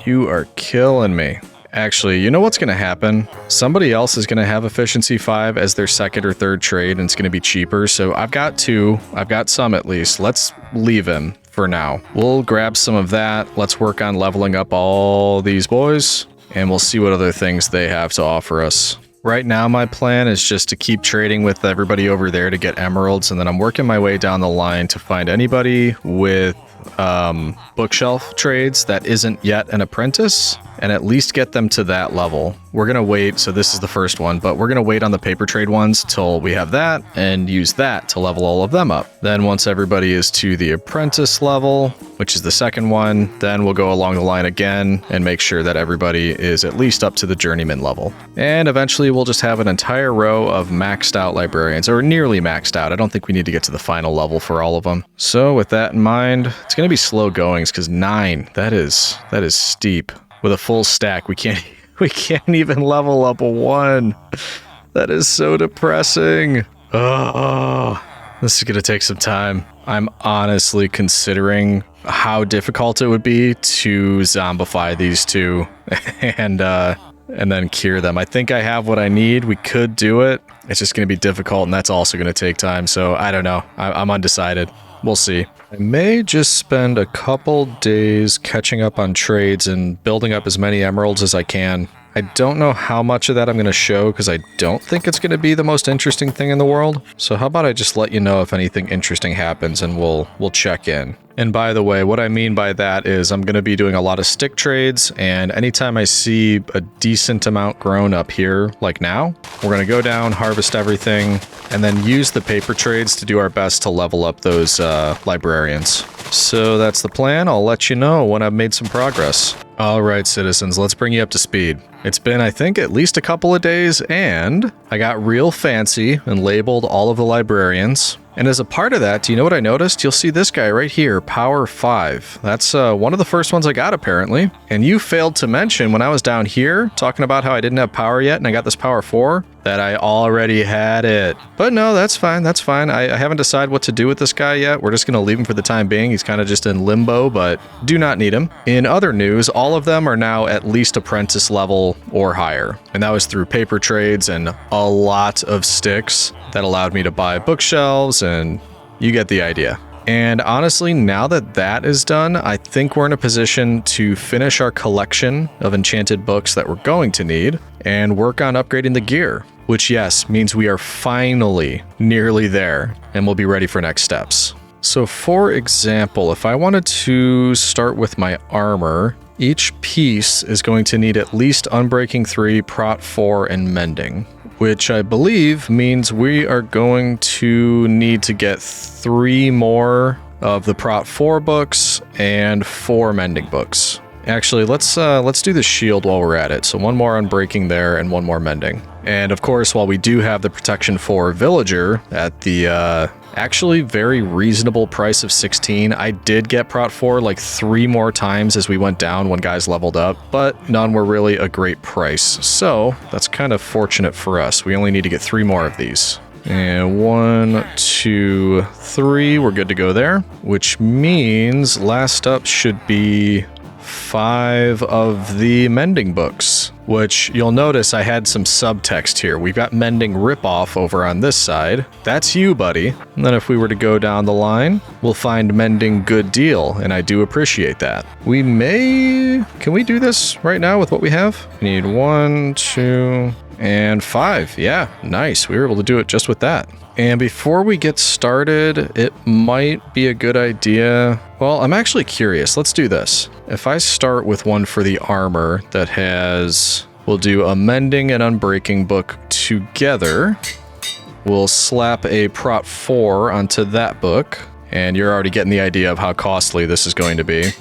[SPEAKER 1] you are killing me. Actually, you know what's going to happen? Somebody else is going to have efficiency 5 as their second or third trade, and it's going to be cheaper. So I've got 2. I've got some at least. Let's leave him for now. We'll grab some of that. Let's work on leveling up all these boys, and we'll see what other things they have to offer us. Right now, my plan is just to keep trading with everybody over there to get emeralds, and then I'm working my way down the line to find anybody with bookshelf trades that isn't yet an apprentice, and at least get them to that level. We're gonna wait, so this is the first one, but we're gonna wait on the paper trade ones till we have that and use that to level all of them up. Then once everybody is to the apprentice level, which is the second one, then we'll go along the line again and make sure that everybody is at least up to the journeyman level. And eventually we'll just have an entire row of maxed out librarians, or nearly maxed out. I don't think we need to get to the final level for all of them. So with that in mind, it's gonna be slow goings because 9, that is steep. With a full stack, we can't even level up a 1. That is so depressing. Oh, this is gonna take some time. I'm honestly considering how difficult it would be to zombify these 2 and then cure them. I think I have what I need. We could do it. It's just gonna be difficult, and that's also gonna take time. So I don't know. I'm undecided. We'll see. I may just spend a couple days catching up on trades and building up as many emeralds as I can. I don't know how much of that I'm going to show because I don't think it's going to be the most interesting thing in the world. So how about I just let you know if anything interesting happens and we'll check in. And by the way, what I mean by that is I'm going to be doing a lot of stick trades, and anytime I see a decent amount grown up here, like now, we're going to go down, harvest everything, and then use the paper trades to do our best to level up those librarians. So that's the plan. I'll let you know when I've made some progress. All right, citizens, let's bring you up to speed. It's been, I think, at least a couple of days, and I got real fancy and labeled all of the librarians. And as a part of that, do you know what I noticed? You'll see this guy right here, Power 5. That's one of the first ones I got, apparently. And you failed to mention when I was down here, talking about how I didn't have power yet, and I got this Power 4, that I already had it. But no, that's fine, that's fine. I haven't decided what to do with this guy yet. We're just going to leave him for the time being. He's kind of just in limbo, but do not need him. In other news, all of them are now at least apprentice level or higher. And that was through paper trades and a lot of sticks that allowed me to buy bookshelves, and you get the idea. And honestly, now that that is done, I think we're in a position to finish our collection of enchanted books that we're going to need and work on upgrading the gear. which yes, means we are finally nearly there and we'll be ready for next steps. So for example, if I wanted to start with my armor, each piece is going to need at least Unbreaking 3, Prot 4, and Mending, which I believe means we are going to need to get 3 more of the Prot 4 books and 4 Mending books. Actually, let's do the shield while we're at it. So 1 more Unbreaking there and 1 more Mending. And of course, while we do have the Protection 4 Villager at the actually very reasonable price of 16, I did get Prot 4 like 3 more times as we went down when guys leveled up, but none were really a great price. So that's kind of fortunate for us. We only need to get 3 more of these. And 1, 2, 3, we're good to go there, which means last up should be 5 of the Mending books, which you'll notice I had some subtext here. We've got Mending Ripoff over on this side. That's you, buddy. And then if we were to go down the line, we'll find Mending Good Deal, and I do appreciate that. Can we do this right now with what we have? We need 1, 2, and 5. Yeah, nice. We were able to do it just with that. And before we get started, it might be a good idea. Well, I'm actually curious. Let's do this. If I start with one for the armor that we'll do a Mending and Unbreaking book together. We'll slap a Prot 4 onto that book. And you're already getting the idea of how costly this is going to be.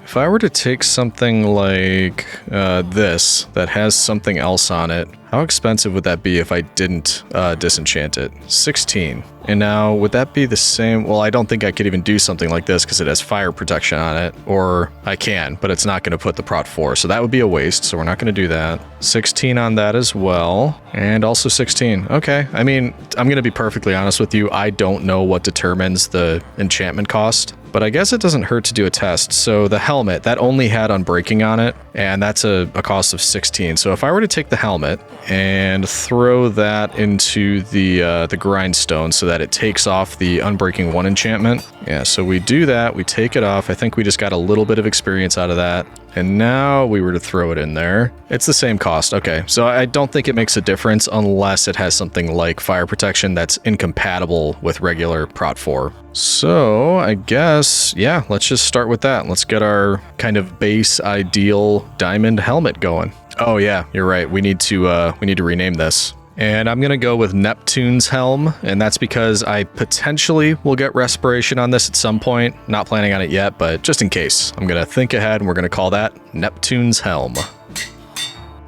[SPEAKER 1] If I were to take something like this that has something else on it, how expensive would that be if I didn't disenchant it? 16. And now, would that be the same? Well, I don't think I could even do something like this because it has fire protection on it. Or I can, but it's not going to put the Prot 4. So that would be a waste, so we're not going to do that. 16 on that as well. And also 16. Okay, I mean, I'm going to be perfectly honest with you. I don't know what determines the enchantment cost. But I guess it doesn't hurt to do a test. So the helmet, that only had Unbreaking on it, and that's a cost of 16. So if I were to take the helmet and throw that into the grindstone so that it takes off the Unbreaking 1 enchantment. Yeah, so we do that, we take it off. I think we just got a little bit of experience out of that. And now we were to throw it in there. It's the same cost. Okay, so I don't think it makes a difference unless it has something like fire protection that's incompatible with regular Prot 4. So I guess, yeah, let's just start with that. Let's get our kind of base ideal diamond helmet going. Oh yeah, you're right. We need to rename this. And I'm going to go with Neptune's Helm, and that's because I potentially will get Respiration on this at some point. Not planning on it yet, but just in case. I'm going to think ahead, and we're going to call that Neptune's Helm.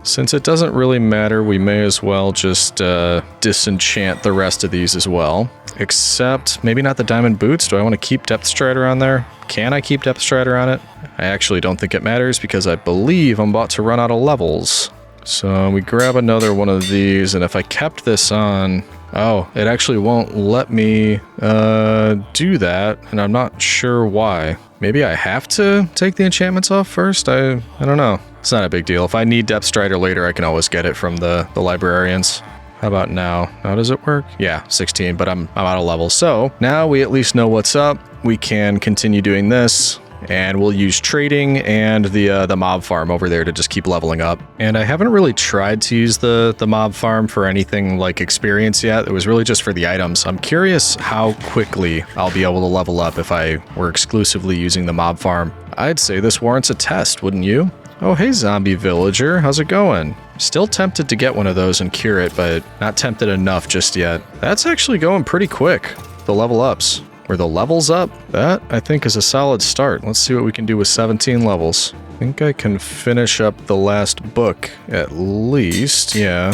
[SPEAKER 1] Since it doesn't really matter, we may as well just disenchant the rest of these as well. Except, maybe not the Diamond Boots. Do I want to keep Depth Strider on there? Can I keep Depth Strider on it? I actually don't think it matters, because I believe I'm about to run out of levels. So we grab another one of these, and if I kept this on, oh, it actually won't let me do that, and I'm not sure why. Maybe I have to take the enchantments off first? I don't know. It's not a big deal. If I need Depth Strider later, I can always get it from the librarians. How about now? How does it work? Yeah, 16, but I'm out of levels. So now we at least know what's up. We can continue doing this. And we'll use trading and the mob farm over there to just keep leveling up. And I haven't really tried to use the mob farm for anything like experience yet. It was really just for the items. I'm curious how quickly I'll be able to level up if I were exclusively using the mob farm. I'd say this warrants a test, wouldn't you? Oh, hey, zombie villager. How's it going? Still tempted to get one of those and cure it, but not tempted enough just yet. That's actually going pretty quick, the level ups. Or the levels up. That, I think, is a solid start. Let's see what we can do with 17 levels. I think I can finish up the last book, at least. Yeah.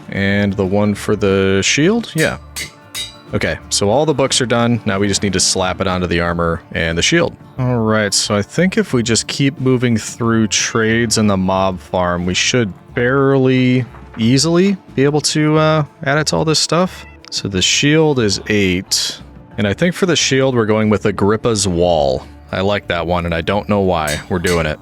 [SPEAKER 1] And the one for the shield? Yeah. Okay, so all the books are done. Now we just need to slap it onto the armor and the shield. Alright, so I think if we just keep moving through trades and the mob farm, we should fairly easily be able to add it to all this stuff. So the shield is 8. And I think for the shield, we're going with Agrippa's Wall. I like that one, and I don't know why we're doing it.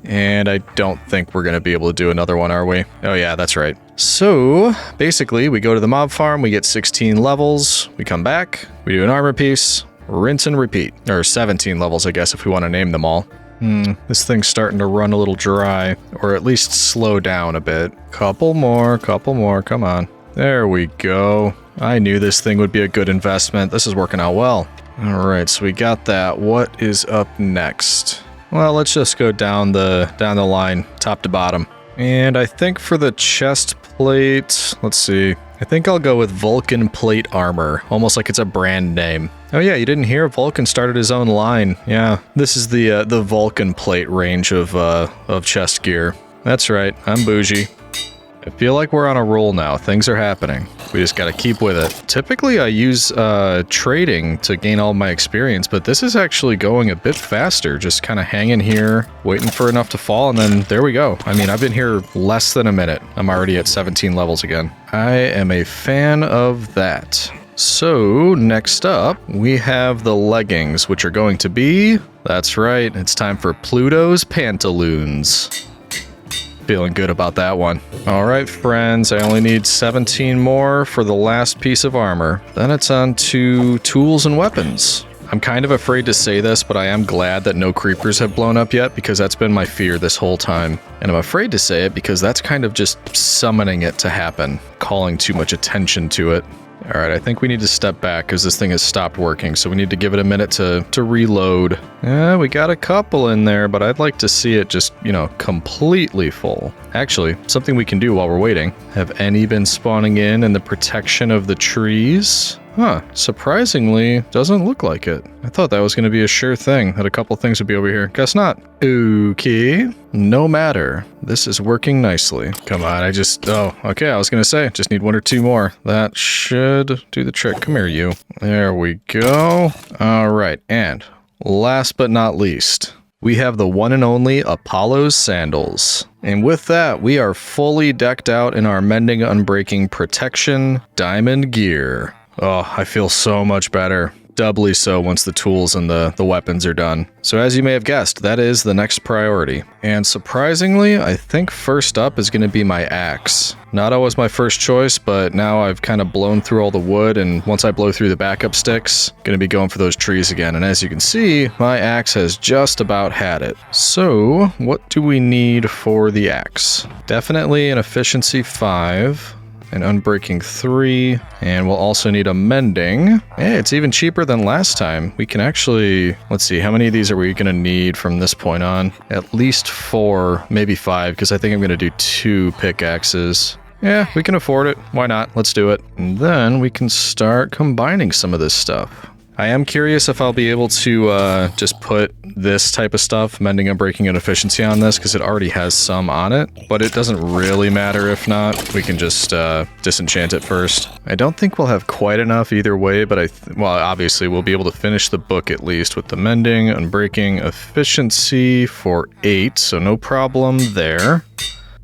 [SPEAKER 1] And I don't think we're going to be able to do another one, are we? Oh yeah, that's right. So, basically, we go to the mob farm, we get 16 levels, we come back, we do an armor piece, rinse and repeat. Or 17 levels, I guess, if we want to name them all. This thing's starting to run a little dry, or at least slow down a bit. Couple more, come on. There we go. I knew this thing would be a good investment. This is working out well. All right, so we got that. What is up next? Well, let's just go down the line, top to bottom. And I think for the chest plate, let's see. I think I'll go with Vulcan Plate Armor, almost like it's a brand name. Oh yeah, you didn't hear? Vulcan started his own line. Yeah, this is the Vulcan Plate range of chest gear. That's right, I'm bougie. I feel like we're on a roll now. Things are happening. We just gotta keep with it. Typically, I use trading to gain all my experience, but this is actually going a bit faster. Just kind of hanging here, waiting for enough to fall, and then there we go. I mean, I've been here less than a minute. I'm already at 17 levels again. I am a fan of that. So, next up, we have the leggings, which are going to be... That's right, it's time for Pluto's Pantaloons. Feeling good about that one. All right, friends, I only need 17 more for the last piece of armor. Then it's on to tools and weapons. I'm kind of afraid to say this, but I am glad that no creepers have blown up yet, because that's been my fear this whole time. And I'm afraid to say it because that's kind of just summoning it to happen, calling too much attention to it. All right, I think we need to step back because this thing has stopped working, so we need to give it a minute to reload. Yeah, we got a couple in there, but I'd like to see it just, you know, completely full. Actually, something we can do while we're waiting. Have any been spawning in the protection of the trees? Huh, surprisingly, doesn't look like it. I thought that was going to be a sure thing, that a couple things would be over here. Guess not. Okay, no matter. This is working nicely. Come on, oh, okay, I was going to say, just need one or two more. That should do the trick. Come here, you. There we go. All right, and last but not least, we have the one and only Apollo's sandals. And with that, we are fully decked out in our Mending Unbreaking Protection diamond gear. Oh, I feel so much better. Doubly so once the tools and the weapons are done. So as you may have guessed, that is the next priority. And surprisingly, I think first up is going to be my axe. Not always my first choice, but now I've kind of blown through all the wood, and once I blow through the backup sticks, going to be going for those trees again. And as you can see, my axe has just about had it. So what do we need for the axe? Definitely an efficiency 5. An unbreaking 3, and we'll also need a mending. Hey, it's even cheaper than last time. We can actually, let's see, how many of these are we gonna need from this point on? At least 4, maybe 5, because I think I'm gonna do 2 pickaxes. Yeah, we can afford it. Why not? Let's do it. And then we can start combining some of this stuff. I am curious if I'll be able to just put this type of stuff, Mending, Unbreaking, and Efficiency on this, because it already has some on it, but it doesn't really matter if not. We can just disenchant it first. I don't think we'll have quite enough either way, but well, obviously we'll be able to finish the book at least with the Mending, Unbreaking, Efficiency for 8, so no problem there.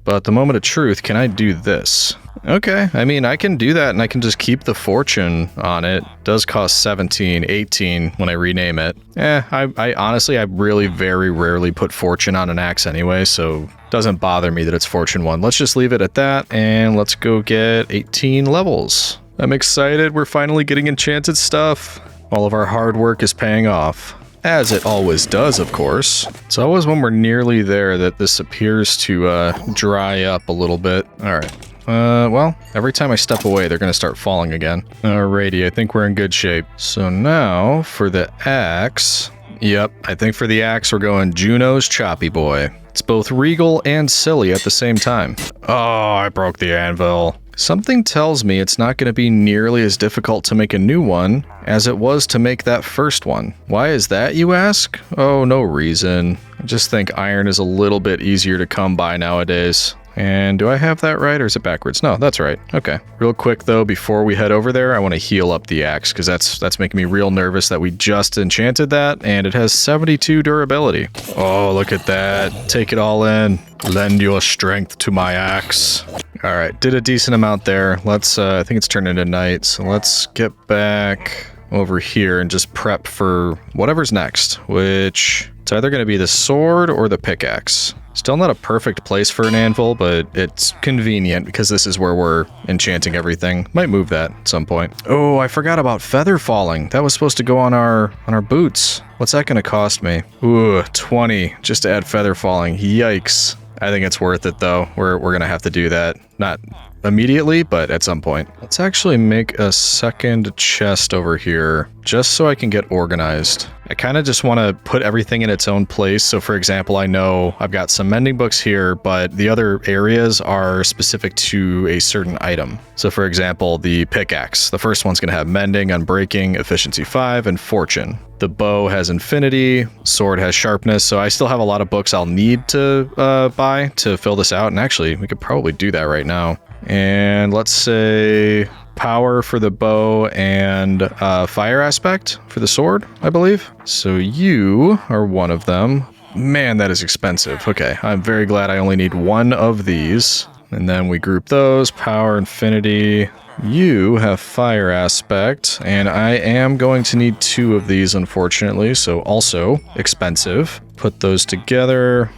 [SPEAKER 1] But at the moment of truth, can I do this? Okay, I mean, I can do that, and I can just keep the fortune on it. It does cost 17, 18 when I rename it. I honestly, I really very rarely put fortune on an axe anyway, so it doesn't bother me that it's fortune 1. Let's just leave it at that, and let's go get 18 levels. I'm excited, we're finally getting enchanted stuff. All of our hard work is paying off. As it always does, of course. It's always when we're nearly there that this appears to dry up a little bit. All right. Well, every time I step away, they're going to start falling again. Alrighty, I think we're in good shape. So now, for the axe... Yep, I think for the axe, we're going Juno's Choppy Boy. It's both regal and silly at the same time. Oh, I broke the anvil. Something tells me it's not going to be nearly as difficult to make a new one as it was to make that first one. Why is that, you ask? Oh, no reason. I just think iron is a little bit easier to come by nowadays. And do I have that right, or is it backwards? No, that's right. Okay. Real quick, though, before we head over there, I want to heal up the axe, because that's making me real nervous that we just enchanted that, and it has 72 durability. Oh, look at that. Take it all in. Lend your strength to my axe. All right, did a decent amount there. Let's, I think it's turned into night, so let's get back over here and just prep for whatever's next, which it's either going to be the sword or the pickaxe. Still not a perfect place for an anvil, but it's convenient because this is where we're enchanting everything. Might move that at some point. Oh, I forgot about feather falling. That was supposed to go on our boots. What's that going to cost me? Ooh, 20 just to add feather falling. Yikes. I think it's worth it though. We're going to have to do that. Not immediately, but at some point. Let's actually make a second chest over here, just so I can get organized. I kind of just want to put everything in its own place. So for example, I know I've got some mending books here, but the other areas are specific to a certain item. So for example, the pickaxe, the first one's going to have mending, unbreaking, efficiency 5, and fortune. The bow has infinity, sword has sharpness, so I still have a lot of books I'll need to buy to fill this out. And actually, we could probably do that right now. And let's say power for the bow and fire aspect for the sword, I believe. So you are one of them. Man, that is expensive. Okay, I'm very glad I only need one of these. And then we group those, power, infinity. You have fire aspect, and I am going to need 2 of these, unfortunately, so also expensive. Put those together.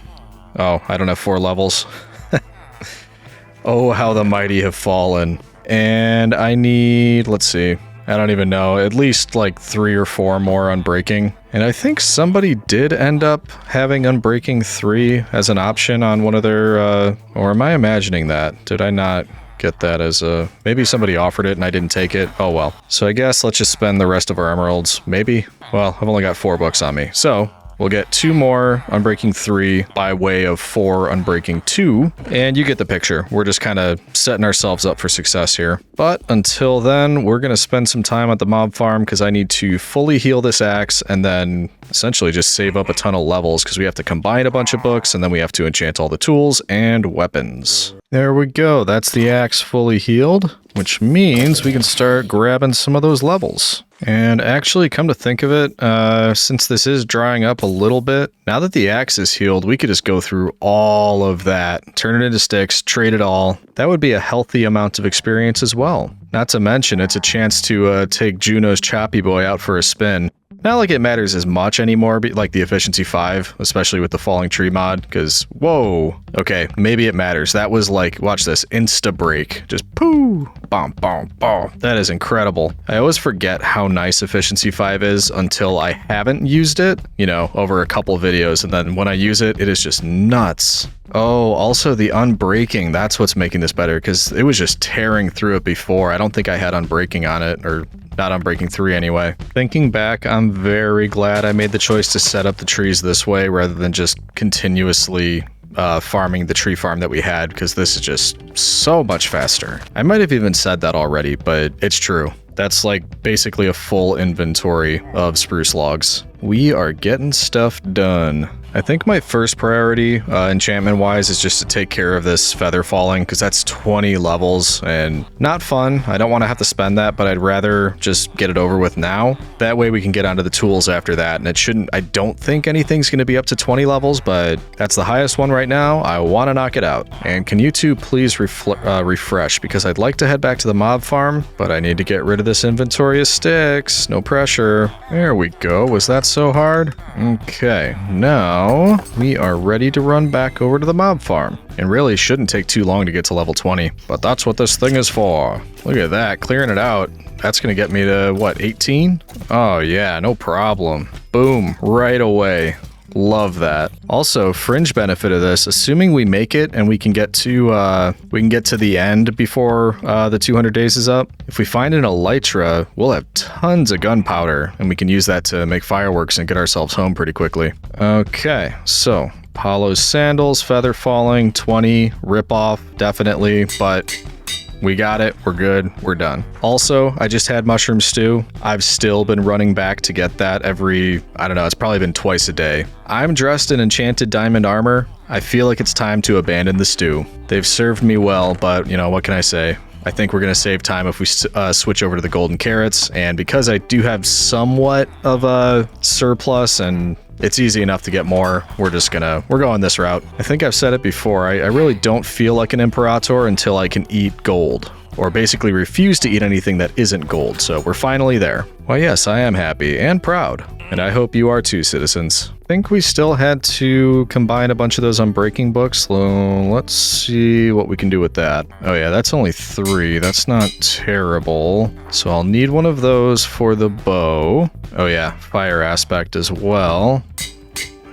[SPEAKER 1] Oh, I don't have 4 levels. Oh, how the mighty have fallen. And I need, let's see, I don't even know, at least like 3 or 4 more unbreaking. And I think somebody did end up having unbreaking 3 as an option on one of their, or am I imagining that? Did I not get that as a, maybe somebody offered it and I didn't take it? Oh well. So I guess let's just spend the rest of our emeralds, maybe? Well, I've only got 4 books on me, so we'll get 2 more unbreaking 3 by way of 4 unbreaking 2, and you get the picture. We're just kind of setting ourselves up for success here. But until then, we're going to spend some time at the mob farm because I need to fully heal this axe and then essentially just save up a ton of levels because we have to combine a bunch of books and then we have to enchant all the tools and weapons. There we go. That's the axe fully healed, which means we can start grabbing some of those levels. And actually, come to think of it, since this is drying up a little bit, now that the axe is healed, we could just go through all of that, turn it into sticks, trade it all. That would be a healthy amount of experience as well. Not to mention, it's a chance to take Juno's Choppy Boy out for a spin. Not like it matters as much anymore, but like the efficiency 5, especially with the falling tree mod, because, whoa, okay, maybe it matters. That was like, watch this, insta break, just poo, bom, bom, bom. That is incredible. I always forget how nice efficiency 5 is until I haven't used it, you know, over a couple videos, and then when I use it, it is just nuts. Oh, also the unbreaking, that's what's making this better, because it was just tearing through it before. I don't think I had unbreaking on it, or not unbreaking 3 anyway. Thinking back, I'm very glad I made the choice to set up the trees this way rather than just continuously farming the tree farm that we had, because this is just so much faster. I might have even said that already, but it's true. That's like basically a full inventory of spruce logs. We are getting stuff done. I think my first priority, enchantment-wise, is just to take care of this feather falling, because that's 20 levels, and not fun. I don't want to have to spend that, but I'd rather just get it over with now. That way we can get onto the tools after that, and it shouldn't, I don't think anything's going to be up to 20 levels, but that's the highest one right now. I want to knock it out. And can you two please refresh, because I'd like to head back to the mob farm, but I need to get rid of this inventory of sticks. No pressure. There we go. Was that so hard? Okay, now we are ready to run back over to the mob farm. And really shouldn't take too long to get to level 20, but that's what this thing is for. Look at that, clearing it out. That's gonna get me to, what, 18? Oh yeah, no problem. Boom, right away. Love that. Also, fringe benefit of this, assuming we make it and we can get to the end before the 200 days is up. If we find an elytra, we'll have tons of gunpowder and we can use that to make fireworks and get ourselves home pretty quickly. Okay, so Apollo's sandals, feather falling, 20, rip off, definitely, but we got it. We're good. We're done. Also, I just had mushroom stew. I've still been running back to get that every, I don't know, it's probably been twice a day. I'm dressed in enchanted diamond armor. I feel like it's time to abandon the stew. They've served me well, but you know, what can I say? I think we're going to save time if we switch over to the golden carrots. And because I do have somewhat of a surplus and it's easy enough to get more, we're going this route. I think I've said it before, I really don't feel like an imperator until I can eat gold, or basically refuse to eat anything that isn't gold, so we're finally there. Why yes, I am happy and proud, and I hope you are too, citizens. I think we still had to combine a bunch of those unbreaking books, so let's see what we can do with that. Oh yeah, that's only 3, that's not terrible. So I'll need one of those for the bow. Oh yeah, fire aspect as well.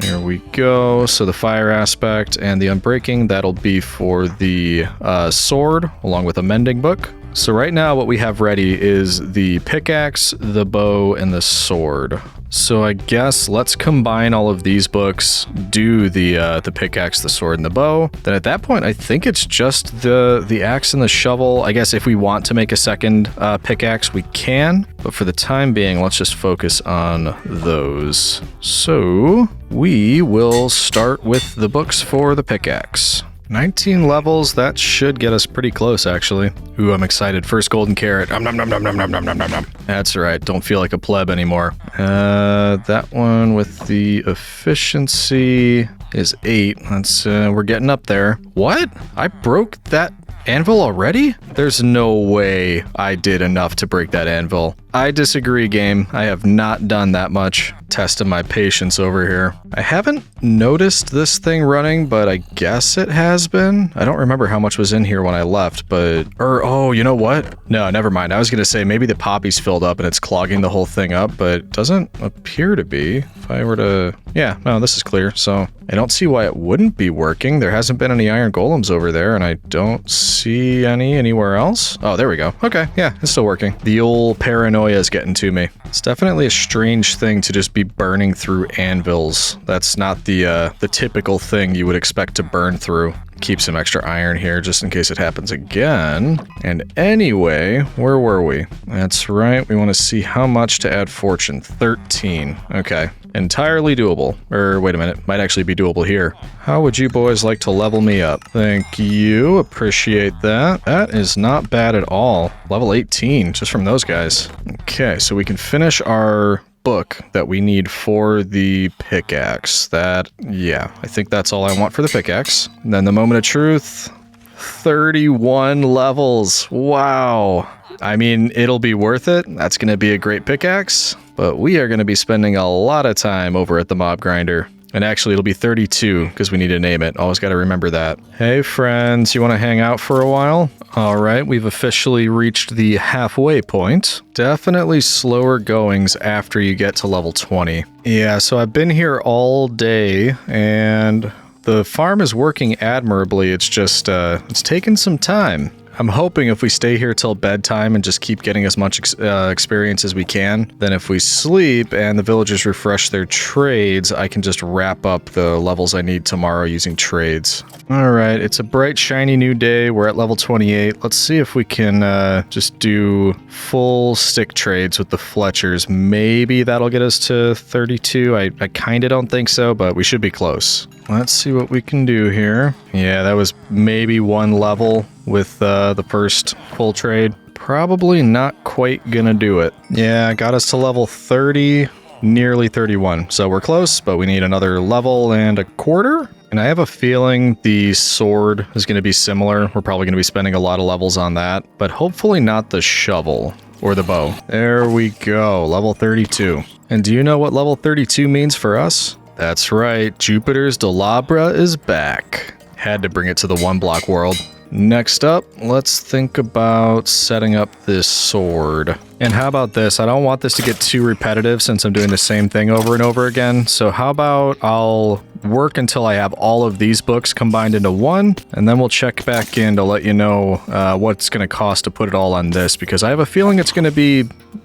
[SPEAKER 1] There we go. So the fire aspect and the unbreaking, that'll be for the sword, along with a mending book. So right now what we have ready is the pickaxe, the bow, and the sword. So I guess let's combine all of these books, do the pickaxe, the sword, and the bow. Then at that point, I think it's just the axe and the shovel. I guess if we want to make a second pickaxe, we can. But for the time being, let's just focus on those. So we will start with the books for the pickaxe. 19 levels, that should get us pretty close, actually. Ooh, I'm excited. First golden carrot. Nom, nom, nom, nom, nom, nom, nom, nom, nom. That's right. Don't feel like a pleb anymore. That one with the efficiency is 8. That's, we're getting up there. What? I broke that anvil already? There's no way I did enough to break that anvil. I disagree, game. I have not done that much. Testing my patience over here. I haven't noticed this thing running, but I guess it has been. I don't remember how much was in here when I left, but... oh, you know what? No, never mind. I was gonna say maybe the poppy's filled up and it's clogging the whole thing up, but it doesn't appear to be. If I were to... yeah, no, this is clear, so... I don't see why it wouldn't be working. There hasn't been any iron golems over there, and I don't see any anywhere else. Oh, there we go. Okay, yeah, it's still working. The old paranoia is getting to me. It's definitely a strange thing to just be burning through anvils. That's not the typical thing you would expect to burn through. Keep some extra iron here just in case it happens again. And anyway, where were we? That's right, we want to see how much to add fortune. 13. Okay. Entirely doable. Wait a minute. Might actually be doable here. How would you boys like to level me up? Thank you. Appreciate that. That is not bad at all. Level 18, just from those guys. Okay, so we can finish our book that we need for the pickaxe. Yeah, I think that's all I want for the pickaxe. And then the moment of truth, 31 levels. Wow. I mean, it'll be worth it. That's going to be a great pickaxe, but we are going to be spending a lot of time over at the mob grinder. And actually, it'll be 32 because we need to name it. Always got to remember that. Hey, friends, you want to hang out for a while? All right, we've officially reached the halfway point. Definitely slower goings after you get to level 20. Yeah, so I've been here all day, and the farm is working admirably. It's just, it's taken some time. I'm hoping if we stay here till bedtime and just keep getting as much experience as we can, then if we sleep and the villagers refresh their trades, I can just wrap up the levels I need tomorrow using trades. Alright, it's a bright, shiny new day. We're at level 28. Let's see if we can just do full stick trades with the Fletchers. Maybe that'll get us to 32. I kinda don't think so, but we should be close. Let's see what we can do here. Yeah, that was maybe one level with the first full trade. Probably not quite gonna do it. Yeah, got us to level 30, nearly 31. So we're close, but we need another level and a quarter. And I have a feeling the sword is gonna be similar. We're probably gonna be spending a lot of levels on that, but hopefully not the shovel or the bow. There we go, level 32. And do you know what level 32 means for us? That's right, Jupiter's Delabra is back. Had to bring it to the one block world. Next up, let's think about setting up this sword. And how about this? I don't want this to get too repetitive since I'm doing the same thing over and over again. So how about I'll work until I have all of these books combined into one, and then we'll check back in to let you know what it's going to cost to put it all on this, because I have a feeling it's going to be,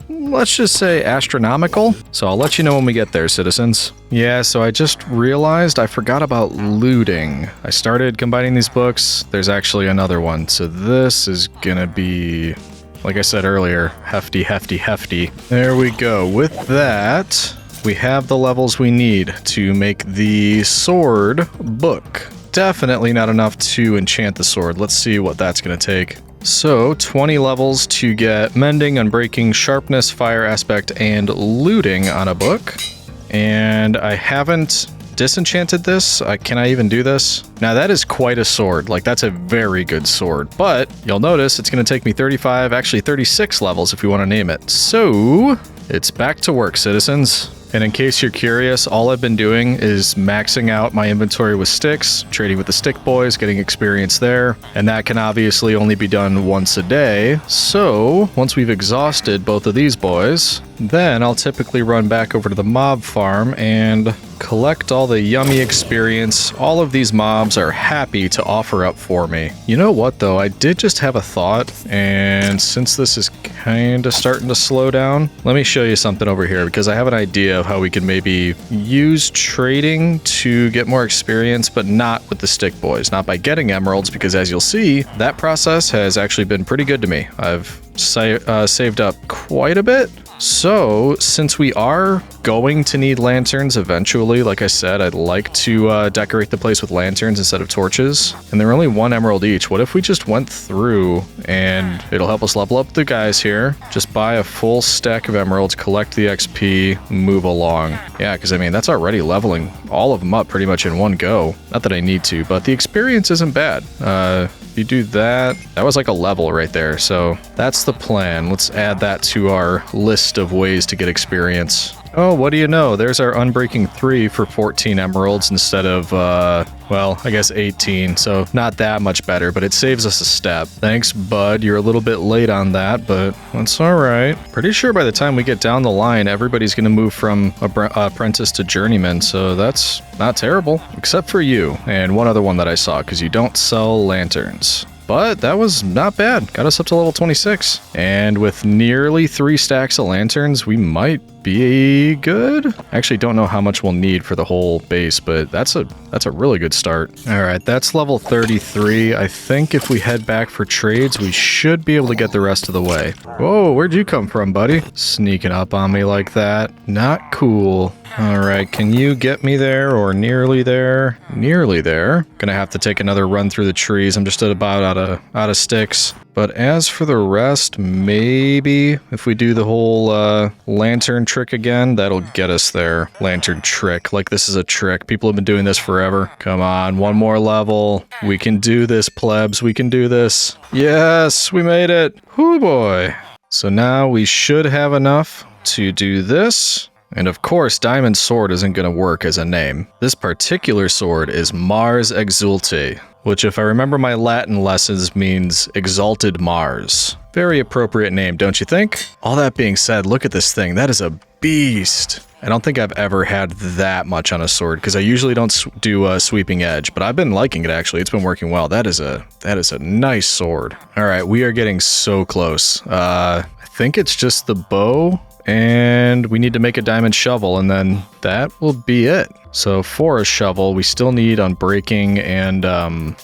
[SPEAKER 1] let's just say, astronomical. So I'll let you know when we get there, citizens. Yeah, so I just realized I forgot about looting. I started combining these books. There's actually another one. So this is gonna be, like I said earlier, hefty, hefty, hefty. There we go. With that, we have the levels we need to make the sword book. Definitely not enough to enchant the sword. Let's see what that's gonna take. So, 20 levels to get mending, unbreaking, sharpness, fire aspect, and looting on a book. And I haven't disenchanted this. Can I even do this? Now that is quite a sword. Like, that's a very good sword. But you'll notice it's going to take me 35, actually 36 levels if you want to name it. So, it's back to work, citizens. And in case you're curious, all I've been doing is maxing out my inventory with sticks, trading with the stick boys, getting experience there, and that can obviously only be done once a day. So, once we've exhausted both of these boys, then I'll typically run back over to the mob farm and collect all the yummy experience. All of these mobs are happy to offer up for me. You know what though, I did just have a thought, and since this is kind of starting to slow down, let me show you something over here, because I have an idea of how we can maybe use trading to get more experience, but not with the stick boys, not by getting emeralds, because as you'll see, that process has actually been pretty good to me. I've saved up quite a bit. So, since we are going to need lanterns eventually, like I said, I'd like to decorate the place with lanterns instead of torches. And they're only 1 emerald each. What if we just went through, and it'll help us level up the guys here. Just buy a full stack of emeralds, collect the XP, move along. Yeah, because I mean, that's already leveling all of them up pretty much in one go. Not that I need to, but the experience isn't bad. You do that. That was like a level right there. So that's the plan. Let's add that to our list of ways to get experience. Oh, what do you know? There's our Unbreaking 3 for 14 emeralds instead of, well, I guess 18. So not that much better, but it saves us a step. Thanks, bud. You're a little bit late on that, but that's all right. Pretty sure by the time we get down the line, everybody's going to move from apprentice to journeyman. So that's not terrible, except for you and one other one that I saw, because you don't sell lanterns. But that was not bad. Got us up to level 26. And with nearly 3 stacks of lanterns, we might be good. I actually don't know how much we'll need for the whole base, but that's a really good start. All right, that's level 33. I think if we head back for trades, we should be able to get the rest of the way. Whoa, where'd you come from, buddy? Sneaking up on me like that. Not cool. All right, can you get me there or nearly there? Nearly there. Gonna have to take another run through the trees. I'm just about out of sticks. But as for the rest, maybe if we do the whole lantern trick again, that'll get us there. Lantern trick, like this is a trick. People have been doing this forever. Come on, one more level. We can do this, plebs. We can do this. Yes, we made it. Whoo boy. So now we should have enough to do this. And of course, Diamond Sword isn't going to work as a name. This particular sword is Mars Exulte, which if I remember my Latin lessons means Exalted Mars. Very appropriate name, don't you think? All that being said, look at this thing. That is a beast. I don't think I've ever had that much on a sword, because I usually don't do a sweeping edge, but I've been liking it actually. It's been working well. That is a nice sword. All right, we are getting so close. I think it's just the bow. And we need to make a diamond shovel, and then that will be it. So for a shovel, we still need unbreaking and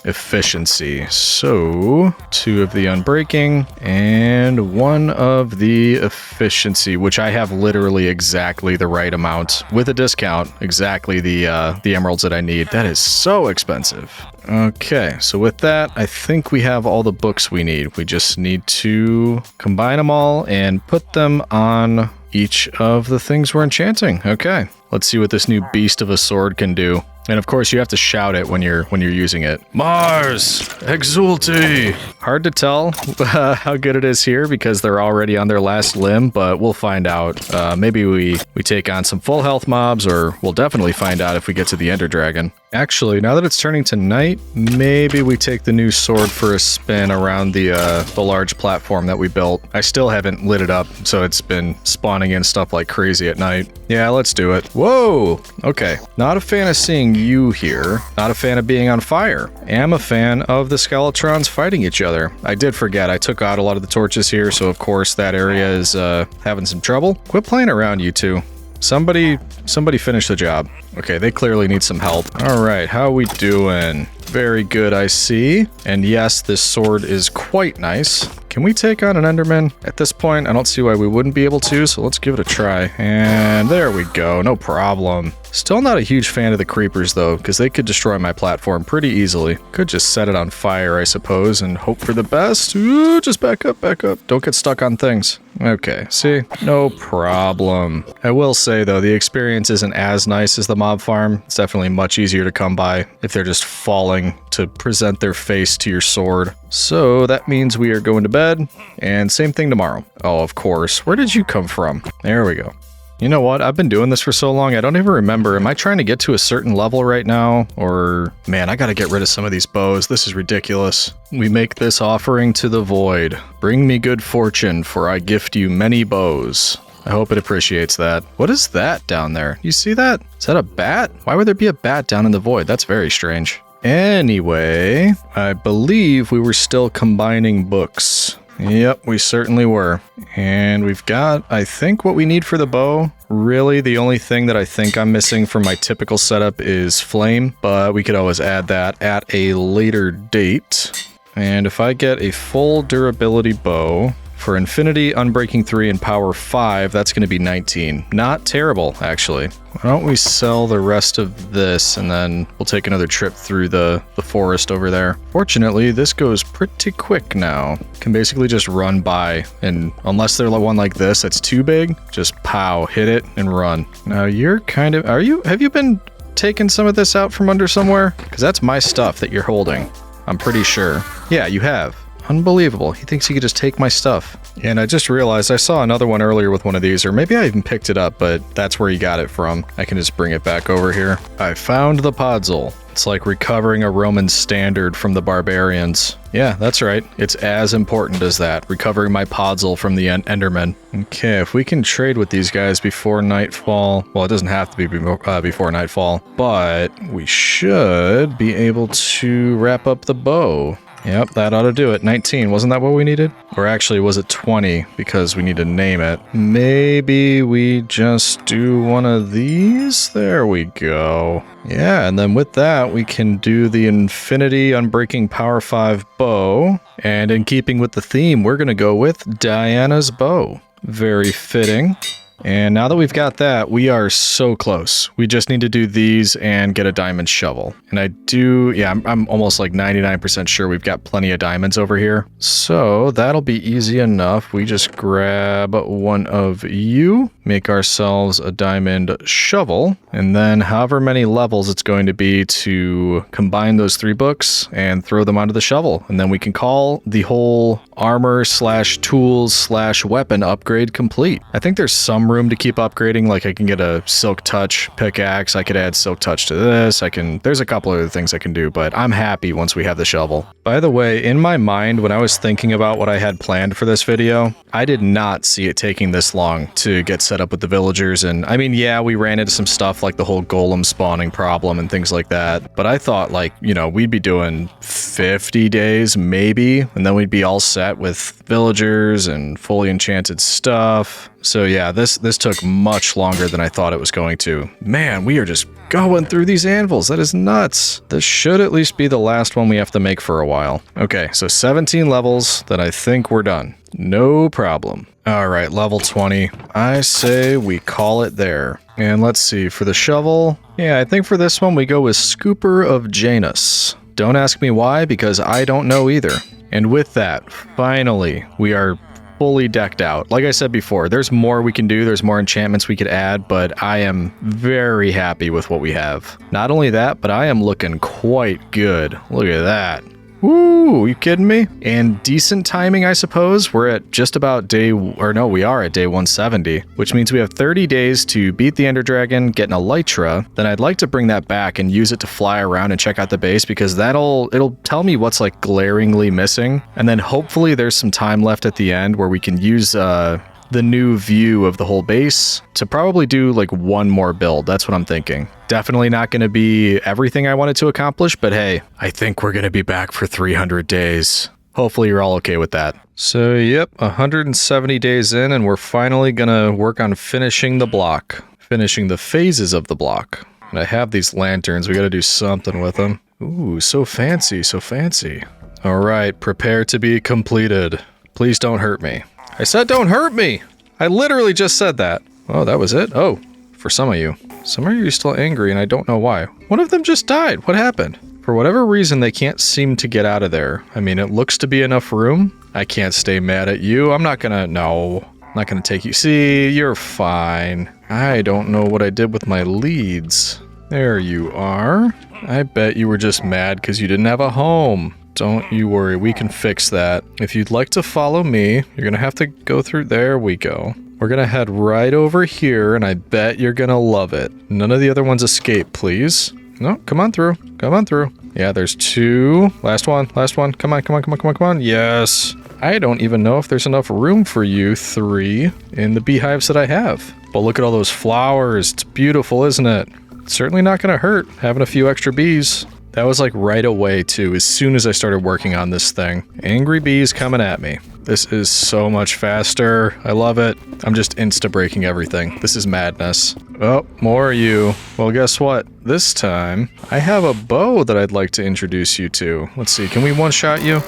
[SPEAKER 1] efficiency. So 2 of the unbreaking and 1 of the efficiency, which I have literally exactly the right amount with a discount. Exactly the emeralds that I need. That is so expensive. Okay, so with that, I think we have all the books we need. We just need to combine them all and put them on each of the things we're enchanting. Okay, let's see what this new beast of a sword can do. And of course, you have to shout it when you're using it. Mars Exulte. Hard to tell how good it is here because they're already on their last limb, but we'll find out. Maybe we take on some full health mobs, or we'll definitely find out if we get to the Ender Dragon. Actually, now that it's turning to night, maybe we take the new sword for a spin around the large platform that we built. I still haven't lit it up, so it's been spawning in stuff like crazy at night. Yeah, let's do it. Whoa! Okay, not a fan of seeing you here. Not a fan of being on fire. Am a fan of the Skeletrons fighting each other. I did forget, I took out a lot of the torches here, so of course that area is having some trouble. Quit playing around, you two. Somebody finish the job. Okay, they clearly need some help. All right, how are we doing? Very good, I see. And yes, this sword is quite nice. Can we take on an Enderman? At this point, I don't see why we wouldn't be able to, so let's give it a try. And there we go, no problem. Still not a huge fan of the creepers though, because they could destroy my platform pretty easily. Could just set it on fire, I suppose, and hope for the best. Ooh, just back up, back up. Don't get stuck on things. Okay, see? No problem. I will say though, the experience isn't as nice as the mob farm. It's definitely much easier to come by if they're just falling to present their face to your sword. So that means we are going to bed, and same thing tomorrow. Oh, of course. Where did you come from? There we go. You know what? I've been doing this for so long, I don't even remember. Am I trying to get to a certain level right now? Or, man, I gotta get rid of some of these bows. This is ridiculous. We make this offering to the void. Bring me good fortune, for I gift you many bows. I hope it appreciates that. What is that down there? You see that? Is that a bat? Why would there be a bat down in the void? That's very strange. Anyway, I believe we were still combining books. Yep, we certainly were. And we've got, I think, what we need for the bow. Really, the only thing that I think I'm missing from my typical setup is flame, but we could always add that at a later date. And if I get a full durability bow for Infinity, Unbreaking 3, and Power 5, that's going to be 19. Not terrible, actually. Why don't we sell the rest of this, and then we'll take another trip through the forest over there. Fortunately, this goes pretty quick now. Can basically just run by, and unless they're one like this that's too big, just pow, hit it, and run. Now, you're kind of... have you been taking some of this out from under somewhere? Because that's my stuff that you're holding. I'm pretty sure. Yeah, you have. Unbelievable. He thinks he could just take my stuff. And I just realized I saw another one earlier with one of these, or maybe I even picked it up, but that's where he got it from. I can just bring it back over here. I found the podzol. It's like recovering a Roman standard from the barbarians. Yeah, that's right. It's as important as that. Recovering my podzol from the Endermen. Okay, if we can trade with these guys before nightfall... Well, it doesn't have to be before nightfall, but we should be able to wrap up the bow. Yep, that ought to do it. 19, wasn't that what we needed? Or actually, was it 20? Because we need to name it. Maybe we just do one of these? There we go. Yeah, and then with that, we can do the Infinity Unbreaking Power 5 bow. And in keeping with the theme, we're going to go with Diana's bow. Very fitting. And now that we've got that, we are so close. We just need to do these and get a diamond shovel. And I do, yeah, I'm almost like 99% sure we've got plenty of diamonds over here. So that'll be easy enough. We just grab one of you, make ourselves a diamond shovel, and then however many levels it's going to be to combine those 3 books and throw them onto the shovel. And then we can call the whole armor slash tools slash weapon upgrade complete. I think there's some room to keep upgrading, like I can get a silk touch pickaxe, I could add silk touch to this, there's a couple other things I can do, but I'm happy once we have the shovel. By the way, in my mind, when I was thinking about what I had planned for this video, I did not see it taking this long to get set up with the villagers, and I mean, yeah, we ran into some stuff like the whole golem spawning problem and things like that, but I thought like, you know, we'd be doing 50 days maybe, and then we'd be all set with villagers and fully enchanted stuff. So yeah, this took much longer than I thought it was going to. Man, we are just going through these anvils. That is nuts. This should at least be the last one we have to make for a while. Okay, so 17 levels, then I think we're done. No problem. All right, level 20. I say we call it there. And let's see, for the shovel, yeah, I think for this one we go with Scooper of Janus. Don't ask me why, because I don't know either. And with that, finally, we are fully decked out. Like I said before, there's more we can do, there's more enchantments we could add, but I am very happy with what we have. Not only that, but I am looking quite good. Look at that. Woo, you kidding me? And decent timing, I suppose. We're at just about we are at day 170, which means we have 30 days to beat the Ender Dragon, get an Elytra. Then I'd like to bring that back and use it to fly around and check out the base, because it'll tell me what's like glaringly missing. And then hopefully there's some time left at the end where we can use the new view of the whole base to probably do like one more build. That's what I'm thinking. Definitely not going to be everything I wanted to accomplish, but hey, I think we're going to be back for 300 days. Hopefully you're all okay with that. So yep, 170 days in, and we're finally going to work on finishing the block, finishing the phases of the block. And I have these lanterns. We got to do something with them. Ooh, so fancy, so fancy. All right, prepare to be completed. Please don't hurt me. I said don't hurt me! I literally just said that. Oh, that was it? Oh, for some of you. Some of you are still angry and I don't know why. One of them just died. What happened? For whatever reason, they can't seem to get out of there. I mean, it looks to be enough room. I can't stay mad at you. I'm not gonna take you. See, you're fine. I don't know what I did with my leads. There you are. I bet you were just mad because you didn't have a home. Don't you worry, we can fix that. If you'd like to follow me, you're gonna have to go through, there we go. We're gonna head right over here, and I bet you're gonna love it. None of the other ones escape, please. No, come on through, come on through. Yeah, there's 2. Last one, come on. Yes. I don't even know if there's enough room for you 3 in the beehives that I have. But look at all those flowers. It's beautiful, isn't it? It's certainly not going to hurt having a few extra bees. That was like right away too, as soon as I started working on this thing. Angry bees coming at me. This is so much faster. I love it. I'm just insta-breaking everything. This is madness. Oh, more of you. Well, guess what? This time, I have a bow that I'd like to introduce you to. Let's see, can we one-shot you?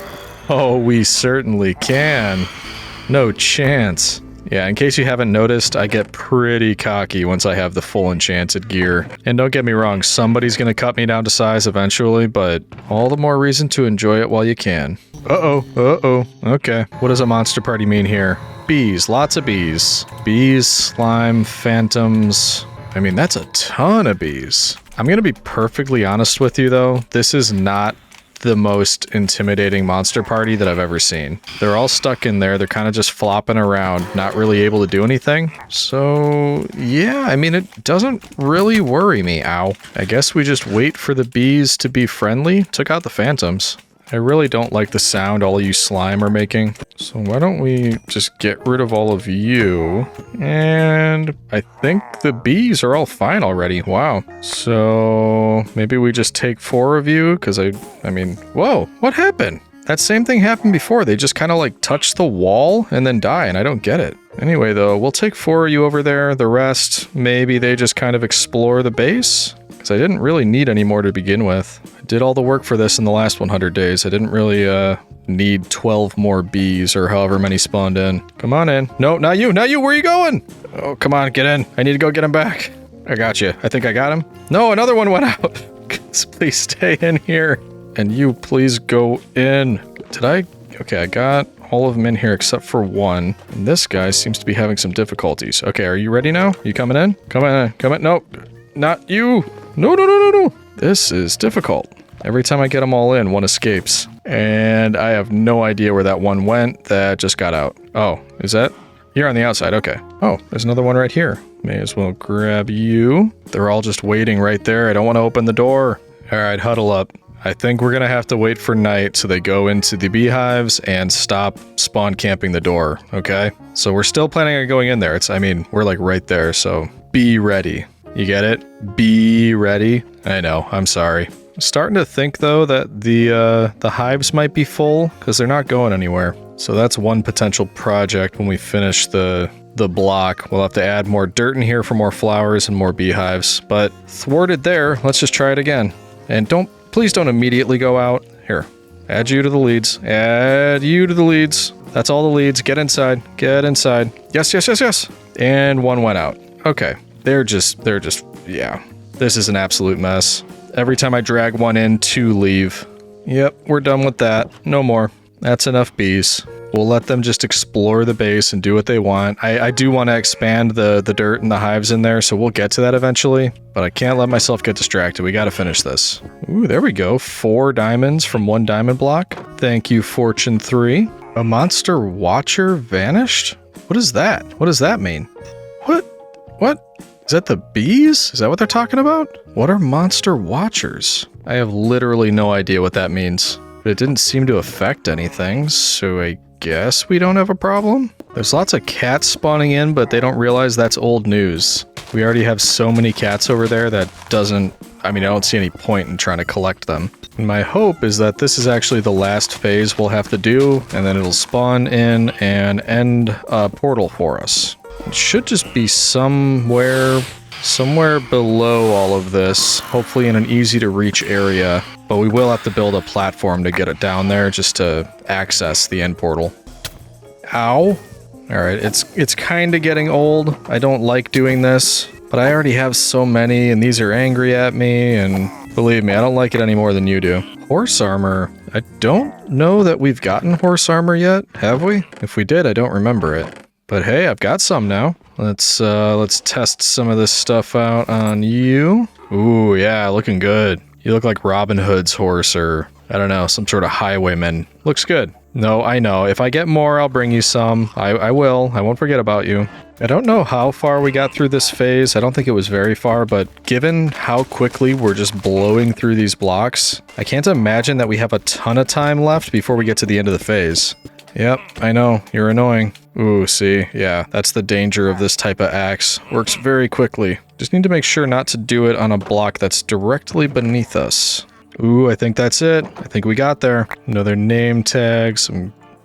[SPEAKER 1] Oh, we certainly can. No chance. Yeah, in case you haven't noticed, I get pretty cocky once I have the full enchanted gear. And don't get me wrong, somebody's gonna cut me down to size eventually, but all the more reason to enjoy it while you can. Uh-oh. Okay. What does a monster party mean here? Bees. Lots of bees. Bees, slime, phantoms. I mean, that's a ton of bees. I'm gonna be perfectly honest with you, though. This is not the most intimidating monster party that I've ever seen. They're all stuck in there. They're kind of just flopping around, not really able to do anything. So, yeah, I mean, it doesn't really worry me. Ow. I guess we just wait for the bees to be friendly. Took out the phantoms. I really don't like the sound all you slime are making. So why don't we just get rid of all of you? And I think the bees are all fine already. Wow. So maybe we just take 4 of you because I mean, whoa, what happened? That same thing happened before. They just kind of like touch the wall and then die, and I don't get it. Anyway, though, we'll take 4 of you over there. The rest, maybe they just kind of explore the base. Because I didn't really need any more to begin with. I did all the work for this in the last 100 days. I didn't really need 12 more bees or however many spawned in. Come on in. No, not you. Where are you going? Oh, come on, get in. I need to go get him back. I got you. I think I got him. No, another one went out. Please stay in here. And you, please go in. Did I? Okay, I got all of them in here except for one. And this guy seems to be having some difficulties. Okay, are you ready now? You coming in? Come in. Nope. Not you. No. This is difficult. Every time I get them all in, one escapes. And I have no idea where that one went that just got out. Oh, is that? You're on the outside, okay. Oh, there's another one right here. May as well grab you. They're all just waiting right there. I don't want to open the door. All right, huddle up. I think we're gonna have to wait for night so they go into the beehives and stop spawn camping the door, okay? So we're still planning on going in there. We're like right there, so be ready. You get it? Be ready. I know, I'm sorry. I'm starting to think though that the hives might be full because they're not going anywhere. So that's one potential project when we finish the block. We'll have to add more dirt in here for more flowers and more beehives. But thwarted there, let's just try it again. And please don't immediately go out. Here, add you to the leads. Add you to the leads. That's all the leads. Get inside. Yes. And one went out. Okay. They're just, yeah. This is an absolute mess. Every time I drag one in, 2 leave. Yep, we're done with that. No more. That's enough bees. We'll let them just explore the base and do what they want. I do want to expand the dirt and the hives in there, so we'll get to that eventually. But I can't let myself get distracted. We gotta finish this. Ooh, there we go. 4 diamonds from 1 diamond block. Thank you, Fortune 3. A monster watcher vanished? What is that? What does that mean? What? Is that the bees? Is that what they're talking about? What are monster watchers? I have literally no idea what that means. But it didn't seem to affect anything, so I guess we don't have a problem? There's lots of cats spawning in, but they don't realize that's old news. We already have so many cats over there that I don't see any point in trying to collect them. And my hope is that this is actually the last phase we'll have to do, and then it'll spawn in and end a portal for us. It should just be somewhere below all of this, hopefully in an easy to reach area, but we will have to build a platform to get it down there just to access the end portal. Ow. Alright, it's kind of getting old. I don't like doing this, but I already have so many and these are angry at me, and believe me, I don't like it any more than you do. Horse armor. I don't know that we've gotten horse armor yet, have we? If we did, I don't remember it. But hey, I've got some now. Let's test some of this stuff out on you. Ooh, yeah, looking good. You look like Robin Hood's horse, or I don't know, some sort of highwayman. Looks good. No, I know. If I get more, I'll bring you some. I will. I won't forget about you. I don't know how far we got through this phase. I don't think it was very far, but given how quickly we're just blowing through these blocks, I can't imagine that we have a ton of time left before we get to the end of the phase. Yep, I know. You're annoying. Ooh, see? Yeah, that's the danger of this type of axe. Works very quickly. Just need to make sure not to do it on a block that's directly beneath us. Ooh, I think that's it. I think we got there. Another name tag,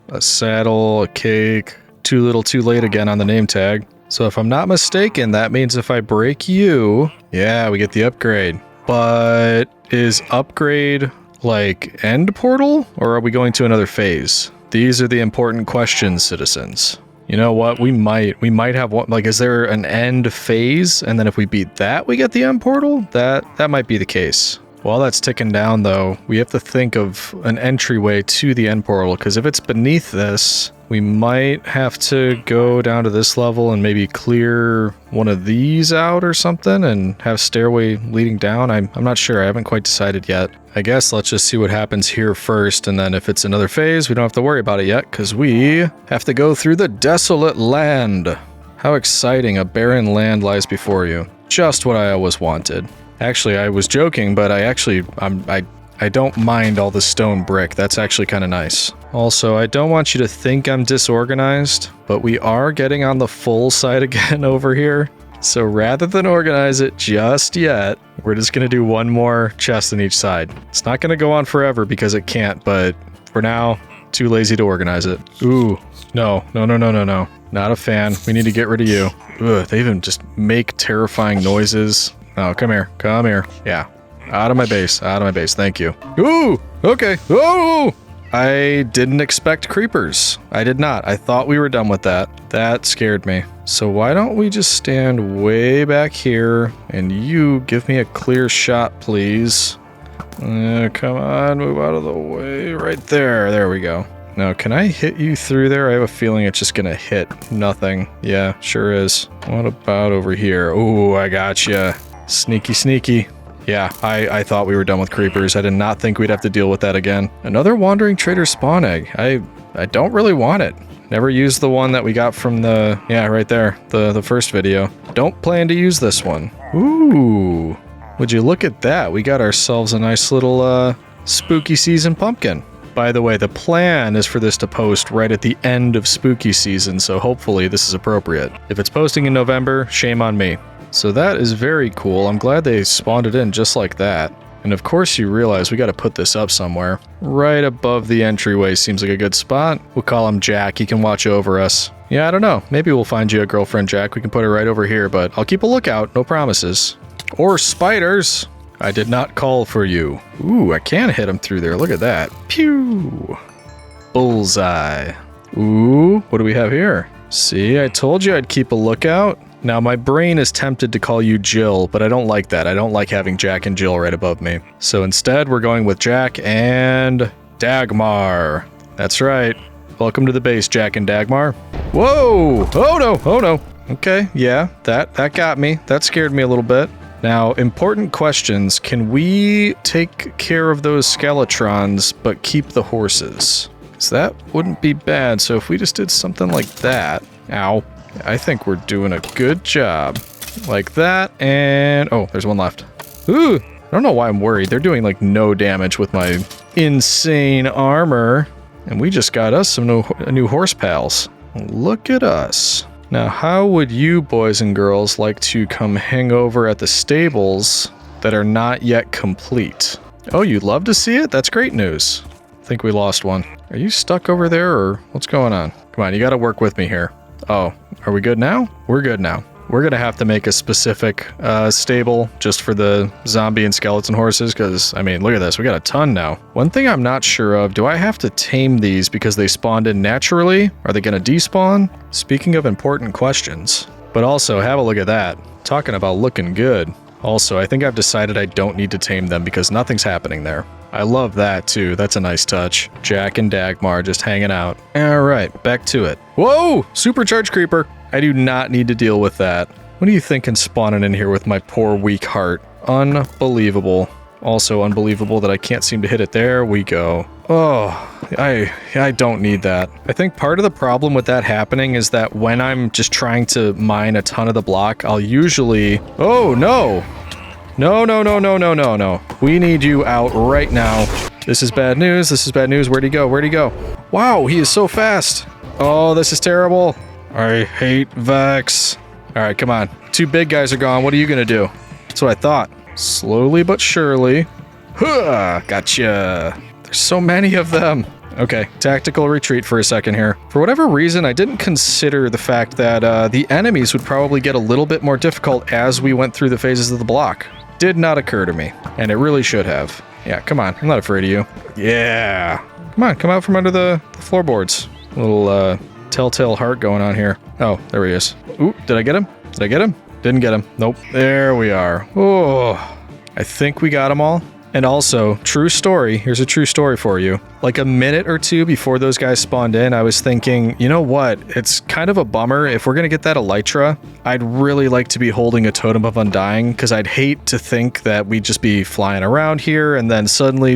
[SPEAKER 1] a saddle, a cake. Too little too late again on the name tag. So if I'm not mistaken, that means if I break you, yeah, we get the upgrade. But is upgrade like end portal, or are we going to another phase? These are the important questions, citizens. You know what? We might have one. Like, is there an end phase? And then if we beat that, we get the end portal? That might be the case. While that's ticking down, though, we have to think of an entryway to the end portal, because if it's beneath this, we might have to go down to this level and maybe clear one of these out or something and have stairway leading down. I'm not sure. I haven't quite decided yet. I guess let's just see what happens here first, and then if it's another phase, we don't have to worry about it yet, because we have to go through the desolate land. How exciting. A barren land lies before you. Just what I always wanted. Actually, I was joking, but I don't mind all the stone brick. That's actually kind of nice. Also, I don't want you to think I'm disorganized, but we are getting on the full side again over here. So rather than organize it just yet, we're just going to do one more chest on each side. It's not going to go on forever because it can't, but for now, too lazy to organize it. Ooh, no. Not a fan. We need to get rid of you. Ugh, they even just make terrifying noises. Oh, come here. Yeah. Out of my base. Thank you. Ooh, okay. Oh, I didn't expect creepers. I did not. I thought we were done with that. That scared me. So why don't we just stand way back here and you give me a clear shot, please. Come on, move out of the way. Right there. There we go. Now, can I hit you through there? I have a feeling it's just gonna hit nothing. Yeah, sure is. What about over here? Ooh, I gotcha. Sneaky. Yeah, I thought we were done with creepers. I did not think we'd have to deal with that again. Another wandering trader spawn egg. I don't really want it. Never used the one that we got from the, yeah, right there, the first video. Don't plan to use this one. Ooh, would you look at that? We got ourselves a nice little spooky season pumpkin. By the way, the plan is for this to post right at the end of spooky season, so hopefully this is appropriate. If it's posting in November, shame on me. So that is very cool. I'm glad they spawned it in just like that. And of course you realize we got to put this up somewhere. Right above the entryway seems like a good spot. We'll call him Jack. He can watch over us. Yeah, I don't know. Maybe we'll find you a girlfriend, Jack. We can put her right over here, but I'll keep a lookout. No promises. Or spiders. I did not call for you. Ooh, I can hit him through there. Look at that. Pew. Bullseye. Ooh, what do we have here? See, I told you I'd keep a lookout. Now, my brain is tempted to call you Jill, but I don't like that. I don't like having Jack and Jill right above me. So instead, we're going with Jack and Dagmar. That's right. Welcome to the base, Jack and Dagmar. Whoa! Oh no! Okay, yeah, that got me. That scared me a little bit. Now, important questions. Can we take care of those skeletrons, but keep the horses? Because that wouldn't be bad. So if we just did something like that... Ow. I think we're doing a good job. Like that, and... Oh, there's one left. Ooh! I don't know why I'm worried. They're doing, like, no damage with my insane armor. And we just got us some new horse pals. Look at us. Now, how would you boys and girls like to come hang over at the stables that are not yet complete? Oh, you'd love to see it? That's great news. I think we lost one. Are you stuck over there, or what's going on? Come on, you gotta work with me here. Oh, are we good now? We're good now. We're gonna have to make a specific stable just for the zombie and skeleton horses, because, I mean, look at this. We got a ton now. One thing I'm not sure of, do I have to tame these because they spawned in naturally? Are they gonna despawn? Speaking of important questions. But also, have a look at that. Talking about looking good. Also, I think I've decided I don't need to tame them because nothing's happening there. I love that too. That's a nice touch. Jack and Dagmar just hanging out. Alright, back to it. Whoa! Supercharged creeper! I do not need to deal with that. What do you think can spawn in here with my poor weak heart? Unbelievable. Also unbelievable that I can't seem to hit it. There we go. Oh, I don't need that. I think part of the problem with that happening is that when I'm just trying to mine a ton of the block, I'll usually... Oh, no! No. We need you out right now. This is bad news. This is bad news. Where'd he go? Where'd he go? Wow, he is so fast. Oh, this is terrible. I hate Vex. All right, come on. 2 big guys are gone. What are you going to do? That's what I thought. Slowly but surely. Huh, gotcha. There's so many of them. Okay, tactical retreat for a second here. For whatever reason, I didn't consider the fact that the enemies would probably get a little bit more difficult as we went through the phases of the block. Did not occur to me, and it really should have. Yeah, come on. I'm not afraid of you. Yeah. Come on, come out from under the floorboards. A little telltale heart going on here. Oh, there he is. Ooh, did I get him? Did I get him? Didn't get him. Nope. There we are. Oh, I think we got them all. And also, true story, here's a true story for you. Like a minute or two before those guys spawned in, I was thinking, you know what? It's kind of a bummer. If we're going to get that Elytra, I'd really like to be holding a Totem of Undying, because I'd hate to think that we'd just be flying around here and then suddenly,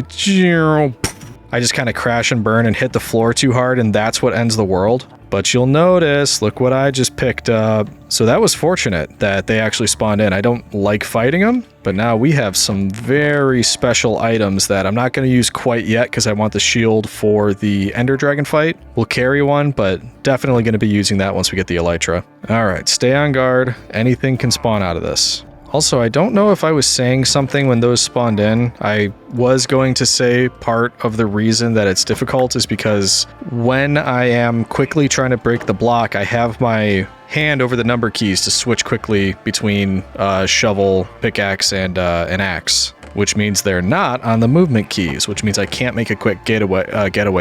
[SPEAKER 1] I just kind of crash and burn and hit the floor too hard, and that's what ends the world. But you'll notice, look what I just picked up. So that was fortunate that they actually spawned in. I don't like fighting them, but now we have some very special items that I'm not going to use quite yet because I want the shield for the Ender Dragon fight. We'll carry one, but definitely going to be using that once we get the Elytra. All right, stay on guard. Anything can spawn out of this. Also, I don't know if I was saying something when those spawned in. I was going to say part of the reason that it's difficult is because when I am quickly trying to break the block, I have my hand over the number keys to switch quickly between shovel, pickaxe, and an axe, which means they're not on the movement keys, which means I can't make a quick getaway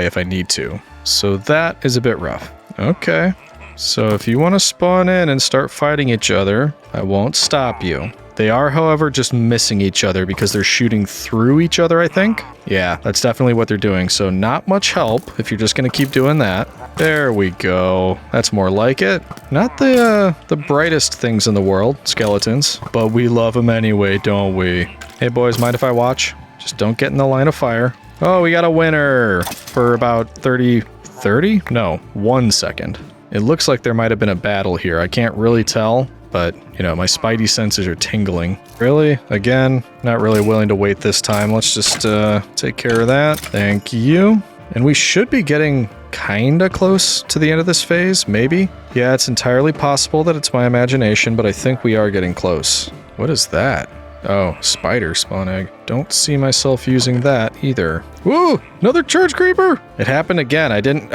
[SPEAKER 1] if I need to. So that is a bit rough. Okay. So if you want to spawn in and start fighting each other, I won't stop you. They are, however, just missing each other because they're shooting through each other, I think. Yeah, that's definitely what they're doing. So not much help if you're just going to keep doing that. There we go. That's more like it. Not the brightest things in the world, skeletons, but we love them anyway, don't we? Hey boys, mind if I watch? Just don't get in the line of fire. Oh, we got a winner for about 30? No, 1 second. It looks like there might have been a battle here. I can't really tell, but, you know, my spidey senses are tingling. Really? Again, not really willing to wait this time. Let's just take care of that. Thank you. And we should be getting kinda close to the end of this phase, maybe? Yeah, it's entirely possible that it's my imagination, but I think we are getting close. What is that? Oh, spider spawn egg. Don't see myself using that either. Woo! Another charge creeper! It happened again. I didn't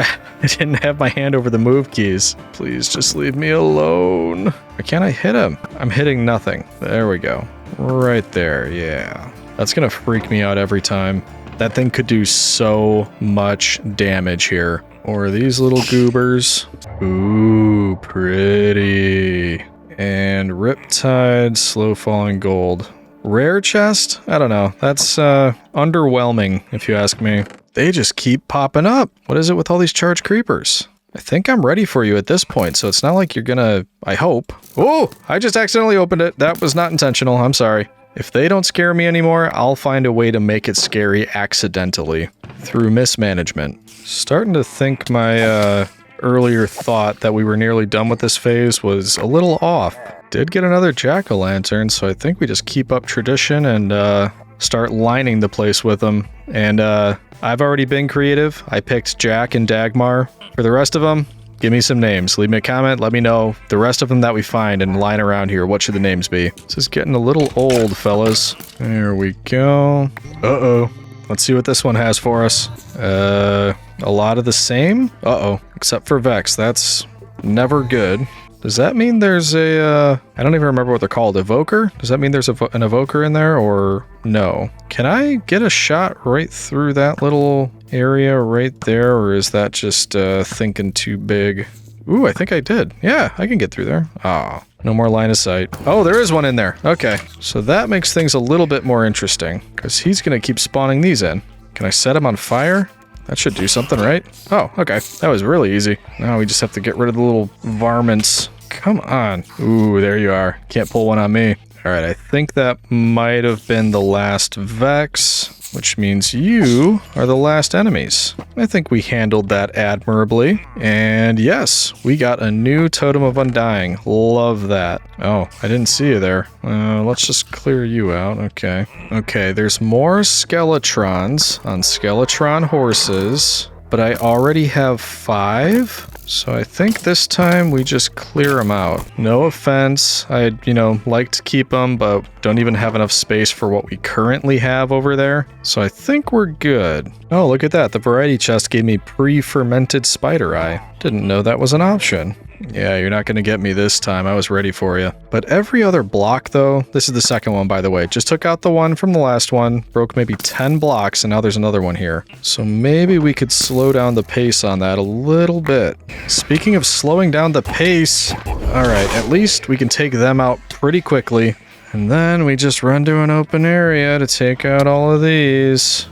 [SPEAKER 1] have my hand over the move keys. Please just leave me alone. Why can't I hit him? I'm hitting nothing. There we go. Right there, yeah. That's gonna freak me out every time. That thing could do so much damage here. Or these little goobers. Ooh, pretty. And Riptide, slow falling gold. Rare chest? I don't know. That's underwhelming, if you ask me. They just keep popping up. What is it with all these charged creepers? I think I'm ready for you at this point, so it's not like you're gonna... I hope. Oh! I just accidentally opened it. That was not intentional. I'm sorry. If they don't scare me anymore, I'll find a way to make it scary accidentally. Through mismanagement. Starting to think my earlier thought that we were nearly done with this phase was a little off. Did get another jack-o'-lantern, so I think we just keep up tradition and start lining the place with them. And I've already been creative. I picked Jack and Dagmar. For the rest of them, give me some names. Leave me a comment, let me know the rest of them that we find and line around here. What should the names be? This is getting a little old, fellas. There we go. Uh-oh. Let's see what this one has for us. A lot of the same? Uh-oh. Except for Vex. That's never good. Does that mean there's a, I don't even remember what they're called, evoker? Does that mean there's an evoker in there, or no? Can I get a shot right through that little area right there, or is that just thinking too big? Ooh, I think I did. Yeah, I can get through there. Ah, no more line of sight. Oh, there is one in there. Okay, so that makes things a little bit more interesting, because he's gonna keep spawning these in. Can I set him on fire? That should do something, right? Oh, okay. That was really easy. Now we just have to get rid of the little varmints. Come on. Ooh, there you are. Can't pull one on me. All right, I think that might have been the last Vex. which means you are the last enemies. I think we handled that admirably. And yes, we got a new Totem of Undying. Love that. Oh, I didn't see you there. Let's just clear you out. Okay. Okay, there's more Skeletrons on Skeletron horses, but I already have 5. So I think this time we just clear them out. No offense, I'd, like to keep them, but don't even have enough space for what we currently have over there. So I think we're good. Oh, look at that. The variety chest gave me pre-fermented spider eye. Didn't know that was an option. Yeah, you're not going to get me this time. I was ready for you. But every other block, though, this is the second one, by the way. Just took out the one from the last one, broke maybe 10 blocks, and now there's another one here. So maybe we could slow down the pace on that a little bit. Speaking of slowing down the pace, all right, at least we can take them out pretty quickly. And then we just run to an open area to take out all of these.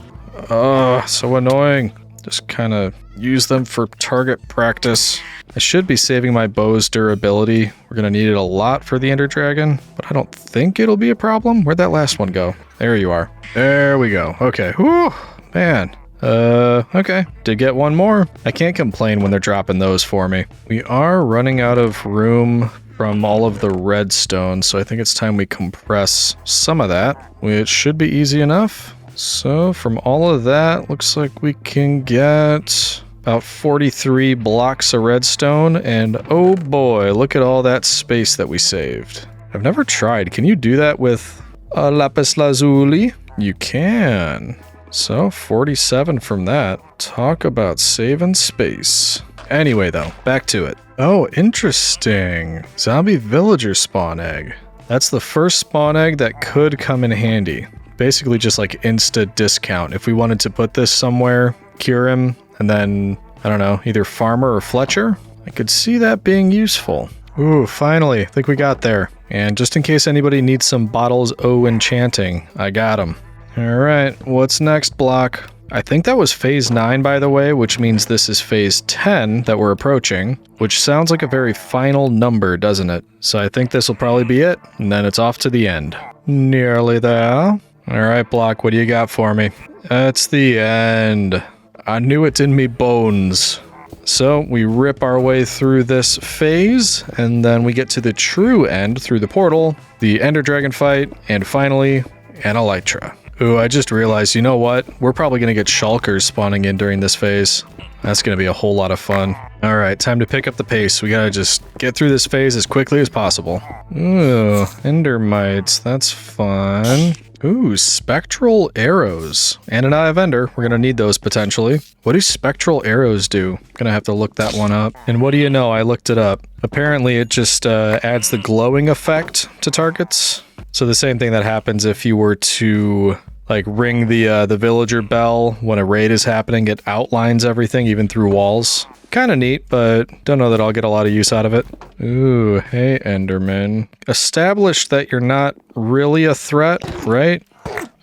[SPEAKER 1] Oh, so annoying. Just kind of use them for target practice. I should be saving my bow's durability. We're going to need it a lot for the Ender Dragon, but I don't think it'll be a problem. Where'd that last one go? There you are. There we go. Okay. Whew, man. Okay. Did get one more. I can't complain when they're dropping those for me. We are running out of room from all of the redstone, so I think it's time we compress some of that, which should be easy enough. So from all of that, looks like we can get about 43 blocks of redstone, and oh boy, look at all that space that we saved. I've never tried. Can you do that with a lapis lazuli? You can. So 47 from that. Talk about saving space. Anyway though, back to it. Oh, interesting. Zombie villager spawn egg. That's the first spawn egg that could come in handy. Basically just like insta discount. If we wanted to put this somewhere, cure him, and then, I don't know, either Farmer or Fletcher, I could see that being useful. Ooh, finally, I think we got there. And just in case anybody needs some bottles o enchanting, I got them. Alright, what's next, block? I think that was phase 9, by the way, which means this is phase 10 that we're approaching, which sounds like a very final number, doesn't it? So I think this will probably be it, and then it's off to the end. Nearly there. Alright, block, what do you got for me? That's the end. I knew it in me bones. So we rip our way through this phase, and then we get to the true end through the portal, the Ender Dragon fight, and finally, an Elytra. Ooh, I just realized, you know what? We're probably going to get Shulkers spawning in during this phase. That's going to be a whole lot of fun. Alright, time to pick up the pace. We gotta just get through this phase as quickly as possible. Ooh, Endermites. That's fun. Ooh, spectral arrows. And an Eye of Ender. We're gonna need those potentially. What do spectral arrows do? Gonna have to look that one up. And what do you know? I looked it up. Apparently it just adds the glowing effect to targets. So the same thing that happens if you were to like ring the villager bell when a raid is happening. It outlines everything even through walls. Kind of neat, but don't know that I'll get a lot of use out of it. Ooh, hey Enderman. Establish that you're not really a threat, right?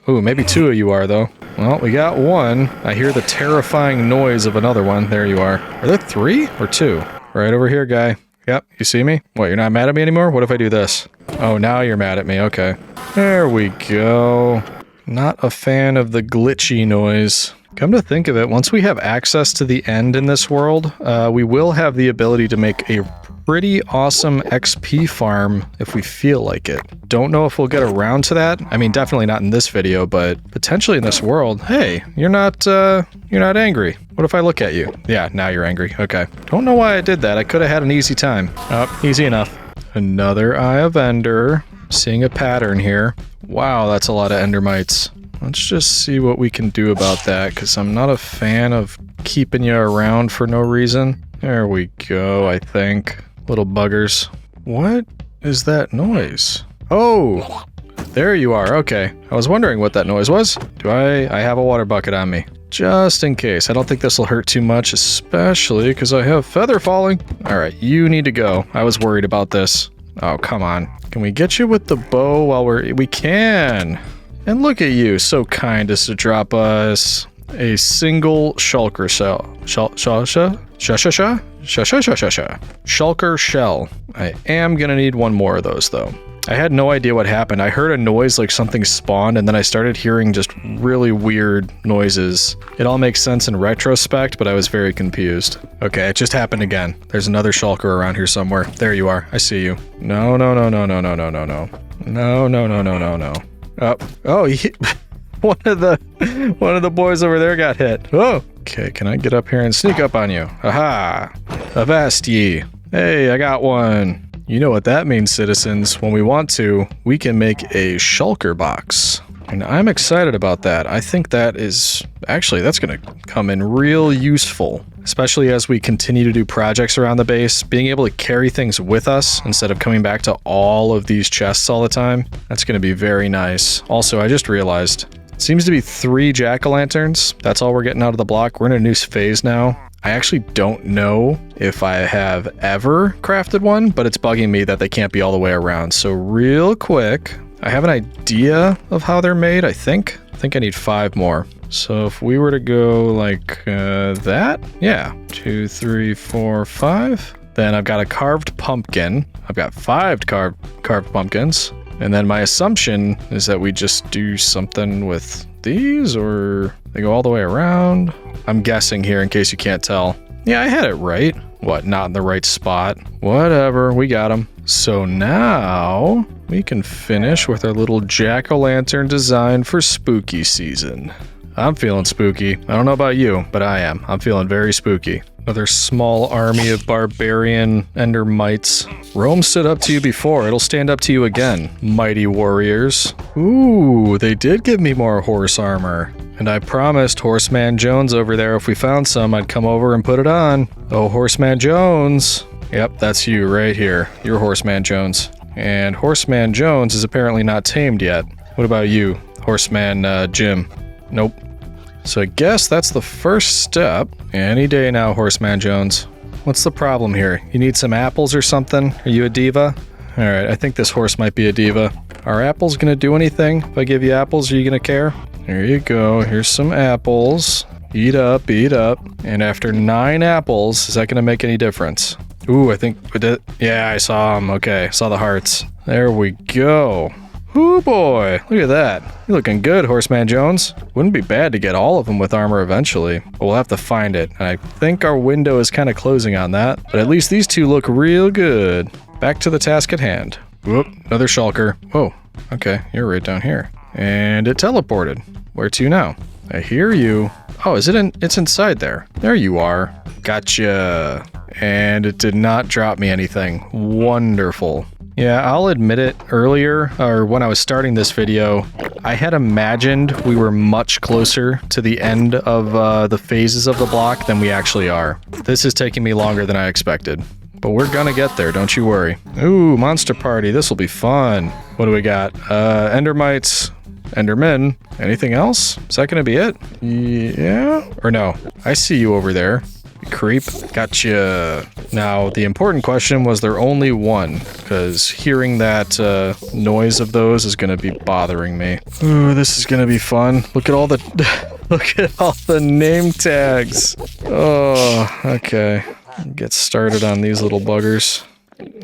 [SPEAKER 1] Ooh, maybe 2 of you are though. Well, we got 1. I hear the terrifying noise of another one. There you are. Are there 3 or 2? Right over here, guy. Yep, you see me? What, you're not mad at me anymore? What if I do this? Oh, now you're mad at me. Okay. There we go. Not a fan of the glitchy noise. Come to think of it, once we have access to the end in this world, we will have the ability to make a pretty awesome XP farm if we feel like it. Don't know if we'll get around to that. I mean, definitely not in this video, but potentially in this world. Hey, you're not angry. What if I look at you? Yeah, now you're angry. Okay. Don't know why I did that. I could have had an easy time. Oh, easy enough. Another Eye of Ender. Seeing a pattern here. Wow, that's a lot of Endermites. Let's just see what we can do about that, because I'm not a fan of keeping you around for no reason. There we go, I think. Little buggers. What is that noise? Oh, there you are. Okay. I was wondering what that noise was. I have a water bucket on me. Just in case. I don't think this will hurt too much, especially because I have feather falling. All right, you need to go. I was worried about this. Oh, come on. Can we get you with the bow while we can. And look at you, so kind as to drop us a single shulker shell. Shulker shell. I am gonna need one more of those though. I had no idea what happened. I heard a noise like something spawned, and then I started hearing just really weird noises. It all makes sense in retrospect, but I was very confused. Okay, it just happened again. There's another shulker around here somewhere. There you are. I see you. No. No. Oh, one of the boys over there got hit. Oh, okay. Can I get up here and sneak up on you? Aha! Avast ye. Hey, I got one. You know what that means, citizens. When we want to, we can make a shulker box. And I'm excited about that. I think that is... Actually, that's going to come in real useful. Especially as we continue to do projects around the base. Being able to carry things with us instead of coming back to all of these chests all the time. That's going to be very nice. Also, I just realized... It seems to be 3 jack-o'-lanterns. That's all we're getting out of the block. We're in a new phase now. I actually don't know if I have ever crafted one, but it's bugging me that they can't be all the way around. So real quick, I have an idea of how they're made, I think. I think I need 5 more. So if we were to go like that, yeah, 2, 3, 4, 5. Then I've got a carved pumpkin. I've got 5 carved pumpkins. And then my assumption is that we just do something with these, or they go all the way around. I'm guessing here in case you can't tell. Yeah, I had it right. What, not in the right spot? Whatever, we got them. So now we can finish with our little jack-o'-lantern design for spooky season. I'm feeling spooky. I don't know about you, but I am. I'm feeling very spooky. Another small army of barbarian endermites. Rome stood up to you before. It'll stand up to you again, mighty warriors. Ooh, they did give me more horse armor. And I promised Horseman Jones over there if we found some, I'd come over and put it on. Oh, Horseman Jones. Yep, that's you right here. You're Horseman Jones. And Horseman Jones is apparently not tamed yet. What about you, Horseman Jim? Nope. So I guess that's the first step. Any day now, Horseman Jones. What's the problem here? You need some apples or something? Are you a diva? Alright, I think this horse might be a diva. Are apples gonna do anything? If I give you apples, are you gonna care? There you go. Here's some apples. Eat up, eat up. And after 9 apples, is that gonna make any difference? Ooh, I think we did. Yeah, I saw them. Okay, saw the hearts. There we go. Ooh boy, look at that. You're looking good, Horseman Jones. Wouldn't be bad to get all of them with armor eventually, but we'll have to find it. And I think our window is kind of closing on that, but at least these 2 look real good. Back to the task at hand. Whoop, another shulker. Whoa, okay, you're right down here. And it teleported. Where to now? I hear you. Oh, is it in? It's inside there. There you are. Gotcha. And it did not drop me anything. Wonderful. Yeah, I'll admit it, earlier, or when I was starting this video, I had imagined we were much closer to the end of the phases of the block than we actually are. This is taking me longer than I expected. But we're gonna get there, don't you worry. Ooh, monster party, this will be fun. What do we got? Endermites, Endermen, anything else? Is that gonna be it? Yeah? Or no? I see you over there. Creep. Gotcha. Now, the important question was there only one, because hearing that noise of those is going to be bothering me. Ooh, this is going to be fun. Look at all the look at all the name tags. Oh, okay. Get started on these little buggers.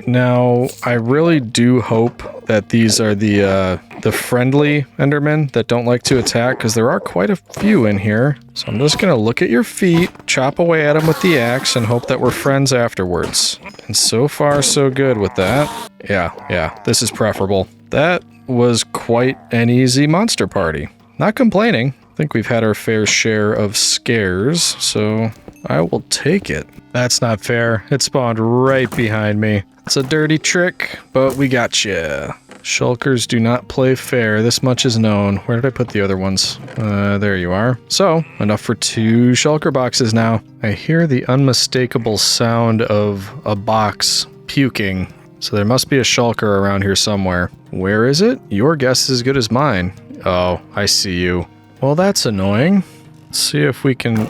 [SPEAKER 1] Now, I really do hope that these are the friendly Endermen that don't like to attack, because there are quite a few in here. So I'm just going to look at your feet, chop away at them with the axe, and hope that we're friends afterwards. And so far, so good with that. Yeah, this is preferable. That was quite an easy monster party. Not complaining. I think we've had our fair share of scares, so I will take it. That's not fair. It spawned right behind me. It's a dirty trick, but we gotcha. Shulkers do not play fair. This much is known. Where did I put the other ones? There you are. So, enough for 2 shulker boxes now. I hear the unmistakable sound of a box puking. So there must be a shulker around here somewhere. Where is it? Your guess is as good as mine. Oh, I see you. Well, that's annoying. Let's see if we can...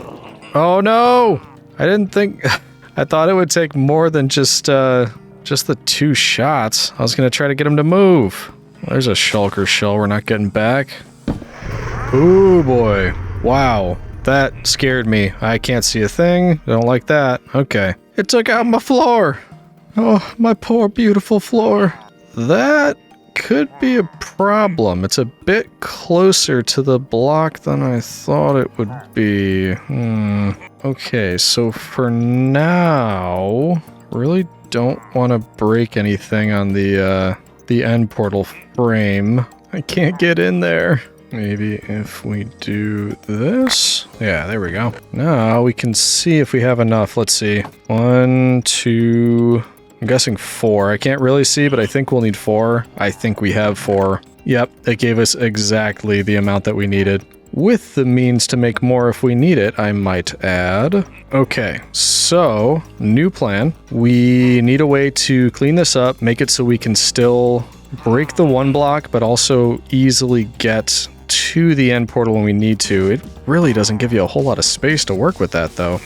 [SPEAKER 1] Oh no! I didn't think... I thought it would take more than just the 2 shots. I was gonna try to get him to move. Well, there's a shulker shell we're not getting back. Ooh boy. Wow. That scared me. I can't see a thing. I don't like that. Okay. It took out my floor. Oh, my poor beautiful floor. That could be a problem. It's a bit closer to the block than I thought it would be. Okay, so for now, really don't want to break anything on the end portal frame. I can't get in there. Maybe if we do this. Yeah, there we go. Now we can see if we have enough. Let's see. 1, 2, I'm guessing 4. I can't really see, but I think we'll need 4. I think we have 4. Yep, it gave us exactly the amount that we needed. With the means to make more if we need it, I might add. Okay, so new plan. We need a way to clean this up, make it so we can still break the one block, but also easily get to the end portal when we need to. It really doesn't give you a whole lot of space to work with that, though.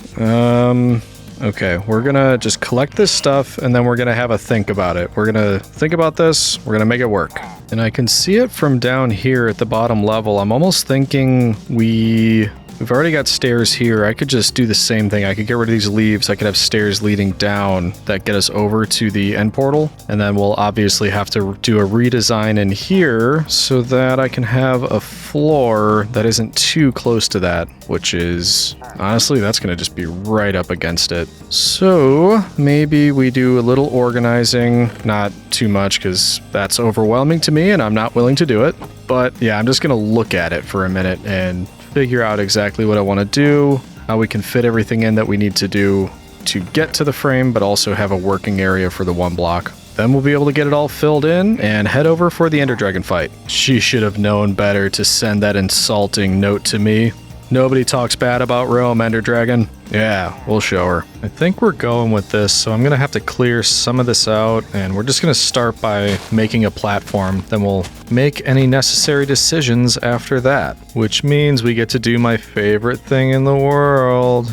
[SPEAKER 1] Okay, we're gonna just collect this stuff, and then we're gonna have a think about it. We're gonna think about this, we're gonna make it work. And I can see it from down here at the bottom level. I'm almost thinking we've already got stairs here. I could just do the same thing. I could get rid of these leaves. I could have stairs leading down that get us over to the end portal. And then we'll obviously have to do a redesign in here so that I can have a floor that isn't too close to that, which is, honestly, that's going to just be right up against it. So maybe we do a little organizing, not too much because that's overwhelming to me and I'm not willing to do it. But yeah, I'm just going to look at it for a minute and figure out exactly what I want to do, how we can fit everything in that we need to do to get to the frame, but also have a working area for the one block. Then we'll be able to get it all filled in and head over for the Ender Dragon fight. She should have known better to send that insulting note to me. Nobody talks bad about Rome, Ender Dragon. Yeah, we'll show her. I think we're going with this, so I'm gonna have to clear some of this out, and we're just gonna start by making a platform. Then we'll make any necessary decisions after that, which means we get to do my favorite thing in the world.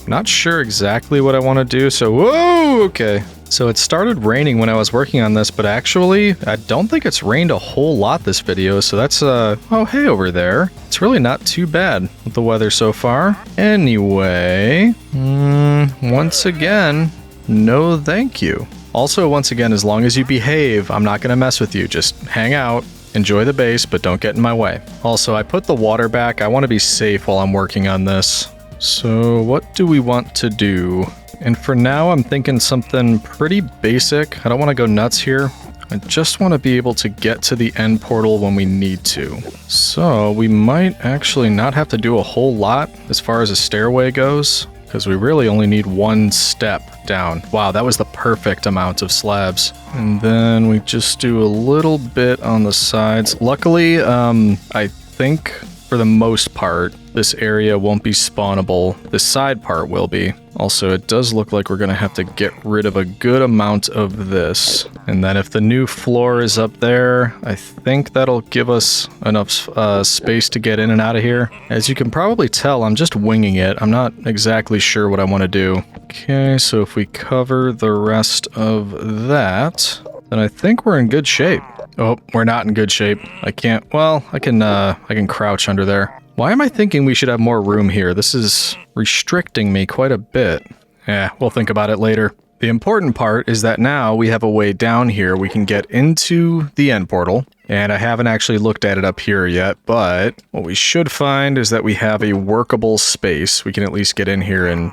[SPEAKER 1] Not sure exactly what I want to do, so whoa, okay. So it started raining when I was working on this, but actually, I don't think it's rained a whole lot this video, so that's, oh, hey, over there. It's really not too bad with the weather so far. Anyway, once again, no thank you. Also, once again, as long as you behave, I'm not gonna mess with you. Just hang out, enjoy the base, but don't get in my way. Also, I put the water back. I want to be safe while I'm working on this. So what do we want to do? And for now, I'm thinking something pretty basic. I don't want to go nuts here. I just want to be able to get to the end portal when we need to. So we might actually not have to do a whole lot as far as a stairway goes, because we really only need one step down. Wow, that was the perfect amount of slabs. And then we just do a little bit on the sides. Luckily, I think for the most part, this area won't be spawnable. The side part will be. Also, it does look like we're gonna have to get rid of a good amount of this. And then if the new floor is up there, I think that'll give us enough space to get in and out of here. As you can probably tell, I'm just winging it. I'm not exactly sure what I want to do. Okay, so if we cover the rest of that, then I think we're in good shape. Oh, we're not in good shape. I can't, well, I can crouch under there. Why am I thinking we should have more room here? This is restricting me quite a bit. Yeah, we'll think about it later. The important part is that now we have a way down here. We can get into the end portal, and I haven't actually looked at it up here yet, but what we should find is that we have a workable space. We can at least get in here and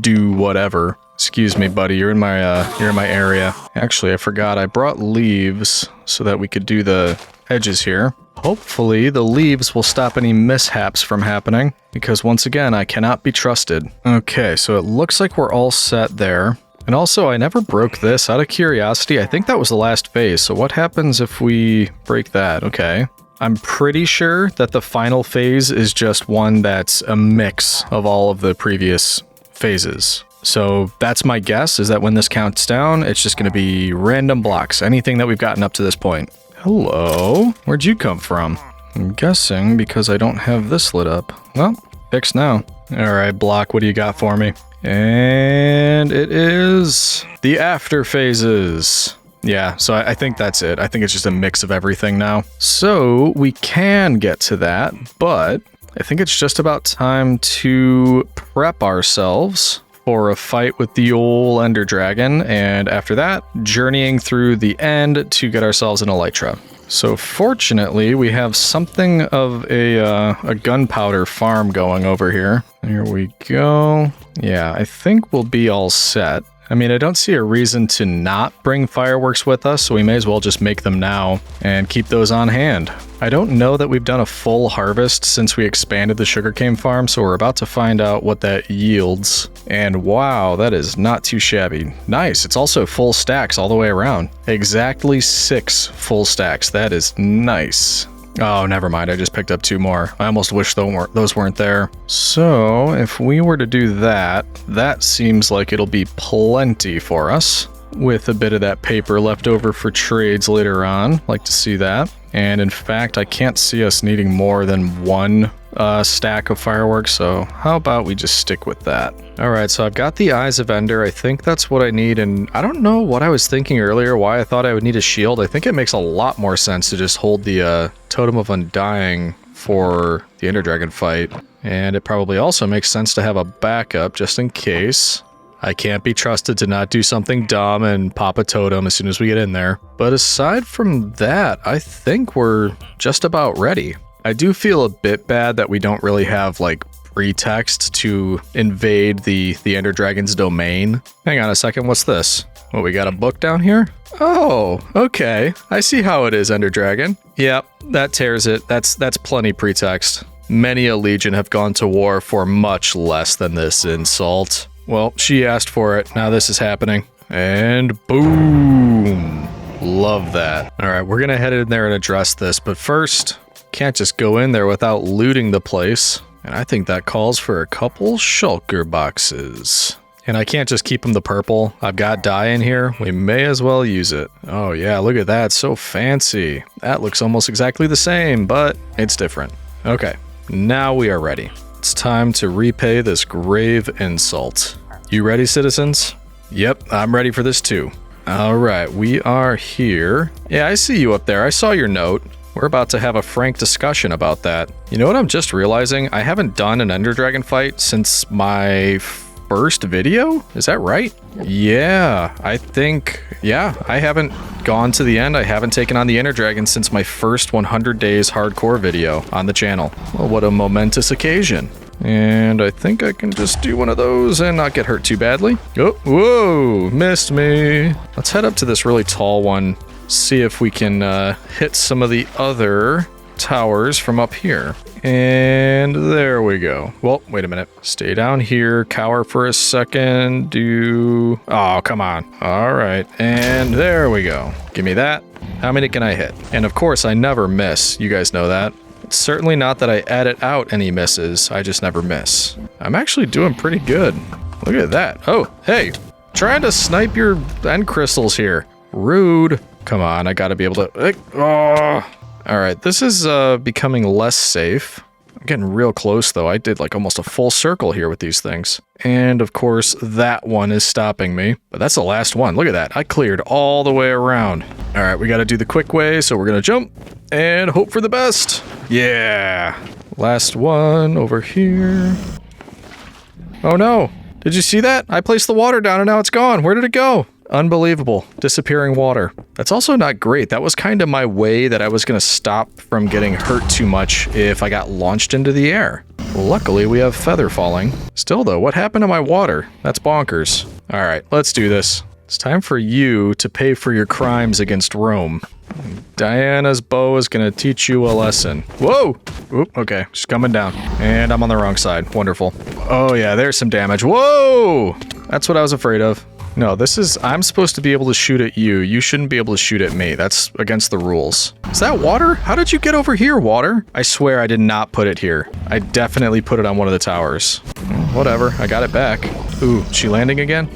[SPEAKER 1] do whatever. Excuse me, buddy, you're in my area. Actually, I forgot I brought leaves so that we could do the edges here. Hopefully, the leaves will stop any mishaps from happening, because once again, I cannot be trusted. Okay, so it looks like we're all set there. And also, I never broke this. Out of curiosity, I think that was the last phase, so what happens if we break that? Okay. I'm pretty sure that the final phase is just one that's a mix of all of the previous phases. So that's my guess, is that when this counts down, it's just going to be random blocks, anything that we've gotten up to this point. Hello? Where'd you come from? I'm guessing because I don't have this lit up. Well, fixed now. Alright, block, what do you got for me? And it is the after phases. Yeah, so I think that's it. I think it's just a mix of everything now. So we can get to that, but I think it's just about time to prep ourselves for a fight with the old Ender Dragon, and after that, journeying through the end to get ourselves an Elytra. So fortunately, we have something of a gunpowder farm going over here. Here we go. Yeah, I think we'll be all set. I mean, I don't see a reason to not bring fireworks with us, so we may as well just make them now and keep those on hand. I don't know that we've done a full harvest since we expanded the sugarcane farm, so we're about to find out what that yields. And wow, that is not too shabby. Nice, it's also full stacks all the way around. Exactly 6 full stacks, that is nice. Oh, never mind. I just picked up 2 more. I almost wish those weren't there. So, if we were to do that, that seems like it'll be plenty for us. With a bit of that paper left over for trades later on. Like to see that. And in fact, I can't see us needing more than 1 stack of fireworks, so how about we just stick with that? Alright, so I've got the Eyes of Ender. I think that's what I need, and I don't know what I was thinking earlier, why I thought I would need a shield. I think it makes a lot more sense to just hold the Totem of Undying for the Ender Dragon fight, and it probably also makes sense to have a backup just in case. I can't be trusted to not do something dumb and pop a totem as soon as we get in there. But aside from that, I think we're just about ready. I do feel a bit bad that we don't really have, like, pretext to invade the Ender Dragon's domain. Hang on a second, what's this? Oh, we got a book down here? Oh, okay. I see how it is, Ender Dragon. Yep, that tears it. That's plenty pretext. Many a legion have gone to war for much less than this insult. Well, she asked for it. Now this is happening. And boom! Love that. Alright, we're gonna head in there and address this, but first, can't just go in there without looting the place. And I think that calls for a couple shulker boxes. And I can't just keep them the purple. I've got dye in here. We may as well use it. Oh yeah, look at that. So fancy. That looks almost exactly the same, but it's different. Okay, now we are ready. It's time to repay this grave insult. You ready, citizens? Yep, I'm ready for this too. Alright, we are here. Yeah, I see you up there. I saw your note. We're about to have a frank discussion about that. You know what I'm just realizing? I haven't done an Ender Dragon fight since my first video? Is that right? Yeah, I think... Yeah, I haven't gone to the end. I haven't taken on the Ender Dragon since my first 100 days hardcore video on the channel. Well, what a momentous occasion. And I think I can just do one of those and not get hurt too badly. Oh, whoa, missed me. Let's head up to this really tall one. See if we can hit some of the other towers from up here. And there we go. Well, wait a minute. Stay down here, cower for a second, oh, come on. All right, and there we go. Give me that. How many can I hit? And of course, I never miss. You guys know that. It's certainly not that I edit out any misses. I just never miss. I'm actually doing pretty good. Look at that. Oh, hey, trying to snipe your end crystals here. Rude. Come on, I gotta be able to... Oh. Alright, this is becoming less safe. I'm getting real close, though. I did like almost a full circle here with these things. And of course, that one is stopping me. But that's the last one. Look at that. I cleared all the way around. Alright, we gotta do the quick way, so we're gonna jump and hope for the best. Yeah. Last one over here. Oh no. Did you see that? I placed the water down and now it's gone. Where did it go? Unbelievable. Disappearing water. That's also not great. That was kind of my way that I was going to stop from getting hurt too much if I got launched into the air. Well, luckily, we have feather falling. Still, though, what happened to my water? That's bonkers. All right, let's do this. It's time for you to pay for your crimes against Rome. Diana's bow is going to teach you a lesson. Whoa! Oop, okay, she's coming down. And I'm on the wrong side. Wonderful. Oh, yeah, there's some damage. Whoa! That's what I was afraid of. No, this is... I'm supposed to be able to shoot at you. You shouldn't be able to shoot at me. That's against the rules. Is that water? How did you get over here, water? I swear I did not put it here. I definitely put it on one of the towers. Whatever, I got it back. Ooh, she landing again?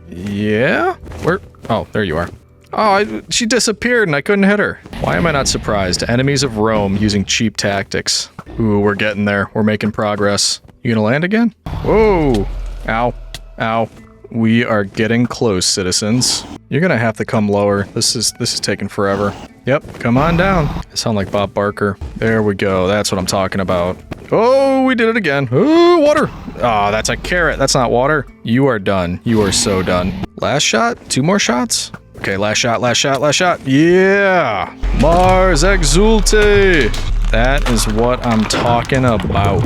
[SPEAKER 1] Yeah? Where? Oh, there you are. Oh, she disappeared and I couldn't hit her. Why am I not surprised? Enemies of Rome using cheap tactics. Ooh, we're getting there. We're making progress. You gonna land again? Whoa! Ow. Ow. We are getting close, citizens. You're gonna have to come lower. This is taking forever. Yep, come on down. I sound like Bob Barker. There we go. That's what I'm talking about. Oh, we did it again. Oh, water. Oh, that's a carrot. That's not water. You are done. You are so done. Last shot? 2 more shots? Okay, last shot, last shot, last shot. Yeah! Mars Exulte! That is what I'm talking about.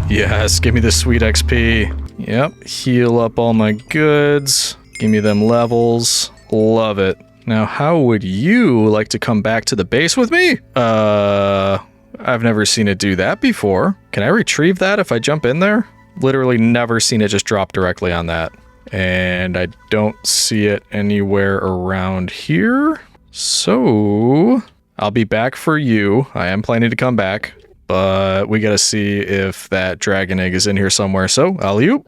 [SPEAKER 1] Yes, give me the sweet XP. Yep, heal up all my goods. Give me them levels. Love it. Now, how would you like to come back to the base with me? I've never seen it do that before. Can I retrieve that if I jump in there? Literally never seen it just drop directly on that. And I don't see it anywhere around here. So I'll be back for you. I am planning to come back, but we gotta see if that dragon egg is in here somewhere. So alley-oop.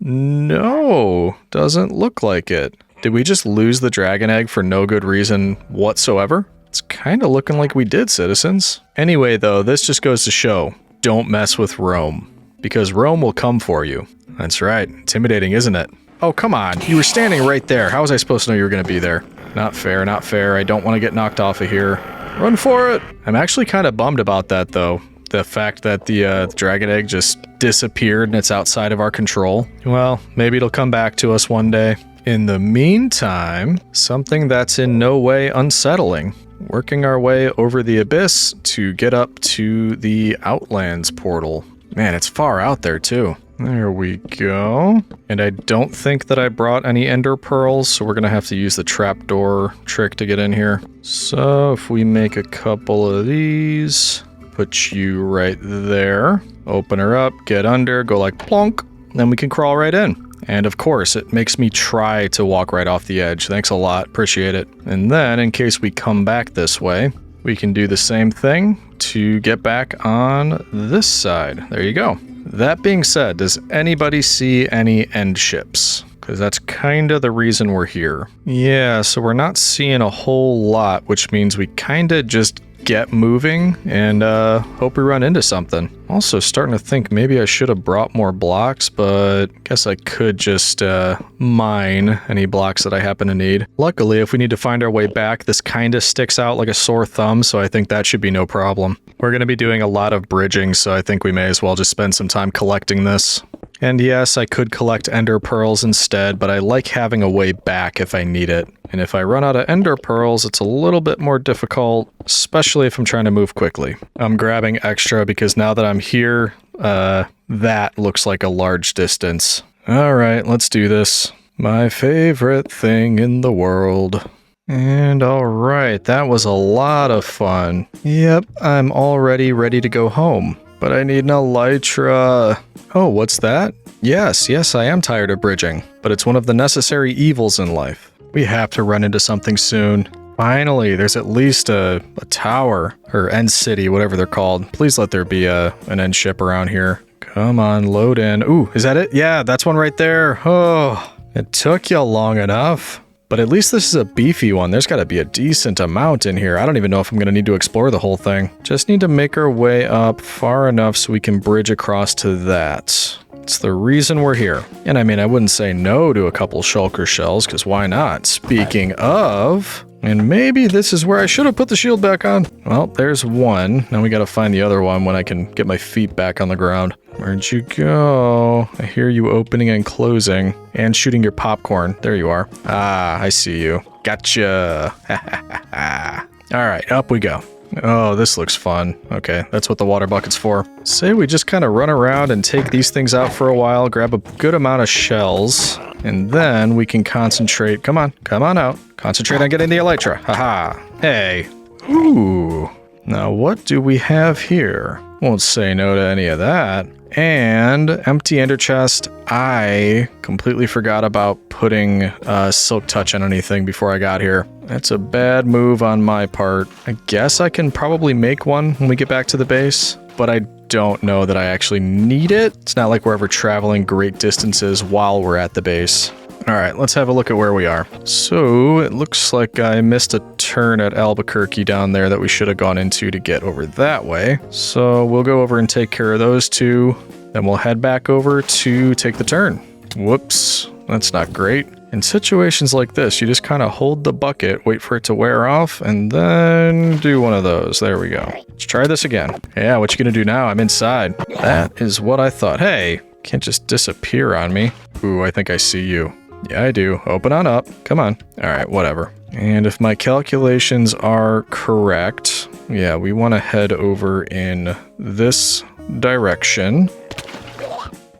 [SPEAKER 1] No, doesn't look like it. Did we just lose the dragon egg for no good reason whatsoever? It's kind of looking like we did, citizens. Anyway, though, this just goes to show, don't mess with Rome, because Rome will come for you. That's right. Intimidating, isn't it? Oh, come on. You were standing right there. How was I supposed to know you were going to be there? Not fair, not fair. I don't want to get knocked off of here. Run for it. I'm actually kind of bummed about that, though. The fact that the dragon egg just disappeared and it's outside of our control. Well, maybe it'll come back to us one day. In the meantime, something that's in no way unsettling. Working our way over the abyss to get up to the Outlands portal. Man, it's far out there too. There we go. And I don't think that I brought any ender pearls, so we're gonna have to use the trapdoor trick to get in here. So if we make a couple of these, put you right there, open her up, get under, go like plonk, then we can crawl right in. And of course, it makes me try to walk right off the edge. Thanks a lot, appreciate it. And then, in case we come back this way, we can do the same thing to get back on this side. There you go. That being said, does anybody see any end ships? Because that's kind of the reason we're here. Yeah, so we're not seeing a whole lot, which means we kind of just get moving and hope we run into something. Also starting to think maybe I should have brought more blocks, but guess I could just mine any blocks that I happen to need. Luckily, if we need to find our way back, this kind of sticks out like a sore thumb, so I think that should be no problem. We're going to be doing a lot of bridging, so I think we may as well just spend some time collecting this. And yes, I could collect ender pearls instead, but I like having a way back if I need it. And if I run out of ender pearls, it's a little bit more difficult, especially if I'm trying to move quickly. I'm grabbing extra because now that I'm here, that looks like a large distance. All right, let's do this. My favorite thing in the world. And all right, that was a lot of fun. Yep, I'm already ready to go home. But I need an elytra. Oh, what's that? Yes, I am tired of bridging, but it's one of the necessary evils in life. We have to run into something soon. Finally, there's at least a tower, or end city, whatever they're called. Please let there be an end ship around here. Come on, load in. Ooh, is that it? Yeah, that's one right there. Oh, it took you long enough. But at least this is a beefy one. There's got to be a decent amount in here. I don't even know if I'm going to need to explore the whole thing. Just need to make our way up far enough so we can bridge across to that. It's the reason we're here. And I mean, I wouldn't say no to a couple shulker shells, because why not? Speaking of... And maybe this is where I should have put the shield back on. Well, there's one. Now we gotta find the other one when I can get my feet back on the ground. Where'd you go? I hear you opening and closing and shooting your popcorn. There you are. Ah, I see you. Gotcha. All right, up we go. Oh, this looks fun. Okay, that's what the water bucket's for. Say we just kind of run around and take these things out for a while, grab a good amount of shells, and then we can concentrate. Come on out. Concentrate on getting the elytra. Haha. Hey. Ooh. Now what do we have here? Won't say no to any of that. And empty ender chest. I completely forgot about putting silk touch on anything before I got here. That's a bad move on my part. I guess I can probably make one when we get back to the base, but I don't know that I actually need it. It's not like we're ever traveling great distances while we're at the base. All right, let's have a look at where we are. So it looks like I missed a turn at Albuquerque down there that we should have gone into to get over that way. So we'll go over and take care of those two. Then we'll head back over to take the turn. Whoops, that's not great. In situations like this, you just kind of hold the bucket, wait for it to wear off, and then do one of those. There we go. Let's try this again. Yeah, what you gonna do now? I'm inside. That is what I thought. Hey, can't just disappear on me. Ooh, I think I see you. Yeah, I do. Open on up. Come on. All right, whatever. And if my calculations are correct, yeah, we want to head over in this direction.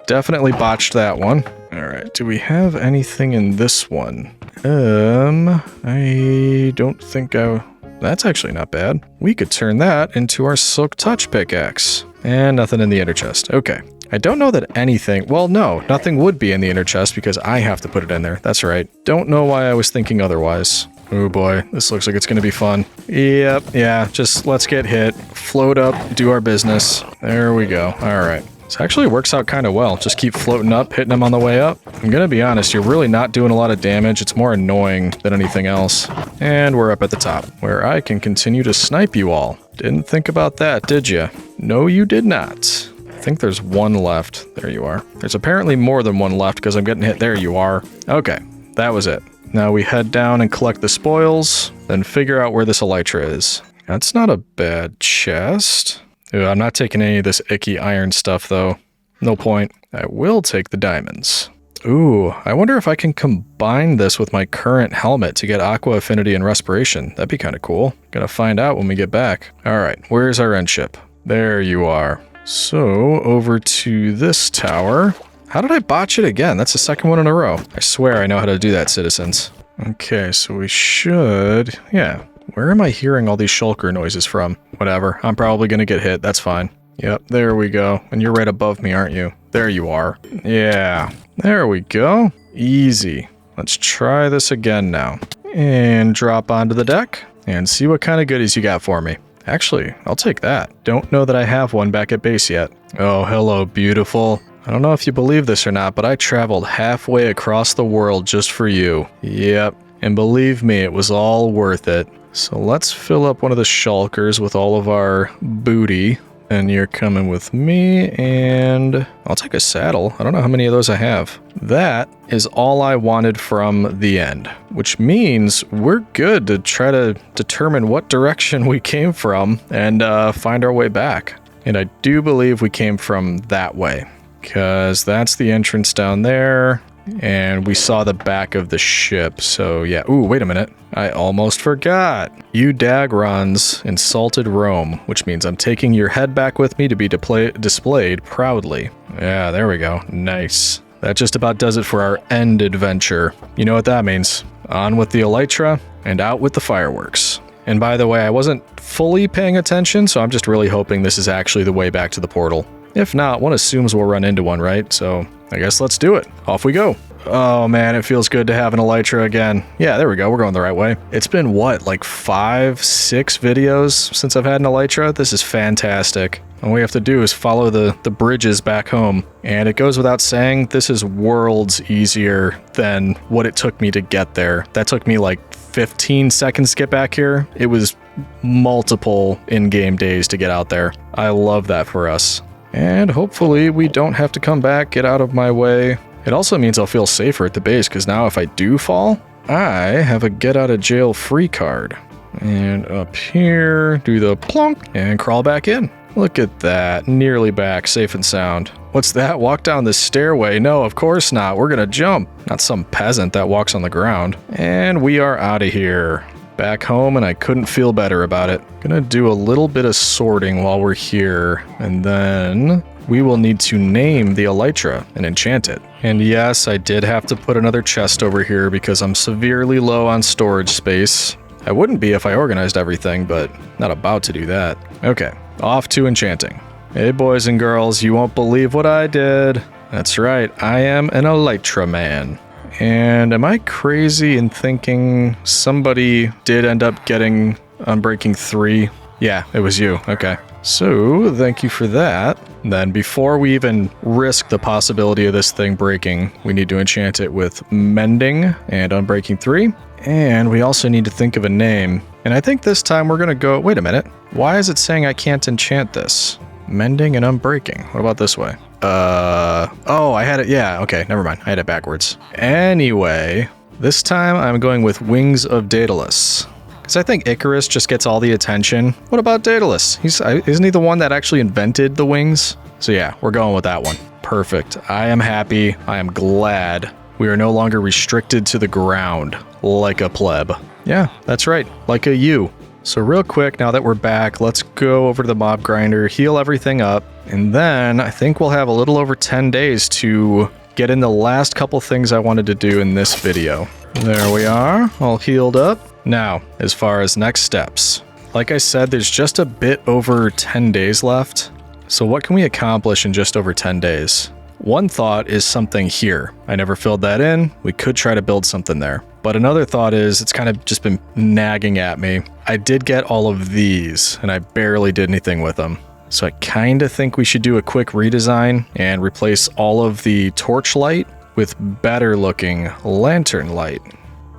[SPEAKER 1] Definitely botched that one. All right, do we have anything in this one? I don't think that's actually not bad. We could turn that into our Silk Touch pickaxe. And nothing in the inner chest. Okay. I don't know that anything... Well, no, nothing would be in the inner chest because I have to put it in there. That's right. Don't know why I was thinking otherwise. Oh boy, this looks like it's going to be fun. Yep, yeah, just let's get hit. Float up, do our business. There we go. All right. This actually works out kind of well. Just keep floating up, hitting them on the way up. I'm gonna be honest, you're really not doing a lot of damage. It's more annoying than anything else. And we're up at the top, where I can continue to snipe you all. Didn't think about that, did you? No, you did not. I think there's one left. There you are. There's apparently more than one left because I'm getting hit. There you are. Okay, that was it. Now we head down and collect the spoils, then figure out where this elytra is. That's not a bad chest. Ooh, I'm not taking any of this icky iron stuff, though. No point. I will take the diamonds. Ooh, I wonder if I can combine this with my current helmet to get aqua affinity and respiration. That'd be kind of cool. Gonna find out when we get back. All right, where's our end ship? There you are. So, over to this tower. How did I botch it again? That's the second one in a row. I swear I know how to do that, citizens. Okay, so we should... Yeah. Where am I hearing all these shulker noises from? Whatever. I'm probably gonna get hit. That's fine. Yep, there we go. And you're right above me, aren't you? There you are. Yeah. There we go. Easy. Let's try this again now. And drop onto the deck. And see what kind of goodies you got for me. Actually, I'll take that. Don't know that I have one back at base yet. Oh, hello, beautiful. I don't know if you believe this or not, but I traveled halfway across the world just for you. Yep. And believe me, it was all worth it. So let's fill up one of the shulkers with all of our booty. And you're coming with me, and I'll take a saddle. I don't know how many of those I have. That is all I wanted from the end, which means we're good to try to determine what direction we came from and find our way back. And I do believe we came from that way, because that's the entrance down there. And we saw the back of the ship, so yeah. Ooh, wait a minute. I almost forgot. You Dagrons insulted Rome, which means I'm taking your head back with me to be displayed proudly. Yeah, there we go. Nice. That just about does it for our end adventure. You know what that means. On with the elytra, and out with the fireworks. And by the way, I wasn't fully paying attention, so I'm just really hoping this is actually the way back to the portal. If not, one assumes we'll run into one, right? So I guess let's do it. Off we go. Oh man, it feels good to have an elytra again. Yeah, there we go. We're going the right way. It's been what, like 5, 6 videos since I've had an elytra? This is fantastic. All we have to do is follow the bridges back home. And it goes without saying, this is worlds easier than what it took me to get there. That took me like 15 seconds to get back here. It was multiple in-game days to get out there. I love that for us. And hopefully we don't have to come back, get out of my way. It also means I'll feel safer at the base, because now if I do fall, I have a get out of jail free card. And up here, do the plonk, and crawl back in. Look at that, nearly back, safe and sound. What's that? Walk down the stairway? No, of course not. We're gonna jump. Not some peasant that walks on the ground. And we are out of here. Back home, and I couldn't feel better about it. Gonna do a little bit of sorting while we're here, and then we will need to name the elytra and enchant it. And yes, I did have to put another chest over here because I'm severely low on storage space. I wouldn't be if I organized everything, but not about to do that. Okay, off to enchanting. Hey boys and girls, you won't believe what I did. That's right, I am an elytra man. And am I crazy in thinking somebody did end up getting Unbreaking 3? Yeah, it was you. Okay. So, thank you for that. Then before we even risk the possibility of this thing breaking, we need to enchant it with Mending and Unbreaking 3. And we also need to think of a name. And I think this time we're going to go... Wait a minute. Why is it saying I can't enchant this? Mending and Unbreaking. What about this way? Oh, I had it. Yeah, okay, never mind. I had it backwards. Anyway, This time I'm going with Wings of Daedalus. Because I think Icarus just gets all the attention. What about Daedalus? Isn't he the one that actually invented the wings? So yeah, we're going with that one. Perfect. I am happy. I am glad. We are no longer restricted to the ground like a pleb. Yeah, that's right. Like a U. So real quick, now that we're back, let's go over to the mob grinder, heal everything up, and then I think we'll have a little over 10 days to get in the last couple things I wanted to do in this video. There we are, all healed up. Now, as far as next steps, like I said, there's just a bit over 10 days left. So what can we accomplish in just over 10 days? One thought is something here. I never filled that in. We could try to build something there. But another thought is, it's kind of just been nagging at me. I did get all of these, and I barely did anything with them. So I kind of think we should do a quick redesign and replace all of the torch light with better looking lantern light.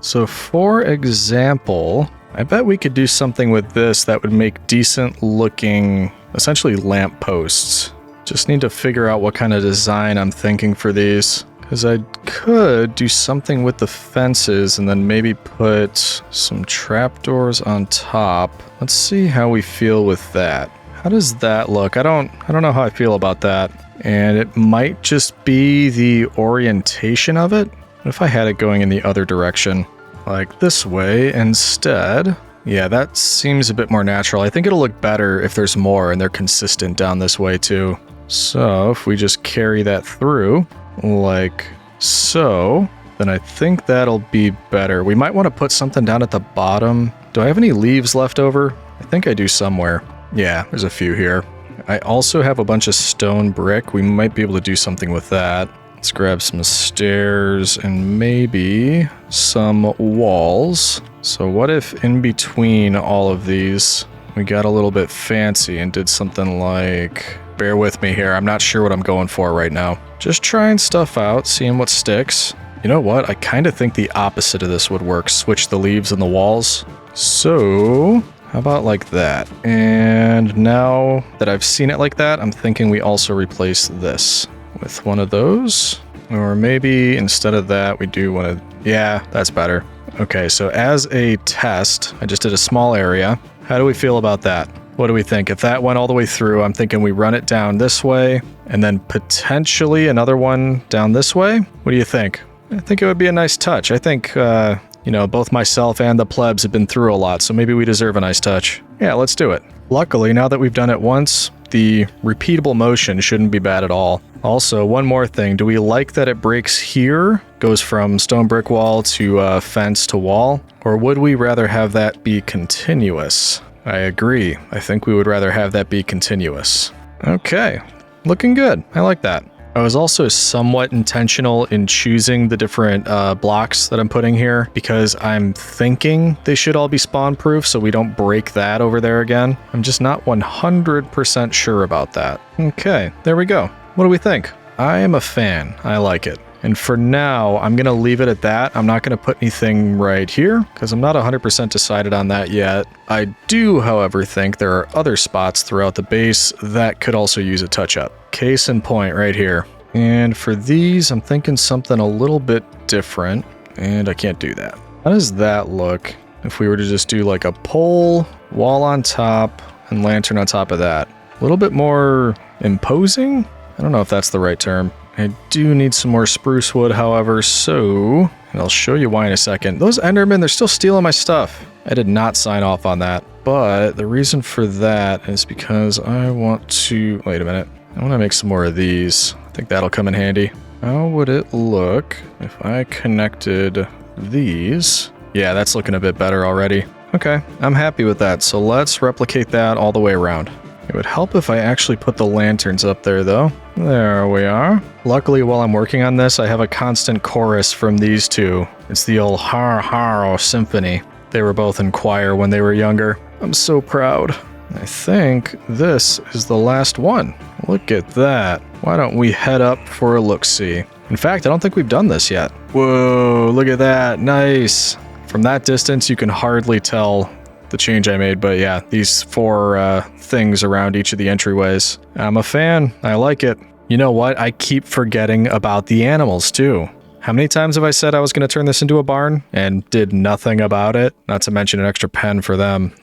[SPEAKER 1] So for example, I bet we could do something with this that would make decent looking, essentially lamp posts. Just need to figure out what kind of design I'm thinking for these. Because I could do something with the fences and then maybe put some trapdoors on top. Let's see how we feel with that. How does that look? I don't know how I feel about that. And it might just be the orientation of it. What if I had it going in the other direction? Like this way instead. Yeah, that seems a bit more natural. I think it'll look better if there's more and they're consistent down this way too. So if we just carry that through like so, then I think that'll be better. We might want to put something down at the bottom. Do I have any leaves left over? I think I do somewhere. Yeah, there's a few here. I also have a bunch of stone brick. We might be able to do something with that. Let's grab some stairs and maybe some walls. So what if in between all of these, we got a little bit fancy and did something like... Bear with me here, I'm not sure what I'm going for right now. Just trying stuff out, seeing what sticks. You know what, I kind of think the opposite of this would work. Switch the leaves and the walls. So, how about like that? And now that I've seen it like that, I'm thinking we also replace this with one of those. Or maybe instead of that, we do one of... Yeah, that's better. Okay, so as a test, I just did a small area. How do we feel about that? What do we think? If that went all the way through, I'm thinking we run it down this way and then potentially another one down this way. What do you think? I think it would be a nice touch. I think, you know, both myself and the plebs have been through a lot, so maybe we deserve a nice touch. Yeah, let's do it. Luckily, now that we've done it once, the repeatable motion shouldn't be bad at all. Also, one more thing. Do we like that it breaks here, goes from stone brick wall to fence to wall? Or would we rather have that be continuous? I agree. I think we would rather have that be continuous. Okay, looking good. I like that. I was also somewhat intentional in choosing the different blocks that I'm putting here because I'm thinking they should all be spawn proof so we don't break that over there again. I'm just not 100% sure about that. Okay, there we go. What do we think? I am a fan. I like it. And for now, I'm going to leave it at that. I'm not going to put anything right here because I'm not 100% decided on that yet. I do, however, think there are other spots throughout the base that could also use a touch-up. Case in point right here. And for these, I'm thinking something a little bit different. And I can't do that. How does that look if we were to just do like a pole, wall on top, and lantern on top of that? A little bit more imposing? I don't know if that's the right term. I do need some more spruce wood, however, so... And I'll show you why in a second. Those Endermen, they're still stealing my stuff. I did not sign off on that. But the reason for that is because I want to... Wait a minute. I want to make some more of these. I think that'll come in handy. How would it look if I connected these? Yeah, that's looking a bit better already. Okay, I'm happy with that. So let's replicate that all the way around. It would help if I actually put the lanterns up there, though. There we are. Luckily, while I'm working on this, I have a constant chorus from these two. It's the old Har Har Symphony. They were both in choir when they were younger. I'm so proud. I think this is the last one. Look at that. Why don't we head up for a look-see? In fact, I don't think we've done this yet. Whoa, look at that. Nice. From that distance, you can hardly tell the change I made, but yeah, these four things around each of the entryways. I'm a fan. I like it. You know what? I keep forgetting about the animals too. How many times have I said I was going to turn this into a barn and did nothing about it? Not to mention an extra pen for them.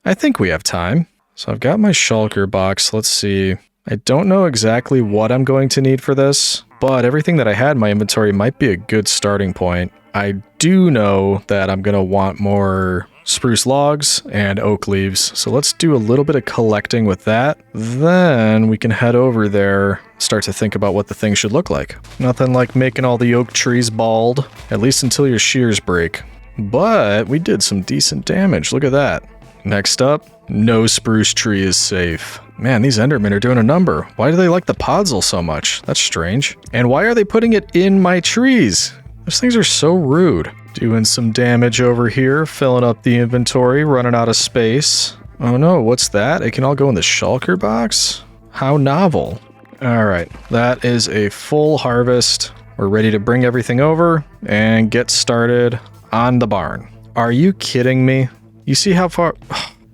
[SPEAKER 1] I think we have time. So I've got my shulker box. Let's see. I don't know exactly what I'm going to need for this, but everything that I had in my inventory might be a good starting point. I do know that I'm going to want more spruce logs and oak leaves. So let's do a little bit of collecting with that. Then we can head over there, start to think about what the thing should look like. Nothing like making all the oak trees bald, at least until your shears break. But we did some decent damage. Look at that. Next up, no spruce tree is safe. Man, these Endermen are doing a number. Why do they like the podzol so much? That's strange. And why are they putting it in my trees? Those things are so rude. Doing some damage over here, filling up the inventory, running out of space. Oh no, what's that? It can all go in the shulker box? How novel. Alright, that is a full harvest. We're ready to bring everything over and get started on the barn. Are you kidding me? You see how far...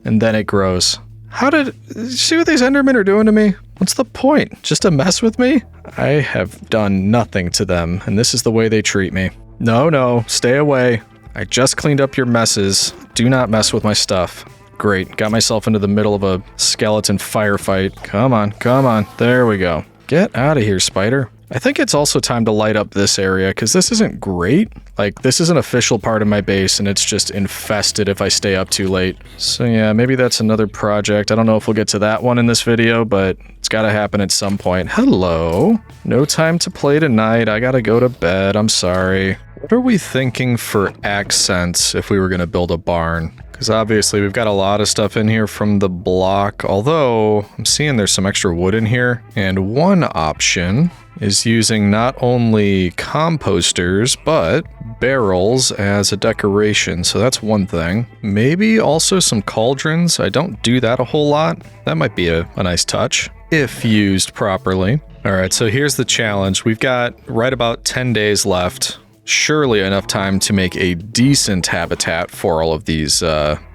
[SPEAKER 1] And then it grows. See what these Endermen are doing to me? What's the point? Just to mess with me? I have done nothing to them, and this is the way they treat me. No, stay away. I just cleaned up your messes. Do not mess with my stuff. Great, got myself into the middle of a skeleton firefight. Come on. There we go. Get out of here, spider. I think it's also time to light up this area, because this isn't great. Like, this is an official part of my base, and it's just infested if I stay up too late. So yeah, maybe that's another project. I don't know if we'll get to that one in this video, but it's gotta happen at some point. Hello? No time to play tonight. I gotta go to bed. I'm sorry. What are we thinking for accents if we were gonna build a barn? Because obviously we've got a lot of stuff in here from the block, although I'm seeing there's some extra wood in here. And one option is using not only composters, but barrels as a decoration. So that's one thing. Maybe also some cauldrons. I don't do that a whole lot. That might be a nice touch if used properly. All right, so here's the challenge. We've got right about 10 days left. Surely enough time to make a decent habitat for all of these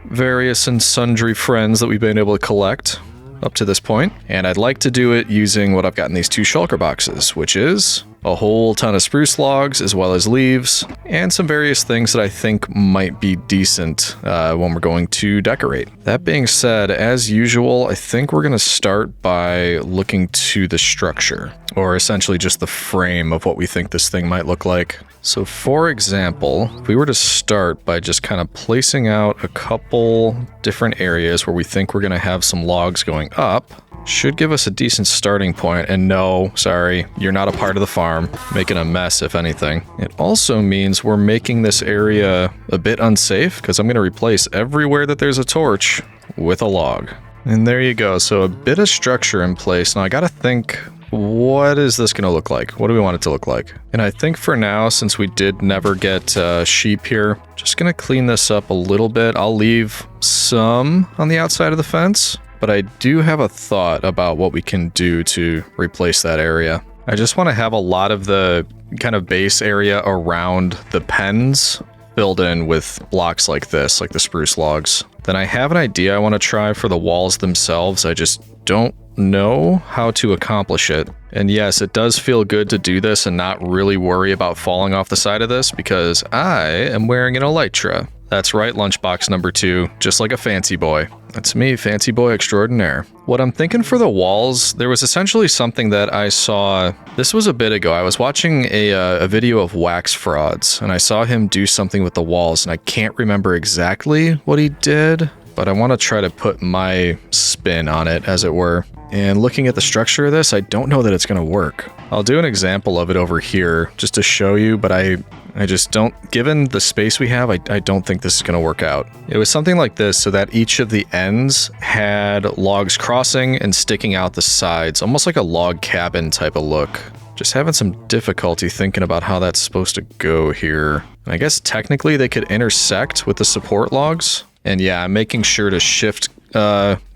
[SPEAKER 1] various and sundry friends that we've been able to collect up to this point. And I'd like to do it using what I've got in these two shulker boxes, which is a whole ton of spruce logs as well as leaves and some various things that I think might be decent when we're going to decorate. That being said, as usual, I think we're going to start by looking to the structure, or essentially just the frame of what we think this thing might look like. So for example, if we were to start by just kind of placing out a couple different areas where we think we're going to have some logs going up, should give us a decent starting point. And no, sorry, you're not a part of the farm. Making a mess, if anything. It also means we're making this area a bit unsafe, because I'm going to replace everywhere that there's a torch with a log. And there you go. So a bit of structure in place. Now I got to think, what is this going to look like? What do we want it to look like? And I think for now, since we did never get sheep here, just going to clean this up a little bit. I'll leave some on the outside of the fence, but I do have a thought about what we can do to replace that area. I just want to have a lot of the kind of base area around the pens filled in with blocks like this, like the spruce logs. Then I have an idea I want to try for the walls themselves. I just don't know how to accomplish it. And yes, it does feel good to do this and not really worry about falling off the side of this, because I am wearing an elytra. That's right, lunchbox number 2, just like a fancy boy. That's me, fancy boy extraordinaire. What I'm thinking for the walls, there was essentially something that I saw, this was a bit ago. I was watching a video of Wax Frauds, and I saw him do something with the walls, and I can't remember exactly what he did, but I want to try to put my spin on it, as it were. And looking at the structure of this, I don't know that it's going to work. I'll do an example of it over here just to show you, but I just don't, given the space we have, I don't think this is going to work out. It was something like this, so that each of the ends had logs crossing and sticking out the sides, almost like a log cabin type of look. Just having some difficulty thinking about how that's supposed to go here. And I guess technically they could intersect with the support logs. And yeah, I'm making sure to shift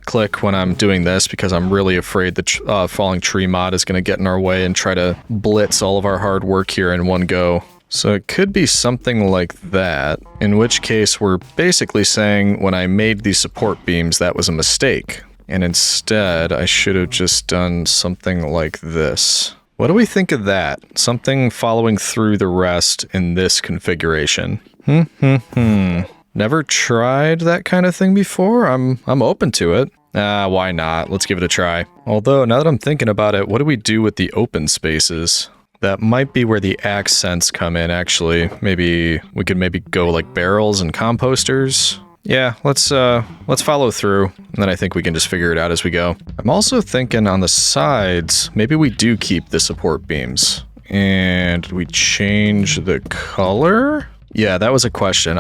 [SPEAKER 1] click when I'm doing this, because I'm really afraid the falling tree mod is going to get in our way and try to blitz all of our hard work here in one go. So it could be something like that, in which case we're basically saying when I made these support beams that was a mistake, and instead I should have just done something like this. What do we think of that? Something following through the rest in this configuration. Never tried that kind of thing before. I'm open to it. Why not? Let's give it a try. Although, now that I'm thinking about it, what do we do with the open spaces? That might be where the accents come in, actually. Maybe we could go like barrels and composters. Yeah, let's follow through, and then I think we can just figure it out as we go. I'm also thinking on the sides, maybe we do keep the support beams. And we change the color? Yeah, that was a question.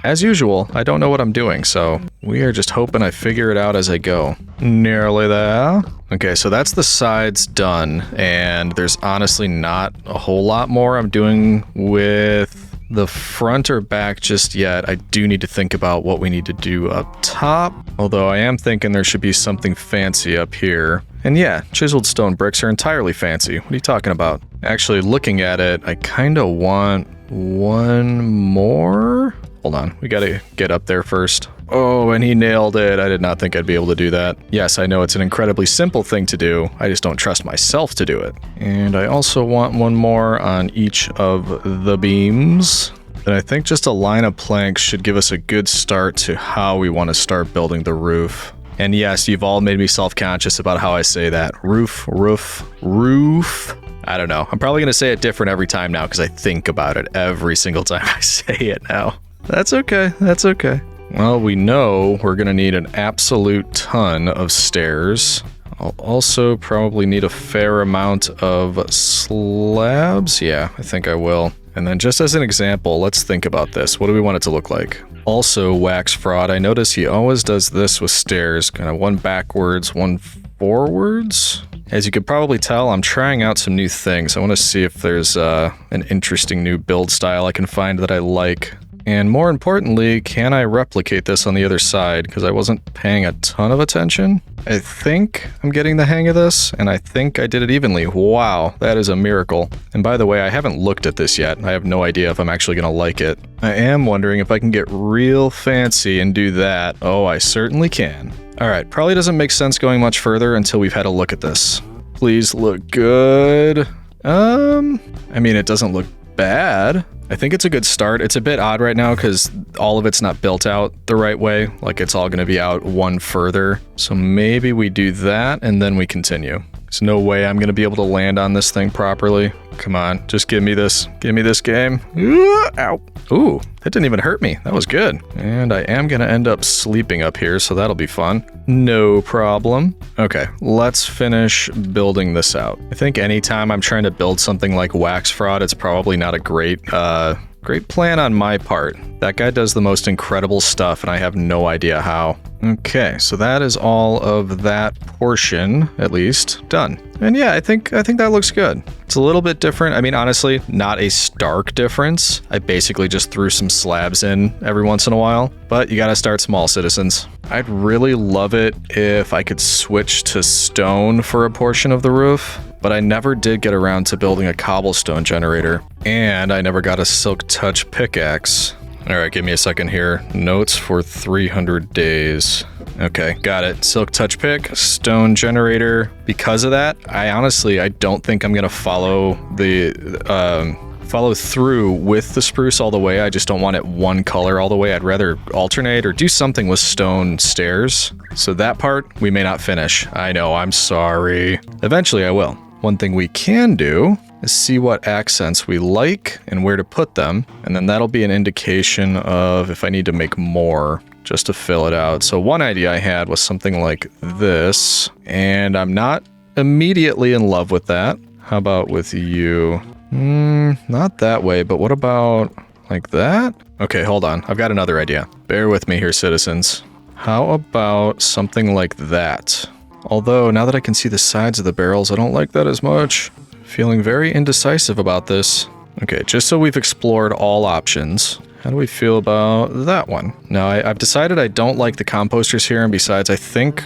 [SPEAKER 1] As usual, I don't know what I'm doing, so we are just hoping I figure it out as I go. Nearly there. Okay, so that's the sides done, and there's honestly not a whole lot more I'm doing with the front or back just yet. I do need to think about what we need to do up top, although I am thinking there should be something fancy up here. And yeah, chiseled stone bricks are entirely fancy. What are you talking about? Actually, looking at it, I kind of want one more. Hold on, we gotta get up there first. Oh, and he nailed it. I did not think I'd be able to do that. Yes, I know it's an incredibly simple thing to do. I just don't trust myself to do it. And I also want one more on each of the beams. And I think just a line of planks should give us a good start to how we want to start building the roof. And yes, you've all made me self-conscious about how I say that. Roof. I don't know. I'm probably going to say it different every time now because I think about it every single time I say it now. That's okay. That's okay. Well, we know we're going to need an absolute ton of stairs. I'll also probably need a fair amount of slabs. Yeah, I think I will. And then just as an example, let's think about this. What do we want it to look like? Also, Wax Fraud, I notice he always does this with stairs, kind of one backwards, one forwards. As you could probably tell, I'm trying out some new things. I want to see if there's an interesting new build style I can find that I like. And more importantly, can I replicate this on the other side? Because I wasn't paying a ton of attention. I think I'm getting the hang of this, and I think I did it evenly. Wow, that is a miracle. And by the way, I haven't looked at this yet. I have no idea if I'm actually going to like it. I am wondering if I can get real fancy and do that. Oh, I certainly can. Alright, probably doesn't make sense going much further until we've had a look at this. Please look good. I mean, it doesn't look bad. I think it's a good start. It's a bit odd right now because all of it's not built out the right way. Like it's all going to be out one further. So maybe we do that and then we continue. There's no way I'm going to be able to land on this thing properly. Come on, just give me this. Give me this game. Ow. Ooh, that didn't even hurt me. That was good. And I am going to end up sleeping up here, so that'll be fun. No problem. Okay, let's finish building this out. I think anytime I'm trying to build something like Wax Fraud, it's probably not a great plan on my part. That guy does the most incredible stuff, and I have no idea how. Okay, so that is all of that portion, at least, done. And yeah, I think that looks good. It's a little bit different. I mean, honestly, not a stark difference. I basically just threw some slabs in every once in a while, but you gotta start small, citizens. I'd really love it if I could switch to stone for a portion of the roof, but I never did get around to building a cobblestone generator, and I never got a silk touch pickaxe. All right, give me a second here. Notes for 300 days. Okay, got it. Silk touch pick, stone generator. Because of that, I don't think I'm gonna follow through with the spruce all the way. I just don't want it one color all the way. I'd rather alternate or do something with stone stairs. So that part we may not finish. I know, I'm sorry. Eventually I will. One thing we can do is see what accents we like and where to put them, and then that'll be an indication of if I need to make more just to fill it out. So one idea I had was something like this, and I'm not immediately in love with that. How about with you? Not that way, but what about like that? Okay, hold on. I've got another idea. Bear with me here, citizens. How about something like that? Although, now that I can see the sides of the barrels, I don't like that as much. Feeling very indecisive about this. Okay, just so we've explored all options, how do we feel about that one? Now, I've decided I don't like the composters here, and besides, I think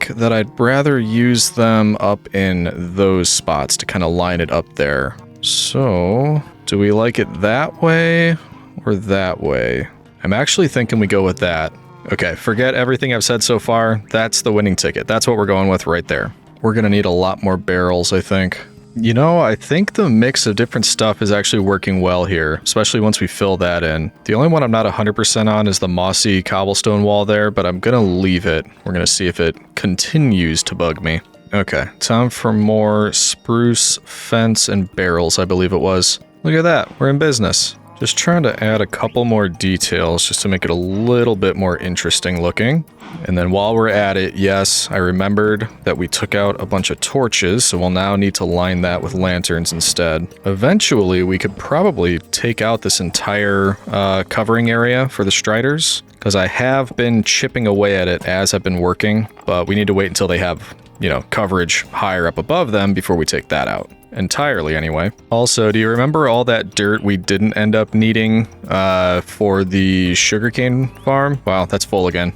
[SPEAKER 1] that I'd rather use them up in those spots to kind of line it up there. So, do we like it that way or that way? I'm actually thinking we go with that. Okay, forget everything I've said so far. That's the winning ticket. That's what we're going with right there. we're gonna need a lot more barrels, I think. You know, I think the mix of different stuff is actually working well here, especially once we fill that in. The only one I'm not 100% on is the mossy cobblestone wall there, but I'm gonna leave it. We're gonna see if it continues to bug me. Okay, time for more spruce, fence, and barrels, I believe it was. Look at that, we're in business. Just trying to add a couple more details just to make it a little bit more interesting looking. And then while we're at it, yes, I remembered that we took out a bunch of torches, so we'll now need to line that with lanterns instead. Eventually, we could probably take out this entire covering area for the striders, because I have been chipping away at it as I've been working, but we need to wait until they have, you know, coverage higher up above them before we take that out. Entirely, anyway. Also, do you remember all that dirt we didn't end up needing for the sugarcane farm? Wow, that's full again.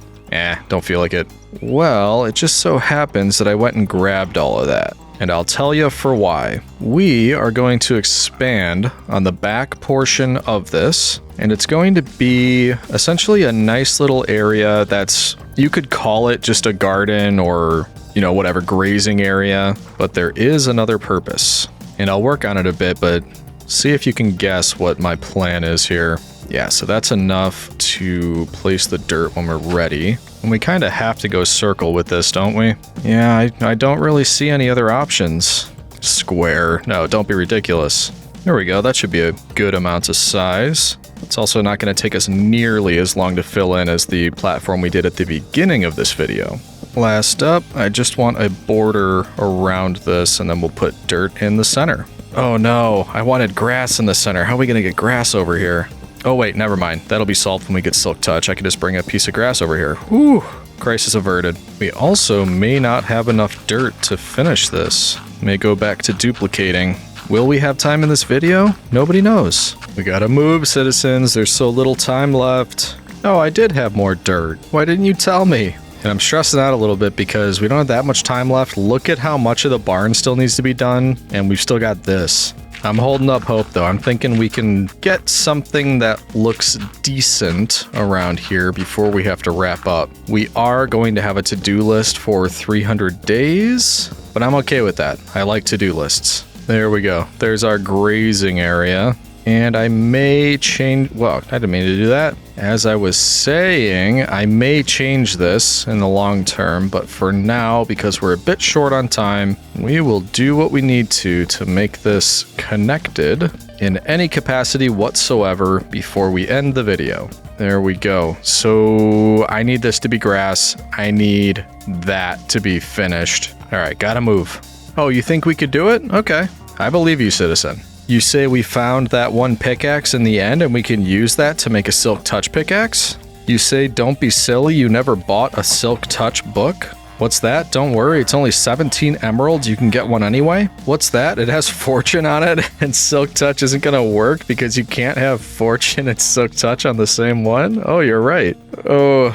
[SPEAKER 1] Don't feel like it. Well, it just so happens that I went and grabbed all of that. And I'll tell you for why. We are going to expand on the back portion of this, and it's going to be essentially a nice little area that's, you could call it just a garden or, you know, whatever, grazing area, but there is another purpose. And I'll work on it a bit, but see if you can guess what my plan is here. Yeah, so that's enough to place the dirt when we're ready. And we kind of have to go circle with this, don't we? Yeah, I don't really see any other options. Square. No, don't be ridiculous. There we go, that should be a good amount of size. It's also not going to take us nearly as long to fill in as the platform we did at the beginning of this video. Last up, I just want a border around this, and then we'll put dirt in the center. Oh no, I wanted grass in the center. How are we going to get grass over here? Oh wait, never mind. That'll be solved when we get Silk Touch. I can just bring a piece of grass over here. Whew, crisis averted. We also may not have enough dirt to finish this. May go back to duplicating. Will we have time in this video? Nobody knows. We gotta move, citizens. There's so little time left. Oh, I did have more dirt. Why didn't you tell me? And I'm stressing out a little bit because we don't have that much time left. Look at how much of the barn still needs to be done, and we've still got this. I'm holding up hope, though. I'm thinking we can get something that looks decent around here before we have to wrap up. We are going to have a to-do list for 300 days, but I'm okay with that. I like to-do lists. There we go. There's our grazing area. And I may change, well, I didn't mean to do that. As I was saying, I may change this in the long term, but for now, because we're a bit short on time, we will do what we need to make this connected in any capacity whatsoever before we end the video. There we go. So I need this to be grass. I need that to be finished. All right, gotta move. Oh, you think we could do it? Okay. I believe you, citizen. You say we found that one pickaxe in the end and we can use that to make a Silk Touch pickaxe? You say don't be silly, you never bought a Silk Touch book? What's that? Don't worry, it's only 17 emeralds, you can get one anyway? What's that? It has fortune on it and Silk Touch isn't gonna work because you can't have fortune and Silk Touch on the same one? Oh, you're right. Oh,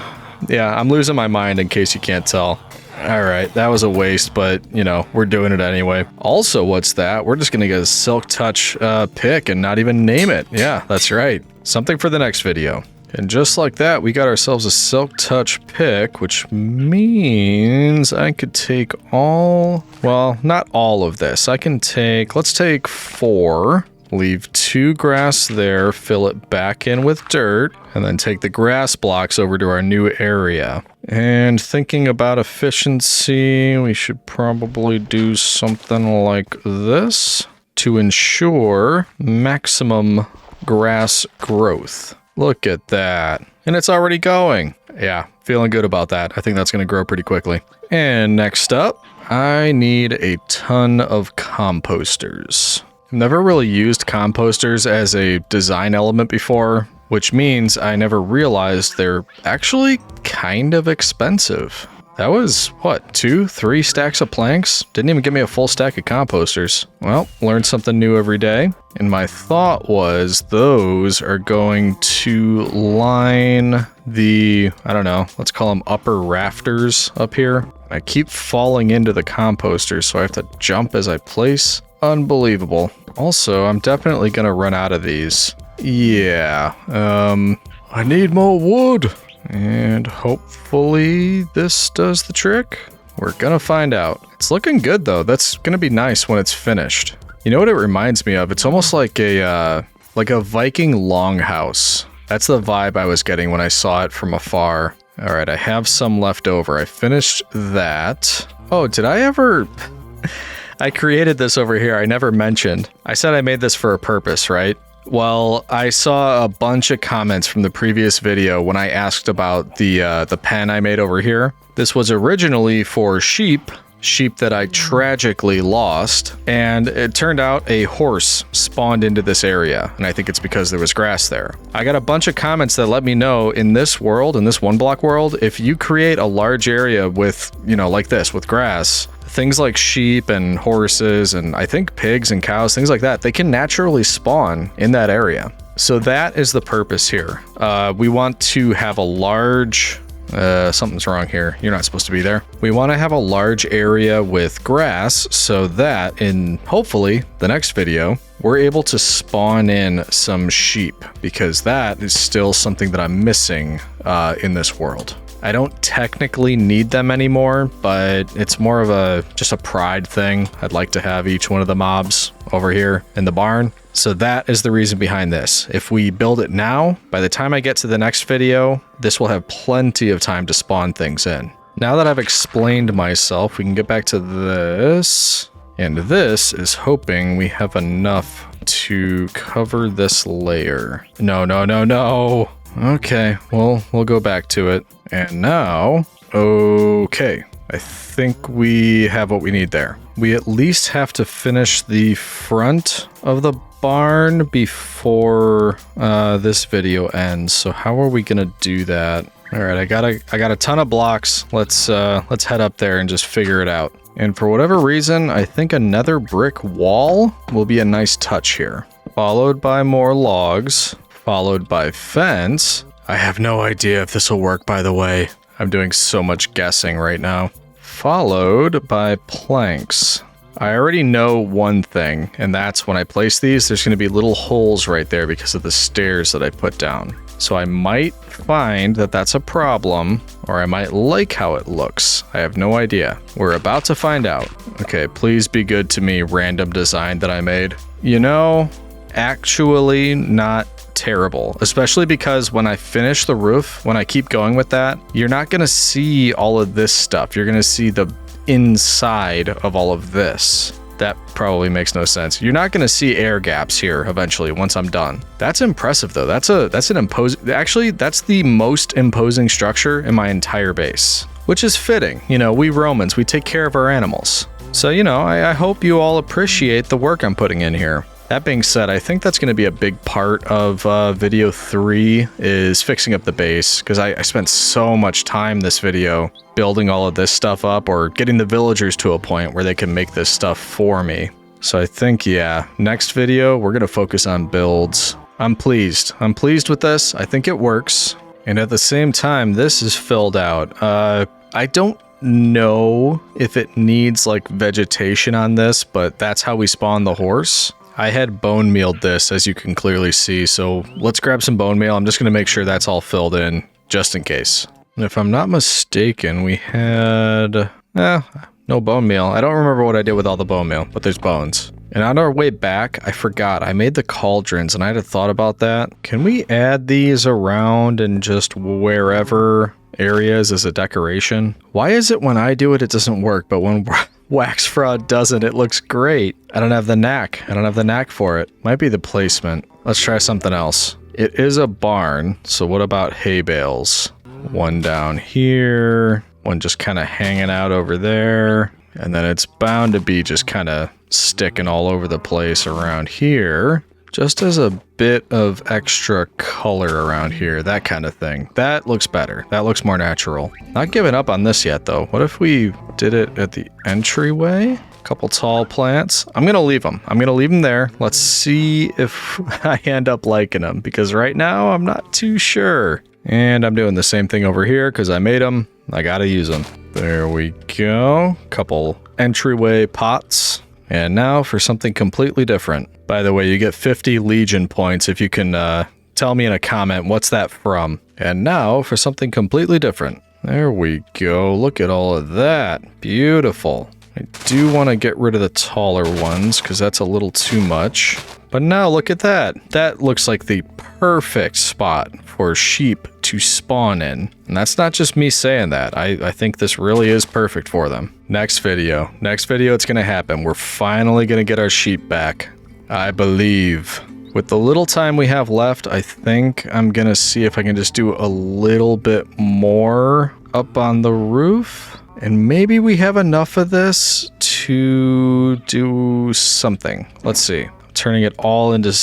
[SPEAKER 1] yeah, I'm losing my mind in case you can't tell. Alright, that was a waste, but, you know, we're doing it anyway. Also, what's that? We're just gonna get a Silk Touch pick and not even name it. Yeah, that's right. Something for the next video. And just like that, we got ourselves a Silk Touch pick, which means I could take all... well, not all of this. I can take... let's take 4... leave 2 grass there, fill it back in with dirt, and then take the grass blocks over to our new area. And thinking about efficiency, we should probably do something like this to ensure maximum grass growth. Look at that. And it's already going. Yeah, feeling good about that. I think that's going to grow pretty quickly. And next up, I need a ton of composters. I've never really used composters as a design element before, which means I never realized they're actually kind of expensive. That was, what, 2-3 stacks of planks? Didn't even give me a full stack of composters. Well, learn something new every day. And my thought was those are going to line the, I don't know, let's call them upper rafters up here. I keep falling into the composters, so I have to jump as I place. Unbelievable. Also, I'm definitely gonna run out of these. Yeah, I need more wood. And hopefully this does the trick. We're gonna find out. It's looking good though. That's gonna be nice when it's finished. You know what it reminds me of? It's almost like a Viking longhouse. That's the vibe I was getting when I saw it from afar. All right, I have some left over. I finished that. Oh, did I ever... I created this over here. I never mentioned. I said I made this for a purpose, right? Well, I saw a bunch of comments from the previous video when I asked about the pen I made over here. This was originally for sheep that I tragically lost, and it turned out a horse spawned into this area, and I think it's because there was grass there. I got a bunch of comments that let me know in this world, in this one block world, if you create a large area with, you know, like this, with grass, things like sheep and horses, and I think pigs and cows, things like that, they can naturally spawn in that area. So that is the purpose here. We want to have a large... something's wrong here. You're not supposed to be there. We want to have a large area with grass so that in hopefully the next video, we're able to spawn in some sheep, because that is still something that I'm missing in this world. I don't technically need them anymore, but it's more of just a pride thing. I'd like to have each one of the mobs over here in the barn. So that is the reason behind this. If we build it now, by the time I get to the next video, this will have plenty of time to spawn things in. Now that I've explained myself, we can get back to this. And this is hoping we have enough to cover this layer. No, no, no, no. Okay, well, we'll go back to it. And now, okay. I think we have what we need there. We at least have to finish the front of the barn before this video ends. So how are we gonna do that? All right, I got a ton of blocks. Let's head up there and just figure it out. And for whatever reason, I think another brick wall will be a nice touch here. Followed by more logs, followed by fence. I have no idea if this will work, by the way. I'm doing so much guessing right now. Followed by planks. I already know one thing, and that's when I place these, there's going to be little holes right there because of the stairs that I put down. So I might find that that's a problem, or I might like how it looks. I have no idea. We're about to find out. Okay, please be good to me, random design that I made. You know, actually not terrible, especially because when I finish the roof, when I keep going with that, you're not going to see all of this stuff. You're going to see the inside of all of this. That probably makes no sense. You're not going to see air gaps here eventually once I'm done. That's impressive though. That's an imposing, actually that's the most imposing structure in my entire base, which is fitting. You know, we Romans, we take care of our animals. So, you know, I hope you all appreciate the work I'm putting in here. That being said, I think that's going to be a big part of video 3 is fixing up the base, because I spent so much time this video building all of this stuff up, or getting the villagers to a point where they can make this stuff for me. So I think, yeah, next video, we're going to focus on builds. I'm pleased. I'm pleased with this. I think it works. And at the same time, this is filled out. I don't know if it needs like vegetation on this, but that's how we spawn the horse. I had bone mealed this, as you can clearly see, so let's grab some bone meal. I'm just going to make sure that's all filled in, just in case. And if I'm not mistaken, we had... no bone meal. I don't remember what I did with all the bone meal, but there's bones. And on our way back, I forgot. I made the cauldrons, and I had a thought about that. Can we add these around and just wherever areas as a decoration? Why is it when I do it, it doesn't work, but when... Wax Fraud doesn't, it looks great. I don't have the knack. I don't have the knack for it. Might be the placement. Let's try something else. It is a barn, so what about hay bales? One down here, one just kind of hanging out over there, and then it's bound to be just kind of sticking all over the place around here, just as a bit of extra color around here, that kind of thing. That looks better. That looks more natural. Not giving up on this yet, though. What if we did it at the entryway? Couple tall plants. I'm gonna leave them. I'm gonna leave them there. Let's see if I end up liking them, because right now I'm not too sure. And I'm doing the same thing over here because I made them. I gotta use them. There we go. Couple entryway pots. And now for something completely different. By the way, you get 50 Legion points if you can tell me in a comment what's that from. And now for something completely different. There we go. Look at all of that. Beautiful. I do want to get rid of the taller ones because that's a little too much. But now look at that. That looks like the perfect spot for sheep to spawn in. And that's not just me saying that. I think this really is perfect for them. Next video. Next video it's going to happen. We're finally going to get our sheep back. I believe. With the little time we have left, I think I'm going to see if I can just do a little bit more up on the roof. And maybe we have enough of this to do something. Let's see. Turning it all into,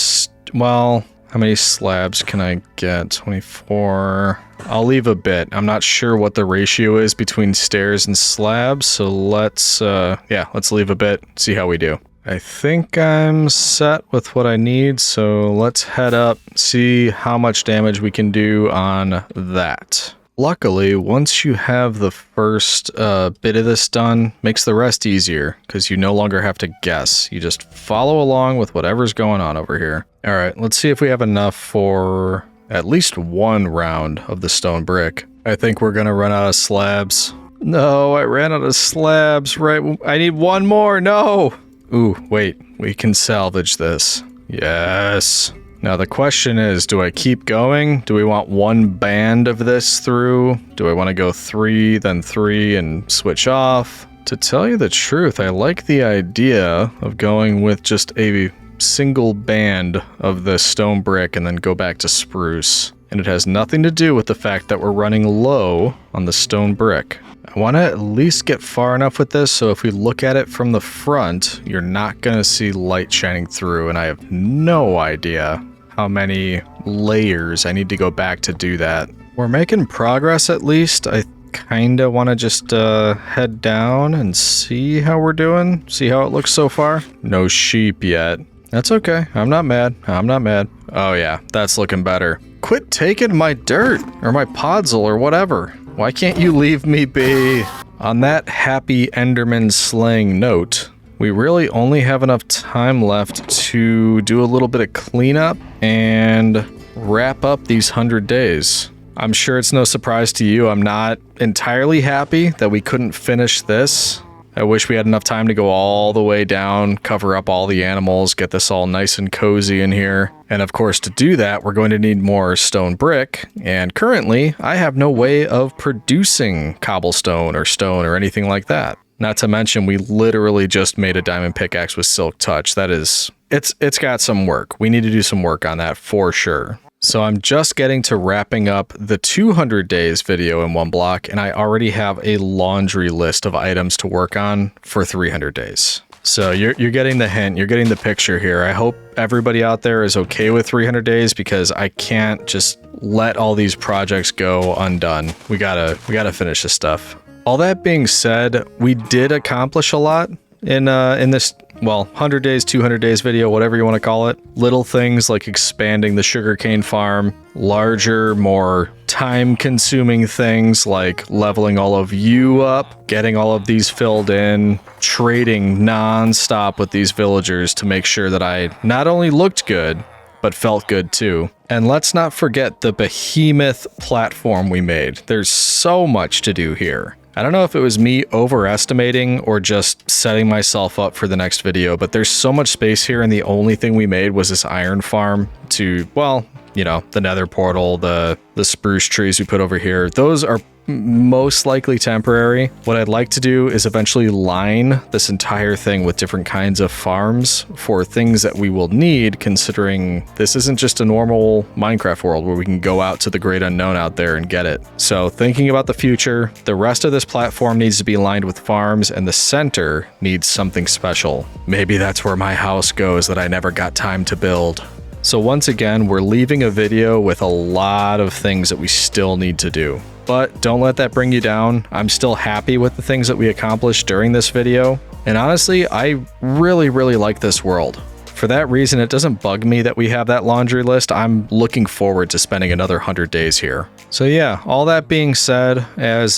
[SPEAKER 1] well, how many slabs can I get? 24. I'll leave a bit. I'm not sure what the ratio is between stairs and slabs. So let's leave a bit, see how we do. I think I'm set with what I need. So let's head up, see how much damage we can do on that. Luckily, once you have the first bit of this done, makes the rest easier because you no longer have to guess. You just follow along with whatever's going on over here. All right, let's see if we have enough for at least one round of the stone brick. I think we're going to run out of slabs. No, I ran out of slabs. Right, I need one more. No. Ooh, wait, we can salvage this. Yes. Now the question is, do I keep going? Do we want one band of this through? Do I want to go 3, then 3 and switch off? To tell you the truth, I like the idea of going with just a single band of the stone brick and then go back to spruce. And it has nothing to do with the fact that we're running low on the stone brick. I want to at least get far enough with this so if we look at it from the front, you're not going to see light shining through, and I have no idea how many layers I need to go back to do that. We're making progress at least. I kind of want to just head down and see how we're doing, see how it looks so far. No sheep yet. That's okay. I'm not mad. I'm not mad. Oh yeah, that's looking better. Quit taking my dirt or my podzol or whatever. Why can't you leave me be? On that happy Enderman slaying note, we really only have enough time left to do a little bit of cleanup and wrap up these 100 days. I'm sure it's no surprise to you, I'm not entirely happy that we couldn't finish this. I wish we had enough time to go all the way down, cover up all the animals, get this all nice and cozy in here. And of course, to do that, we're going to need more stone brick. And currently, I have no way of producing cobblestone or stone or anything like that. Not to mention, we literally just made a diamond pickaxe with silk touch. That is, it's got some work. We need to do some work on that for sure. So I'm just getting to wrapping up the 200 days video in one block, and I already have a laundry list of items to work on for 300 days. So you're getting the hint, you're getting the picture here. I hope everybody out there is okay with 300 days because I can't just let all these projects go undone. We gotta finish this stuff. All that being said, we did accomplish a lot in this, well, 100 days, 200 days video, whatever you want to call it. Little things like expanding the sugarcane farm, larger, more time-consuming things like leveling all of you up, getting all of these filled in, trading non-stop with these villagers to make sure that I not only looked good, but felt good too. And let's not forget the behemoth platform we made. There's so much to do here. I don't know if it was me overestimating or just setting myself up for the next video, but there's so much space here and the only thing we made was this iron farm to, well, you know, the nether portal, the spruce trees we put over here. Those are most likely temporary. What I'd like to do is eventually line this entire thing with different kinds of farms for things that we will need, considering this isn't just a normal Minecraft world where we can go out to the great unknown out there and get it. So thinking about the future, the rest of this platform needs to be lined with farms and the center needs something special. Maybe that's where my house goes that I never got time to build. So once again, we're leaving a video with a lot of things that we still need to do. But don't let that bring you down. I'm still happy with the things that we accomplished during this video. And honestly, I really like this world. For that reason, it doesn't bug me that we have that laundry list. I'm looking forward to spending another 100 days here. So yeah, all that being said, as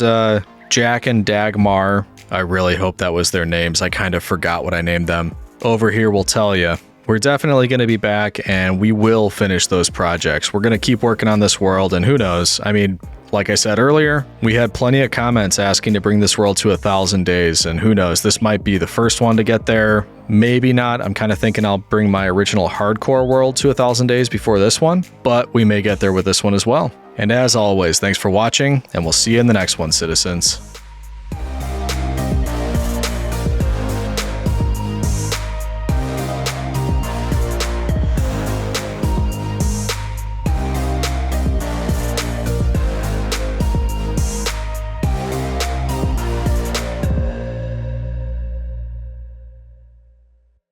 [SPEAKER 1] Jack and Dagmar, I really hope that was their names. I kind of forgot what I named them. Over here will tell you. We're definitely going to be back and we will finish those projects. We're going to keep working on this world and who knows? I mean, Like I said earlier, we had plenty of comments asking to bring this world to 1,000 days, and who knows, this might be the first one to get there. Maybe not. I'm kind of thinking I'll bring my original hardcore world to 1,000 days before this one, but we may get there with this one as well. And as always, thanks for watching, and we'll see you in the next one, citizens.